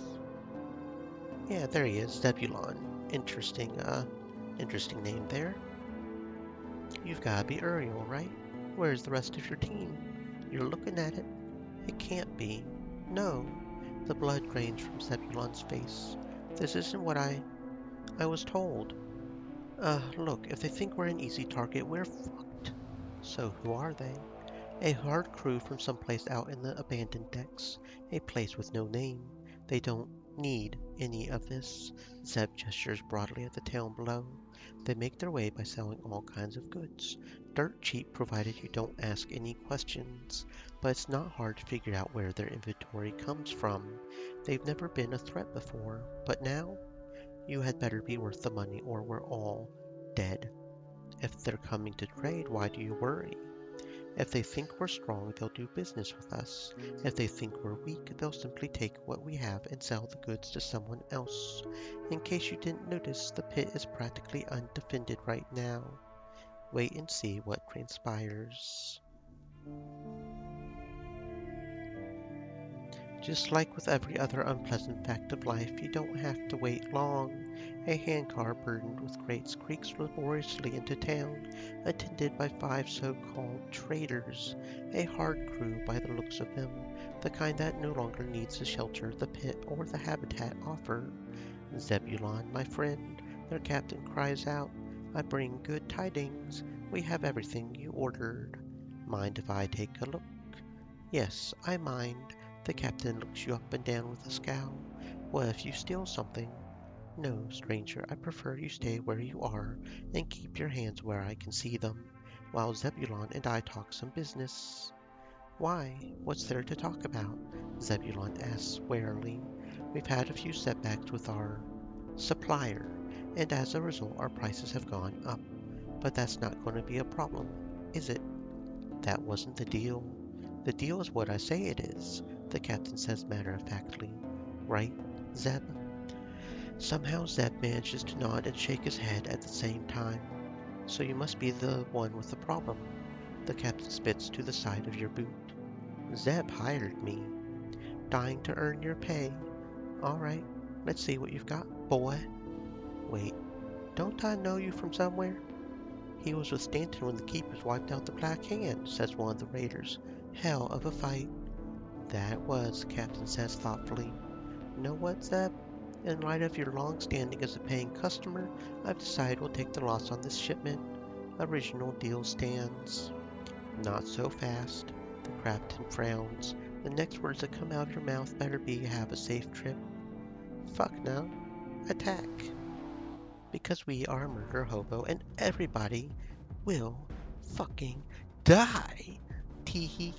Speaker 1: Yeah, there he is, Zebulon. Interesting name there. You've gotta be Uriel, right? Where's the rest of your team? You're looking at it. It can't be. No. The blood drains from Zebulon's face. This isn't what I was told. Look, if they think we're an easy target, we're fucked. So who are they? A hard crew from someplace out in the abandoned decks. A place with no name. They don't need any of this. Zeb gestures broadly at the town below. They make their way by selling all kinds of goods. Dirt cheap provided you don't ask any questions. But it's not hard to figure out where their inventory comes from. They've never been a threat before, but now? You had better be worth the money or we're all dead. If they're coming to trade, why do you worry? If they think we're strong, they'll do business with us. If they think we're weak, they'll simply take what we have and sell the goods to someone else. In case you didn't notice, the pit is practically undefended right now. Wait and see what transpires. Just like with every other unpleasant fact of life, you don't have to wait long. A handcar burdened with crates creaks laboriously into town, attended by 5 so-called traders, a hard crew by the looks of them, the kind that no longer needs the shelter the pit or the habitat offer. Zebulon, my friend, their captain cries out, I bring good tidings. We have everything you ordered. Mind if I take a look? Yes, I mind. The captain looks you up and down with a scowl. What if you steal something? No, stranger, I prefer you stay where you are and keep your hands where I can see them, while Zebulon and I talk some business. Why? What's there to talk about? Zebulon asks warily. We've had a few setbacks with our supplier, and as a result our prices have gone up. But that's not going to be a problem, is it? That wasn't the deal. The deal is what I say it is, the captain says matter-of-factly. Right, Zeb? Somehow Zeb manages to nod and shake his head at the same time. So you must be the one with the problem. The captain spits to the side of your boot. Zeb hired me. Dying to earn your pay. All right, let's see what you've got, boy. Wait, don't I know you from somewhere? He was with Stanton when the keepers wiped out the Black Hand, says one of the raiders. Hell of a fight. That was, Captain says thoughtfully. Know what, Zeb? In light of your long standing as a paying customer, I've decided we'll take the loss on this shipment. Original deal stands. Not so fast. The captain frowns. The next words that come out of your mouth better be have a safe trip. Fuck no. Attack. Because we are a murder hobo and everybody will fucking die. Teehee.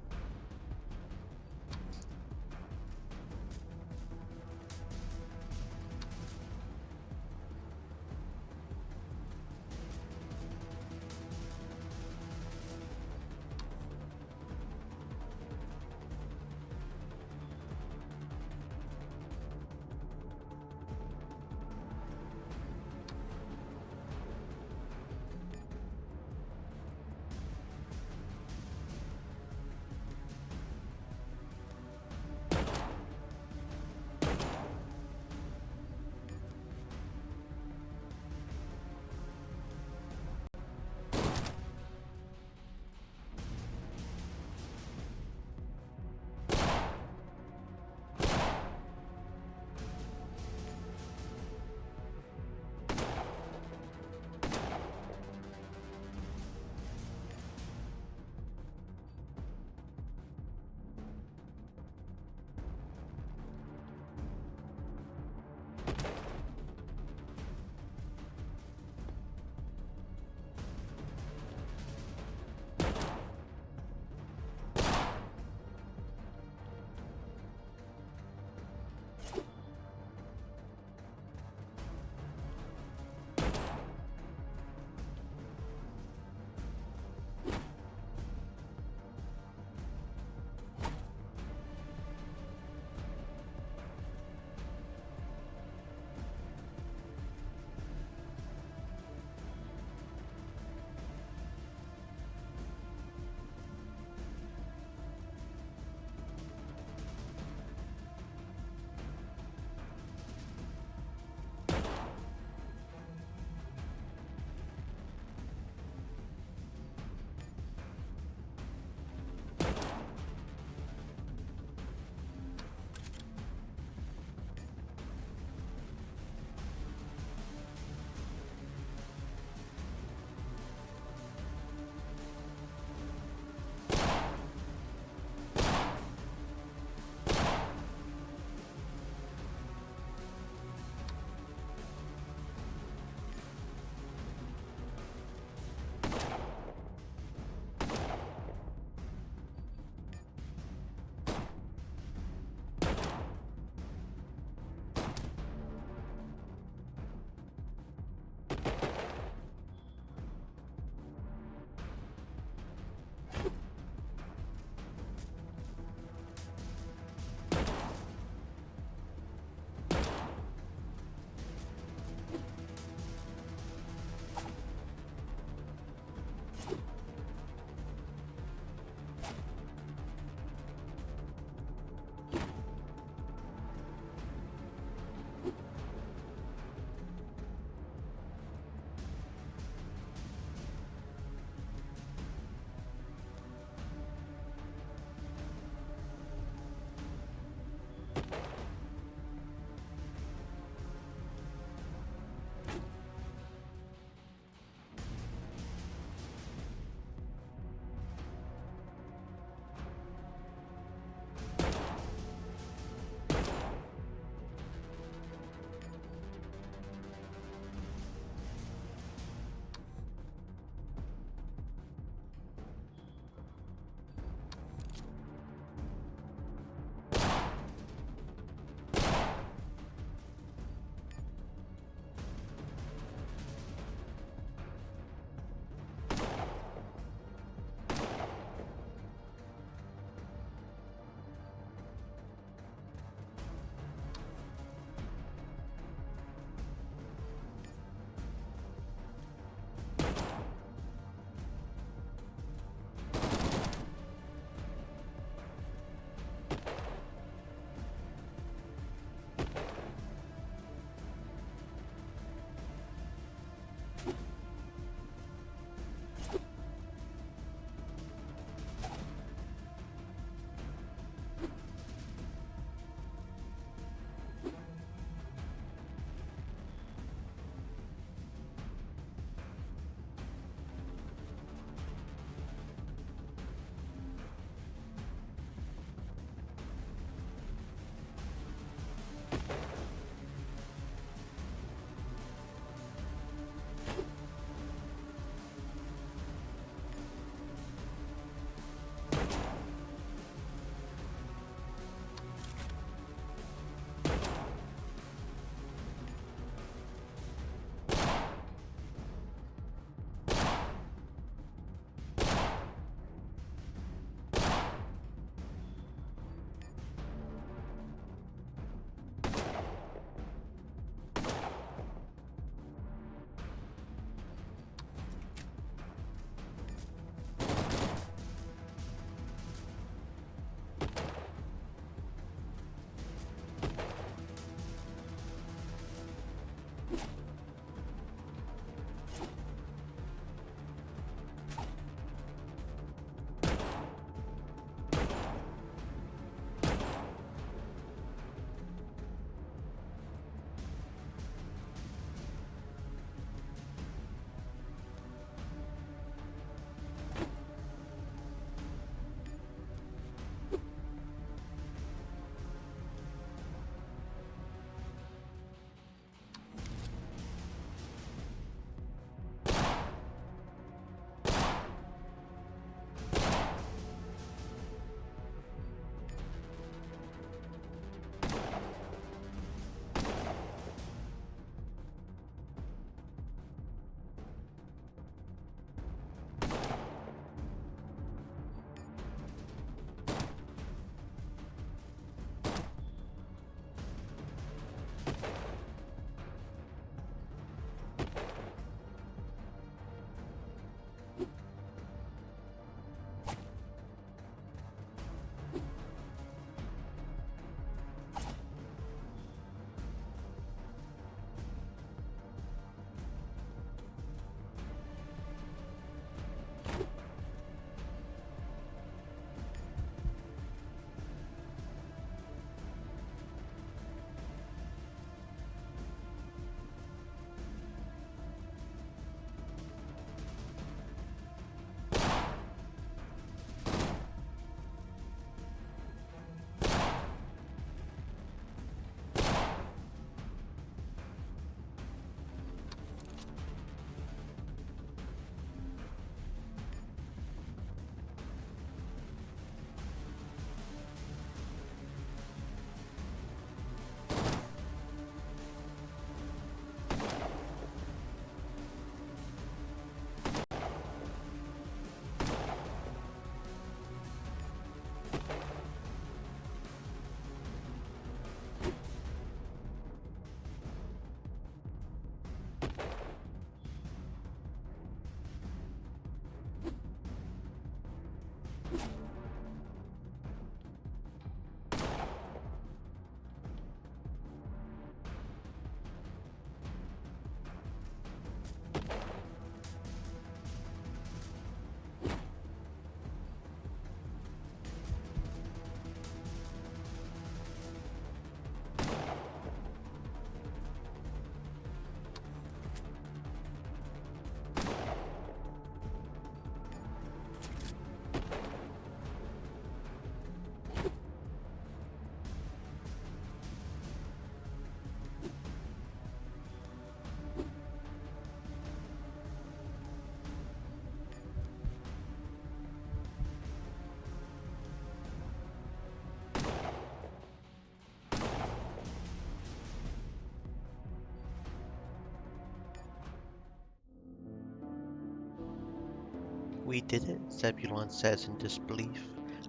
Speaker 1: We did it, Zebulon says in disbelief.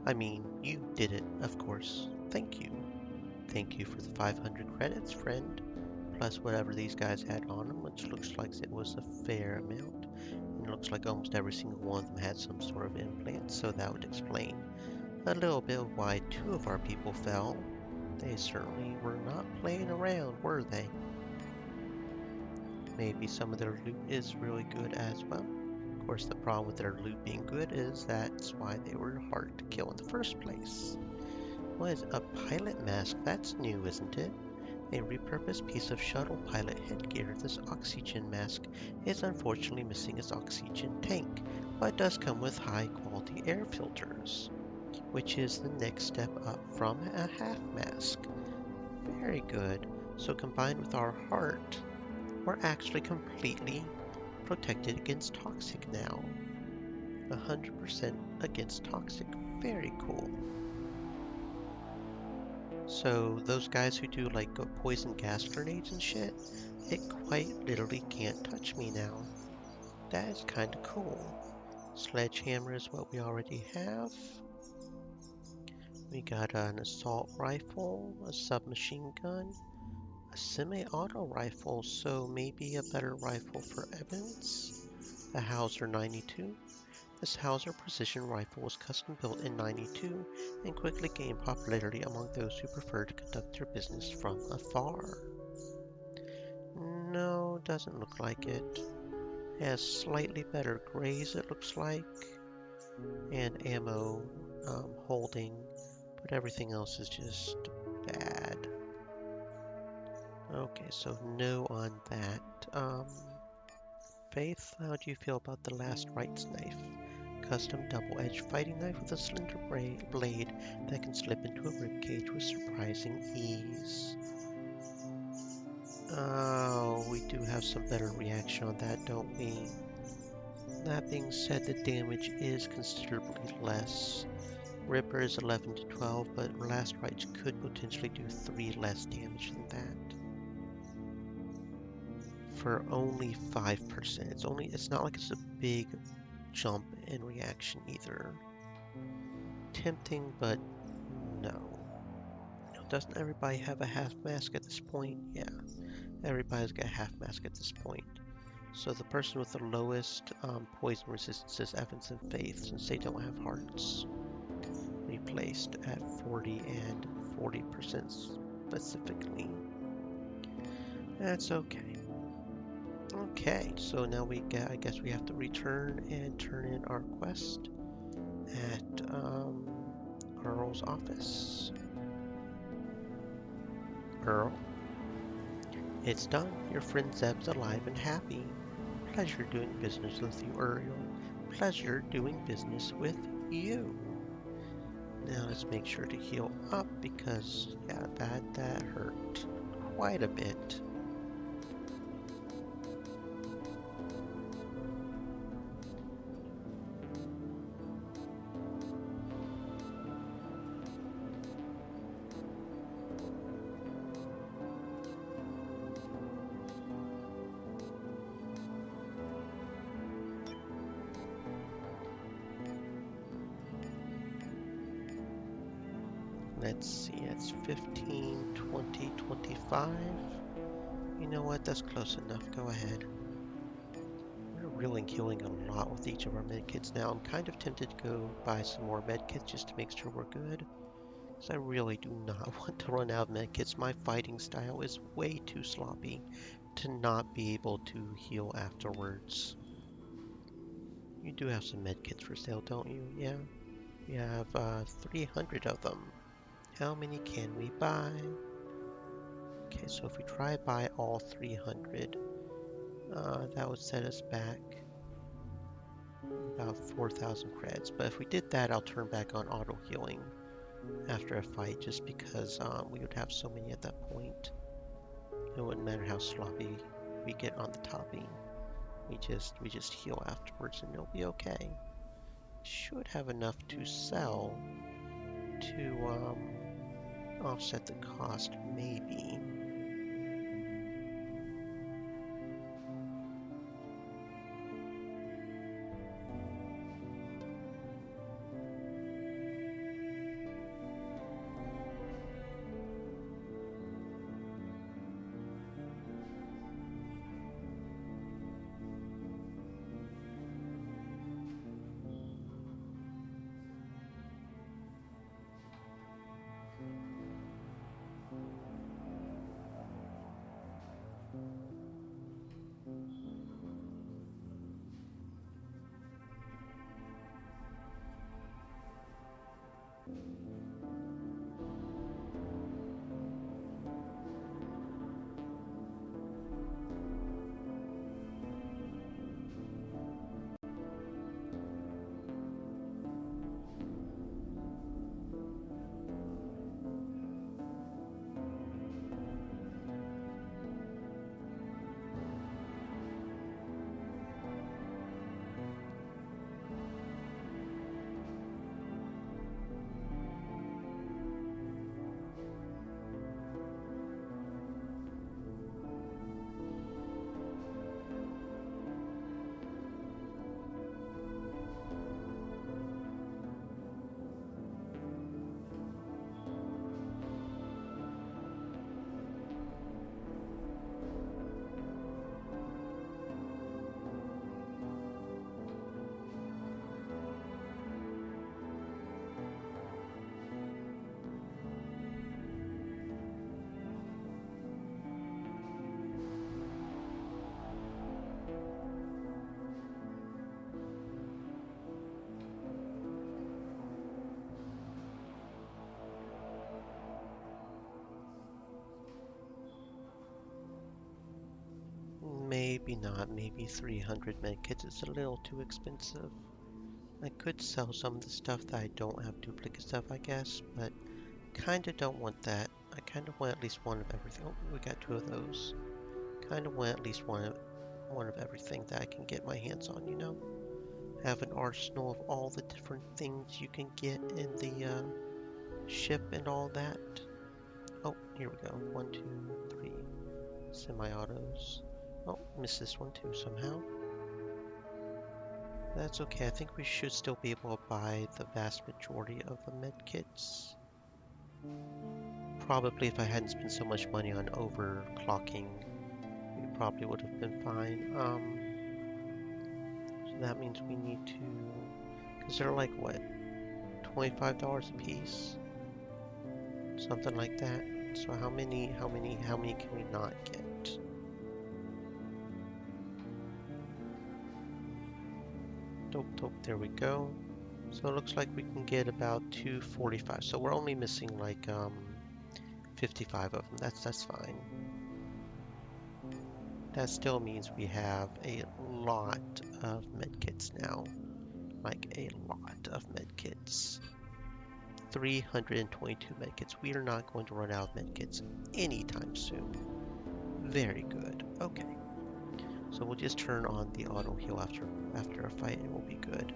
Speaker 1: I mean, you did it, of course. Thank you. Thank you for the 500 credits, friend. Plus whatever these guys had on them, which looks like it was a fair amount. And it looks like almost every single one of them had some sort of implant, so that would explain a little bit of why 2 of our people fell. They certainly were not playing around, were they? Maybe some of their loot is really good as well. Of course, the problem with their loot being good is that's why they were hard to kill in the first place. What is a pilot mask? That's new, isn't it? A repurposed piece of shuttle pilot headgear. This oxygen mask is unfortunately missing its oxygen tank, but does come with high-quality air filters, which is the next step up from a half mask. Very good. So combined with our heart, we're actually completely protected against toxic now. 100% against toxic. Very cool. So those guys who do like poison gas grenades and shit, it quite literally can't touch me now. That is kind of cool. Sledgehammer is what we already have. We got an assault rifle, a submachine gun, a semi-auto rifle, so maybe a better rifle for Evans. The Hauser 92. This Hauser precision rifle was custom built in '92 and quickly gained popularity among those who prefer to conduct their business from afar. No, doesn't look like it. It has slightly better grays, it looks like, and ammo holding, but everything else is just bad. Okay, so no on that. Faith, how do you feel about the Last Rites knife? Custom double-edged fighting knife with a slender blade that can slip into a ribcage with surprising ease. Oh, we do have some better reaction on that, don't we? That being said, the damage is considerably less. Ripper is 11 to 12, but Last Rites could potentially do 3 less damage than that. For only 5%. It's not like it's a big jump in reaction either. Tempting, but no. Doesn't everybody have a half mask at this point? Yeah, everybody's got a half mask at this point. So the person with the lowest poison resistance is Evans and Faith, since they don't have hearts. Replaced at 40 and 40% specifically. That's okay. Okay, so now I guess we have to return and turn in our quest at Earl's office. Earl? It's done. Your friend Zeb's alive and happy. Pleasure doing business with you, Earl. Pleasure doing business with you. Now let's make sure to heal up because, yeah, that hurt quite a bit. let's see, it's 15, 20, 25. You know what? That's close enough. Go ahead. We're really killing a lot with each of our medkits now. I'm kind of tempted to go buy some more medkits just to make sure we're good. Because I really do not want to run out of medkits. My fighting style is way too sloppy to not be able to heal afterwards. You do have some medkits for sale, don't you? Yeah. We have 300 of them. How many can we buy? Okay, so if we try buy all 300, that would set us back about 4,000 creds. But if we did that, I'll turn back on auto healing after a fight, just because we would have so many at that point. It wouldn't matter how sloppy we get on the topping. We just heal afterwards, and it'll be okay. Should have enough to sell to offset the cost, maybe. Maybe not. Maybe 300 medkits is a little too expensive. I could sell some of the stuff that I don't have duplicate stuff, I guess, but kinda don't want that. I kinda want at least one of everything. Oh, we got 2 of those. Kinda want at least one of everything that I can get my hands on, you know? Have an arsenal of all the different things you can get in the ship and all that. Oh, here we go. 1, 2, 3 semi-autos. Oh, missed this one too somehow. That's okay. I think we should still be able to buy the vast majority of the medkits. Probably if I hadn't spent so much money on overclocking, we probably would have been fine. So that means we need to, because they're like what, $25 a piece? Something like that. So how many can we not get? Dope, there we go. So it looks like we can get about 245. So we're only missing like 55 of them. That's fine. That still means we have a lot of medkits now. Like a lot of medkits. 322 medkits. We are not going to run out of medkits anytime soon. Very good. Okay. So we'll just turn on the auto heal after a fight and we'll be good.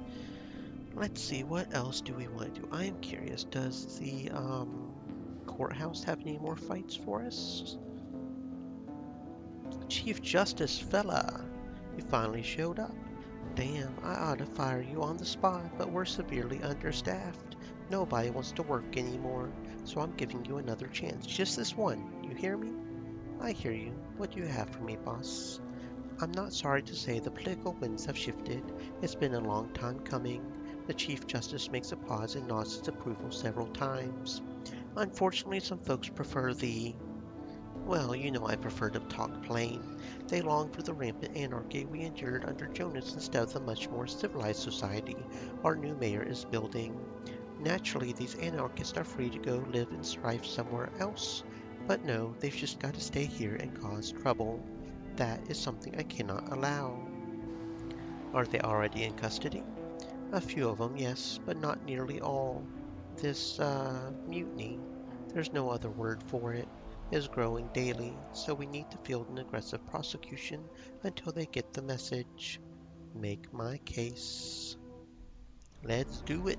Speaker 1: Let's see, what else do we want to do? I am curious, does the courthouse have any more fights for us? Chief Justice fella, you finally showed up. Damn, I ought to fire you on the spot, but we're severely understaffed. Nobody wants to work anymore, so I'm giving you another chance. Just this one. You hear me? I hear you. What do you have for me, boss? I'm not sorry to say the political winds have shifted. It's been a long time coming. The Chief Justice makes a pause and nods his approval several times. Unfortunately, some folks prefer well, you know I prefer to talk plain. They long for the rampant anarchy we endured under Jonas instead of the much more civilized society our new mayor is building. Naturally, these anarchists are free to go live in strife somewhere else. But no, they've just got to stay here and cause trouble. That is something I cannot allow. Are they already in custody? A few of them, yes, but not nearly all. This, mutiny, there's no other word for it, is growing daily, so we need to field an aggressive prosecution until they get the message. Make my case. Let's do it.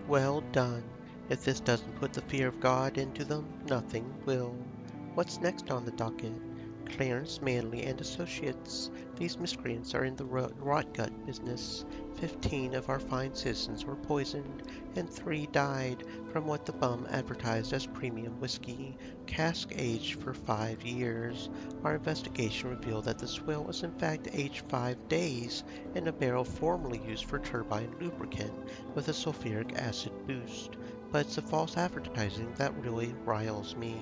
Speaker 1: Well done. If this doesn't put the fear of God into them, nothing will. What's next on the docket? Clarence Manley and Associates. These miscreants are in the rot-gut business. 15 of our fine citizens were poisoned, and 3 died from what the bum advertised as premium whiskey, cask-aged for 5 years. Our investigation revealed that the swill was in fact aged 5 days in a barrel formerly used for turbine lubricant with a sulfuric acid boost. But it's the false advertising that really riles me.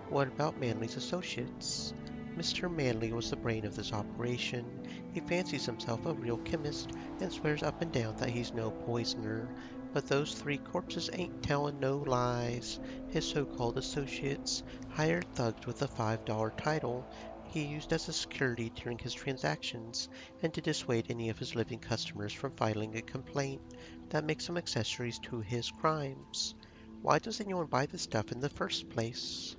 Speaker 1: What about Manley's associates? Mr. Manley was the brain of this operation. He fancies himself a real chemist and swears up and down that he's no poisoner. But those three corpses ain't tellin' no lies. His so-called associates hired thugs with a $5 title he used as a security during his transactions and to dissuade any of his living customers from filing a complaint that makes them accessories to his crimes. Why does anyone buy this stuff in the first place?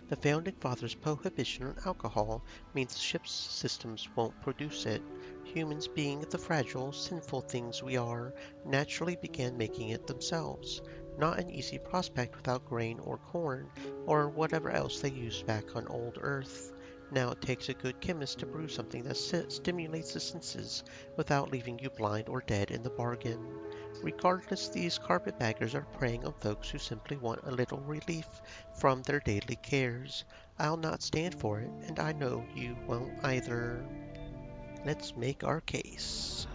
Speaker 1: The Founding Fathers' prohibition on alcohol means the ship's systems won't produce it. Humans, being the fragile, sinful things we are, naturally began making it themselves. Not an easy prospect without grain or corn, or whatever else they used back on old Earth. Now it takes a good chemist to brew something that stimulates the senses without leaving you blind or dead in the bargain. Regardless, these carpetbaggers are preying on folks who simply want a little relief from their daily cares. I'll not stand for it, and I know you won't either. Let's make our case.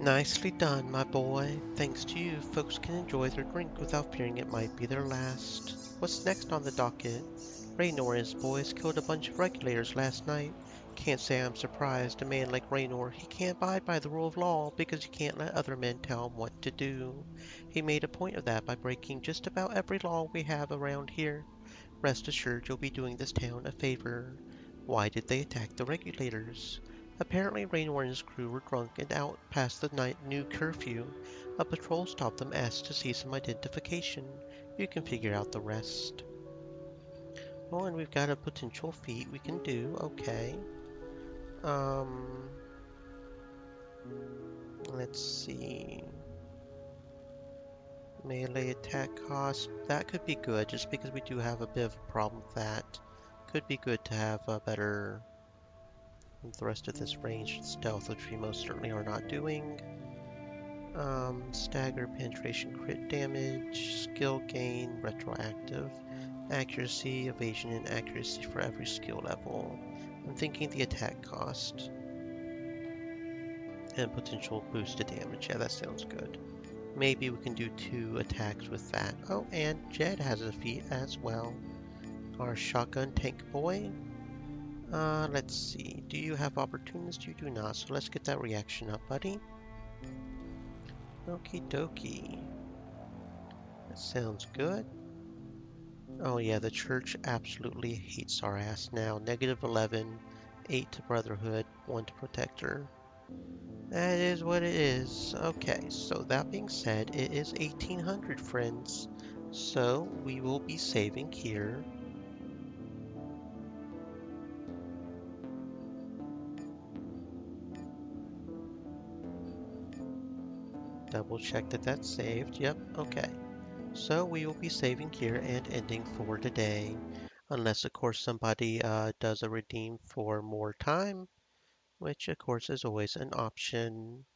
Speaker 1: Nicely done, my boy. Thanks to you, folks can enjoy their drink without fearing it might be their last. What's next on the docket? Raynor and his boys killed a bunch of regulators last night. Can't say I'm surprised. A man like Raynor, he can't abide by the rule of law because he can't let other men tell him what to do. He made a point of that by breaking just about every law we have around here. Rest assured you'll be doing this town a favor. Why did they attack the regulators? Apparently Raynor and his crew were drunk and out past the night new curfew. A patrol stopped them, asked to see some identification. You can figure out the rest. Oh, and we've got a potential feat we can do. Okay. Um, let's see. Melee attack cost. That could be good, just because we do have a bit of a problem with that. Could be good to have a better the rest of this ranged stealth, which we most certainly are not doing. Stagger, penetration, crit damage, skill gain, retroactive, accuracy, evasion, and accuracy for every skill level. I'm thinking the attack cost and potential boosted damage. Yeah, that sounds good. Maybe we can do 2 attacks with that. Oh, and Jed has a feat as well. Our shotgun tank boy. Let's see. Do you have opportunities? You do not. So let's get that reaction up, buddy. Okie dokie. That sounds good. Oh yeah, the church absolutely hates our ass now. Negative 11, 8 to Brotherhood, 1 to Protector. That is what it is. Okay, so that being said, it is 1800, friends. So we will be saving here. Double check that that's saved. Yep, okay. So we will be saving here and ending for today. Unless, of course, somebody does a redeem for more time, which, of course, is always an option.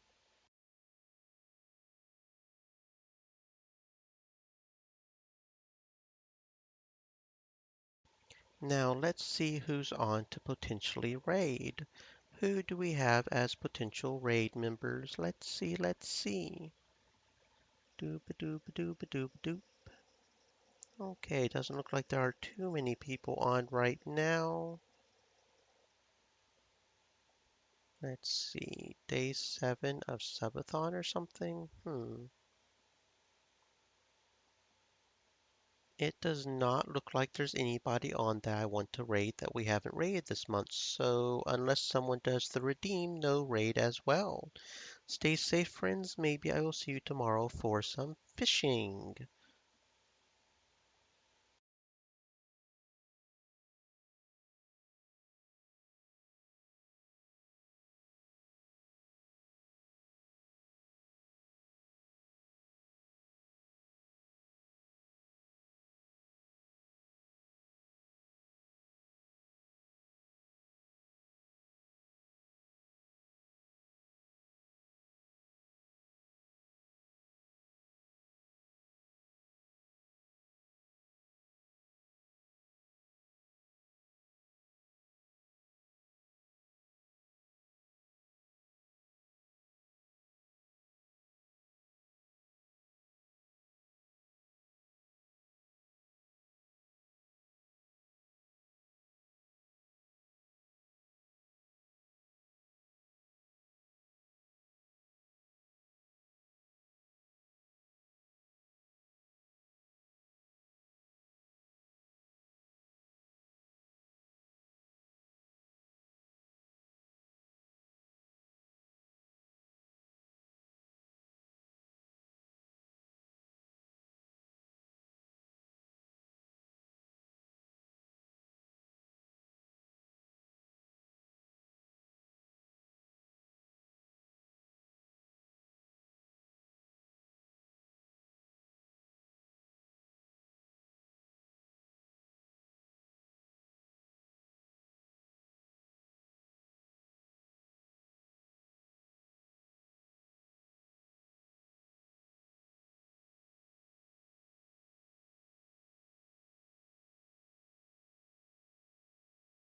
Speaker 1: Now let's see who's on to potentially raid. Who do we have as potential raid members? Let's see, let's see. Doop a doop a doop a doop a doop. Okay, doesn't look like there are too many people on right now. Let's see, day 7 of subathon or something? It does not look like there's anybody on that I want to raid that we haven't raided this month, so unless someone does the redeem, no raid as well. Stay safe, friends. Maybe I will see you tomorrow for some fishing.